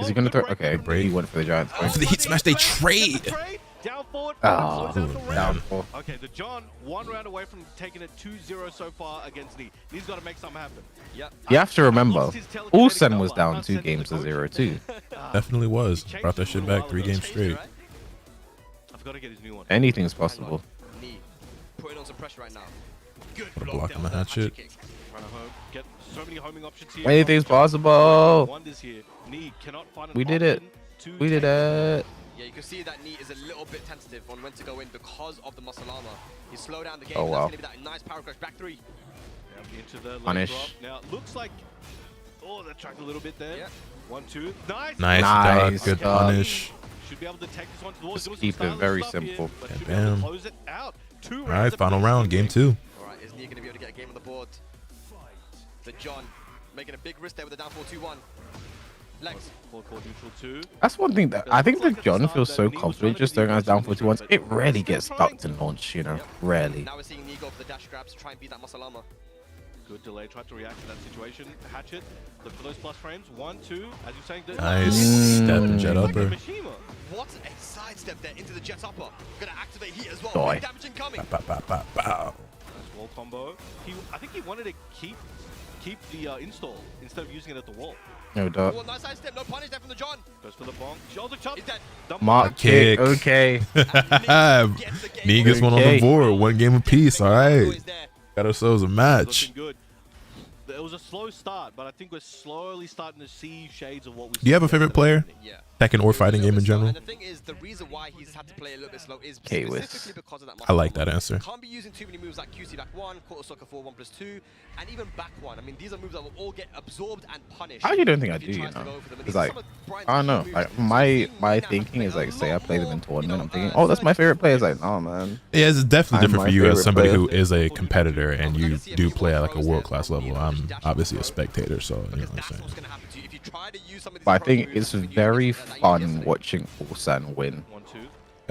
Speaker 4: Is he gonna throw? Okay,
Speaker 3: break.
Speaker 4: he went for the giant
Speaker 3: For the heat smash, they trade.
Speaker 5: Down forward.
Speaker 4: Oh,
Speaker 5: close out the
Speaker 3: man.
Speaker 5: round.
Speaker 4: Down.
Speaker 5: Okay, the John 1 round away from taking it 2-0 so far against Knee. He's got to make something happen.
Speaker 7: Yep.
Speaker 4: You have to remember,
Speaker 5: Lost his telekinetic
Speaker 4: Olsen was
Speaker 5: power. I
Speaker 4: down
Speaker 5: can't
Speaker 4: 2
Speaker 5: send him
Speaker 4: games
Speaker 5: the
Speaker 4: to
Speaker 5: coach.
Speaker 4: 0-2.
Speaker 3: Definitely was.
Speaker 5: He changed
Speaker 3: Brought that
Speaker 5: it
Speaker 3: shit
Speaker 5: a
Speaker 3: back
Speaker 5: while
Speaker 3: 3
Speaker 5: ago.
Speaker 3: games straight.
Speaker 5: I've got to get his new one.
Speaker 4: Anything's possible.
Speaker 7: Knee putting on some pressure right now. Good
Speaker 3: Put a
Speaker 7: block
Speaker 3: block
Speaker 7: down
Speaker 3: on the
Speaker 7: there,
Speaker 3: hatchet.
Speaker 7: kick.
Speaker 5: Run home. Get so many homing options here.
Speaker 4: Anything's possible.
Speaker 5: Wonders here. Knee cannot find an
Speaker 4: We did it.
Speaker 5: option to
Speaker 4: We did
Speaker 5: take
Speaker 4: it.
Speaker 7: Yeah, you can see that Knee is a little bit tentative on when to go in because of the muscle armor. He slowed down the game.
Speaker 4: Oh, wow.
Speaker 7: That's going to be that nice power crush. Back 3.
Speaker 5: Yeah, into the low
Speaker 4: Punish.
Speaker 5: drop. Now it looks like, oh, that tracked a little bit there.
Speaker 7: Yeah.
Speaker 5: 1-2. Nice.
Speaker 3: Nice,
Speaker 4: Nice,
Speaker 3: Doc. Good
Speaker 4: Doc.
Speaker 3: punish.
Speaker 5: Should be able to take this one to the wall.
Speaker 4: Just
Speaker 5: Doing some
Speaker 4: keep it
Speaker 5: stylish
Speaker 4: very
Speaker 5: stuff here,
Speaker 4: simple.
Speaker 5: but should be able to
Speaker 3: Bam.
Speaker 5: close it out. 2 rounds
Speaker 3: All right,
Speaker 5: of
Speaker 3: final
Speaker 5: finish
Speaker 3: round, game 2.
Speaker 7: All right, is Knee going to be able to get a game on the board? The John making a big risk there with the down 4-2-1. Legs.
Speaker 5: Forward neutral 2.
Speaker 4: That's one thing that I think that John feels so confident just throwing us down for 2 once. It rarely gets stuck to launch, you know. Rarely.
Speaker 7: Now we're seeing Knee go for the dash grabs to try and beat that muscle armor.
Speaker 5: Good delay. Tried to react to that situation. Hatchet. Look for those plus frames. 1-2. As you're saying.
Speaker 3: Nice step and jet upper.
Speaker 5: Mishima.
Speaker 7: What a sidestep there into the jet upper. Going to activate heat as well.
Speaker 4: Die.
Speaker 7: Big damage incoming.
Speaker 3: Bow, bow, bow, bow.
Speaker 5: Nice wall combo. I think he wanted to keep the install instead of using it at the wall.
Speaker 4: No doubt.
Speaker 7: Oh, nice sidestep. No punish there from the John.
Speaker 5: Goes for the bonk. Shoulder chop.
Speaker 7: He's dead.
Speaker 5: The
Speaker 4: Mark
Speaker 3: kick.
Speaker 4: kick. Okay.
Speaker 3: Knee gets one on the
Speaker 4: Okay.
Speaker 3: board. 1 game apiece. All right.
Speaker 7: Boys there.
Speaker 3: Got ourselves a match.
Speaker 5: Looking good. It was a slow start, but I think we're slowly starting to see shades of what we.
Speaker 3: Do you have a favorite player?
Speaker 7: Yeah.
Speaker 3: Tekken or fighting game in general?
Speaker 7: And the thing is, the reason why he's had to play a little bit slow is
Speaker 4: K-Wiz.
Speaker 7: specifically because of that
Speaker 3: I like
Speaker 7: muscle
Speaker 3: that answer.
Speaker 7: Can't be using too many moves like QC back 1, quarter soccer 4, 1+2, and even back 1. I mean, these are moves that will all get absorbed and punished.
Speaker 4: I actually don't think I
Speaker 7: if
Speaker 4: do,
Speaker 7: he
Speaker 4: you
Speaker 7: tries to
Speaker 4: know.
Speaker 7: go for them. And
Speaker 4: It's
Speaker 7: these are
Speaker 4: like,
Speaker 7: some of Brian's
Speaker 4: I don't know.
Speaker 7: key
Speaker 4: Like
Speaker 7: moves.
Speaker 4: my
Speaker 7: So
Speaker 4: thinking is like, say I play them in
Speaker 7: you know,
Speaker 4: tournament, I'm thinking, oh, that's my favorite player. It's like, oh man.
Speaker 3: Yeah, it's definitely
Speaker 4: I'm
Speaker 3: different
Speaker 4: my
Speaker 3: for you as
Speaker 4: favorite
Speaker 3: somebody
Speaker 4: player.
Speaker 3: who is a competitor and you do play at like a world-class level. I'm obviously a spectator, so you know
Speaker 7: Because
Speaker 3: what I'm
Speaker 7: that's
Speaker 3: saying.
Speaker 7: what's going to happen to you if you try to use some of these
Speaker 4: But I
Speaker 7: pro
Speaker 4: think
Speaker 7: moves
Speaker 4: it's
Speaker 7: that you
Speaker 4: very
Speaker 7: used that you used
Speaker 4: fun
Speaker 7: yesterday.
Speaker 4: watching Ulsan win.
Speaker 5: 1-2.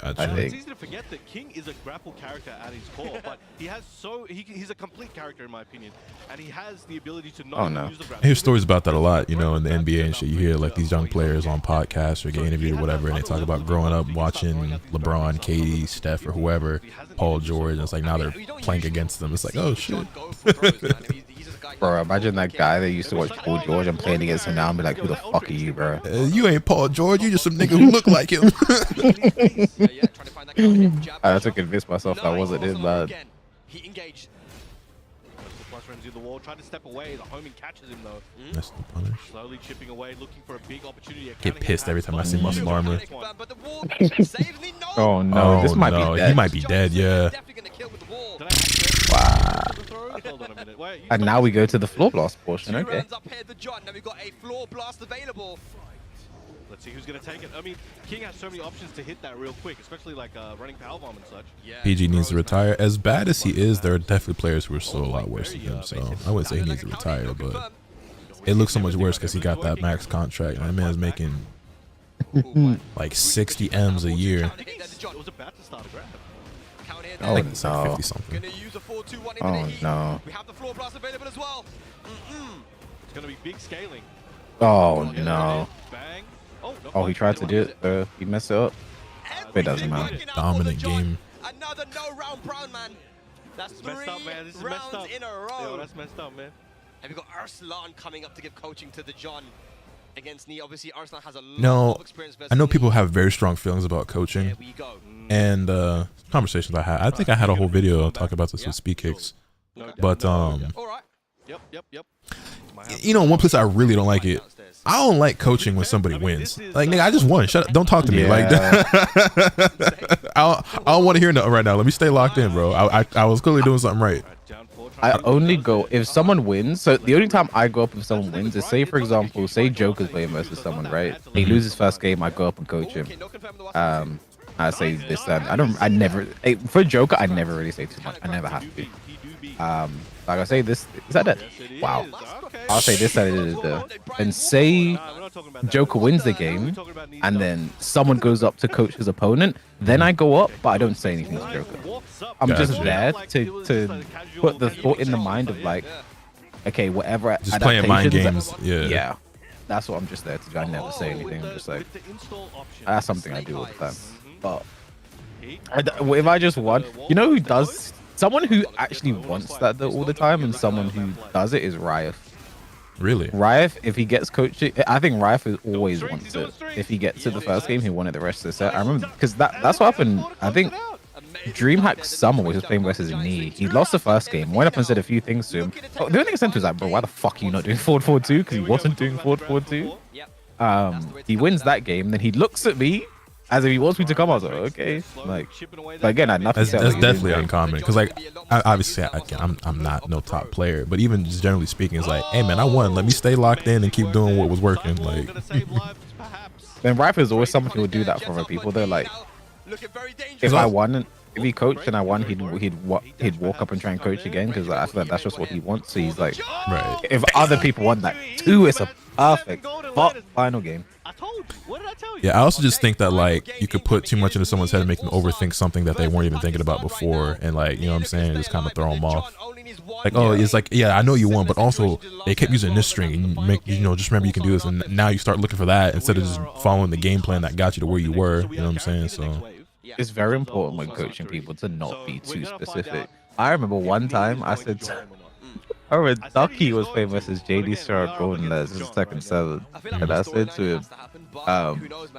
Speaker 3: Gotcha.
Speaker 4: I
Speaker 5: It's
Speaker 4: think.
Speaker 5: easy to forget that King is a grapple character at his core, but he has he's a complete character in my opinion, and he has the ability to not
Speaker 4: Oh,
Speaker 5: even
Speaker 4: no.
Speaker 5: use the grapple.
Speaker 3: I hear stories about that a lot, you know, in the NBA and shit. You hear like these young players on podcasts or get interviewed or whatever, and they talk about growing up watching LeBron, KD, Steph, or whoever, Paul George, and it's like now they're playing against them. It's like, oh shit.
Speaker 4: Bro, imagine that guy that used to watch Paul George and playing against him now and be like, who the fuck are you, bro?
Speaker 3: You ain't Paul George, you just some nigga who look like him.
Speaker 4: I had to convince myself that wasn't him, man.
Speaker 7: He engaged.
Speaker 5: Plus frames in the wall, trying to step away. The homing catches him though.
Speaker 3: That's the punish.
Speaker 5: Slowly chipping away, looking for a big opportunity.
Speaker 3: Get pissed every time I see muscle armor.
Speaker 7: But the wall saves me. No.
Speaker 4: Oh no, this might
Speaker 3: no,
Speaker 4: be
Speaker 3: he
Speaker 4: dead.
Speaker 3: might be dead, yeah.
Speaker 7: Definitely gonna kill with the wall.
Speaker 5: Did I actually hold on a minute. Wait, you
Speaker 4: And now we go to the floor blast portion,
Speaker 7: Two
Speaker 4: okay.
Speaker 7: rounds up here, the John. Now we've got a floor blast available.
Speaker 5: Let's see who's going to take it. I mean, King has so many options to hit that real quick, especially like running power bomb and such.
Speaker 7: Yeah,
Speaker 3: PG needs to
Speaker 7: bros, man.
Speaker 3: retire. As bad as he is, there are definitely players who are still a lot worse than him. So I wouldn't say he needs to retire, but it looks so much worse because he got that max contract. And that man's making like 60 M's a year.
Speaker 5: I think it was about to start a grab.
Speaker 4: Oh,
Speaker 3: Like it's like
Speaker 4: no.
Speaker 3: 50 something.
Speaker 7: Gonna use a 4-2-1 into
Speaker 4: Oh,
Speaker 7: the heat.
Speaker 4: no.
Speaker 7: We have the floor blast available as well.
Speaker 5: It's going to be big scaling.
Speaker 4: Oh
Speaker 5: Yeah,
Speaker 4: no.
Speaker 5: Bang. Oh, no,
Speaker 4: Oh, he tried to do it. He messed it up. It doesn't matter.
Speaker 7: Working out
Speaker 3: Dominant
Speaker 7: for the John.
Speaker 3: game.
Speaker 7: Another no round Brown, man. That's
Speaker 5: It's
Speaker 7: 3
Speaker 5: messed up, man. This is messed
Speaker 7: rounds
Speaker 5: up.
Speaker 7: in a
Speaker 5: Yo,
Speaker 7: row.
Speaker 5: that's messed up, man.
Speaker 7: And we've got Arslan coming up to give coaching to the John against Knee. Obviously, Arslan has a lot
Speaker 3: No,
Speaker 7: of experience versus
Speaker 3: I know people
Speaker 7: Knee.
Speaker 3: have very strong feelings about coaching.
Speaker 7: There we go.
Speaker 3: And conversations I had. I think I had a whole video talking about this with Speed Kicks.
Speaker 5: No doubt.
Speaker 3: But
Speaker 7: All right.
Speaker 5: Yep.
Speaker 3: you know, one place I really don't like it. I don't like coaching when somebody wins. Like, nigga, I just won. Shut up. Don't talk to me like that. I don't want to hear nothing right now. Let me stay locked in, bro. I was clearly doing something right.
Speaker 4: I only go if someone wins. So the only time I go up if someone wins is, say for example, say Joker's playing versus someone, right? He loses first game, I go up and coach him. I say this, that. I never for Joker, I never really say too much. I never have to. Like I say this, is that it? Wow. I'll say this, that it is the. And say Joker wins the game, and then someone goes up to coach his opponent, then I go up, but I don't say anything to Joker. I'm just
Speaker 3: Gotcha.
Speaker 4: there to put the thought in the mind of like, okay, whatever.
Speaker 3: Just playing mind
Speaker 4: adaptations-
Speaker 3: games. Yeah.
Speaker 4: Yeah. That's what I'm just there to do. I never say anything. I'm just like, that's something I do all the time. But If I just won, you know who does? Someone who actually wants that though all the time, and someone who does it is Riot.
Speaker 3: Really?
Speaker 4: Riot, if he gets coaching, I think Riot always wants it. If he gets to the first game, he wanted the rest of the set. I remember because that's what happened. I think DreamHack Summer was just playing versus Knee. He lost the first game, went up and said a few things to him. Oh, the only thing I said to was like, bro, why the fuck are you not doing forward 4-2? Because he wasn't doing forward 4-2. He wins that game, then he looks at me as if he wants me to come. I was like, okay. Like, but again, I had nothing to say.
Speaker 3: That's definitely uncommon. Because like, obviously, again, I'm not no top player, but even just generally speaking, it's like, hey man, I won. Let me stay locked in and keep doing what was working. Like,
Speaker 4: then Rife is always someone who will do that for other people. They're like, if I won, if he coached and I won, he'd walk up and try and coach again because I feel like that's just what he wants. So he's like,
Speaker 3: right.
Speaker 4: If other people want that too, it's a perfect final game.
Speaker 3: Yeah, I also just think that like you could put too much into someone's head and make them overthink something that they weren't even thinking about before, and like, you know what I'm saying, just kind of throw them off. Like, oh, it's like, yeah, I know you won, but also they kept using this string, and you make, you know, just remember you can do this, and now you start looking for that instead of just following the game plan that got you to where you were. You know what I'm saying? So
Speaker 4: it's very important when coaching people to not be too specific. I remember one time I said, I remember Ducky was playing versus JD Star Golden Les, this is second 7, and I said to him,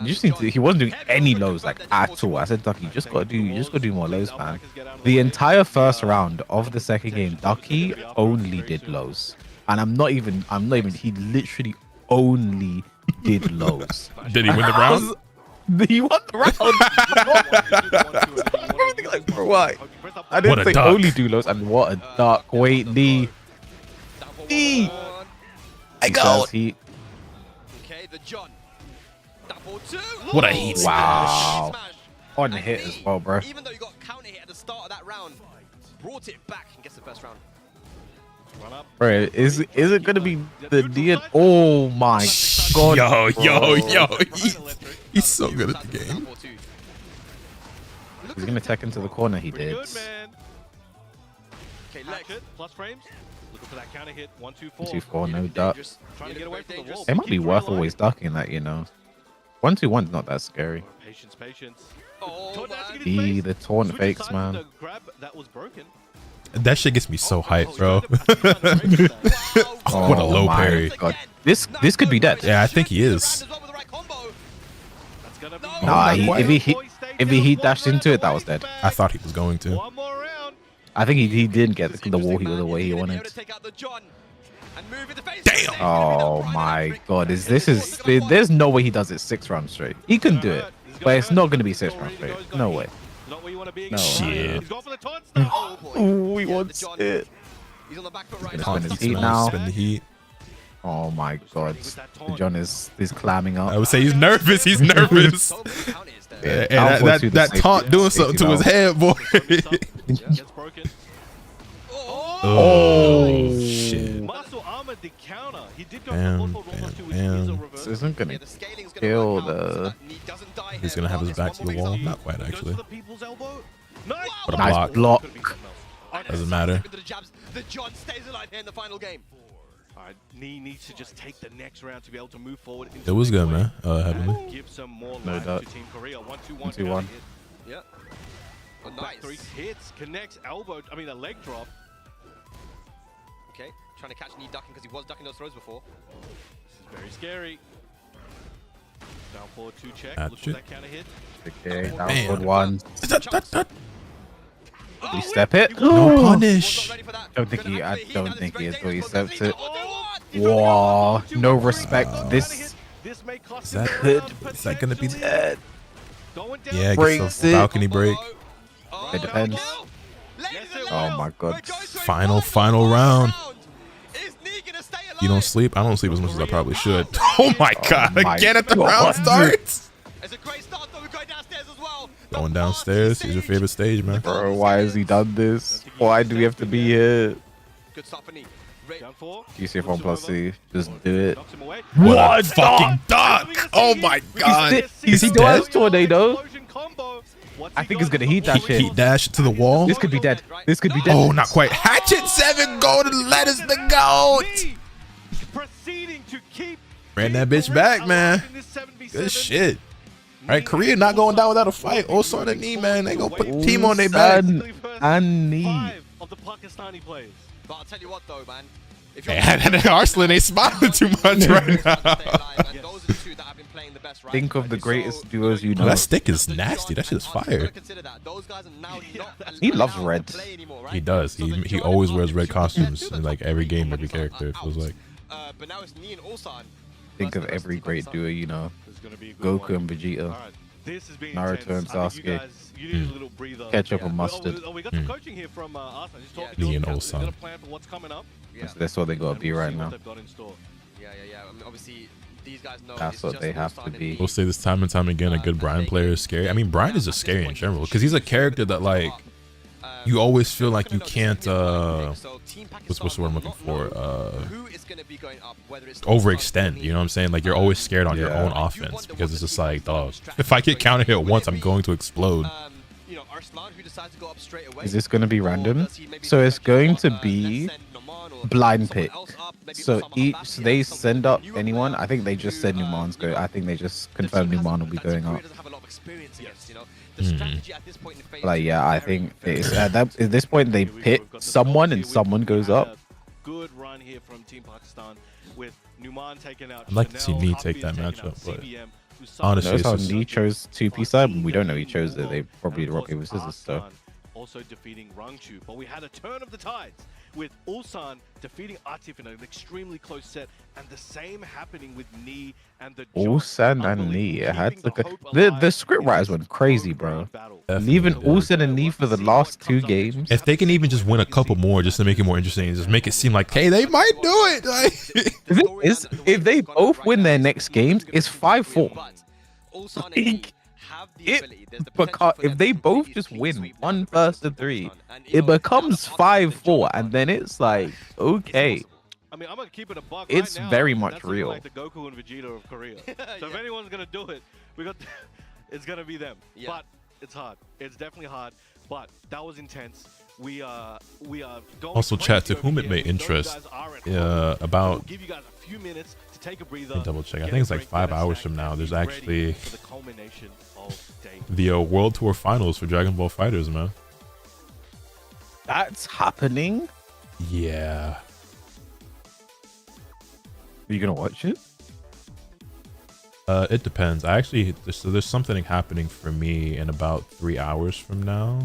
Speaker 4: you just need to, he wasn't doing any lows like at all. I said, Ducky, you just gotta do more lows, man. The entire first round of the second game, Ducky only did lows, and I'm not even, he literally only did lows.
Speaker 3: Did he win the round?
Speaker 4: He won the round. Everything like, bro, why? I didn't say only do lows, and what a duck. Wait, I got it.
Speaker 7: Okay, the John.
Speaker 3: What a heat
Speaker 4: Wow. On the hit as well, bro.
Speaker 7: Even though you got counter hit at the start of that round, brought it back and gets the first round.
Speaker 4: Bro, is it gonna be the Dian? Oh my god.
Speaker 3: Yo, he's so good at the game.
Speaker 4: He's gonna tech into the corner, he did.
Speaker 5: Okay, plus frames. Looking for that counter hit. 1-2-4.
Speaker 4: 2-4, no duck.
Speaker 5: Trying to get away from the wall.
Speaker 4: It might be worth always ducking that, you know. 1-2-1's not that scary.
Speaker 5: Patience.
Speaker 4: The taunt fakes, man.
Speaker 3: That shit gets me so hyped, bro. What a low parry.
Speaker 4: God. This could be dead.
Speaker 3: Yeah, I think he is.
Speaker 4: Nah, if he heat dashed into it, that was dead.
Speaker 3: I thought he was going to.
Speaker 4: I think he didn't get the wall the way he wanted.
Speaker 3: Damn.
Speaker 4: Oh my god, there's no way he does it 6 rounds straight. He can do it, but it's not gonna be 6 rounds straight. No way. No.
Speaker 3: Shit.
Speaker 4: Ooh, he wants it.
Speaker 7: He's on the back foot
Speaker 4: He's
Speaker 7: right
Speaker 4: gonna
Speaker 7: now.
Speaker 4: spin his heat now.
Speaker 3: Spin the heat.
Speaker 4: Oh my god, John is clamming up.
Speaker 3: I would say he's nervous. He's nervous.
Speaker 4: Yeah,
Speaker 3: and that taunt doing something to his head, boy. Oh shit. Bam.
Speaker 4: This isn't gonna kill the.
Speaker 3: He's gonna have his back to the wall. Not quite, actually. But a
Speaker 4: Nice
Speaker 3: block.
Speaker 4: block.
Speaker 3: Doesn't matter.
Speaker 7: The John stays alive here in the final game.
Speaker 5: Knee needs to just take the next round to be able to move forward.
Speaker 3: It was good, man. Heavenly.
Speaker 5: Give some more
Speaker 4: No
Speaker 5: life
Speaker 4: doubt.
Speaker 5: to Team Korea.
Speaker 4: 1-2-1.
Speaker 7: Yeah. Oh,
Speaker 5: Back
Speaker 7: nice.
Speaker 5: 3 hits, connects, elbow. I mean, a leg drop.
Speaker 7: Okay, trying to catch Knee ducking because he was ducking those throws before.
Speaker 5: This is very scary. Down forward 2 check.
Speaker 3: Gotcha.
Speaker 5: Look for that counter hit.
Speaker 4: Okay,
Speaker 3: Bam.
Speaker 4: downward 1.
Speaker 7: Oh,
Speaker 4: We step it.
Speaker 3: No punish.
Speaker 7: ready for that.
Speaker 4: I don't think he is, but he steps it. Whoa, no respect. This
Speaker 5: may cost
Speaker 3: Is that
Speaker 4: could
Speaker 3: Is that gonna be
Speaker 4: dead.
Speaker 5: Going down.
Speaker 3: Yeah,
Speaker 4: Breaks
Speaker 3: gets a
Speaker 4: it.
Speaker 3: balcony break.
Speaker 4: It depends. Oh my god.
Speaker 3: Final round. You don't sleep? I don't sleep as much as I probably should. Oh my god,
Speaker 4: my
Speaker 3: again at the
Speaker 4: God.
Speaker 3: round starts.
Speaker 7: It's a great start though, we're going downstairs as well.
Speaker 3: Going downstairs. Here's your favorite stage, man.
Speaker 4: Bro, why has he done this? Why do we have to be here?
Speaker 7: Good start for Knee.
Speaker 5: Down 4.
Speaker 4: GCF 1+C, just do it.
Speaker 5: Knocks him away.
Speaker 3: What a fucking duck! Oh my god.
Speaker 4: Is he
Speaker 3: dead?
Speaker 4: dead? Tornado.
Speaker 5: Explosion combo. What's
Speaker 4: I
Speaker 5: he
Speaker 4: think
Speaker 5: got?
Speaker 4: he's gonna heat that shit.
Speaker 3: Heat dash to the wall.
Speaker 4: This could be dead. This could be dead.
Speaker 3: Oh, not quite. Hatchet 7 golden letters the goat.
Speaker 5: Knee proceeding to keep
Speaker 3: Ran that bitch back, man.
Speaker 5: alive in this 7v7.
Speaker 3: Good shit. Right, Korea not going down without a fight. Ulsan and Knee, man, they gonna put the team on their back.
Speaker 4: And Knee.
Speaker 5: 5 of the Pakistani players.
Speaker 7: But I'll tell you what though, man. If
Speaker 3: Man, Arslan ain't smiling too much right now.
Speaker 4: Think of the greatest duos you know.
Speaker 3: That stick is nasty. That shit is fire.
Speaker 4: He loves red.
Speaker 3: He does. He always wears red costumes in like every game, every character. It feels like.
Speaker 7: But now it's Knee and Ulsan.
Speaker 4: Think of every great duo you know. Goku and Vegeta. Naruto and Sasuke. Ketchup and mustard.
Speaker 5: We got some coaching here from Arslan. Just talking
Speaker 3: Knee and
Speaker 5: to
Speaker 3: Ulsan.
Speaker 5: a plan for what's coming up.
Speaker 4: That's what they gotta be right now.
Speaker 7: Yeah. I mean, obviously, these guys know
Speaker 4: That's what they have to be.
Speaker 3: We'll say this time and time again, a good Brian player is scary. I mean, Brian is just scary in general because he's a character that like you always feel like you can't what's the word I'm looking for? Overextend, you know what I'm saying? Like you're always scared on your own offense because it's just like, dog, if I get counter hit once, I'm going to explode.
Speaker 4: Is this going to be random? So it's going to be blind pick. So each they send up anyone. I think they just said Numan's go. I think they just confirmed Numan will be going up. Like yeah, I think it's at this point they pick someone and someone goes up.
Speaker 5: Good run here from Team Pakistan with Numan taking out.
Speaker 3: I'd like to see Knee take that matchup, but honestly,
Speaker 4: notice how Knee chose 2P side. We don't know he chose it. They probably rock paper scissors stuff.
Speaker 5: Also defeating Rangchu, but we had a turn of the tides with Ulsan defeating Atif in an extremely close set, and the same happening with Knee and the
Speaker 4: Ulsan and Knee. It had the script writers went crazy, bro. Leaving Ulsan and Knee for the last 2 games.
Speaker 3: If they can even just win a couple more, just to make it more interesting, just make it seem like, hey, they might do it. Like,
Speaker 4: if they both win their next games, it's 5-4. If they both just win 1 versus 3, it becomes 5-4, and then it's like, okay.
Speaker 5: I mean, I'm gonna keep it a buck.
Speaker 4: It's
Speaker 5: right now,
Speaker 4: very much
Speaker 5: that's
Speaker 4: real.
Speaker 5: Like the Goku and Vegeta of Korea. So if anyone's gonna do it, it's gonna be them. Yeah. But it's hard. It's definitely hard. But that was intense. We are going
Speaker 3: also chat to whom it may interest. About.
Speaker 5: We'll give you guys a few minutes to take a breather.
Speaker 3: Double check. I think it's like 5 hours from now. There's actually the World Tour Finals for Dragon Ball Fighters, man.
Speaker 4: That's happening?
Speaker 3: Yeah.
Speaker 4: Are you gonna watch it?
Speaker 3: It depends. I actually there's something happening for me in about 3 hours from now.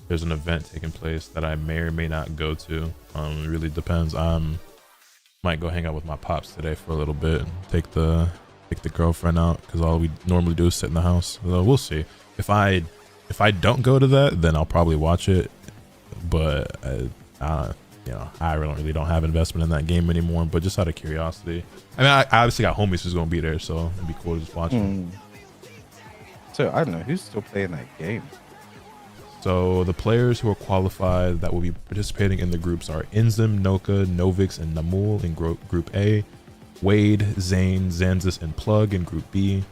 Speaker 3: There's an event taking place that I may or may not go to. It really depends. Might go hang out with my pops today for a little bit and take the girlfriend out because all we normally do is sit in the house. So we'll see. If I don't go to that, then I'll probably watch it. But you know, I really don't have investment in that game anymore. But just out of curiosity, I mean, I obviously got homies who's gonna be there, so it'd be cool to just watch it.
Speaker 4: So I don't know who's still playing that game.
Speaker 3: So the players who are qualified that will be participating in the groups are Inzim, Noka, Novix, and Namul in Group A, Wade, Zane, Zanzis, and Plug in Group B,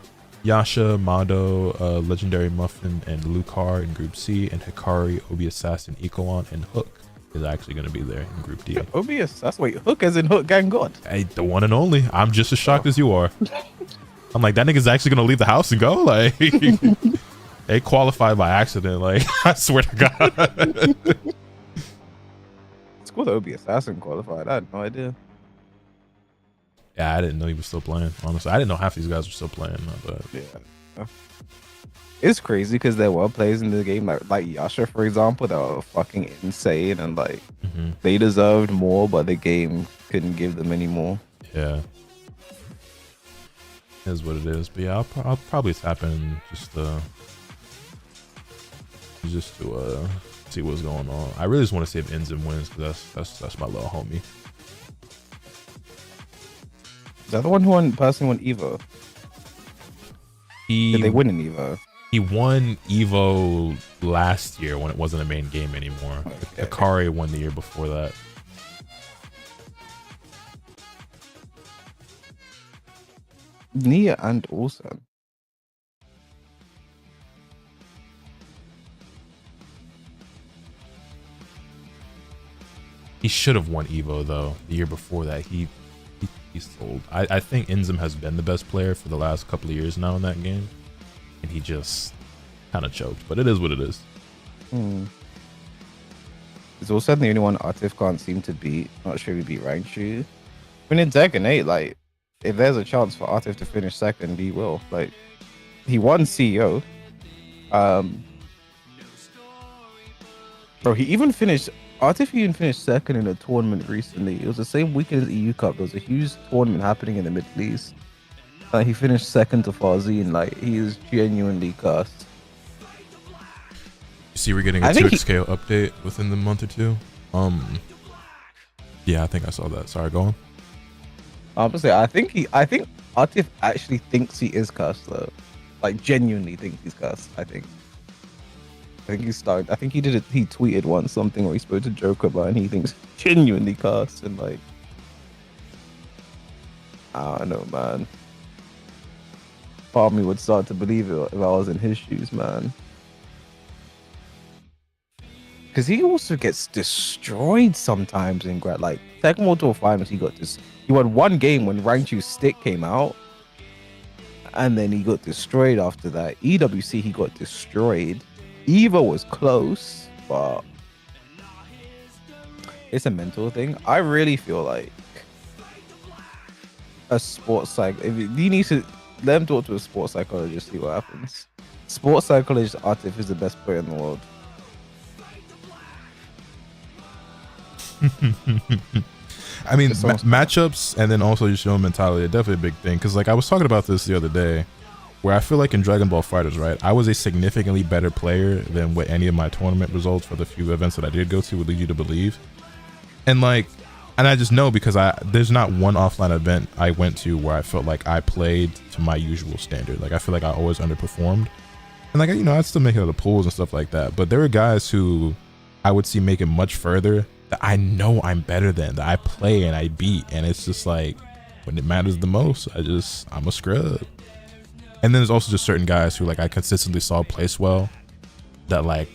Speaker 3: Yasha, Mado, Legendary Muffin, and Lucar in Group C, and Hikari, Obi Assassin, Ecoan, and Hook is actually going to be there in Group D.
Speaker 4: Obi Assassin? Wait, Hook as in Hook Gang God?
Speaker 3: Hey, the one and only. I'm just as shocked as you are. I'm like, that nigga's actually going to leave the house and go? Like... They qualified by accident, like, I swear to God.
Speaker 4: It's cool that Obi Assassin qualified. I had no idea.
Speaker 3: Yeah, I didn't know he was still playing, honestly. I didn't know half these guys were still playing. But
Speaker 4: yeah. It's crazy because there were players in the game, like Yasha, for example, that were fucking insane and, like, they deserved more, but the game couldn't give them any more.
Speaker 3: Yeah. It is what it is. But yeah, I'll probably tap in just to see what's going on. I really just want to see if Inzim wins because that's my little homie.
Speaker 4: Is that the one who personally won Evo? Did they win in Evo?
Speaker 3: He won Evo last year when it wasn't a main game anymore. Okay. Hikari won the year before that.
Speaker 4: Nia and Ulsan.
Speaker 3: He should have won Evo though. The year before that, he he's told. I think innnnn has been the best player for the last couple of years now in that game, and he just kind of choked. But it is what it is.
Speaker 4: He's also the only one Artif can't seem to beat. Not sure he beat Raichu. I mean, in Tekken 8, like, if there's a chance for Artif to finish second, he will. Like, he won CEO. Bro, he even finished. Artif even finished second in a tournament recently. It was the same weekend as EU Cup. There was a huge tournament happening in the Middle East. He finished second to Farzine. Like, he is genuinely cursed.
Speaker 3: You see, we're getting a 2x scale update within the month or two. Yeah, I think I saw that. Sorry, go on.
Speaker 4: Honestly, I think Artif actually thinks he is cursed though. Like, genuinely thinks he's cursed. I think he started. I think he did it. He tweeted once something where he spoke to Joker about, and he thinks genuinely cursed. And like, I don't know, man. Part of me would start to believe it if I was in his shoes, man. Because he also gets destroyed sometimes in like Tekken World Tour Finals. He won one game when Raichu's stick came out, and then he got destroyed after that. EWC, he got destroyed. Eva was close, but it's a mental thing. I really feel like a sports psych. If he needs to let him talk to a sports psychologist, see what happens. Sports psychologist Artif is the best player in the world.
Speaker 3: I mean, matchups and then also just your own mentality are definitely a big thing. Because like I was talking about this the other day, where I feel like in Dragon Ball FighterZ, right, I was a significantly better player than what any of my tournament results for the few events that I did go to would lead you to believe. And like, and I just know because there's not one offline event I went to where I felt like I played to my usual standard. Like I feel like I always underperformed. And like, you know, I'd still make it out of pools and stuff like that. But there were guys who I would see make it much further that I know I'm better than, that I play and I beat. And it's just like, when it matters the most, I'm a scrub. And then there's also just certain guys who like I consistently saw place well, that like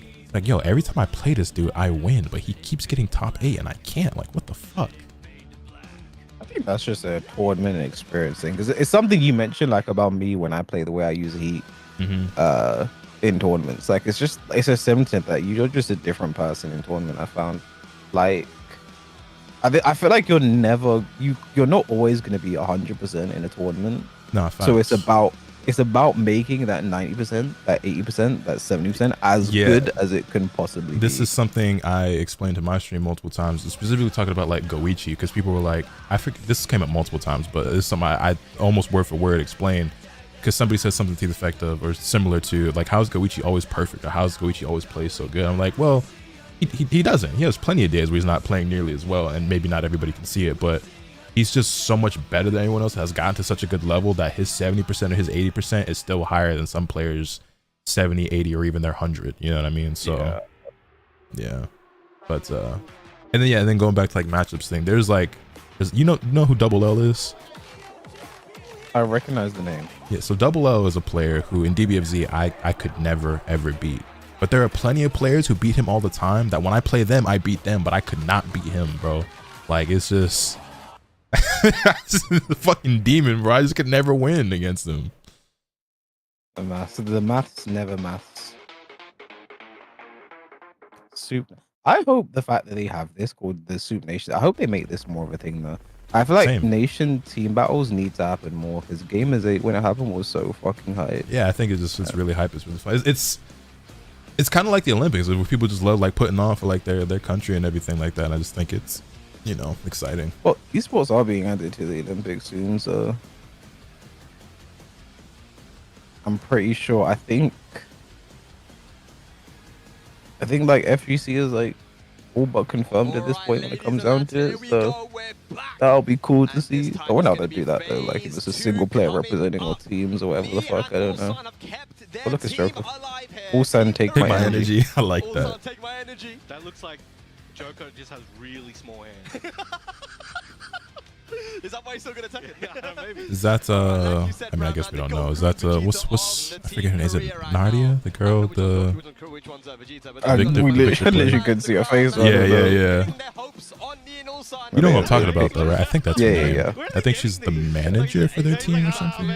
Speaker 3: yo, every time I play this dude, I win, but he keeps getting top 8 and I can't. Like, what the fuck?
Speaker 4: I think that's just a tournament experience thing, because it's something you mentioned like about me when I play the way I use Heat in tournaments. Like it's a symptom that you're just a different person in tournament. I found, like, I feel like you're not always going to be 100% in a tournament.
Speaker 3: No,
Speaker 4: so it's about making that 90%, that 80%, that 70% as good as it can possibly be.
Speaker 3: This is something I explained to my stream multiple times, specifically talking about like Goichi, because people were like, I forget, this came up multiple times, but it's something I almost word for word explained, because somebody said something to the effect of, or similar to, like, how's Goichi always perfect, or how's Goichi always plays so good? I'm like, well, he doesn't. He has plenty of days where he's not playing nearly as well, and maybe not everybody can see it, but he's just so much better than anyone else, has gotten to such a good level that his 70% or his 80% is still higher than some players' 70, 80, or even their 100. You know what I mean? So, yeah. But, and then going back to like matchups thing, there's you know who Double L is?
Speaker 4: I recognize the name.
Speaker 3: Yeah, so Double L is a player who in DBFZ I could never ever beat. But there are plenty of players who beat him all the time that when I play them, I beat them, but I could not beat him, bro. Like, it's just the fucking demon, bro. I just could never win against him.
Speaker 4: The maths never maths. Soup. I hope the fact that they have this called the Soup Nation, I hope they make this more of a thing though. I feel like nation team battles need to happen more, because Game as 8 when it happened was so fucking hype.
Speaker 3: Yeah, I think it's really hype. It's really fun. It's kind of like the Olympics, where people just love like putting on for like their country and everything like that. And I just think it's, you know, exciting.
Speaker 4: Well, esports are being added to the Olympics soon, so I'm pretty sure. I think like FGC is like all but confirmed at this point when it comes down to it, so that'll be cool to see. I wonder how they do that though, like if it's a single player representing all teams or whatever the fuck, I don't know. But look at Joker. Ulsan, take my energy.
Speaker 3: I like that.
Speaker 5: Take my energy. That looks like Joker just has really small hands.
Speaker 7: Is that why he's still gonna take it?
Speaker 5: Yeah, maybe.
Speaker 3: Is that I mean, I guess we don't know. Is that what's I forget her name? Is it Nadia, the girl, the
Speaker 4: we literally couldn't see her face.
Speaker 3: yeah. You know what I'm talking about, though, right? I think that's her name.
Speaker 4: yeah.
Speaker 3: I think she's the manager for their team or something.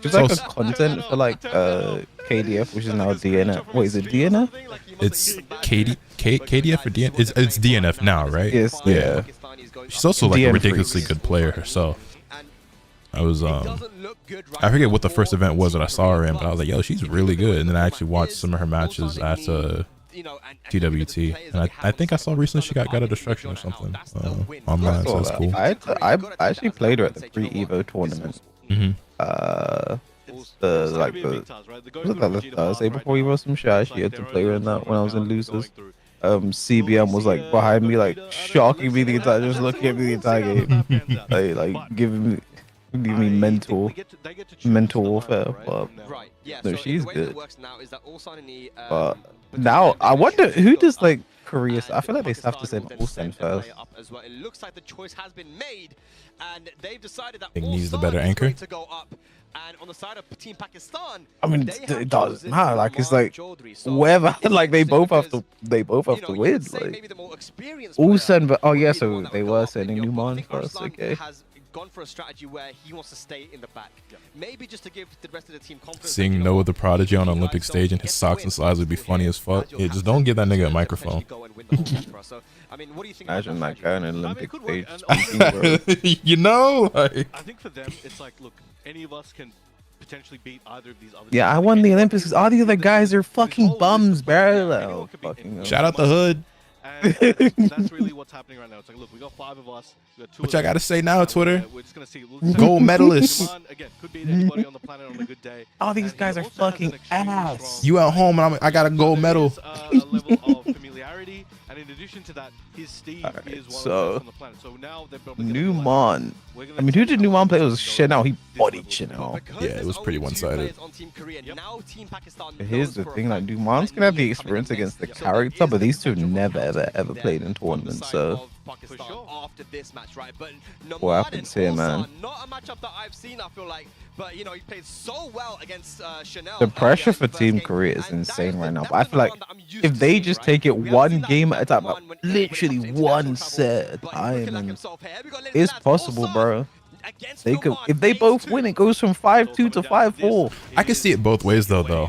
Speaker 4: She's like a content for like KDF, which is now DNF. Wait, is it DNF?
Speaker 3: It's KDF or DNF? It's DNF now, right?
Speaker 4: Yes.
Speaker 3: Yeah. She's also like a
Speaker 4: DN
Speaker 3: ridiculously
Speaker 4: freaks.
Speaker 3: good player herself. I was I forget what the first event was that I saw her in, but I was like, yo, she's really good. And then I actually watched some of her matches at TWT, and I think I saw recently she got God of Destruction or something online, so that's cool.
Speaker 4: I actually played her at the pre-Evo tournament. Was it like the Thursday before Evo some shit? I actually had to play her in that when I was in losers. CBM was like behind me, like shocking me the entire, just looking at me the entire game, like giving me mental warfare. But no, she's good. But now I wonder who does like Korea. I feel like they have to send Ulsan first.
Speaker 7: It looks like the choice has been made, and they've decided that
Speaker 3: Think he's the better anchor.
Speaker 7: to go up. And on the side of Team Pakistan,
Speaker 4: I mean, it doesn't matter. Like it's like whoever, like they both have to win. Like Ulsan, but oh yeah, so they were sending Numan first. Okay.
Speaker 7: Gone for a strategy where he wants to stay in the back. Maybe just to give the rest of the team confidence.
Speaker 3: Seeing Noah the Prodigy on an Olympic stage in his socks and slides would be funny as fuck. Yeah, just don't give that nigga a microphone.
Speaker 4: Imagine that guy on an Olympic stage.
Speaker 3: You know, like.
Speaker 5: I think for them, it's like, look, any of us can potentially beat either of these other.
Speaker 4: Yeah, I won the Olympics because all the other guys are fucking bums, bro.
Speaker 3: Shout out the hood.
Speaker 5: And that's really what's happening right now. It's like, look, we got 5 of us. We got 2
Speaker 3: What y'all got to say now, Twitter?
Speaker 5: We're just gonna see.
Speaker 3: Gold medalists.
Speaker 5: Again, could beat anybody on the planet on a good day.
Speaker 4: All these guys are fucking ass.
Speaker 3: You at home and I got a gold medal.
Speaker 5: A level of familiarity, and in addition to that, his Steve is one of the best on the planet. So now they're probably
Speaker 4: Numan. I mean, who did Numan play? It was Chanel. He bodied Chanel.
Speaker 3: Yeah, it was pretty one-sided.
Speaker 4: Here's the thing, like Numan's gonna have the experience against the character, but these two have never ever played in tournaments, so
Speaker 7: after this match, right? But
Speaker 4: what happens here, man?
Speaker 7: Not a matchup that I've seen, I feel like, but you know, he played so well against Chanel.
Speaker 4: The pressure for Team Korea is insane right now, but I feel like if they just take it one game at a time, like literally one set at a time, and it's possible, bro. They could, if they both win, it goes from 5-2 to 5-4.
Speaker 3: I can see it both ways though.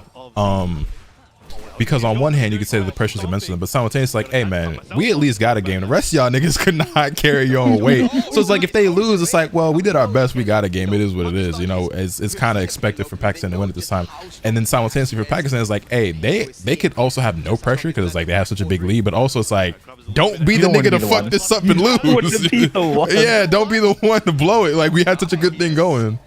Speaker 3: Because on one hand you could say that the pressure's immense, but simultaneously, like, hey man, we at least got a game. The rest of y'all niggas could not carry your own weight. So it's like if they lose, it's like, well, we did our best, we got a game. It is what it is. You know, it's kind of expected for Pakistan to win at this time. And then simultaneously for Pakistan, it's like, hey, they could also have no pressure because it's like they have such a big lead, but also it's like, don't be the nigga to fuck this up and lose. Yeah, don't be the one to blow it. Like we had such a good thing going.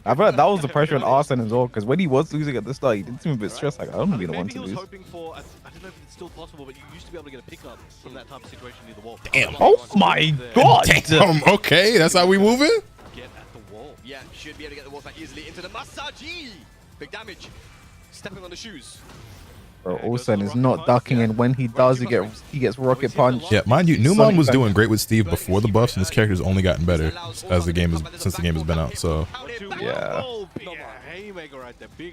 Speaker 4: I feel like that was the pressure on Arsene as well, because when he was losing at the start, he did seem a bit stressed. Like, I don't want to be the one to lose.
Speaker 5: Hoping for, I don't know if it's still possible, but you used to be able to get a pickup from that type of situation near the wall.
Speaker 3: Damn.
Speaker 4: Oh my god!
Speaker 3: Damn. Okay, that's how we moving?
Speaker 5: Get at the wall.
Speaker 7: Yeah, should be able to get the wall back easily into the Masaji. Big damage. Stepping on the shoes.
Speaker 4: Bro, Olsen is not ducking, and when he does, he gets rocket punched.
Speaker 3: Yeah, mind you, Numan was doing great with Steve before the buffs, and his character's only gotten better as the game since the game has been out. So
Speaker 4: yeah,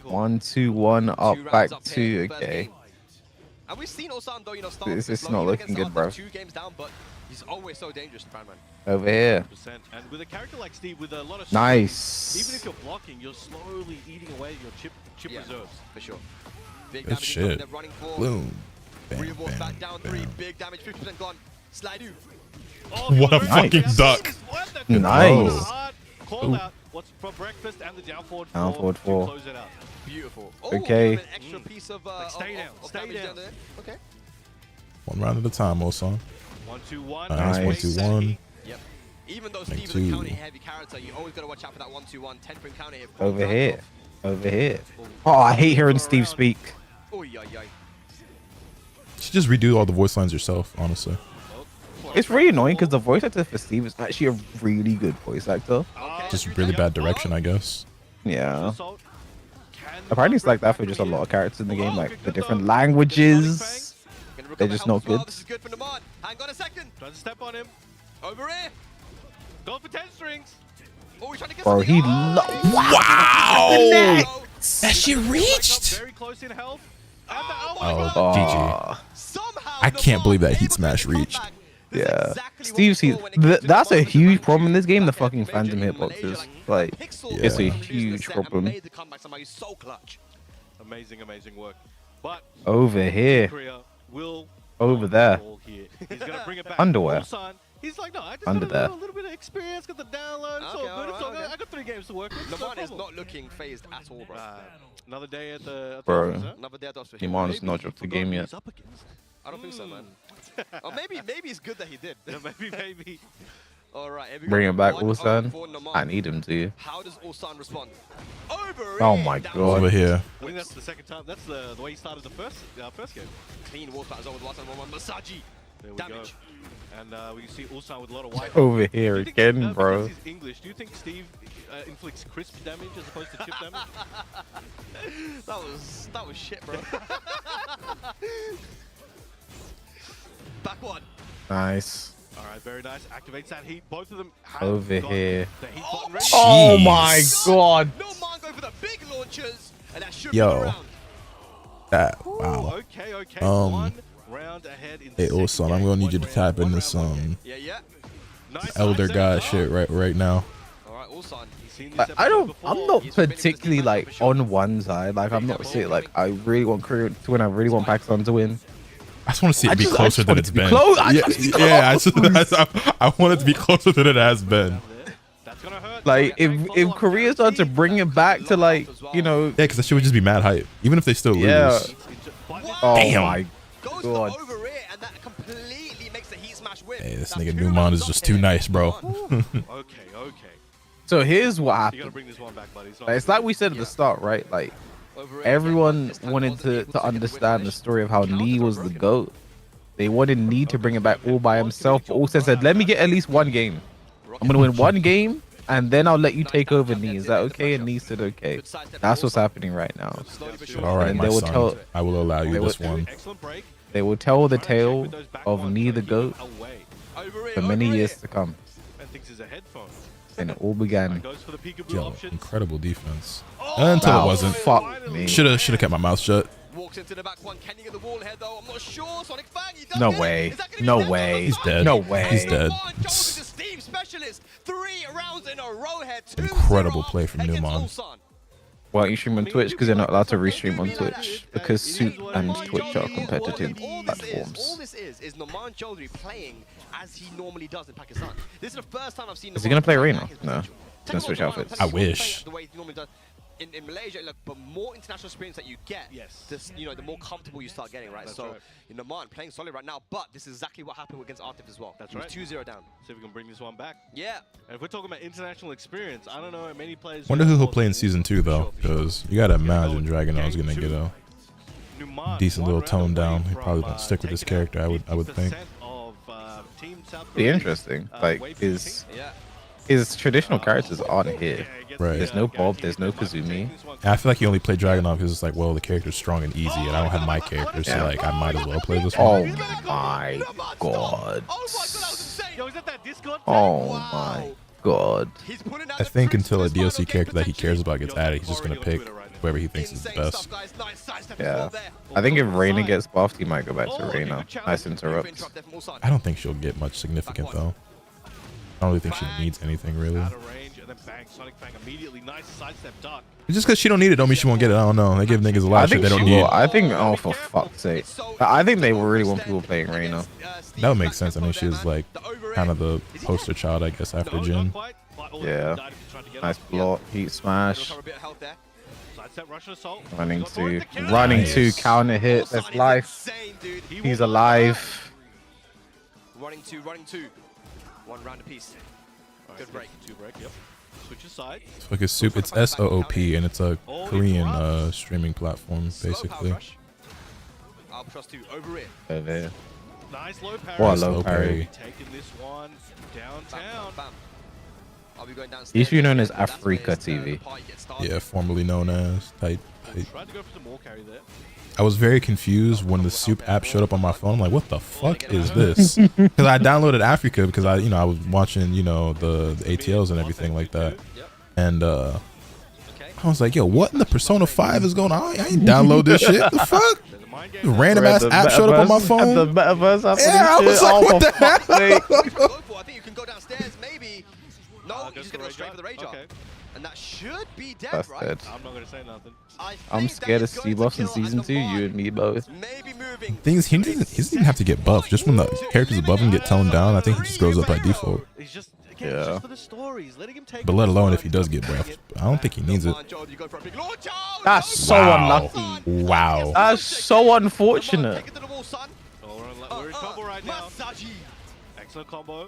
Speaker 4: 1-2-1 up, back 2. Okay.
Speaker 7: And we've seen Ulsan though, you know,
Speaker 4: this is not looking good, bro.
Speaker 7: 2 games down, but he's always so dangerous, Batman.
Speaker 4: Over here.
Speaker 5: And with a character like Steve, with a lot of
Speaker 4: nice.
Speaker 5: Even if you're blocking, you're slowly eating away your chip reserves.
Speaker 7: For sure.
Speaker 3: Good shit. Boom. Bam,
Speaker 7: back down 3.
Speaker 3: bam.
Speaker 7: Big damage, 50% gone. Slide you.
Speaker 3: What a fucking duck.
Speaker 4: Nice.
Speaker 5: Call out what's for breakfast and the down forward
Speaker 4: 4.
Speaker 5: Close it out.
Speaker 7: Beautiful.
Speaker 4: Okay.
Speaker 7: An extra piece of,
Speaker 5: stay down. Stay down.
Speaker 7: There. Okay.
Speaker 3: One round at a time, Olsan.
Speaker 5: 1-2-1.
Speaker 3: Nice. 1-2-1.
Speaker 7: Yep. Even though Steve is a counter heavy character, you always got to watch out for that 1-2-1 10-frame counter hit.
Speaker 4: Over here. Over here. Oh, I hate hearing Steve speak.
Speaker 7: Oh, yeah.
Speaker 3: You should just redo all the voice lines yourself, honestly.
Speaker 4: It's really annoying because the voice actor for Steve is actually a really good voice actor.
Speaker 3: Just really bad direction, I guess.
Speaker 4: Yeah. Apparently it's like that for just a lot of characters in the game, like the different languages. They're just not good.
Speaker 7: This is good for Naman. Hang on a second.
Speaker 5: Try to step on him.
Speaker 7: Over here.
Speaker 5: Go for 10 strings.
Speaker 7: Oh, he's trying to get
Speaker 4: Bro, he
Speaker 3: Wow! That shit reached.
Speaker 5: Very close in health.
Speaker 3: Oh, GG.
Speaker 7: Somehow
Speaker 3: I can't believe that heat smash reached.
Speaker 4: Yeah, Steve sees that's a huge problem in this game. The fucking phantom hitboxes, like, it's a huge problem.
Speaker 5: Amazing, amazing work. But
Speaker 4: Over here,
Speaker 5: Korea will
Speaker 4: over there,
Speaker 5: He's gonna bring it back.
Speaker 4: underwear.
Speaker 5: He's like, no, I just
Speaker 4: Under
Speaker 5: got
Speaker 4: there.
Speaker 5: a little bit of experience, got the download. It's all good. It's all good. I got 3 games to work with.
Speaker 7: Naman is not looking phased at all, bro.
Speaker 5: Another day at the
Speaker 4: Bro.
Speaker 5: office, huh?
Speaker 7: Another day at the hospital.
Speaker 4: Iman's not dropped the game yet.
Speaker 7: I don't think so, man. Or maybe it's good that he did.
Speaker 5: Yeah, maybe.
Speaker 7: All right, here we
Speaker 4: Bring
Speaker 7: go.
Speaker 4: it back,
Speaker 7: 1-0
Speaker 4: Ulsan.
Speaker 7: for Naman.
Speaker 4: I need him to.
Speaker 7: How does Ulsan respond? Over
Speaker 4: Oh
Speaker 7: it.
Speaker 4: my
Speaker 7: That
Speaker 4: God.
Speaker 7: was
Speaker 3: Over here.
Speaker 5: I think that's the second time. That's the way he started the first game.
Speaker 7: Clean wall splat as well with 1-1. Masaji.
Speaker 5: There we
Speaker 7: Damage.
Speaker 5: go. And we can see Ulsan with a lot of white.
Speaker 4: Over here
Speaker 5: Do you think,
Speaker 4: again, bro.
Speaker 5: Because he's English, do you think Steve inflicts crisp damage as opposed to chip damage?
Speaker 7: that was shit, bro. Back one.
Speaker 4: Nice.
Speaker 5: All right, very nice. Activates that heat. Both of them have
Speaker 4: Over
Speaker 5: got
Speaker 4: here.
Speaker 5: the heat button ready.
Speaker 4: Oh
Speaker 3: Jeez.
Speaker 4: my God.
Speaker 7: No man go for the big launchers, and that should
Speaker 3: Yo.
Speaker 7: be the round.
Speaker 3: That, wow.
Speaker 5: Okay. One round ahead in the
Speaker 3: Hey,
Speaker 5: second
Speaker 3: Ulsan, I'm
Speaker 5: game.
Speaker 3: gonna need you to
Speaker 5: One
Speaker 3: type
Speaker 5: round,
Speaker 3: into
Speaker 5: one game.
Speaker 3: some
Speaker 7: Yeah.
Speaker 5: Nice
Speaker 3: elder
Speaker 5: side
Speaker 3: god
Speaker 5: step.
Speaker 3: shit right now.
Speaker 7: All right, Ulsan.
Speaker 5: He's seen this
Speaker 4: Like,
Speaker 5: episode
Speaker 4: I'm
Speaker 5: before.
Speaker 4: not
Speaker 7: He's been in this
Speaker 4: particularly
Speaker 7: team
Speaker 4: like
Speaker 7: for sure.
Speaker 4: on one side. Like, I'm not saying like I really want Korea to win. I really want Pakistan to win.
Speaker 3: I just want to see it be
Speaker 4: I
Speaker 3: closer
Speaker 4: just
Speaker 3: than
Speaker 4: want it
Speaker 3: it's
Speaker 4: to be
Speaker 3: been.
Speaker 4: close. I
Speaker 3: Yeah,
Speaker 4: just want it to be
Speaker 3: yeah. I want it to be closer than it has been.
Speaker 5: That's gonna hurt.
Speaker 4: Like, if Korea started to bring it back to like, you know,
Speaker 3: Yeah, because that shit would just be mad hype, even if they still lose.
Speaker 4: Yeah. Oh
Speaker 3: Damn.
Speaker 4: my
Speaker 7: Goes
Speaker 4: God.
Speaker 7: for over it, and that completely makes the heat smash win.
Speaker 3: Hey, this
Speaker 7: That's
Speaker 3: nigga
Speaker 7: 2
Speaker 3: Numan
Speaker 7: rounds
Speaker 3: is
Speaker 7: up
Speaker 3: just
Speaker 7: here.
Speaker 3: too nice, bro.
Speaker 5: Okay.
Speaker 4: So here's what
Speaker 5: You gotta
Speaker 4: happened.
Speaker 5: bring this one back, buddy.
Speaker 4: Like, it's like we said at the start, right? Like,
Speaker 7: Over it.
Speaker 4: everyone
Speaker 7: This time
Speaker 4: wanted
Speaker 7: wasn't
Speaker 4: to
Speaker 7: able get the win
Speaker 4: understand the
Speaker 7: finish.
Speaker 4: story of how
Speaker 7: Counter
Speaker 4: Nee
Speaker 7: got
Speaker 4: was the
Speaker 7: broken.
Speaker 4: GOAT. They wanted Nee to bring it back all by himself, but also said, let me get at least one game. I'm going to win one game, and then I'll let you take over Nee. Is that okay? And Nee said, okay. That's what's happening right now.
Speaker 7: Slowly but surely.
Speaker 3: All right,
Speaker 4: And
Speaker 3: my
Speaker 4: they will
Speaker 3: son.
Speaker 4: tell-
Speaker 3: I will allow you
Speaker 4: they
Speaker 3: this
Speaker 4: will-
Speaker 3: one.
Speaker 5: Excellent break.
Speaker 4: They will tell the
Speaker 5: Trying to check
Speaker 4: tale
Speaker 5: with those back
Speaker 4: of
Speaker 5: ones,
Speaker 4: Nee
Speaker 5: trying
Speaker 4: the
Speaker 5: to keep it
Speaker 4: GOAT
Speaker 5: away.
Speaker 7: Over it,
Speaker 4: for many
Speaker 7: over
Speaker 4: years
Speaker 7: it.
Speaker 4: to come.
Speaker 5: And thinks it's a headphone.
Speaker 4: And it all
Speaker 5: And
Speaker 4: began.
Speaker 5: goes for the peekaboo
Speaker 3: Yo,
Speaker 5: options.
Speaker 3: incredible defense.
Speaker 5: Oh,
Speaker 3: Until
Speaker 4: Wow,
Speaker 3: it wasn't.
Speaker 4: fuck me.
Speaker 3: Should have kept my mouth shut.
Speaker 7: Walks into the back one. Can he get the wall here though? I'm not sure. Sonic Fang, he does
Speaker 4: No
Speaker 7: get it.
Speaker 4: way.
Speaker 7: Is that gonna be
Speaker 4: No
Speaker 7: dead?
Speaker 4: way.
Speaker 3: He's dead.
Speaker 4: No way.
Speaker 3: He's dead.
Speaker 7: Numan goes into Steam Specialist. 3 rounds in a row here. 2-0
Speaker 3: Incredible
Speaker 7: up
Speaker 3: play from
Speaker 7: against
Speaker 3: Numan.
Speaker 7: Ulsan.
Speaker 4: Why don't you stream on Twitch? Because they're not allowed to restream on Twitch. Because Soup and Twitch are competitive
Speaker 7: All
Speaker 4: platforms.
Speaker 7: this is Naman Chaudhary playing as he normally does in Pakistan. This is the first time I've seen.
Speaker 4: Is he gonna play
Speaker 7: Naman
Speaker 4: Arena?
Speaker 7: back his
Speaker 4: No.
Speaker 7: potential.
Speaker 4: He's gonna switch outfits.
Speaker 3: I wish.
Speaker 7: The way he normally does. In Malaysia, look, but more international experience that you get,
Speaker 5: Yes.
Speaker 7: this, you know, the more comfortable you start getting, right?
Speaker 5: That's
Speaker 7: So,
Speaker 5: right.
Speaker 7: Naman playing solid right now, but this is exactly what happened against Artif as well.
Speaker 5: That's
Speaker 7: He was
Speaker 5: right.
Speaker 7: 2-0 down.
Speaker 5: See if we can bring this one back.
Speaker 7: Yeah.
Speaker 5: And if we're talking about international experience, I don't know many players.
Speaker 3: Wonder who he'll play in season 2 though, because you gotta imagine Dragonar's gonna get a decent little tone down. He probably won't stick with this character. I would think.
Speaker 4: Be interesting. Like,
Speaker 7: Yeah.
Speaker 4: his traditional characters aren't here.
Speaker 3: Right.
Speaker 4: There's no Bob, there's no Kazumi.
Speaker 3: And I feel like he only played Dragonov because it's like, well, the character's strong and easy, and I don't have my character, so
Speaker 4: Yeah.
Speaker 3: like I might as well play this
Speaker 4: Oh
Speaker 3: one.
Speaker 4: my God.
Speaker 7: Oh my god, that was insane.
Speaker 5: Yo, is that that Discord?
Speaker 4: Oh my God.
Speaker 7: He's pulling out
Speaker 3: I
Speaker 7: the
Speaker 3: think
Speaker 7: fruits
Speaker 3: until
Speaker 7: for
Speaker 3: a
Speaker 7: this final
Speaker 3: DLC
Speaker 7: game,
Speaker 3: character that he cares
Speaker 7: potentially.
Speaker 3: about gets added, he's just gonna pick whoever he thinks is the
Speaker 7: Insane
Speaker 3: best.
Speaker 7: stuff, guys. Nice sidestep as
Speaker 4: Yeah.
Speaker 7: well there.
Speaker 4: I think if Reina gets buffed, he might go back to Reina. Nice interrupt.
Speaker 7: Interrupt there from Ulsan.
Speaker 3: I don't think she'll get much significant though. I don't really think she needs anything really.
Speaker 5: Out of range, and then bang, Sonic Fang immediately. Nice sidestep duck.
Speaker 3: It's just because she don't need it don't mean she won't get it. I don't know. They give niggas a lot
Speaker 4: I
Speaker 3: of shit
Speaker 4: think
Speaker 3: they
Speaker 4: she
Speaker 3: don't need.
Speaker 4: will. I think, oh, for fuck's sake. I think they really want people playing Reina.
Speaker 3: That would make sense. I mean, she is like kind of the poster child, I guess, after
Speaker 5: No,
Speaker 3: Jin.
Speaker 5: not quite. But all
Speaker 4: Yeah.
Speaker 5: died if he tried to get
Speaker 4: Nice
Speaker 5: up.
Speaker 4: block, heat smash.
Speaker 7: Recover a bit of health there.
Speaker 5: Sidestep Russian assault.
Speaker 4: Running
Speaker 5: Got for it,
Speaker 4: to,
Speaker 5: the kill.
Speaker 4: running to
Speaker 3: Nice.
Speaker 4: counter hit.
Speaker 7: Ulsan
Speaker 4: That's
Speaker 7: is
Speaker 4: life.
Speaker 7: insane, dude.
Speaker 5: He
Speaker 4: He's
Speaker 5: will
Speaker 4: alive.
Speaker 7: Running two. 1 round apiece. Good break.
Speaker 5: 2 break, yep. Switch aside.
Speaker 3: It's like a soup. It's SOOP, and it's a Korean streaming platform,
Speaker 7: Slow power
Speaker 3: basically.
Speaker 7: rush. Up trust 2. Over it.
Speaker 4: Over there.
Speaker 5: Nice low parry.
Speaker 4: What a
Speaker 3: Nice
Speaker 4: low
Speaker 3: low
Speaker 4: parry.
Speaker 3: parry.
Speaker 5: Taking this one
Speaker 7: Bam,
Speaker 5: downtown.
Speaker 7: bam, bam. Are we going downstairs?
Speaker 4: Used to be known as
Speaker 7: That's where
Speaker 4: Africa
Speaker 7: the
Speaker 4: TV.
Speaker 7: party gets started.
Speaker 3: Yeah, formerly known as type.
Speaker 5: Tried to go for some more carry there.
Speaker 3: I was very confused when the Soup app showed up on my phone. I'm like, what the fuck is this? Because I downloaded Africa because I was watching, the ATLs and everything like that. And I was like, yo, what in the Persona 5 is going on? I ain't download this shit. The fuck? Random ass app showed up on my phone.
Speaker 4: The metaverse.
Speaker 3: Yeah, I was like, what the hell?
Speaker 7: I think you can go downstairs, maybe. No, he's going to go straight for the Rage Art. And that should be dead,
Speaker 4: That's
Speaker 7: right?
Speaker 4: dead.
Speaker 5: I'm not going to say nothing.
Speaker 4: I'm scared of C-buffs in season 2. You and me both.
Speaker 7: Maybe moving.
Speaker 3: Thing is, he doesn't even have to get buffed. Just when the characters above him get toned down, I think he just goes up by default.
Speaker 5: He's just, again, it's just for the stories. Letting him take
Speaker 3: But let alone if he does get buffed. I don't think he needs it.
Speaker 4: That's so unlucky.
Speaker 3: Wow.
Speaker 4: That's so unfortunate.
Speaker 5: We're in trouble right now. Excellent combo.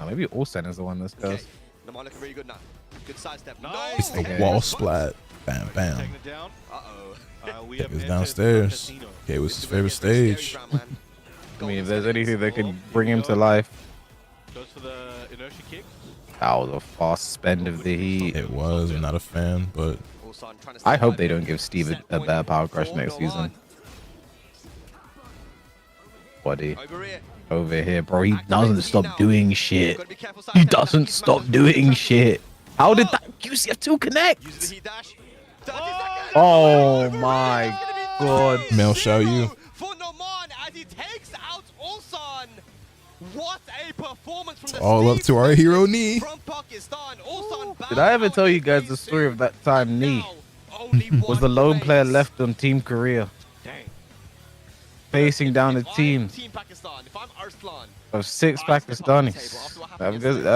Speaker 4: Oh, maybe Olsen is the one this goes.
Speaker 7: Naman looking really good now. Good sidestep.
Speaker 5: Nice.
Speaker 7: No!
Speaker 3: A wall splat. Bam, bam.
Speaker 5: Taking it down. We
Speaker 3: Take
Speaker 5: have
Speaker 3: us downstairs. Okay, what's his favorite stage?
Speaker 4: I mean, if there's anything that could bring him to life.
Speaker 5: Goes for the inertia kick.
Speaker 4: That was a fast spend of the heat.
Speaker 3: It was. I'm not a fan, but
Speaker 4: I hope they don't give Steve a better power crush next season. Buddy. Over here, bro. He doesn't stop doing shit. He doesn't stop doing shit. How did that QCF2 connect? Oh my god.
Speaker 3: Mel show you.
Speaker 7: For Naman as he takes out Ulsan. What a performance from the
Speaker 3: All up to our hero Knee.
Speaker 7: from Pakistan. Ulsan
Speaker 4: Did I ever tell you guys the story of that time Knee was the lone player left on Team Korea? Facing down a team
Speaker 7: Team Pakistan, if I'm Arslan,
Speaker 4: of 6 Pakistanis. I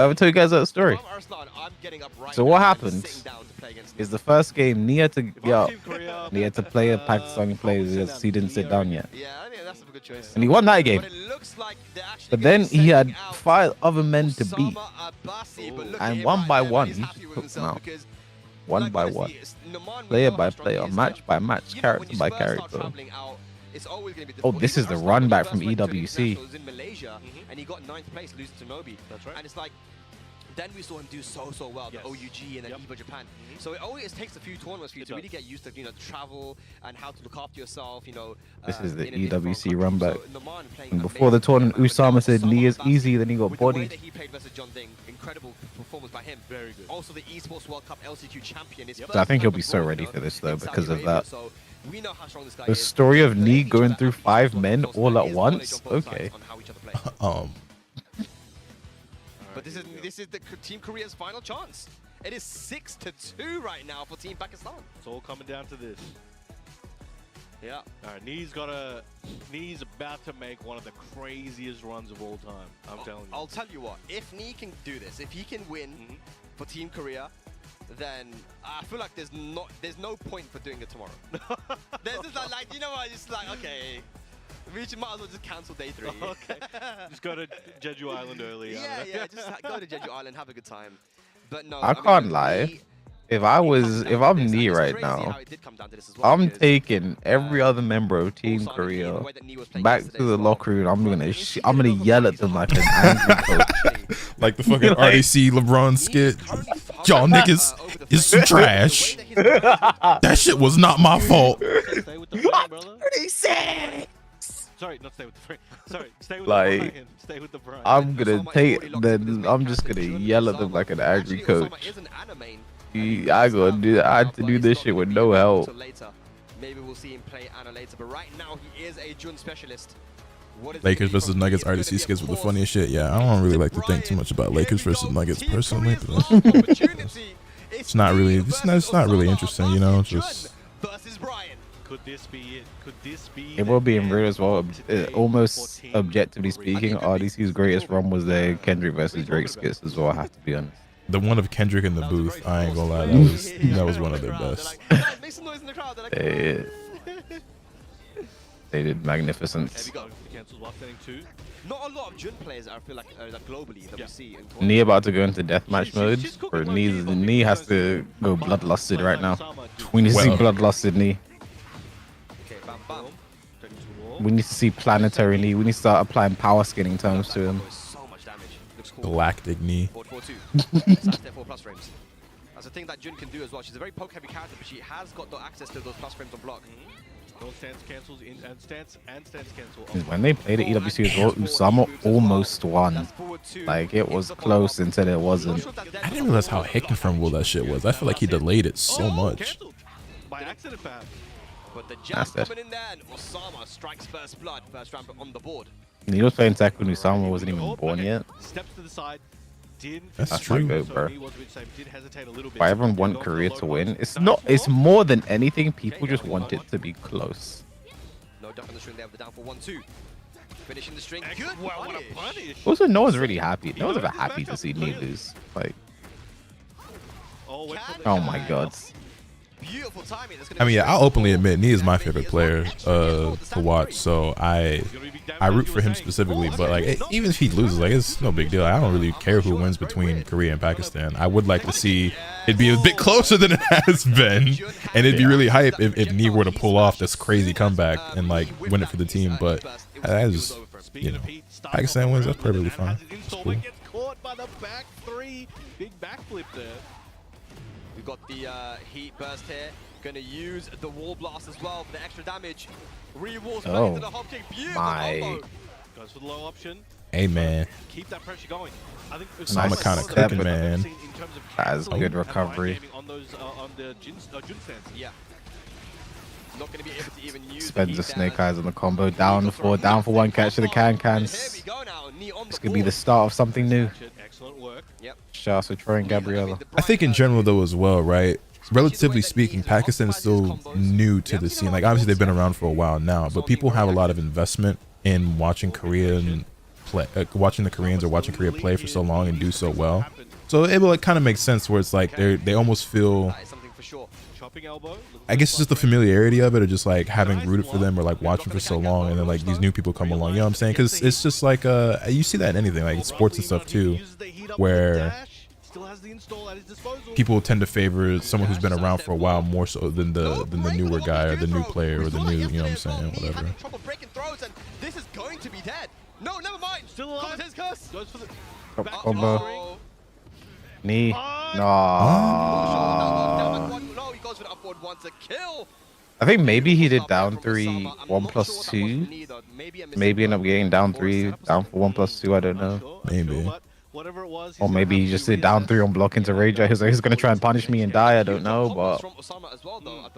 Speaker 4: ever tell you guys that story?
Speaker 7: if I'm Arslan, I'm getting up right
Speaker 4: So what
Speaker 7: now and
Speaker 4: happened
Speaker 7: sitting down to play against
Speaker 4: is the first game Knee had to get up. He had to play a Pakistani player because he didn't sit down yet.
Speaker 7: Yeah, I think that's a good choice.
Speaker 4: And he won that game.
Speaker 7: But it looks like they're actually
Speaker 4: But then
Speaker 7: gonna be
Speaker 4: he had
Speaker 7: sending out
Speaker 4: 5 other men to beat.
Speaker 7: Osama Abbasi, but look
Speaker 4: And
Speaker 7: at him
Speaker 4: one
Speaker 7: right
Speaker 4: by
Speaker 7: there,
Speaker 4: one,
Speaker 7: he's
Speaker 4: he
Speaker 7: happy with
Speaker 4: took
Speaker 7: himself
Speaker 4: them out.
Speaker 7: because,
Speaker 4: One
Speaker 7: like,
Speaker 4: by
Speaker 7: honestly,
Speaker 4: one.
Speaker 7: it's Naman, we
Speaker 4: Player
Speaker 7: know
Speaker 4: by
Speaker 7: how strong
Speaker 4: player,
Speaker 7: he is,
Speaker 4: match
Speaker 7: but,
Speaker 4: by match,
Speaker 7: you know, when
Speaker 4: character
Speaker 7: you
Speaker 4: by
Speaker 7: first start
Speaker 4: character.
Speaker 7: traveling out, it's always going to be
Speaker 4: Oh,
Speaker 7: difficult.
Speaker 4: this
Speaker 7: Even
Speaker 4: is the
Speaker 7: Arslan,
Speaker 4: run
Speaker 7: when he
Speaker 4: back
Speaker 7: first
Speaker 4: from
Speaker 7: went to
Speaker 4: EWC.
Speaker 7: internationals in Malaysia, and he got 9th place, losing to Nobi.
Speaker 5: That's right.
Speaker 7: And it's like, then we saw him do so well, the OUG and then EVO Japan. So it always takes a few tournaments for you to really get used to, the travel and how to look after yourself,
Speaker 4: This is the
Speaker 7: in a different
Speaker 4: EWC
Speaker 7: country.
Speaker 4: run back.
Speaker 7: So Naman playing
Speaker 4: And before the
Speaker 7: amazing
Speaker 4: tournament,
Speaker 7: with
Speaker 4: Usama said
Speaker 7: Osama
Speaker 4: Knee is
Speaker 7: Abbasi,
Speaker 4: easy, then he got
Speaker 7: with the way
Speaker 4: bodied.
Speaker 7: that he played versus John Ding, incredible performance by him.
Speaker 5: Very good.
Speaker 7: Also the Esports World Cup LCQ champion. His
Speaker 4: So I think
Speaker 7: first
Speaker 4: he'll
Speaker 7: time
Speaker 4: be so
Speaker 7: abroad,
Speaker 4: ready for this though
Speaker 7: in Saudi
Speaker 4: because of
Speaker 7: Arabia.
Speaker 4: that.
Speaker 7: So we know how strong this guy
Speaker 4: The
Speaker 7: is.
Speaker 4: story of
Speaker 7: They
Speaker 4: Knee
Speaker 7: let each
Speaker 4: going
Speaker 7: other
Speaker 4: through
Speaker 7: have
Speaker 4: 5
Speaker 7: close
Speaker 4: men
Speaker 7: knowledge
Speaker 4: all at
Speaker 7: on
Speaker 4: once?
Speaker 7: both sides
Speaker 4: Okay.
Speaker 7: on how each other play. But this is the Team Korea's final chance. It is 6-2 right now for Team Pakistan.
Speaker 5: It's all coming down to this.
Speaker 7: Yeah.
Speaker 5: All right, Knee's about to make one of the craziest runs of all time. I'm telling you.
Speaker 7: I'll tell you what. If Knee can do this, if he can win for Team Korea, then I feel like there's no point for doing it tomorrow. There's just like you know what? It's like okay. We might as well just cancel day 3.
Speaker 5: Okay. Just go to Jeju Island early.
Speaker 7: Yeah, just go to Jeju Island, have a good time. But no,
Speaker 4: I can't lie. If I'm Knee right now, I'm taking every other member of Team Korea back to the locker room. I'm gonna yell at them like an angry coach.
Speaker 3: Like the fucking RAC LeBron skit. Y'all niggas is some trash. That shit was not my fault.
Speaker 5: Stay with the frame, brother.
Speaker 4: 36.
Speaker 5: Sorry, not stay with the frame. Sorry, stay with
Speaker 4: Like,
Speaker 5: the Brian. Stay with the Brian.
Speaker 4: I'm just gonna yell at them like an angry coach. I had to do this shit with no help.
Speaker 7: Maybe we'll see him play Anna later, but right now he is a Jun specialist.
Speaker 3: Lakers versus Nuggets RDC skits with the funniest shit. Yeah, I don't really like to think too much about Lakers versus Nuggets personally. But it's not really interesting, just
Speaker 5: Could this be it? Could this be
Speaker 4: It will be in real as well. Almost objectively speaking, RDC's greatest run was their Kendrick versus Drake skits as well. I have to be honest.
Speaker 3: the one of Kendrick in the booth, I ain't gonna lie, that was one of their best.
Speaker 4: They did magnificent.
Speaker 7: Not a lot of Jun players I feel like globally that we see.
Speaker 4: Knee about to go into deathmatch mode. Or Knee has to go bloodlusted right now. We need to see bloodlusted Knee. We need to see planetary Knee. We need to start applying power scaling terms to him.
Speaker 3: Galactic knee.
Speaker 7: Forward 4-2. Side step 4 plus frames. That's the thing that Jun can do as well. She's a very poke heavy character, but she has got the access to those plus frames on block.
Speaker 5: No stance cancels in and stance cancel.
Speaker 4: When they played the EWC as well, Usama almost won. Like, it was close until it wasn't.
Speaker 3: I didn't realize how heckin' that shit was. I feel like he delayed it so much.
Speaker 5: By accident, perhaps.
Speaker 7: But the jab coming in there, and Osama strikes first blood, first round on the board.
Speaker 4: He was playing tech when Usama wasn't even born yet.
Speaker 5: Steps to the side.
Speaker 3: That's true.
Speaker 4: My goat, bro. Why everyone want Korea to win? It's more than anything. People just want it to be close.
Speaker 7: No duck on the string there with the down for 1-2. Finishing the string. Good.
Speaker 5: Wow, what a punish.
Speaker 4: Also, no one's really happy. No one's ever happy to see me lose. Like, oh my god.
Speaker 7: Beautiful timing.
Speaker 3: I mean, yeah, I'll openly admit Nee is my favorite player to watch, so I root for him specifically. But like, even if he loses, like, it's no big deal. I don't really care who wins between Korea and Pakistan. I would like to see it be a bit closer than it has been, and it'd be really hype if Nee were to pull off this crazy comeback and like win it for the team. But that is, you know, Pakistan wins, that's perfectly fine. That's cool.
Speaker 5: Caught by the back three. Big backflip there.
Speaker 7: We've got the heat burst here. Gonna use the wall blast as well for the extra damage. Re-walls back into the hop kick. Beautiful combo.
Speaker 5: Goes for the low option.
Speaker 3: Hey man,
Speaker 5: Keep that pressure going. I think
Speaker 3: I'm kind of cooking, man.
Speaker 4: That is good recovery.
Speaker 5: On those on the Jun stance.
Speaker 7: Yeah. Not gonna be able to even use
Speaker 4: Spends the snake eyes on the combo. Down for one catch to the cans.
Speaker 7: Here we go now. Knee on
Speaker 4: This could be the start of something new.
Speaker 5: Excellent work.
Speaker 7: Yep.
Speaker 4: Shout out to Troy and Gabriella.
Speaker 3: I think in general though as well, right? Relatively speaking, Pakistan is still new to the scene. Like, obviously they've been around for a while now, but people have a lot of investment in watching Korean play, watching the Koreans or watching Korea play for so long and do so well. So it will, like, kind of make sense where it's like they almost feel, I guess it's just the familiarity of it, or just like having rooted for them or like watching for so long, and then like these new people come along. You know what I'm saying? Because it's just like you see that in anything, like sports and stuff too, where people tend to favor someone who's been around for a while more so than the newer guy or the new player or the new, you know what I'm saying, whatever.
Speaker 7: Trouble breaking throws, and this is going to be dead. No, never mind.
Speaker 5: Still alive.
Speaker 7: His curse.
Speaker 5: Goes for the
Speaker 4: Combo. Knee. No.
Speaker 7: No, he goes for the upward one to kill.
Speaker 4: I think maybe he did down 3, 1+2. Maybe end up getting down 3, down for 1+2. I don't know.
Speaker 3: Maybe.
Speaker 5: Whatever it was,
Speaker 4: Or maybe he just did down 3 on block into Rage. He's like, he's gonna try and punish me and die. I don't know, but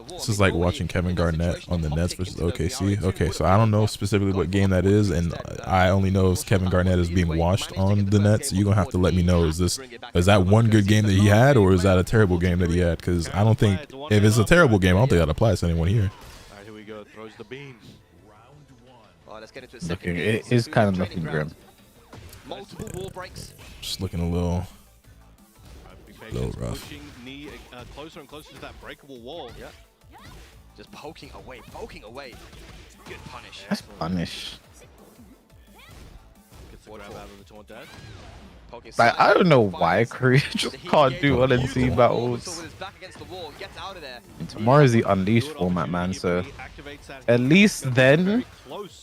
Speaker 3: this is like watching Kevin Garnett on the Nets versus OKC. Okay, so I don't know specifically what game that is, and I only know if Kevin Garnett is being washed on the Nets. You're gonna have to let me know, is that one good game that he had, or is that a terrible game that he had? Because I don't think, if it's a terrible game, I don't think that applies to anyone here.
Speaker 5: Alright, here we go. Throws the beam.
Speaker 7: Let's get into a
Speaker 4: looking, it is kind of looking grim.
Speaker 7: Multiple wall breaks.
Speaker 3: Just looking a little rough.
Speaker 5: Pushing knee closer and closer to that breakable wall.
Speaker 7: Yeah. Just poking away. Good punish.
Speaker 4: That's punish.
Speaker 5: Gets the grab out of the taunt dash.
Speaker 4: Like, I don't know why Korea just can't do LNC battles. And tomorrow's the Unleashed format, man. So at least then,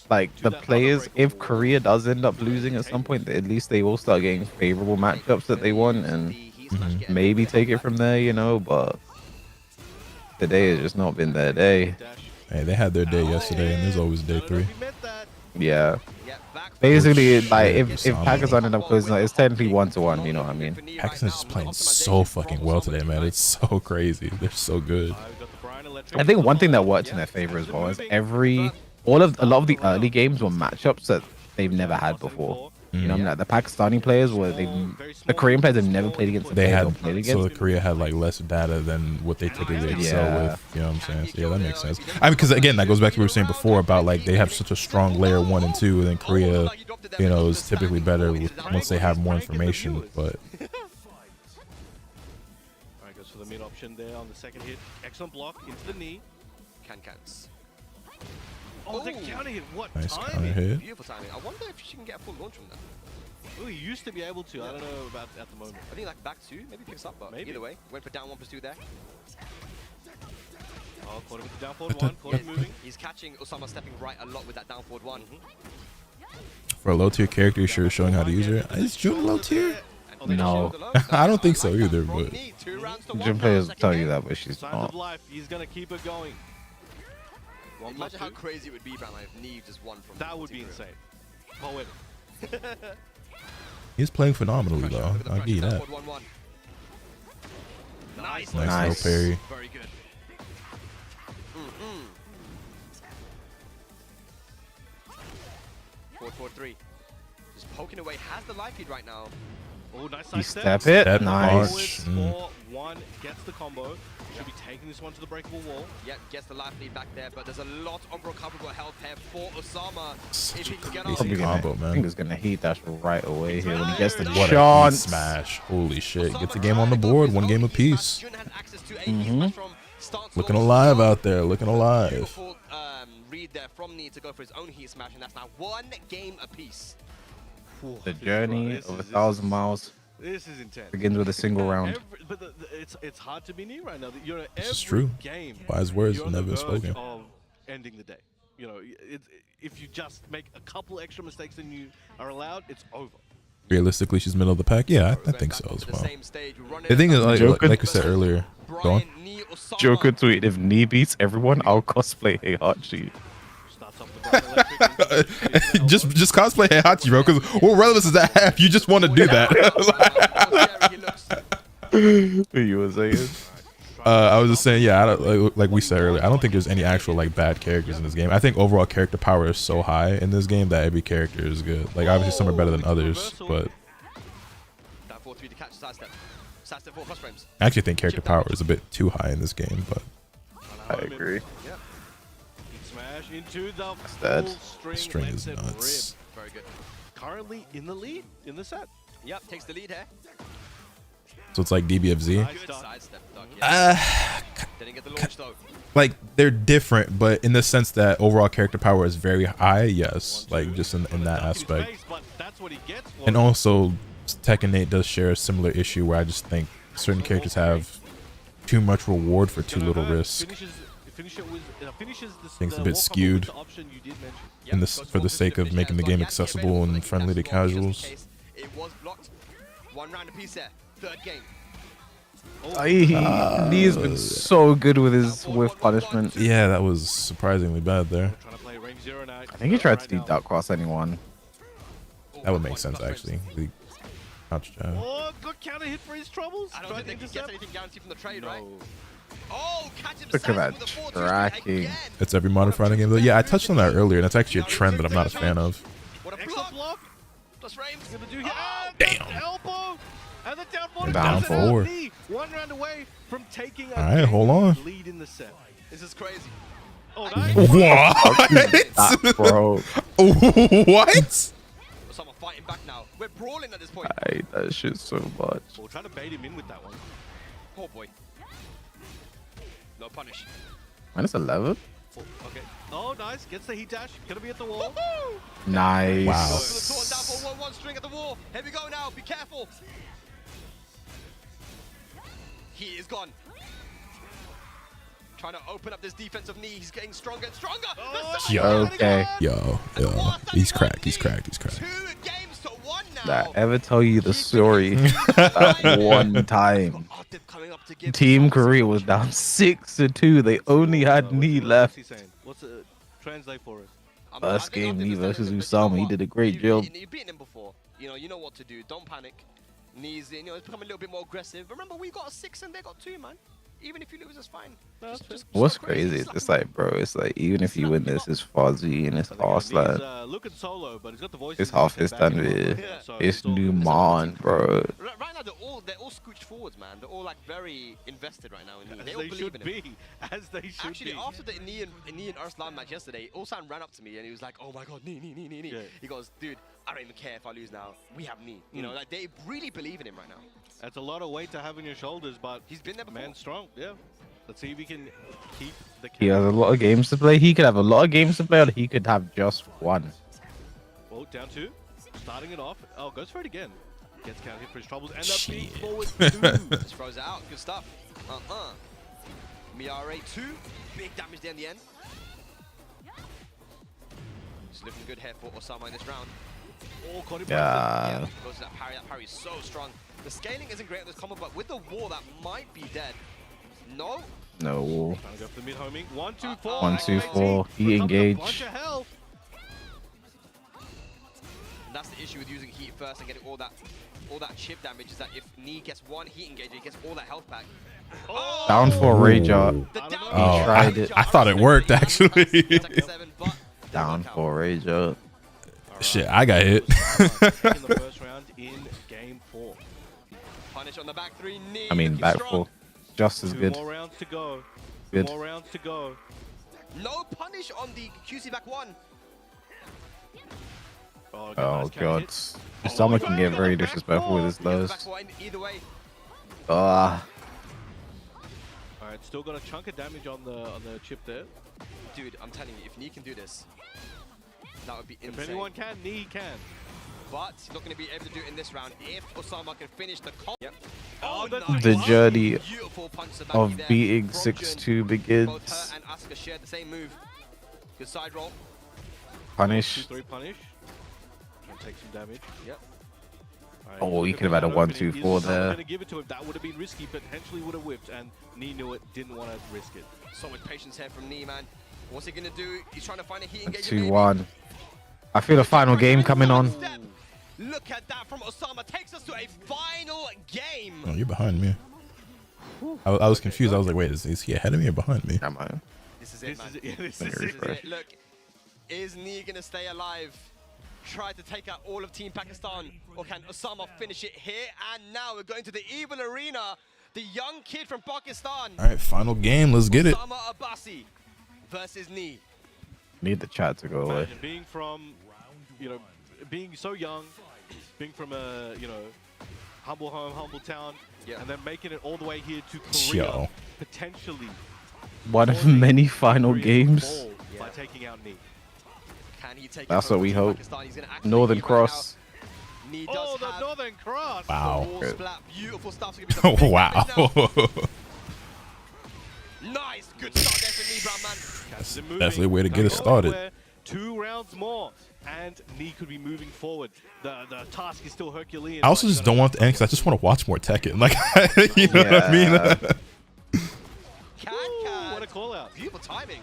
Speaker 4: like, the players, if Korea does end up losing at some point, at least they will start getting favorable matchups that they want, and maybe take it from there, you know. But today has just not been their day.
Speaker 3: Hey, they had their day yesterday, and there's always day 3.
Speaker 4: Yeah. Basically, like, if Pakistan end up closing, it's technically 1-1, you know what I mean?
Speaker 3: Pakistan's just playing so fucking well today, man. It's so crazy. They're so good.
Speaker 4: I think one thing that worked in their favor as well is a lot of the early games were matchups that they've never had before. You know what I mean? Like, the Pakistani players the Korean players have never played against.
Speaker 3: So Korea had like less data than what they typically excel with. You know what I'm saying? So yeah, that makes sense. I mean, because again, that goes back to what we were saying before about like they have such a strong layer 1 and 2, and then Korea, you know, is typically better once they have more information. But
Speaker 5: alright, goes for the mid option there on the second hit. Excellent block into the knee.
Speaker 7: Cans.
Speaker 5: Oh, the counter hit. What
Speaker 3: nice
Speaker 5: timing?
Speaker 3: counter hit.
Speaker 7: Beautiful timing. I wonder if she can get a full launch from that.
Speaker 5: Oh, he used to be able to. I don't know about at the moment.
Speaker 7: I think like back 2, maybe picks up, but
Speaker 5: maybe.
Speaker 7: Either way, went for down 1+2 there.
Speaker 5: Oh, caught him with the down forward 1. Caught him moving.
Speaker 7: He's catching Osama stepping right a lot with that down forward 1.
Speaker 3: For a low tier character, you're sure showing how to use her. Is June low tier?
Speaker 4: No.
Speaker 3: I don't think so either, but
Speaker 4: Gym players tell you that, but she's
Speaker 5: Signs
Speaker 4: not.
Speaker 5: of life. He's gonna keep it going.
Speaker 7: Imagine how crazy it would be, Batman, if Neve just won from.
Speaker 5: That would be insane. Poetic.
Speaker 3: he's playing phenomenally though. I'll give you that.
Speaker 5: Nice.
Speaker 3: Nice low parry.
Speaker 7: Very good. 4-4-3. Just poking away. Has the life lead right now.
Speaker 5: Oh, nice
Speaker 4: You
Speaker 5: side
Speaker 4: step it.
Speaker 3: Step
Speaker 4: Nice.
Speaker 3: march.
Speaker 5: 4-1 gets the combo. Should be taking this one to the breakable wall.
Speaker 7: Yep, gets the life lead back there, but there's a lot of recoverable health here for Osama.
Speaker 3: Such
Speaker 7: If
Speaker 3: a
Speaker 7: he can get
Speaker 3: crazy
Speaker 7: off.
Speaker 4: Probably gonna,
Speaker 3: combo,
Speaker 4: I
Speaker 3: man.
Speaker 4: think he's gonna heat dash right away here when he gets the
Speaker 3: What a
Speaker 4: chance.
Speaker 3: heat smash. Holy shit. Gets a game on the board. One game apiece. Looking alive out there. Looking alive.
Speaker 7: Beautiful read there from Knee to go for his own heat smash, and that's now 1 game apiece.
Speaker 4: The journey of 1,000 miles
Speaker 5: This is intense.
Speaker 4: begins with a single round.
Speaker 5: But it's hard to be Knee right now. You're at
Speaker 3: This is
Speaker 5: every
Speaker 3: true.
Speaker 5: game.
Speaker 3: Wise words
Speaker 5: you're
Speaker 3: have
Speaker 5: on
Speaker 3: never
Speaker 5: the
Speaker 3: been
Speaker 5: verge
Speaker 3: spoken.
Speaker 5: of ending the day. You know, if you just make a couple extra mistakes than you are allowed, it's over.
Speaker 3: Realistically, she's middle of the pack. Yeah, I think so as well. The
Speaker 7: The
Speaker 3: thing is,
Speaker 4: Joker-
Speaker 3: like we said earlier, go on.
Speaker 4: Joker tweeted, if Knee beats everyone, I'll cosplay Heihachi.
Speaker 5: Starts off the ground
Speaker 3: just cosplay Heihachi, bro. Because what relevance does that have? You just want to do that.
Speaker 4: Who you were saying?
Speaker 3: I was just saying, yeah. I don't, like we said earlier, I don't think there's any actual like bad characters in this game. I think overall character power is so high in this game that every character is good. Like obviously some are better than others, but
Speaker 7: That 4-3 to catch sidestep. Sidestep 4 cross frames.
Speaker 3: I actually think character power is a bit too high in this game. But
Speaker 4: I agree.
Speaker 5: Yep. Smash into the
Speaker 4: dead.
Speaker 5: full
Speaker 3: the string
Speaker 5: makes
Speaker 3: is
Speaker 5: it
Speaker 3: nuts.
Speaker 5: rip.
Speaker 7: Very good.
Speaker 5: Currently in the lead in the set.
Speaker 7: Yep, takes the lead here.
Speaker 3: So it's like DBFZ.
Speaker 5: Nice
Speaker 7: Good
Speaker 5: start.
Speaker 7: sidestep, Doug. Yeah. Didn't get the launch though.
Speaker 3: Like they're different, but in the sense that overall character power is very high. Yes, like just in that aspect.
Speaker 5: But that's what he gets for
Speaker 3: And
Speaker 5: it.
Speaker 3: also, Tekken 8 does share a similar issue where I just think certain characters have too much reward for too little risk.
Speaker 5: Finishes
Speaker 3: Things a
Speaker 5: the
Speaker 3: bit
Speaker 5: wall combo
Speaker 3: skewed.
Speaker 5: with the option you did mention.
Speaker 3: In this, for the sake of making the game accessible and friendly to casuals.
Speaker 7: It was blocked. 1 round apiece there. Third game.
Speaker 4: Knee has been so good with his whiff punishment.
Speaker 3: Yeah, that was surprisingly bad there.
Speaker 5: Trying to play range 0 now.
Speaker 4: I think he tried to do duck cross anyone.
Speaker 3: That would make sense actually. The couch jab.
Speaker 5: Oh, good counter hit for his troubles.
Speaker 7: I don't
Speaker 5: Tried
Speaker 7: think
Speaker 5: to
Speaker 7: he gets
Speaker 5: intercept.
Speaker 7: anything guaranteed from the trade, right?
Speaker 5: No.
Speaker 7: Oh, catch him.
Speaker 4: Look at that tracking.
Speaker 3: It's every modern fighting game. Yeah, I touched on that earlier, and that's actually a trend that I'm not a fan of.
Speaker 7: What a
Speaker 5: Extra
Speaker 7: block.
Speaker 5: block.
Speaker 7: Plus frames.
Speaker 5: Gonna do here.
Speaker 7: Oh,
Speaker 3: damn.
Speaker 5: Elbow. And the down forward.
Speaker 3: Down
Speaker 5: passes out.
Speaker 3: forward.
Speaker 5: Knee. 1 round away from taking a
Speaker 3: All right, hold on.
Speaker 5: lead in the set.
Speaker 7: This is crazy.
Speaker 5: Oh, nice.
Speaker 3: What?
Speaker 4: Bro,
Speaker 3: What?
Speaker 7: Someone fighting back now. We're brawling at this point.
Speaker 4: I hate that shit so much.
Speaker 5: We'll try to bait him in with that one.
Speaker 7: Oh boy. No punish.
Speaker 4: Minus 11?
Speaker 5: Oh, okay. Oh, nice. Gets the heat dash. Gonna be at the wall.
Speaker 4: Nice.
Speaker 3: Wow.
Speaker 7: Goes for the torn down for 1-1 string at the wall. Here we go now. Be careful. He is gone. Trying to open up this defensive knee. He's getting stronger and stronger.
Speaker 5: Oh,
Speaker 3: Yo.
Speaker 4: Okay.
Speaker 3: Yo. He's cracked. He's cracked. He's cracked.
Speaker 7: 2 games to 1 now.
Speaker 4: Did I ever tell you the story that one time Team Korea was down 6-2. They only had Knee left.
Speaker 5: What's he saying? What's it? Translate for us.
Speaker 4: First game, Knee versus Usama. He did a great job.
Speaker 7: You've beaten him before. You know what to do. Don't panic. Knees, it's become a little bit more aggressive. Remember, we got a 6 and they got 2, man. Even if you lose, it's fine.
Speaker 4: What's crazy is it's like, bro, it's like even if you win this, it's fuzzy and it's Arslan.
Speaker 5: Looking solo, but he's got the voice.
Speaker 4: It's half his done with. It's Newman, bro.
Speaker 7: Right now, they're all scooched forwards, man. They're all like very invested right now in Knee. They all
Speaker 5: As they
Speaker 7: believe
Speaker 5: should
Speaker 7: in him.
Speaker 5: be. As they should
Speaker 7: Actually,
Speaker 5: be.
Speaker 7: after the Knee and Arslan match yesterday, Ulsan ran up to me and he was like, "Oh my God, Knee."
Speaker 5: Yeah.
Speaker 7: He goes, "Dude, I don't even care if I lose now. We have Knee." You know, like they really believe in him right now.
Speaker 5: That's a lot of weight to have on your shoulders, but
Speaker 7: He's been there before.
Speaker 5: man strong. Yeah. Let's see if he can keep the.
Speaker 4: He has a lot of games to play. He could have a lot of games to play, or he could have just one.
Speaker 5: Well, down 2. Starting it off. Oh, goes for it again. Gets counter hit for his troubles. And the
Speaker 3: Shit.
Speaker 5: beat forward 2.
Speaker 7: Just throws it out. Good stuff. Miare 2. Big damage there in the end. Just looking good here for Osama in this round.
Speaker 5: Oh, caught him.
Speaker 4: Yeah.
Speaker 7: Goes to that parry. That parry is so strong. The scaling isn't great on this combo, but with the wall, that might be dead. No.
Speaker 4: No.
Speaker 5: Trying to go for the mid homing. 1, 2, 4.
Speaker 4: 1, 2, 4. He engaged.
Speaker 5: Bunch of health.
Speaker 7: And that's the issue with using heat first and getting all that chip damage, is that if Knee gets one heat engage, he gets all that health back.
Speaker 5: Oh!
Speaker 4: Down for rage art.
Speaker 7: The down
Speaker 3: Oh,
Speaker 4: tried it.
Speaker 3: I thought it worked actually.
Speaker 4: Down for rage art.
Speaker 3: Shit, I got hit.
Speaker 5: In the first round in game 4.
Speaker 7: Punish on the back 3. Knee.
Speaker 4: I mean,
Speaker 7: looking
Speaker 4: back
Speaker 7: strong.
Speaker 4: 4. Just as
Speaker 5: 2
Speaker 4: good.
Speaker 5: more rounds to go.
Speaker 4: Good.
Speaker 5: 2 more rounds to go.
Speaker 7: No punish on the QC back 1.
Speaker 5: Oh,
Speaker 4: Oh god. Someone can get very disrespectful with his lows.
Speaker 7: Either way.
Speaker 4: Ah.
Speaker 5: Alright, still got a chunk of damage on the chip there.
Speaker 7: Dude, I'm telling you, if Knee can do this, that would be insane.
Speaker 5: If anyone can, Knee can.
Speaker 7: But he's not going to be able to do it in this round if Osama can finish the comp. Yep.
Speaker 5: Oh,
Speaker 7: nice.
Speaker 4: The journey
Speaker 7: Beautiful punch to the back
Speaker 4: of
Speaker 7: there
Speaker 4: beating
Speaker 7: from
Speaker 4: 6-2
Speaker 7: Jun.
Speaker 4: begins.
Speaker 7: Both her and Asuka shared the same move. Good side roll.
Speaker 4: Punish.
Speaker 5: 2-3 punish. And take some damage.
Speaker 7: Yep.
Speaker 5: Alright,
Speaker 4: Oh, he
Speaker 5: look
Speaker 4: could have
Speaker 5: at
Speaker 4: had a
Speaker 5: that opening.
Speaker 4: 1-2-4
Speaker 5: He's
Speaker 4: there.
Speaker 5: going to give it to him. That would have been risky, potentially would have whipped, and Knee knew it, didn't want to risk it.
Speaker 7: So much patience here from Knee, man. What's he going to do? He's trying to find a heat engagement.
Speaker 4: 2-1. I feel the final game coming on.
Speaker 7: Look at that from Osama. Takes us to a final game.
Speaker 3: Oh, you're behind me. I was confused. I was like, wait, is he ahead of me or behind me?
Speaker 4: Am I?
Speaker 7: This is it, man.
Speaker 5: This
Speaker 4: Let
Speaker 5: is
Speaker 4: me
Speaker 5: it.
Speaker 4: refresh.
Speaker 7: Look, is Knee going to stay alive? Try to take out all of Team Pakistan, or can Osama finish it here and now? We're going to the Evil Arena. The young kid from Pakistan.
Speaker 3: All right, final game. Let's get it.
Speaker 7: Osama Abbasi versus Knee.
Speaker 4: Need the chat to go away.
Speaker 5: Imagine being from, being so young, being from a, humble home, humble town, and then making it all the way here to Korea,
Speaker 3: Yo.
Speaker 5: potentially
Speaker 4: One of many final games.
Speaker 5: by taking out Knee.
Speaker 7: Can he take
Speaker 4: That's
Speaker 7: it
Speaker 4: what we
Speaker 7: Team
Speaker 4: hope.
Speaker 7: Pakistan? He's gonna actually
Speaker 4: Northern
Speaker 7: lead right
Speaker 4: Cross.
Speaker 7: now. Knee does
Speaker 5: Oh, the
Speaker 7: have
Speaker 5: Northern Cross!
Speaker 3: Wow.
Speaker 7: wall
Speaker 4: Good.
Speaker 7: splat. Beautiful stuff. It's gonna be some big
Speaker 3: Wow.
Speaker 7: damage now. Nice, good start there for Knee, brown man.
Speaker 5: Catches it moving.
Speaker 3: Definitely a way to get it
Speaker 5: Don't go
Speaker 3: started.
Speaker 5: anywhere. 2 rounds more, and Knee could be moving forward. The task is still Herculean.
Speaker 3: I also
Speaker 5: but
Speaker 3: just don't want the end because I just want to watch more Tekken. Like, you know what I mean?
Speaker 5: What a call out.
Speaker 7: Beautiful timing.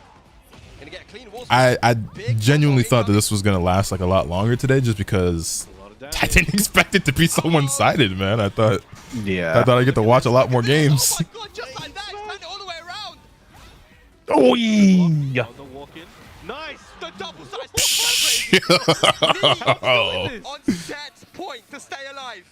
Speaker 7: Gonna get a clean wall
Speaker 3: I
Speaker 7: splat.
Speaker 3: genuinely
Speaker 7: Big
Speaker 3: thought that this was gonna last like a lot longer today, just because
Speaker 5: A lot of
Speaker 3: I
Speaker 5: damage.
Speaker 3: didn't expect it to be so one-sided, man. I thought
Speaker 4: Yeah.
Speaker 3: I'd get to watch a lot more games.
Speaker 7: Oh my god, just like that, he's turned it all the way around.
Speaker 4: Oh, yeah.
Speaker 5: On the walk in. Nice!
Speaker 7: The double size
Speaker 3: Oh.
Speaker 7: on set point to stay alive.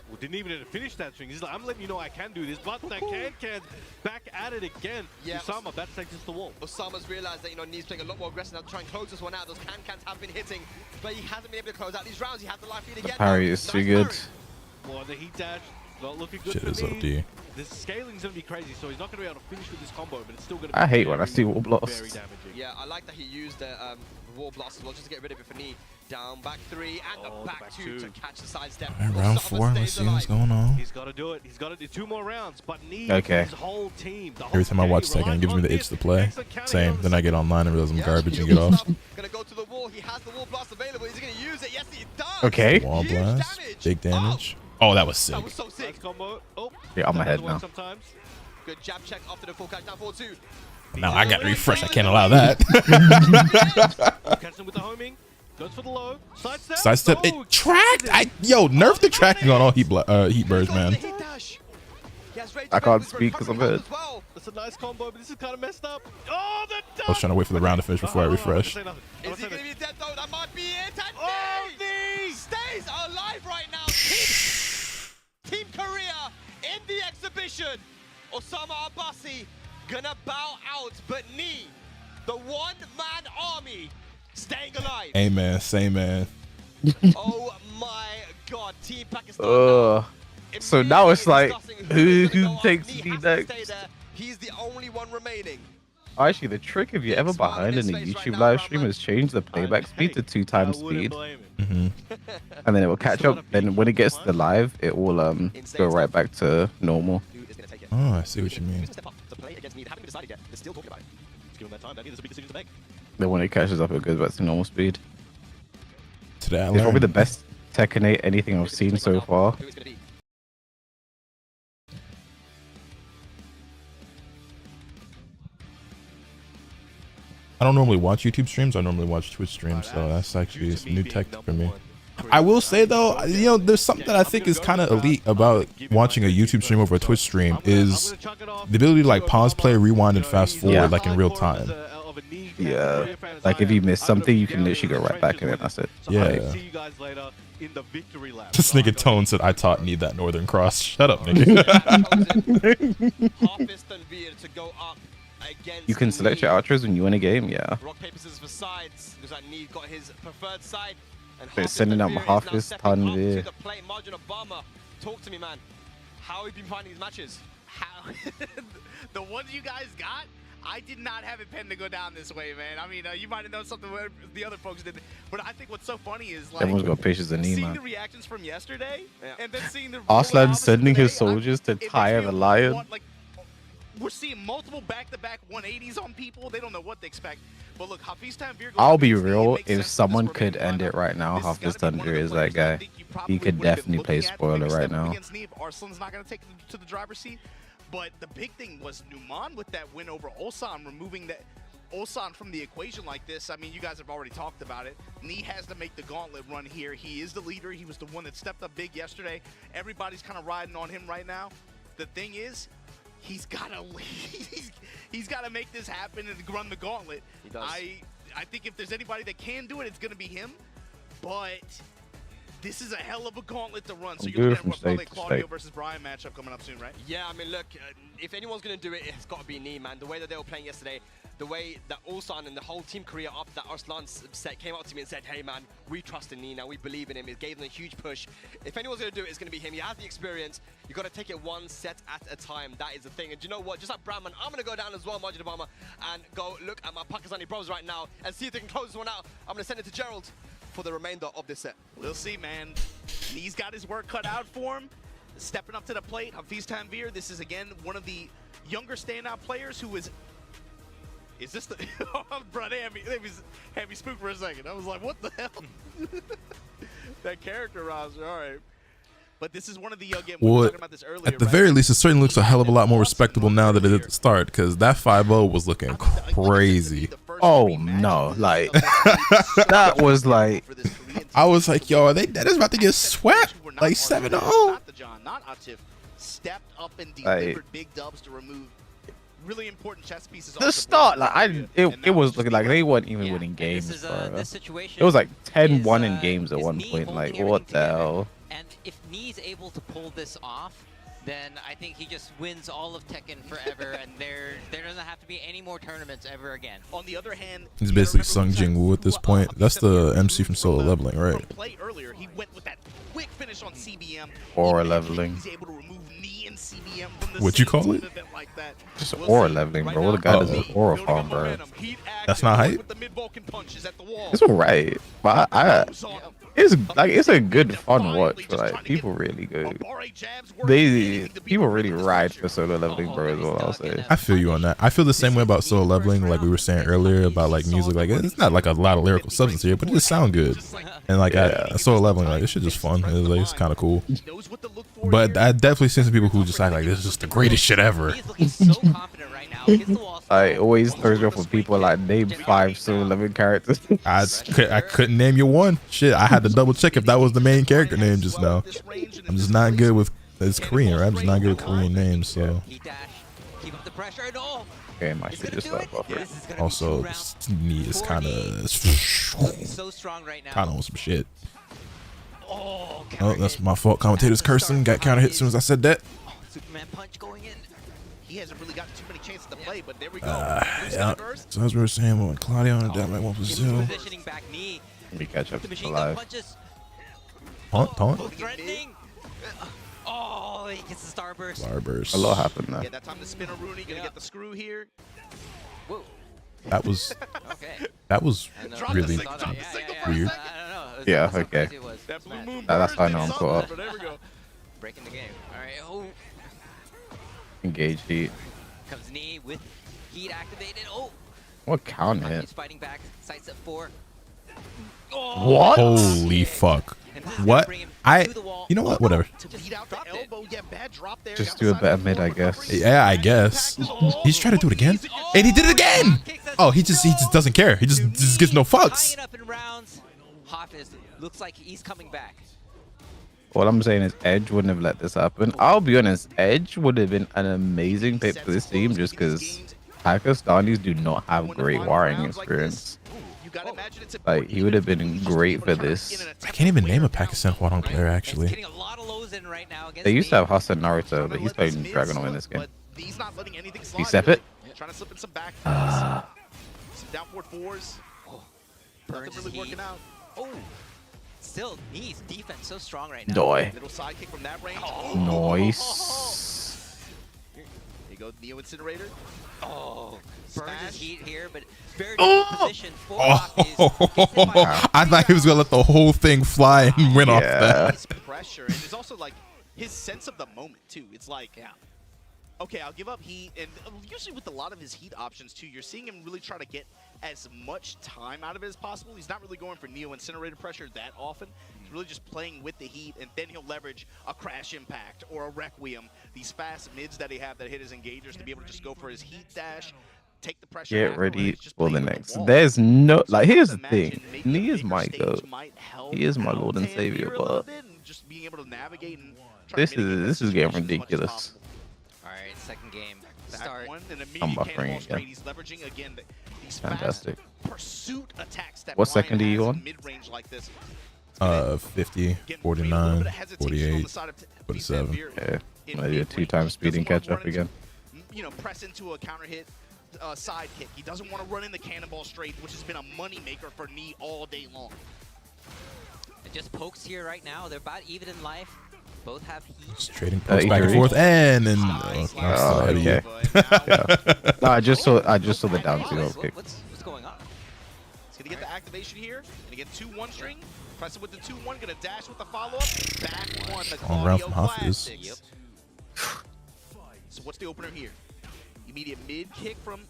Speaker 5: Well, didn't even finish that string. He's like, I'm letting you know I can do this, but that can back at it again.
Speaker 7: Yeah,
Speaker 5: Usama, that takes us to the wall.
Speaker 7: Osama's realized that, Knee's playing a lot more aggressive now to try and close this one out. Those can-cans have been hitting, but he hasn't been able to close out these rounds. He has the life lead again.
Speaker 4: Parry
Speaker 7: now.
Speaker 4: is
Speaker 7: Nice
Speaker 4: too good.
Speaker 5: Well, the heat dash, not looking good
Speaker 3: Shit
Speaker 5: for
Speaker 3: is
Speaker 5: me.
Speaker 3: OD.
Speaker 5: The scaling's going to be crazy, so he's not going to be able to finish with this combo, but it's still going to be
Speaker 4: I hate when I see wall
Speaker 5: very
Speaker 4: blasts.
Speaker 5: damaging.
Speaker 7: Yeah, I like that he used the wall blast as well just to get rid of it for Knee. Down, back 3, and
Speaker 5: Oh,
Speaker 7: the back 2 to catch the sidestep.
Speaker 3: All right, round
Speaker 7: Osama
Speaker 3: 4. Let's
Speaker 7: stays
Speaker 3: see what's
Speaker 7: alive.
Speaker 3: going on.
Speaker 5: He's got to do it. He's got to do 2 more rounds, but Knee,
Speaker 4: Okay.
Speaker 5: his whole team, the whole
Speaker 3: Every time I watch
Speaker 5: community
Speaker 3: Tekken, it gives me the
Speaker 5: relies
Speaker 3: itch to
Speaker 5: on
Speaker 3: play.
Speaker 5: this. Excellent counting
Speaker 3: Same.
Speaker 5: on
Speaker 3: Then
Speaker 5: the
Speaker 3: I get online and realize I'm
Speaker 7: Yeah,
Speaker 3: garbage and
Speaker 7: beautiful
Speaker 3: get off.
Speaker 7: stuff. Gonna go to the wall. He has the wall blast available. Is he gonna use it? Yes, he does.
Speaker 4: Okay.
Speaker 3: Wall
Speaker 7: Huge
Speaker 3: blast.
Speaker 7: damage.
Speaker 3: Big damage. Oh, that was sick.
Speaker 7: That was so sick.
Speaker 5: Nice combo. Oh,
Speaker 4: Yeah, I'm
Speaker 5: that
Speaker 4: ahead
Speaker 5: doesn't work
Speaker 4: now.
Speaker 5: Sometimes.
Speaker 7: Good jab check after the full catch down 4-2.
Speaker 3: Now I got to refresh. I can't allow that.
Speaker 5: Catch him with the homing. Goes for the low. Sidestep.
Speaker 3: Sidestep.
Speaker 5: Oh,
Speaker 3: It tracked. Nerf the tracking on all heat birds, man.
Speaker 4: I can't speak 'cause I'm hurt.
Speaker 5: That's a nice combo, but this is kind of messed up. Oh, the
Speaker 3: I was trying to wait for the round to finish before I refresh.
Speaker 7: Is he gonna be dead though? That might be it. And
Speaker 5: Oh,
Speaker 7: Knee stays alive right now. Team Korea in the exhibition. Osama Abbasi gonna bow out, but Knee, the one-man army, staying alive.
Speaker 3: Amen. Same man.
Speaker 7: Oh my God, Team Pakistan.
Speaker 4: So now it's like,
Speaker 7: Immediately
Speaker 4: who
Speaker 7: discussing who's gonna
Speaker 4: takes
Speaker 7: go up.
Speaker 4: me
Speaker 7: Knee has to
Speaker 4: next?
Speaker 7: stay there. He's the only one remaining.
Speaker 4: Actually, the trick if you're ever behind in a YouTube live stream is change the playback speed to 2 times speed, and then it will catch up. Then when it gets to the live, it will go right back to normal.
Speaker 7: Dude is gonna take it.
Speaker 3: Oh, I see what you mean.
Speaker 7: He's gonna step up to play against me. They haven't even decided yet. They're still talking about it.
Speaker 5: Let's give him that time, Danny. There's a big decision to make.
Speaker 4: Then when it catches up, it goes back to normal speed.
Speaker 3: Today I
Speaker 4: It's probably
Speaker 3: learned.
Speaker 4: the best Tekken 8 anything I've seen so far.
Speaker 3: I don't normally watch YouTube streams. I normally watch Twitch streams, so that's actually some new tech for me. I will say though, you know, there's something that I think is kind of elite about watching a YouTube stream over a Twitch stream is the ability to like pause, play, rewind, and fast forward like in real time.
Speaker 4: Yeah, like if you miss something, you can literally go right back in it. That's it.
Speaker 3: Yeah. This nigga Tone said, "I taught Need that Northern Cross." Shut up, nigga.
Speaker 4: You can select your outros when you win a game. Yeah.
Speaker 7: Rock, paper, scissors for sides. Looks like Need got his preferred side. And
Speaker 4: They're sending out Mahafis, Tanvir.
Speaker 7: Talk to me, man. How have you been finding these matches?
Speaker 2: How? The ones you guys got, I did not have it penned to go down this way, man. I mean, you might have known something where the other folks did, but I think what's so funny is like
Speaker 4: Everyone's got patience in
Speaker 2: seeing
Speaker 4: man.
Speaker 2: the reactions from yesterday, and then seeing the
Speaker 4: Arslan sending his
Speaker 2: today,
Speaker 4: soldiers to
Speaker 2: it makes
Speaker 4: tire
Speaker 2: me
Speaker 4: the lion.
Speaker 2: want, like, we're seeing multiple back-to-back 180s on people. They don't know what to expect. But look, Hafiz Tanvir goes
Speaker 4: I'll be
Speaker 2: against Lee. It
Speaker 4: real.
Speaker 2: makes
Speaker 4: If
Speaker 2: sense for
Speaker 4: someone
Speaker 2: this
Speaker 4: could
Speaker 2: remaining
Speaker 4: end it
Speaker 2: lineup.
Speaker 4: right now,
Speaker 2: This has
Speaker 4: Hafiz
Speaker 2: gotta be one of
Speaker 4: Tanvir
Speaker 2: the
Speaker 4: is that
Speaker 2: players I
Speaker 4: guy.
Speaker 2: think you
Speaker 4: He
Speaker 2: probably
Speaker 4: could
Speaker 2: would have been
Speaker 4: definitely play
Speaker 2: looking at to
Speaker 4: spoiler
Speaker 2: maybe
Speaker 4: right
Speaker 2: step up
Speaker 4: now.
Speaker 2: against Neve. Arslan's not going to take him to the driver's seat. But the big thing was Numan with that win over Ulsan, removing that Ulsan from the equation like this. I mean, you guys have already talked about it. Nee has to make the gauntlet run here. He is the leader. He was the one that stepped up big yesterday. Everybody's kind of riding on him right now. The thing is, he's got to he's got to make this happen and run the gauntlet.
Speaker 7: He does.
Speaker 2: I think if there's anybody that can do it, it's going to be him. But this is a hell of a gauntlet to run. So you're looking at probably Claudio versus Brian matchup coming up soon, right?
Speaker 7: Yeah, I mean, look, if anyone's going to do it, it's got to be Nee, man. The way that they were playing yesterday, the way that Ulsan and the whole Team Korea after that Arslan set came up to me and said, hey, man, we trust in Nee now. We believe in him. It gave them a huge push. If anyone's going to do it, it's going to be him. He has the experience. You got to take it one set at a time. That is the thing. And you know what? Just like Bradman, I'm going to go down as well, Majid Obama, and go look at my Pakistani bros right now and see if they can close this one out. I'm going to send it to Gerald for the remainder of this set.
Speaker 2: We'll see, man. He's got his work cut out for him. Stepping up to the plate, Hafiz Tanvir. This is, again, one of the younger standout players who is this the... Bro, they had me spooked for a second. I was like, what the hell? That character roster, all right. But this is one of the, again, we were talking about this earlier,
Speaker 3: at the very least, it certainly looks a hell of a lot more respectable now than it did at the start, because that 5-0 was looking crazy.
Speaker 4: Oh no, like that was like
Speaker 3: I was like, yo, that is about to get swept like 7-0.
Speaker 2: Not Atif stepped up and delivered big dubs to remove really important chess pieces.
Speaker 4: The start, like it was looking like they weren't even winning games. It was like 10-1 in games at one point. Like what the hell?
Speaker 1: And if Nee's able to pull this off, then I think he just wins all of Tekken forever, and there doesn't have to be any more tournaments ever again.
Speaker 2: On the other hand,
Speaker 3: he's basically Sung Jing Woo at this point. That's the MC from Solo Leveling, right?
Speaker 2: Play earlier, he went with that quick finish on CBM.
Speaker 4: Aura leveling.
Speaker 2: He's able to remove Knee and CBM from the
Speaker 3: What you call it?
Speaker 2: like that.
Speaker 4: Just aura leveling, bro. What a guy does an aura farm, bro.
Speaker 3: That's not hype.
Speaker 4: It's alright, but it's a good fun watch. But like people really good. People really ride for solo leveling, bro. Is what I'll say.
Speaker 3: I feel you on that. I feel the same way about Solo Leveling, like we were saying earlier about like music. Like it's not like a lot of lyrical substance here, but it just sound good. And like Solo Leveling, like this shit just fun. It's kind of cool. But I definitely seen some people who just act like this is just the greatest shit ever.
Speaker 4: I always throws me off with people like name 5 solo leveling characters.
Speaker 3: I couldn't name you one. Shit, I had to double check if that was the main character name just now. I'm just not good with it's Korean, right? I'm just not good with Korean names, so.
Speaker 4: Okay, my shit just left off.
Speaker 3: Also, Knee is kind of on some shit. Oh, that's my fault. Commentator's cursing. Got counter hit as soon as I said that.
Speaker 1: Superman punch going in.
Speaker 2: He hasn't really gotten too many chances to play, but there we go.
Speaker 3: Yeah. So as we were saying, with Claudio on that might 1-0.
Speaker 1: Positioning back Knee.
Speaker 4: Let me catch up
Speaker 1: The
Speaker 4: to
Speaker 1: machine
Speaker 4: live.
Speaker 1: gun punches.
Speaker 3: Taunt.
Speaker 1: Threatening. Oh, he gets the starburst.
Speaker 3: Starburst.
Speaker 4: A lot happened there.
Speaker 2: Yeah, that time to spin a Rooney, gonna get the screw here.
Speaker 1: Whoa.
Speaker 3: That was
Speaker 1: Okay.
Speaker 3: that was really
Speaker 1: weird.
Speaker 3: weird.
Speaker 1: I don't know.
Speaker 4: Yeah,
Speaker 1: That's how
Speaker 4: okay.
Speaker 1: crazy it was.
Speaker 2: That blue moon
Speaker 4: That's how I
Speaker 2: burst
Speaker 4: know I'm
Speaker 2: and
Speaker 4: caught
Speaker 2: something, but there we go.
Speaker 1: Breaking the game. All right. Oh,
Speaker 4: Engage heat.
Speaker 1: comes Knee with heat activated. Oh,
Speaker 4: What counter hit?
Speaker 1: he's fighting back. Sights at 4.
Speaker 4: What?
Speaker 3: Holy fuck. What? You know what? Whatever.
Speaker 4: Just do a better mid, I guess.
Speaker 3: Yeah, I guess. He's trying to do it again. And he did it again. Oh, he just doesn't care. He just gives no fucks.
Speaker 1: Looks like he's coming back.
Speaker 4: All I'm saying is Edge wouldn't have let this happen. I'll be honest, Edge would have been an amazing pick for this team just because Pakistanis do not have great wiring experience. Like, he would have been great for this.
Speaker 3: I can't even name a Pakistan Hwadong player, actually.
Speaker 4: They used to have Hassan Naruto, but he's playing Dragon in this game. He step it?
Speaker 2: Trying to slip in some back. Some down forward fours.
Speaker 1: Burns
Speaker 2: really working out.
Speaker 1: Oh, still Knee's defense so strong right now.
Speaker 4: Doi.
Speaker 2: Little side kick from that range.
Speaker 4: Nice.
Speaker 2: There you go, Neo Incinerator.
Speaker 1: Oh, Burns
Speaker 2: Smash.
Speaker 1: is heat here, but very good position for
Speaker 3: I thought he was gonna let the whole thing fly and win off that.
Speaker 2: His pressure, and it's also like his sense of the moment too. It's like, okay, I'll give up heat, and usually with a lot of his heat options too, you're seeing him really try to get as much time out of it as possible. He's not really going for Neo Incinerator pressure that often. He's really just playing with the heat, and then he'll leverage a Crash Impact or a Requiem, these fast mids that he have that hit his engagers to be able to just go for his heat dash, take the pressure.
Speaker 4: Get ready for the next. There's no, like, here's the thing. Knee is my goat. He is my Lord and Savior, but
Speaker 2: just being able to navigate and
Speaker 4: this is getting ridiculous.
Speaker 1: All right, second game. Start.
Speaker 4: I'm buffering again.
Speaker 2: He's leveraging again these
Speaker 4: Fantastic.
Speaker 2: pursuit attacks that
Speaker 4: What second are you on?
Speaker 2: Mid-range like this.
Speaker 3: 50, 49, 48, 47.
Speaker 4: Yeah, maybe a 2-time speed and catch up again.
Speaker 2: You know, press into a counter hit side kick. He doesn't want to run in the cannonball straight, which has been a money maker for Knee all day long.
Speaker 1: It just pokes here right now. They're about even in life. Both have heat.
Speaker 3: Just trading pokes back and forth, and then
Speaker 4: okay. Yeah. No, I just saw the down 2 kick.
Speaker 1: What's going on?
Speaker 2: He's gonna get the activation here. Gonna get 2-1 string. Press it with the 2-1. Gonna dash with the follow-up. Back one. The
Speaker 3: Strong round from Hafiz.
Speaker 2: classics. So what's the opener here? Immediate mid kick from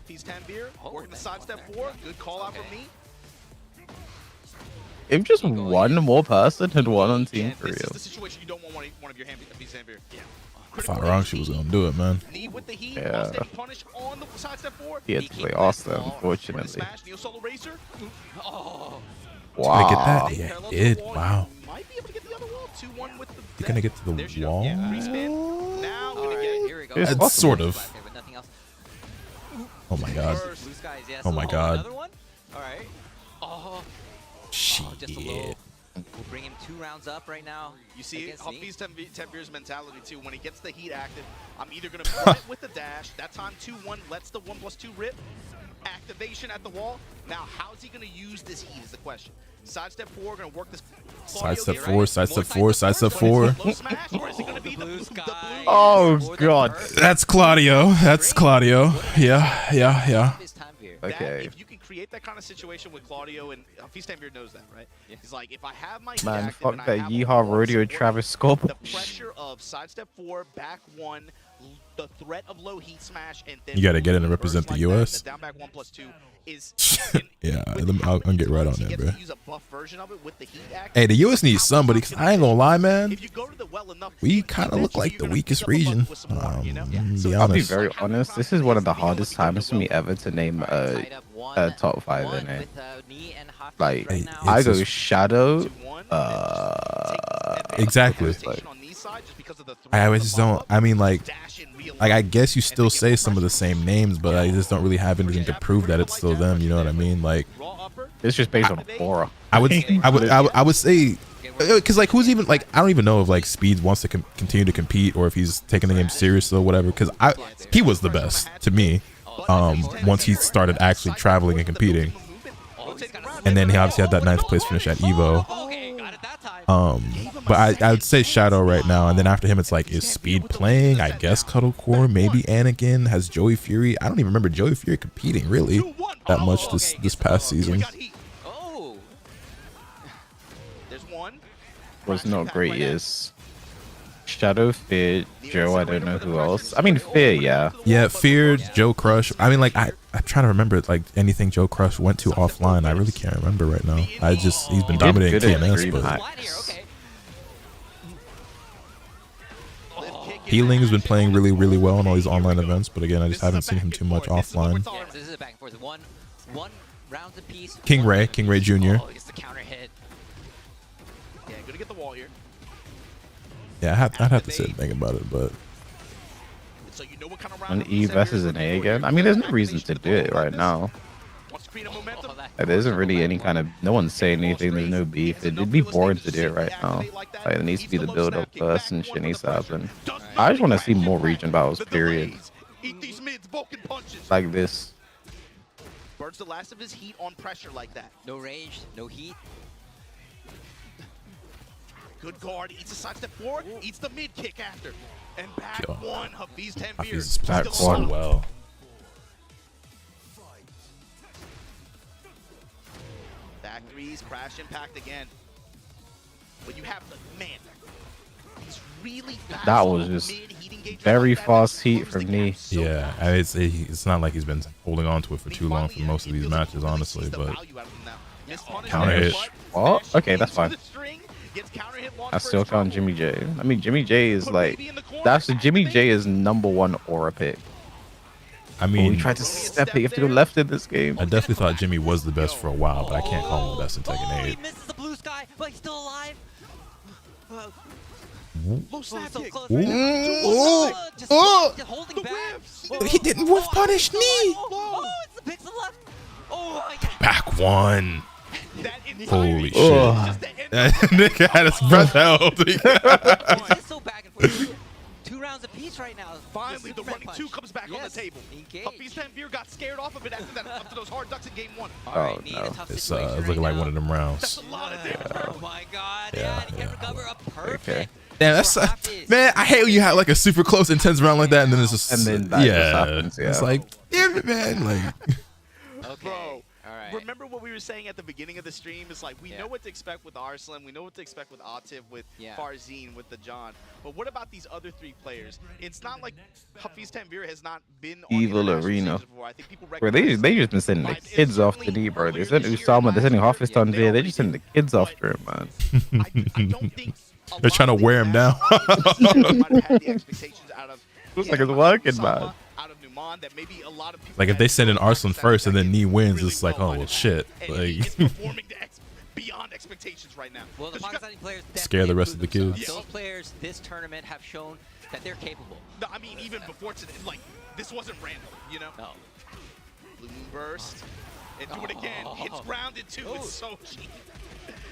Speaker 2: Fizz Tanvir. Working the sidestep 4. Good call out from me.
Speaker 4: If just one more person had won on Team
Speaker 2: This is
Speaker 4: Korea.
Speaker 2: the situation you don't want one of your Fizz Tanvir.
Speaker 3: If I wrong, she was gonna do it, man.
Speaker 2: Knee with the heat.
Speaker 4: Yeah.
Speaker 2: Steady punish on the sidestep 4.
Speaker 4: He had to play Asta, unfortunately.
Speaker 2: Smash, Neo Solo Racer.
Speaker 1: Oh,
Speaker 3: Did I get
Speaker 4: Wow.
Speaker 3: that? Yeah, he did. Wow.
Speaker 2: Might be able to get the other wall. 2-1 with the
Speaker 3: You're gonna get to the
Speaker 2: There she goes.
Speaker 3: wall?
Speaker 2: Yeah, free spin. Now
Speaker 1: all
Speaker 2: gonna
Speaker 1: right,
Speaker 2: get
Speaker 1: here we go.
Speaker 4: It's
Speaker 3: It's sort of.
Speaker 1: Back there, but nothing else.
Speaker 3: Oh my god.
Speaker 1: Blue skies, yes.
Speaker 3: Oh my god.
Speaker 1: Another one? All right. Oh,
Speaker 3: Shit.
Speaker 1: just a low. We'll bring him 2 rounds up right now.
Speaker 2: You see
Speaker 1: against Knee.
Speaker 2: Fizz Tanvir's mentality too. When he gets the heat active, I'm either gonna run it with the dash. That time 2-1 lets the 1+2 rip. Activation at the wall. Now how's he gonna use this heat is the question. Sidestep 4, gonna work this.
Speaker 3: Sidestep 4, sidestep 4, sidestep 4.
Speaker 2: Low smash, or is it gonna be the blue
Speaker 1: sky.
Speaker 4: Oh god.
Speaker 3: That's Claudio. That's Claudio. Yeah.
Speaker 1: This time here.
Speaker 4: Okay.
Speaker 2: If you can create that kind of situation with Claudio, and Fizz Tanvir knows that, right? He's like, if I have my heat
Speaker 4: Man,
Speaker 2: active
Speaker 4: fuck
Speaker 2: and I
Speaker 4: that
Speaker 2: have
Speaker 4: Yeehaw
Speaker 2: a wall
Speaker 4: Rodeo
Speaker 2: support,
Speaker 4: Travis Scott.
Speaker 2: the pressure of sidestep 4, back 1, the threat of low heat smash, and then
Speaker 3: You gotta get in and
Speaker 2: reverse
Speaker 3: represent the
Speaker 2: like that,
Speaker 3: US.
Speaker 2: the down back 1+2 is
Speaker 3: Yeah,
Speaker 2: with
Speaker 3: I'll get right on
Speaker 2: he
Speaker 3: that,
Speaker 2: gets
Speaker 3: bro.
Speaker 2: to use a buff version of it with the heat active.
Speaker 3: Hey, the US needs somebody, because I ain't gonna lie, man.
Speaker 2: If you go to the well enough,
Speaker 3: We kind of look like the weakest region. Be
Speaker 4: I'll be
Speaker 3: honest.
Speaker 4: very honest. This is one of the hardest times for me ever to name
Speaker 1: Tied up
Speaker 4: a
Speaker 1: one,
Speaker 4: top 5
Speaker 1: one
Speaker 4: in it.
Speaker 1: with, Knee and Hafiz
Speaker 4: Like,
Speaker 1: right
Speaker 3: Hey,
Speaker 1: now.
Speaker 4: I
Speaker 3: it's
Speaker 4: go
Speaker 3: just-
Speaker 4: Shadow.
Speaker 3: Exactly. I just don't. I mean, like I guess you still say some of the same names, but I just don't really have anything to prove that it's still them. You know what I mean? Like,
Speaker 4: It's just based on aura.
Speaker 3: I would say, because like who's even like I don't even know if like Speeds wants to continue to compete or if he's taking the game serious or whatever. Because he was the best to me. Once he started actually traveling and competing, and then he obviously had that 9th place finish at Evo.
Speaker 1: Okay, got it that time.
Speaker 3: But I would say Shadow right now, and then after him it's like, is Speed playing? I guess Cuddlecore, maybe Anakin. Has Joey Fury? I don't even remember Joey Fury competing really that much this past season.
Speaker 1: Oh,
Speaker 2: There's one.
Speaker 4: Was not great years. Shadow, Fear, Joe, I don't know who else. I mean, Fear, yeah.
Speaker 3: Yeah, Fear, Joe Crush. I mean, like I'm trying to remember like anything Joe Crush went to offline. I really can't remember right now. He's been dominating TNS, but Healing has been playing really, really well in all these online events. But again, I just haven't seen him too much offline.
Speaker 1: This is a back and forth. One round apiece.
Speaker 3: King Ray Jr.
Speaker 1: Oh, it's the counter hit.
Speaker 2: Yeah, gonna get the wall here.
Speaker 3: Yeah, I'd have to sit and think about it, but.
Speaker 2: So you know what kind of round
Speaker 4: An E versus an A again? I mean, there's no reason to do it right now. Like, there isn't really any kind of... No one's saying anything. There's no beef. It'd be boring to do it right now. Like, it needs to be the build-up first and shit needs to happen. I just want to see more region battles, period. Like this.
Speaker 2: Burns the last of his heat on pressure like that.
Speaker 1: No range, no heat.
Speaker 2: Good guard, eats a side step forward, eats the mid kick after. And back one, Hafiz Tanvir.
Speaker 3: Hafiz back one well.
Speaker 2: Back threes, crash impact again. But you have the man. He's really fast.
Speaker 4: That was just very fast heat from me.
Speaker 3: Yeah, and it's not like he's been holding on to it for too long for most of these matches, honestly. But counter hit.
Speaker 4: What? Okay, that's fine. I still count Jimmy J. I mean, Jimmy J is like, Jimmy J is #1 aura pick.
Speaker 3: I mean,
Speaker 4: we tried to step it. You have to go left in this game.
Speaker 3: I definitely thought Jimmy was the best for a while, but I can't call him the best in Tekken 8.
Speaker 1: He misses the blue sky, but he's still alive. So close. Just holding back.
Speaker 3: He didn't whiff punish me.
Speaker 1: Oh, it's the pixel left. Oh my God.
Speaker 3: Back one. Holy shit. That nigga had his breath held.
Speaker 1: It's just so back and forth. 2 rounds apiece right now.
Speaker 2: Finally, the running 2 comes back on the table. Hafiz Tanvir got scared off of it after those hard ducks in game 1.
Speaker 4: Oh, no.
Speaker 3: It's looking like one of them rounds.
Speaker 2: That's a lot of damage.
Speaker 1: Oh my God. Yeah, he can recover a perfect.
Speaker 4: Okay.
Speaker 3: Damn, that's man. I hate when you have like a super close, intense round like that, and then it's just
Speaker 4: that just happens, yeah.
Speaker 3: It's like, damn it, man. Like,
Speaker 1: Okay.
Speaker 2: Bro,
Speaker 1: all right.
Speaker 2: remember what we were saying at the beginning of the stream? It's like we know what to expect with Arslan, we know what to expect with Atif, with Farzine, with the John. But what about these other 3 players? It's not like Hafiz Tanvir has not been on
Speaker 4: Evil Arena.
Speaker 2: before. I think people
Speaker 4: Bro, they just been sending the kids off to D, bro. They sent Usama, they're sending Hafiz Tanvir. They just sending the kids off to him, man.
Speaker 2: I don't think
Speaker 3: they're trying to wear him down.
Speaker 4: Looks like it's working, man.
Speaker 3: Like if they send in Arslan first and then Nee wins, it's like, oh well, shit. Like
Speaker 2: beyond expectations right now.
Speaker 1: Well, the Pakistani players
Speaker 3: scare the rest of the kids.
Speaker 1: Those players this tournament have shown that they're capable.
Speaker 2: No, I mean, even before today, like this wasn't random, you know.
Speaker 1: No.
Speaker 2: Blue Moon burst and do it again. It's grounded too. It's so cheap.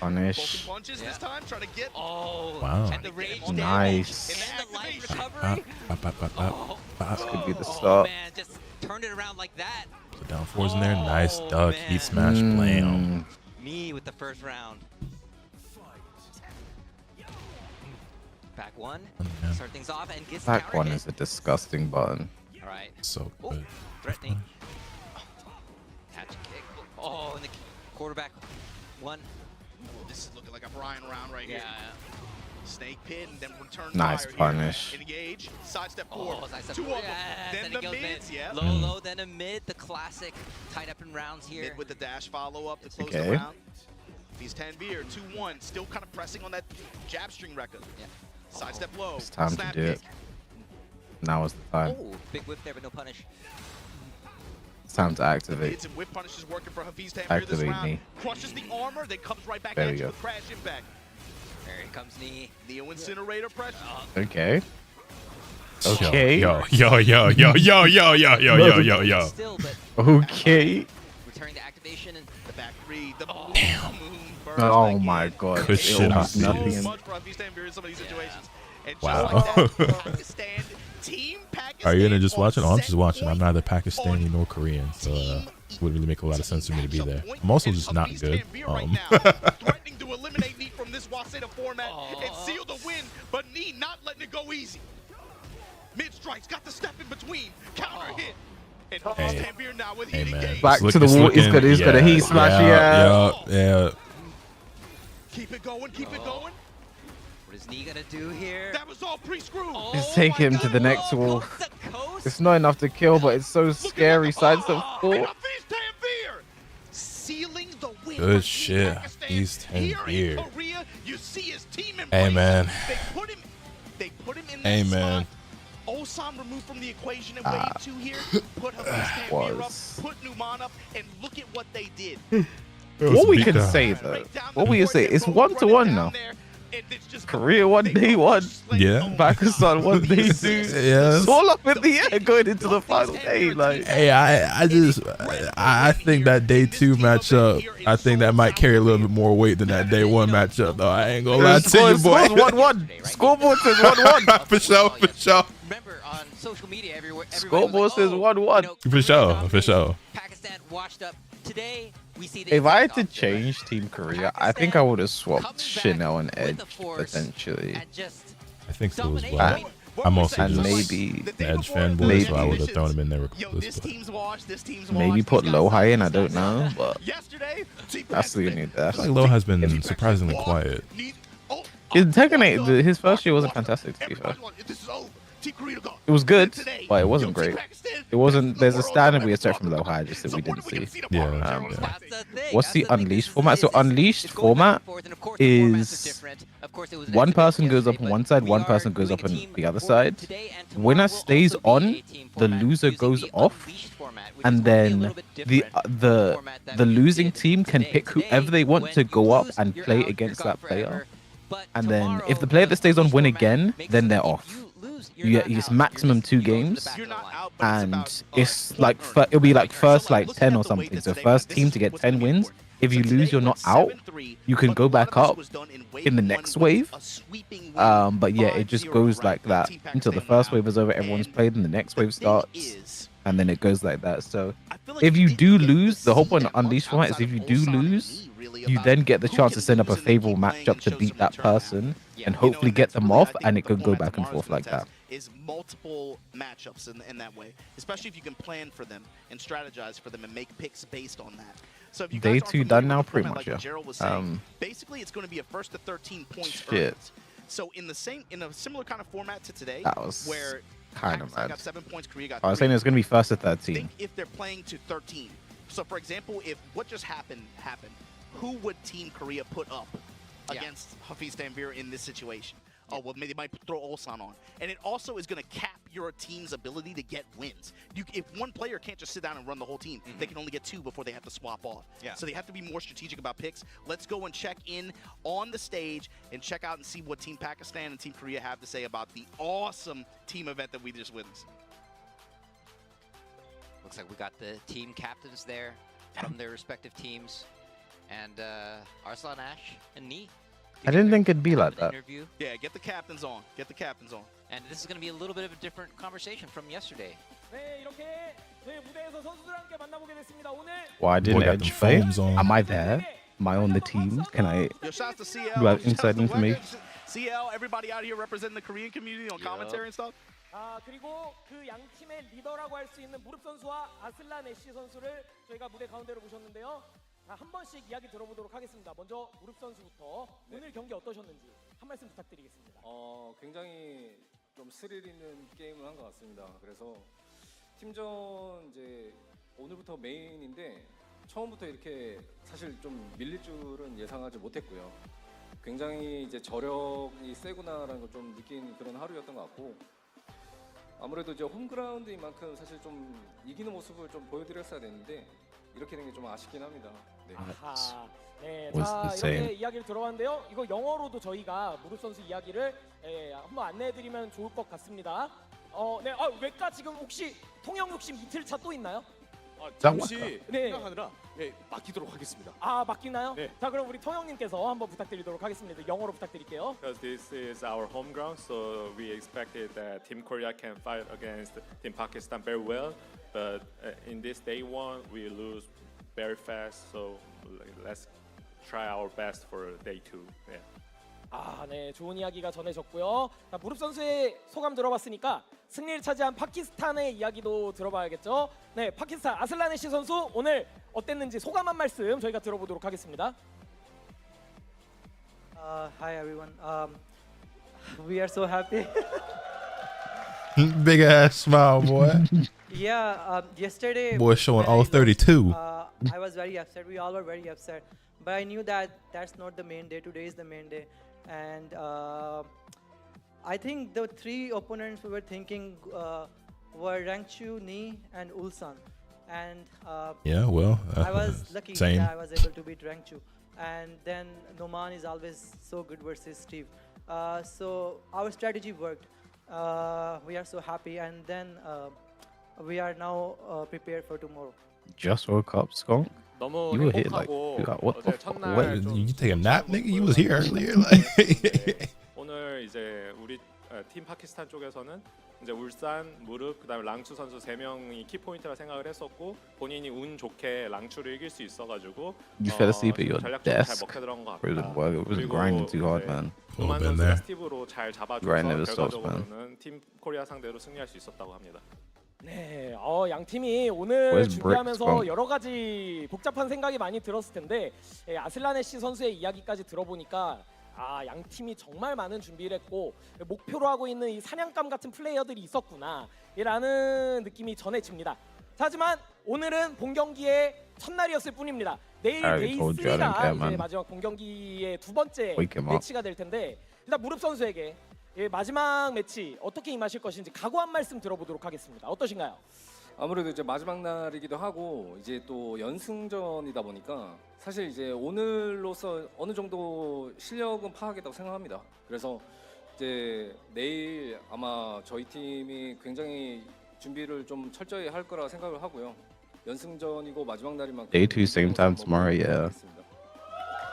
Speaker 4: Punish.
Speaker 2: Punches this time, trying to get.
Speaker 3: Wow.
Speaker 1: And the rage
Speaker 4: nice.
Speaker 1: and the life recovery.
Speaker 4: This could be the
Speaker 1: Oh
Speaker 4: start.
Speaker 1: man, just turned it around like that.
Speaker 3: The down 4's in there. Nice duck. Heat smash. Blam.
Speaker 1: Me with the first round. Back one. Start things off and gets
Speaker 4: Back one is a disgusting button.
Speaker 1: All right.
Speaker 3: So good.
Speaker 1: Threatening. Catch a kick. Oh, and the quarterback one.
Speaker 2: This is looking like a Brian round right here. Snake pin, then return
Speaker 4: nice
Speaker 2: fire
Speaker 4: punish.
Speaker 2: Here. Engage, sidestep forward.
Speaker 1: Sidestep
Speaker 2: 2 of them. Then the mids,
Speaker 1: Low, then a mid, the classic tied up in rounds here.
Speaker 2: Mid with the dash follow up to close the round. He's Tanvir, 2-1, still kind of pressing on that jab string record. Sidestep low.
Speaker 4: It's time to do it. Now is the time.
Speaker 1: Oh, big whip there, but no punish.
Speaker 4: It's time to activate.
Speaker 2: Mids and whip punish is working for Hafiz Tanvir
Speaker 4: Activate
Speaker 2: this round.
Speaker 4: me.
Speaker 2: Crushes the armor, then comes right back
Speaker 4: There
Speaker 2: at
Speaker 4: we
Speaker 2: you
Speaker 4: go.
Speaker 2: with crash impact.
Speaker 1: There comes knee.
Speaker 2: Neo incinerator pressure.
Speaker 4: Okay. Okay.
Speaker 3: Yo.
Speaker 1: Still, but
Speaker 4: Okay.
Speaker 1: returning to activation and
Speaker 2: the back 3. The
Speaker 3: damn.
Speaker 4: Oh my God.
Speaker 3: Good shit,
Speaker 4: Almost
Speaker 3: Hafiz.
Speaker 4: nothing.
Speaker 2: so much for Hafiz Tanvir in some of these situations. And just
Speaker 3: Wow.
Speaker 2: like that, Pakistan, Team Pakistan.
Speaker 3: Are you gonna just watch it? Oh, I'm just
Speaker 2: set
Speaker 3: watching. I'm
Speaker 2: point
Speaker 3: neither Pakistani nor Korean, so it wouldn't really make a lot of sense for me to be there. I'm also just not good.
Speaker 2: Threatening to eliminate Nee from this Waseda format and seal the win, but Nee not letting it go easy. Mid strikes, got the step in between, counter hit. And Hafiz Tanvir now with heat
Speaker 3: man.
Speaker 2: engaged.
Speaker 4: Back to the wall. He's gonna heat smash.
Speaker 3: Yeah.
Speaker 2: Keep it going, keep it going.
Speaker 1: what is Nee gonna do here?
Speaker 2: That was all pre-screwed.
Speaker 4: Just take him to the next wall.
Speaker 1: Coast to coast.
Speaker 4: It's not enough to kill, but it's so scary. Sidestep 4.
Speaker 3: Good shit. He's 10 here. Hey, man. Hey, man.
Speaker 2: Ulsan removed from the equation in wave 2 here. Put Hafiz up, put Numan up, and look at what they did.
Speaker 4: What we can say though, what we can say, it's 1-1 now. Korea won day 1.
Speaker 3: Yeah.
Speaker 4: Pakistan won day 2.
Speaker 3: Yeah.
Speaker 4: It's all up in the air going into the final day. Like,
Speaker 3: hey, I think that day 2 matchup, I think that might carry a little bit more weight than that day 1 matchup, though. I ain't gonna lie to you, boy.
Speaker 4: 1-1. Scoreboard says 1-1.
Speaker 3: For sure, for sure.
Speaker 1: Remember, on social media, everywhere
Speaker 4: Scoreboard says 1-1.
Speaker 3: For sure, for sure.
Speaker 1: Pakistan washed up. Today, we see
Speaker 4: if I had to change Team Korea, I think I would have swapped Chanel and Edge potentially.
Speaker 3: I think so as well. I'm also
Speaker 4: and
Speaker 3: just
Speaker 4: maybe
Speaker 3: an Edge fanboy, so I would have thrown him in there regardless.
Speaker 4: Maybe put Low High in, I don't know, but that's the only
Speaker 3: I feel like Low has been surprisingly quiet.
Speaker 4: His Tekken 8, his first year wasn't fantastic, to be fair. It was good, but it wasn't great. It wasn't. There's a standard we expect from Low High, just that we didn't see.
Speaker 3: Yeah.
Speaker 4: What's the Unleashed format? So Unleashed format is one person goes up on one side, one person goes up on the other side. Winner stays on, the loser goes off, and then the losing team can pick whoever they want to go up and play against that player. And then if the player that stays on win again, then they're off. It's maximum 2 games, and it's like it'll be like first like 10 or something. So first team to get 10 wins. If you lose, you're not out. You can go back up in the next wave. But yeah, it just goes like that until the first wave is over. Everyone's played, and the next wave starts, and then it goes like that. So if you do lose, the whole point of Unleashed format is if you do lose, you then get the chance to send up a favorable matchup to beat that person and hopefully get them off, and it could go back and forth like that.
Speaker 2: Is multiple matchups in that way, especially if you can plan for them and strategize for them and make picks based on that. So if you
Speaker 4: Day 2 done now, pretty much,
Speaker 2: like
Speaker 4: yeah.
Speaker 2: Gerald was saying, basically it's going to be a first to 13 points earned. So in a similar kind of format to today,
Speaker 4: that was
Speaker 2: where
Speaker 4: kind of mad.
Speaker 2: got 7 points, Korea got 3.
Speaker 4: I was saying it's going to be first to 13.
Speaker 2: Think if they're playing to 13. So for example, if what just happened, who would Team Korea put up against Hafiz Tanvir in this situation? Oh, well, maybe they might throw Ulsan on. And it also is going to cap your team's ability to get wins. If one player can't just sit down and run the whole team, they can only get 2 before they have to swap off. So they have to be more strategic about picks. Let's go and check in on the stage and check out and see what Team Pakistan and Team Korea have to say about the awesome team event that we just witnessed.
Speaker 1: Looks like we got the team captains there from their respective teams. And Arslan, Ash, and Knee.
Speaker 4: I didn't think it'd be like that.
Speaker 2: Yeah, get the captains on. Get the captains on.
Speaker 1: And this is going to be a little bit of a different conversation from yesterday.
Speaker 4: Why didn't Edge play? Am I there? Am I on the team? Can I do I have inside information?
Speaker 2: CL, everybody out here representing the Korean community on commentary and stuff.
Speaker 8: 그리고 그 양 팀의 리더라고 할 수 있는 무릎 선수와 아슬란 애쉬 선수를 저희가 무대 가운데로 모셨는데요. 한 번씩 이야기 들어보도록 하겠습니다. 먼저 무릎 선수부터 오늘 경기 어떠셨는지 한 말씀 부탁드리겠습니다.
Speaker 9: 굉장히 좀 스릴 있는 게임을 한 것 같습니다. 그래서 팀전 이제 오늘부터 메인인데 처음부터 이렇게 사실 좀 밀릴 줄은 예상하지 못했고요. 굉장히 이제 저력이 세구나라는 걸 좀 느낀 그런 하루였던 것 같고. 아무래도 이제 홈그라운드인 만큼 사실 좀 이기는 모습을 좀 보여드렸어야 되는데 이렇게 된 게 좀 아쉽긴 합니다. 네.
Speaker 8: 네, 자 이렇게 이야기를 들어봤는데요. 이거 영어로도 저희가 무릎 선수 이야기를 한번 안내해드리면 좋을 것 같습니다. 네, 외과 지금 혹시 통영 욕심 이틀차 또 있나요?
Speaker 10: 잠시 생각하느라 맡기도록 하겠습니다.
Speaker 8: 맡기나요? 네. 자 그럼 우리 통영님께서 한번 부탁드리도록 하겠습니다. 영어로 부탁드릴게요.
Speaker 11: Because this is our home ground, so we expected that Team Korea can fight against Team Pakistan very well. But in this day 1, we lose very fast. So let's try our best for day 2. Yeah.
Speaker 8: 네, 좋은 이야기가 전해졌고요. 자, 무릎 선수의 소감 들어봤으니까 승리를 차지한 파키스탄의 이야기도 들어봐야겠죠. 네, 파키스탄 아슬란 애쉬 선수 오늘 어땠는지 소감 한 말씀 저희가 들어보도록 하겠습니다.
Speaker 12: Hi everyone. We are so happy.
Speaker 3: Big ass smile, boy.
Speaker 12: Yeah, yesterday.
Speaker 3: Boy showing
Speaker 12: when
Speaker 3: all
Speaker 12: I lost,
Speaker 3: 32.
Speaker 12: I was very upset. We all were very upset. But I knew that that's not the main day. Today is the main day. And I think the three opponents we were thinking were Rangchu, Ni, and Ulsan. And
Speaker 3: Yeah, well,
Speaker 12: I was lucky
Speaker 3: same.
Speaker 12: that I was able to beat Rangchu. And then Noman is always so good versus Steve. So our strategy worked. We are so happy. And then we are now prepared for tomorrow.
Speaker 4: Just woke up, Skunk.
Speaker 11: 너무
Speaker 4: You were hit like
Speaker 11: 행복하고
Speaker 4: you got what the
Speaker 11: 어제
Speaker 4: fuck?
Speaker 11: 첫날
Speaker 3: What?
Speaker 11: 좀
Speaker 3: You take a nap, nigga? You was here earlier.
Speaker 11: 네,
Speaker 3: Like.
Speaker 11: 오늘 이제 우리 팀 파키스탄 쪽에서는 이제 울산, 무릎, 그다음에 랑추 선수 3명이 키 포인트라 생각을 했었고 본인이 운 좋게 랑추를 이길 수 있어가지고
Speaker 4: You fell asleep at your
Speaker 11: 전략적으로 잘
Speaker 4: desk.
Speaker 11: 먹혀 들어간 것
Speaker 4: Or
Speaker 11: 같다.
Speaker 4: was it was grinding too hard, man.
Speaker 11: 노만
Speaker 3: been
Speaker 11: 선수가
Speaker 3: there.
Speaker 11: 스티브로 잘 잡아줘서
Speaker 4: Grind never stops, man.
Speaker 11: 결과적으로는 팀 코리아 상대로 승리할 수 있었다고 합니다.
Speaker 8: 네, 양 팀이 오늘
Speaker 4: Where's
Speaker 8: 준비하면서
Speaker 4: Brick?
Speaker 8: 여러 가지 복잡한 생각이 많이 들었을 텐데 아슬라네시 선수의 이야기까지 들어보니까 양 팀이 정말 많은 준비를 했고 목표로 하고 있는 이 사냥감 같은 플레이어들이 있었구나라는 느낌이 전해집니다. 하지만 오늘은 본 경기의 첫날이었을 뿐입니다. 내일
Speaker 4: I
Speaker 8: 데이
Speaker 4: told you I didn't
Speaker 8: 3가
Speaker 4: care,
Speaker 8: 이제
Speaker 4: man.
Speaker 8: 마지막 본 경기의 두 번째
Speaker 4: Wake him up.
Speaker 8: 매치가 될 텐데 일단 무릎 선수에게 마지막 매치 어떻게 임하실 것인지 각오 한 말씀 들어보도록 하겠습니다. 어떠신가요?
Speaker 9: 아무래도 이제 마지막 날이기도 하고 이제 또 연승전이다 보니까 사실 이제 오늘로서 어느 정도 실력은 파악했다고 생각합니다. 그래서 이제 내일 아마 저희 팀이 굉장히 준비를 좀 철저히 할 거라 생각을 하고요. 연승전이고 마지막 날인 만큼
Speaker 4: Day 2 same time tomorrow, yeah.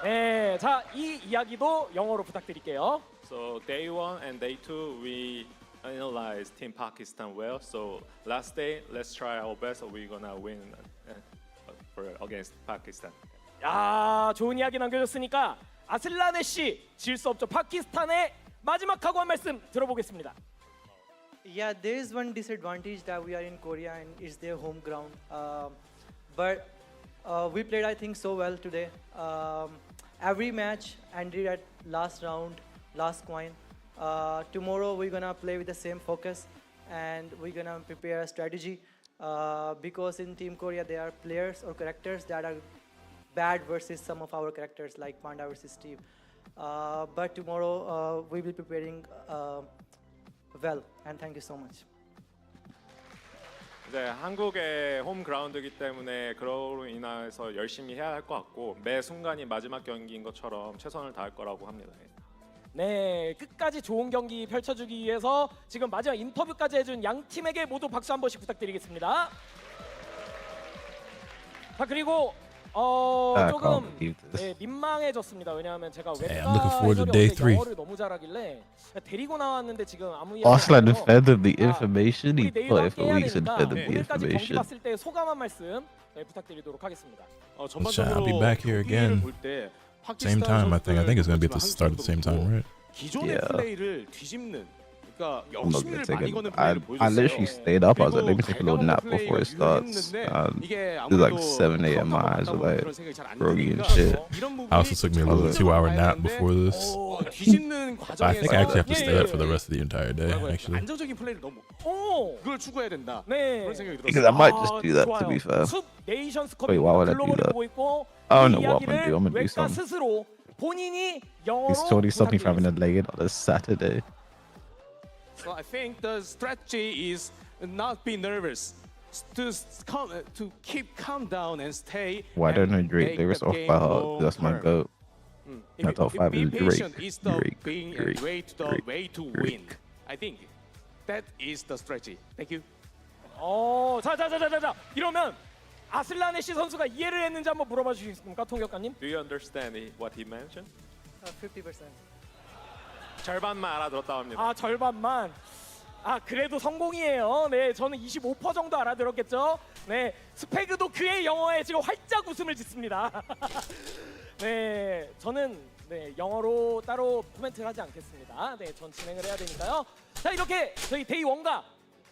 Speaker 8: 네, 자, 이 이야기도 영어로 부탁드릴게요.
Speaker 11: So day 1 and day 2 we analyze Team Pakistan well. So last day let's try our best. We're gonna win against Pakistan.
Speaker 8: 야, 좋은 이야기 남겨줬으니까 아슬라네 씨 질 수 없죠. 파키스탄의 마지막 각오 한 말씀 들어보겠습니다.
Speaker 12: Yeah, there is one disadvantage that we are in Korea and it's their home ground. But we played, I think, so well today. Every match ended at last round, last coin. Tomorrow we're gonna play with the same focus and we're gonna prepare a strategy. Because in Team Korea there are players or characters that are bad versus some of our characters like Panda versus Steve. But tomorrow we will be preparing well, and thank you so much.
Speaker 11: 이제 한국의 홈 그라운드이기 때문에 그로 인해서 열심히 해야 할 것 같고 매 순간이 마지막 경기인 것처럼 최선을 다할 거라고 합니다.
Speaker 8: 네, 끝까지 좋은 경기 펼쳐주기 위해서 지금 마지막 인터뷰까지 해준 양 팀에게 모두 박수 한 번씩 부탁드리겠습니다. 자, 그리고 조금 민망해졌습니다. 왜냐하면 제가 웹가 해설이 영어를 너무 잘하길래 데리고 나왔는데 지금 아무 이야기
Speaker 4: Arslan feathered the information. He
Speaker 8: 우리
Speaker 4: put
Speaker 8: 내일
Speaker 4: it for
Speaker 8: 함께 해야
Speaker 4: weeks and
Speaker 8: 되니까
Speaker 4: feathered the
Speaker 8: 오늘까지 경기
Speaker 4: information.
Speaker 8: 봤을 때 소감 한 말씀 부탁드리도록 하겠습니다.
Speaker 3: I'll be back here again. Same time, I think it's gonna be at the start at the same time, right?
Speaker 10: 기존의 플레이를 뒤집는 그러니까
Speaker 4: I'm not
Speaker 10: 욕심을
Speaker 4: gonna
Speaker 10: 많이
Speaker 4: take
Speaker 10: 거는
Speaker 4: it.
Speaker 10: 플레이를
Speaker 4: I literally
Speaker 10: 보여줬어요.
Speaker 4: stayed up. I was like, let me take a little nap before it starts.
Speaker 10: 이게
Speaker 4: It was like 7 a.m. My eyes were like groggy and shit.
Speaker 3: I also took me a little 2-hour nap before this.
Speaker 10: 뒤집는
Speaker 3: But I think I actually have to stay up for the rest of the entire day, actually.
Speaker 10: 안정적인 플레이를 너무 그걸 추구해야 된다.
Speaker 8: 네.
Speaker 10: 그런 생각이
Speaker 4: Because
Speaker 10: 들었어요.
Speaker 4: I might just do that, to be fair.
Speaker 8: 숲 네이션스컵
Speaker 4: Wait, why would I do
Speaker 8: 글로벌을
Speaker 4: that?
Speaker 8: 보고 있고
Speaker 4: I don't
Speaker 8: 이
Speaker 4: know what I'm gonna do. I'm gonna do
Speaker 8: 웹가
Speaker 4: something.
Speaker 8: 스스로 본인이 영어로
Speaker 4: He's totally stopped me from having a
Speaker 8: 부탁드리겠습니다.
Speaker 4: leg on a Saturday.
Speaker 10: So I think the strategy is not be nervous, to keep calm down and stay.
Speaker 4: Why don't I
Speaker 10: and
Speaker 4: Drake
Speaker 10: make
Speaker 4: lyrics
Speaker 10: the
Speaker 4: off
Speaker 10: game
Speaker 4: by heart?
Speaker 10: long
Speaker 4: That's my
Speaker 10: term.
Speaker 4: goat. My top 5
Speaker 10: Be
Speaker 4: is
Speaker 10: patient
Speaker 4: Drake.
Speaker 10: is the
Speaker 4: Drake.
Speaker 10: being
Speaker 4: Drake.
Speaker 10: way to
Speaker 4: Drake.
Speaker 10: win. I think that is the strategy. Thank you.
Speaker 8: 자. 이러면 아슬라네시 선수가 이해를 했는지 한번 물어봐 주시겠습니까, 통역관님?
Speaker 11: Do you understand what he mentioned?
Speaker 12: 50%.
Speaker 11: 절반만 알아들었다고 합니다.
Speaker 8: 절반만. 그래도 성공이에요. 네, 저는 25% 정도 알아들었겠죠. 네, 스페그도 그의 영어에 지금 활짝 웃음을 짓습니다. 네, 저는 영어로 따로 코멘트를 하지 않겠습니다. 네, 전 진행을 해야 되니까요. 자, 이렇게 저희 데이 1과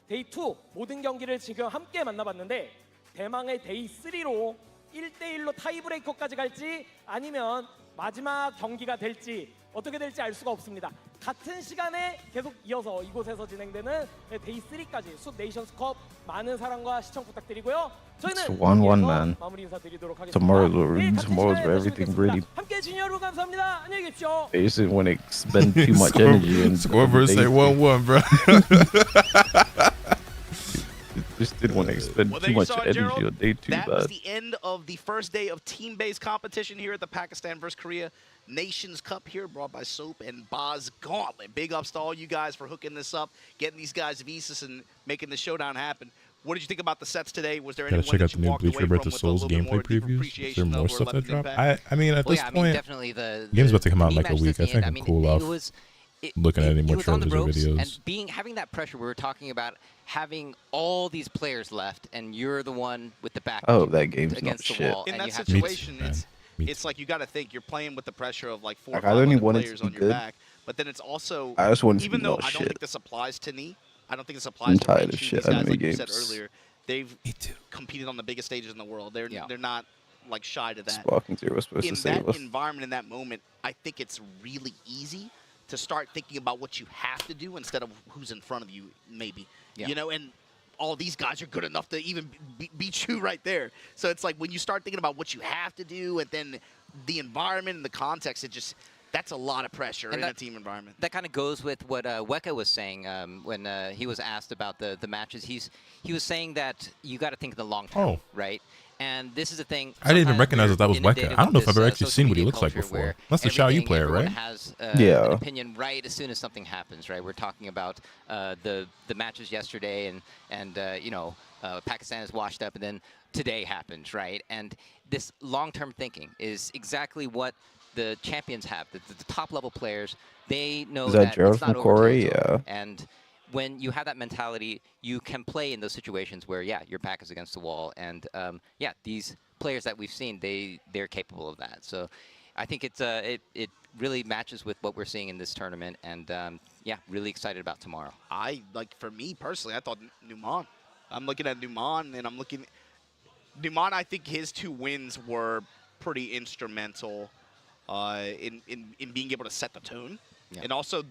Speaker 8: 데이 2 모든 경기를 지금 함께 만나봤는데 대망의 데이 3로 1대1로 타이브레이커까지 갈지 아니면 마지막 경기가 될지 어떻게 될지 알 수가 없습니다. 같은 시간에 계속 이어서 이곳에서 진행되는 데이 3까지 숲 네이션스컵 많은 사랑과 시청 부탁드리고요. 저희는
Speaker 4: It's 1-1, man.
Speaker 8: 마무리 인사드리도록 하겠습니다.
Speaker 4: Tomorrow's where everything really.
Speaker 8: 함께 해주신 여러분 감사합니다. 안녕히 계십시오.
Speaker 4: They just didn't want to expend too much energy. And
Speaker 3: Scoreboard say 1-1, bro.
Speaker 4: Just didn't want to expend too much energy on day 2.
Speaker 2: That was the end of the first day of team-based competition here at the Pakistan vs. Korea Nations Cup here, brought by Soap and Boz Gauntlet. Big ups to all you guys for hooking this up, getting these guys visas and making the showdown happen. What did you think about the sets today? Was there anyone
Speaker 3: check out
Speaker 2: that
Speaker 3: the
Speaker 2: you
Speaker 3: new
Speaker 2: walked
Speaker 3: Bleach
Speaker 2: away
Speaker 3: Rebirth
Speaker 2: from
Speaker 3: to
Speaker 2: with a
Speaker 3: Souls
Speaker 2: little bit more
Speaker 3: gameplay previews? Is there
Speaker 2: appreciation
Speaker 3: more
Speaker 2: of
Speaker 3: stuff
Speaker 2: or
Speaker 3: that
Speaker 2: left
Speaker 3: drop?
Speaker 2: impact?
Speaker 3: I mean, at this point,
Speaker 1: definitely the
Speaker 3: game's about to come out in like a
Speaker 1: rematch
Speaker 3: week. I
Speaker 1: at the end,
Speaker 3: think I'm cool off looking at any more trailers or videos.
Speaker 1: And having that pressure, we were talking about having all these players left, and you're the one with the back.
Speaker 4: Oh, that game's
Speaker 1: against
Speaker 4: not
Speaker 1: the
Speaker 4: shit.
Speaker 1: wall.
Speaker 2: In
Speaker 1: and
Speaker 2: that
Speaker 1: you have
Speaker 2: situation, it's like you got to think you're playing with the pressure of like 4 or
Speaker 4: Like,
Speaker 2: 5
Speaker 4: I only
Speaker 2: other
Speaker 4: want it to
Speaker 2: players
Speaker 4: be
Speaker 2: on your
Speaker 4: good.
Speaker 2: back. But then it's also,
Speaker 4: I just want it to
Speaker 2: even
Speaker 4: be
Speaker 2: though
Speaker 4: not
Speaker 2: I don't
Speaker 4: shit.
Speaker 2: think this applies to Knee, I don't think this
Speaker 4: I'm
Speaker 2: applies to
Speaker 4: tired of
Speaker 2: Raichu.
Speaker 4: shit
Speaker 2: These guys,
Speaker 4: anime
Speaker 2: like you said
Speaker 4: games.
Speaker 2: earlier, they've competed on the biggest stages in the world. They're not like shy to that.
Speaker 4: Sparking Zero was supposed
Speaker 2: In
Speaker 4: to save
Speaker 2: that
Speaker 4: us.
Speaker 2: environment, in that moment, I think it's really easy to start thinking about what you have to do instead of who's in front of you, maybe.
Speaker 1: Yeah.
Speaker 2: You know, and all these guys are good enough to even beat you right there. So it's like when you start thinking about what you have to do and then the environment and the context, that's a lot of pressure in a team environment.
Speaker 1: That kind of goes with what Weka was saying when he was asked about the matches. He was saying that you got to think of the long term, right? And this is the thing.
Speaker 3: I didn't even recognize that was Weka. I don't know if I've ever actually seen what he looks like before. That's the Xiao Yu player, right?
Speaker 1: Has an opinion right as soon as something happens, right? We're talking about the matches yesterday, and you know, Pakistan is washed up, and then today happens, right? And this long-term thinking is exactly what the champions have. The top-level players, they know that it's not over.
Speaker 4: Yeah.
Speaker 1: And when you have that mentality, you can play in those situations where, yeah, your back is against the wall. And, yeah, these players that we've seen, they're capable of that. So I think it really matches with what we're seeing in this tournament. And, yeah, really excited about tomorrow.
Speaker 2: For me personally, I thought Numan. I'm looking at Numan, and I'm looking... Numan, I think his 2 wins were pretty instrumental in being able to set the tone. Yeah. And also,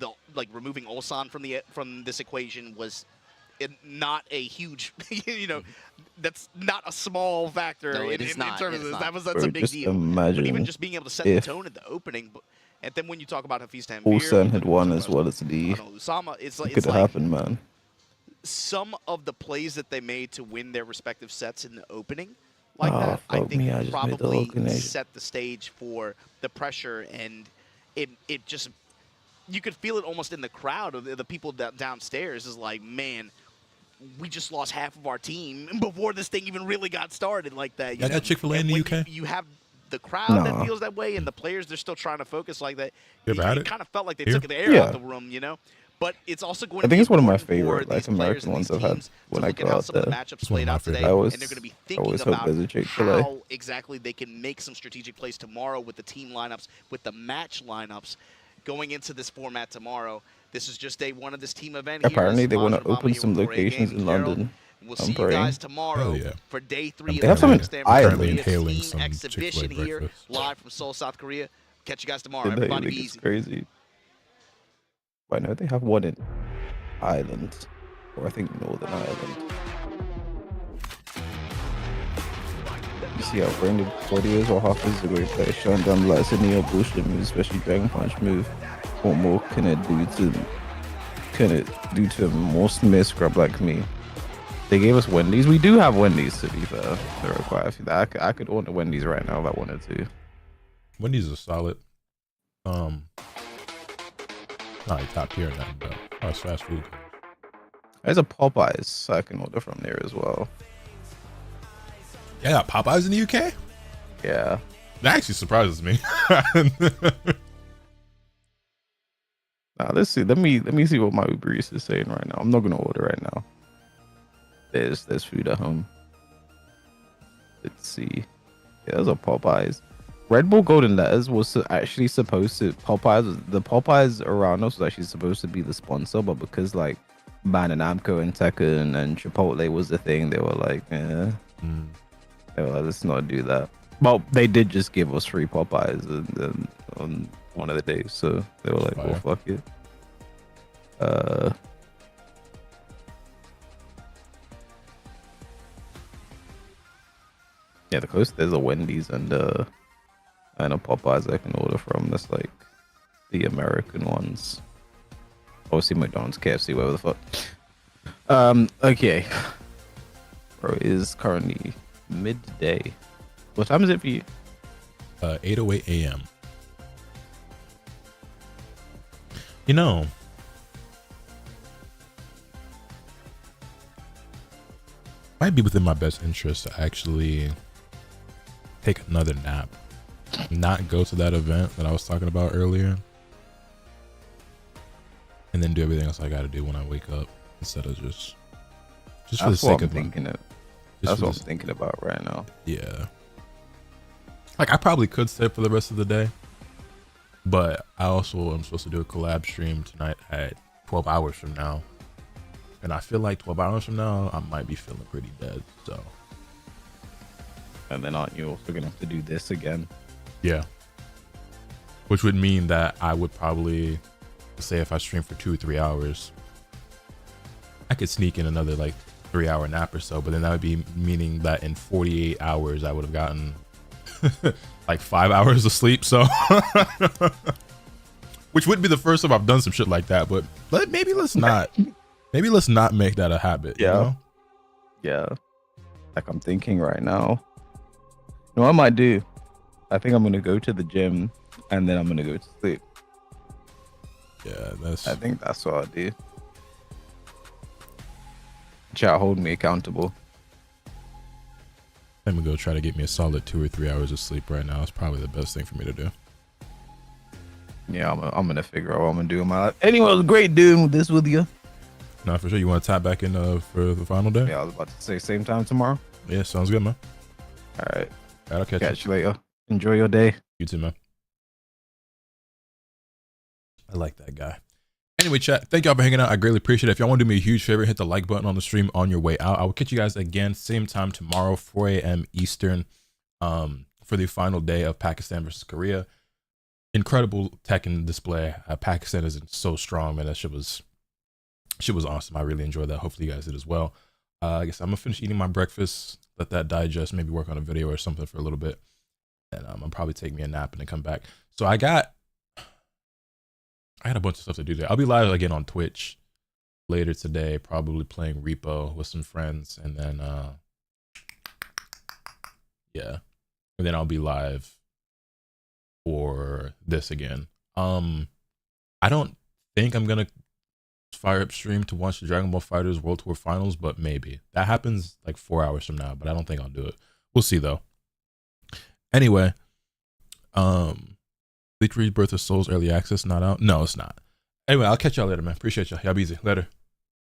Speaker 2: removing Ulsan from this equation was not a huge, you know, that's not a small factor in terms of this. That's a big deal. But even just being able to set the tone at the opening, and then when you talk about Hafiz Tanvir,
Speaker 4: Ulsan had won as well as the.
Speaker 2: Usama, it's
Speaker 4: could have happened, man.
Speaker 2: Some of the plays that they made to win their respective sets in the opening, I think probably set the stage for the pressure, and it just. You could feel it almost in the crowd of the people downstairs is like, man, we just lost half of our team before this thing even really got started like that.
Speaker 3: I got Chick-fil-A in the UK.
Speaker 2: You have the crowd that feels that way, and the players, they're still trying to focus like that. It kind of felt like they took the air out of the room, you know? But it's also going to be
Speaker 4: I think it's one of my
Speaker 2: favorite
Speaker 4: American ones I've had when I go out there.
Speaker 2: Matchups played out today,
Speaker 4: I always
Speaker 2: be thinking
Speaker 4: hope there's a Chick-fil-A.
Speaker 2: how exactly they can make some strategic plays tomorrow with the team lineups, with the match lineups. Going into this format tomorrow, this is just day 1 of this team event.
Speaker 4: Apparently, they want to open some locations in London.
Speaker 2: We'll see you guys tomorrow for day 3
Speaker 4: they
Speaker 2: of
Speaker 4: have
Speaker 2: the
Speaker 4: some
Speaker 2: Pakistan
Speaker 3: inhaling
Speaker 2: team exhibition here, live from Seoul, South Korea. Catch you guys tomorrow. Everybody be easy.
Speaker 4: Crazy. But I know they have one in Ireland, or I think Northern Ireland. You see how branded body is, or half is a great player, showing down like a neo bullshit move, especially Dragon Punch move. What more can it do to a more Smith scrub like me? They gave us Wendy's. We do have Wendy's, to be fair. There are quite a few. I could order Wendy's right now if I wanted to.
Speaker 3: Wendy's is solid. Not like top tier or nothing, but that's fast food.
Speaker 4: There's a Popeyes I can order from there as well.
Speaker 3: Yeah, Popeyes in the UK?
Speaker 4: Yeah.
Speaker 3: That actually surprises me.
Speaker 4: Now let's see. Let me see what my Uber Eats is saying right now. I'm not gonna order right now. There's food at home. Let's see. Yeah, there's a Popeyes. Red Bull Golden Letters was actually supposed to the Popeyes around us was actually supposed to be the sponsor, but because like Man and Amco and Tekken and Chipotle was the thing, they were like, yeah. They were like, let's not do that. Well, they did just give us free Popeyes and one of the days, so they were like, "Well, fuck it." Yeah, the close there's a Wendy's and a Popeyes I can order from. That's like the American ones. Obviously McDonald's, KFC, whatever the fuck. Okay. Bro, it is currently midday. What time is it for you?
Speaker 3: 8:08 a.m. You know, might be within my best interest to actually take another nap, not go to that event that I was talking about earlier, and then do everything else I got to do when I wake up instead of just for the sake of thinking it.
Speaker 4: That's what I'm thinking about right now.
Speaker 3: Yeah, like I probably could stay for the rest of the day, but I also am supposed to do a collab stream tonight at 12 hours from now, and I feel like 12 hours from now I might be feeling pretty dead. So,
Speaker 4: and then aren't you also gonna have to do this again?
Speaker 3: Yeah, which would mean that I would probably say if I stream for 2 or 3 hours, I could sneak in another like 3-hour nap or so, but then that would be meaning that in 48 hours I would have gotten like 5 hours of sleep. So which would be the first time I've done some shit like that, but maybe let's not make that a habit.
Speaker 4: Yeah.
Speaker 3: You know?
Speaker 4: Yeah. Like I'm thinking right now. You know what I might do? I think I'm gonna go to the gym and then I'm gonna go to sleep.
Speaker 3: Yeah,
Speaker 4: I think that's what I'll do. Chat, hold me accountable.
Speaker 3: I'm gonna go try to get me a solid 2 or 3 hours of sleep right now. It's probably the best thing for me to do.
Speaker 4: Yeah, I'm gonna figure out what I'm gonna do in my life. Anyway, it was great doing this with you.
Speaker 3: No, for sure. You want to tap back in for the final day?
Speaker 4: Yeah, I was about to say same time tomorrow.
Speaker 3: Yeah, sounds good, man.
Speaker 4: All right.
Speaker 3: All right, I'll
Speaker 4: catch you later. Enjoy your day.
Speaker 3: You too, man. I like that guy. Anyway, chat, thank y'all for hanging out. I greatly appreciate it. If y'all want to do me a huge favor, hit the like button on the stream on your way out. I will catch you guys again, same time tomorrow, 4 a.m. Eastern, for the final day of Pakistan versus Korea. Incredible Tekken display. Pakistan is so strong, man. That shit was awesome. I really enjoyed that. Hopefully you guys did as well. I guess I'm gonna finish eating my breakfast, let that digest, maybe work on a video or something for a little bit, and I'll probably take me a nap and then come back. So I had a bunch of stuff to do there. I'll be live again on Twitch later today, probably playing Repo with some friends, and then yeah, and then I'll be live for this again. I don't think I'm gonna fire up stream to watch the Dragon Ball FighterZ World Tour Finals, but maybe that happens like 4 hours from now, but I don't think I'll do it. We'll see though. Anyway, Bleach Rebirth of Souls early access not out. No, it's not. Anyway, I'll catch y'all later, man. Appreciate y'all. Y'all be easy. Later.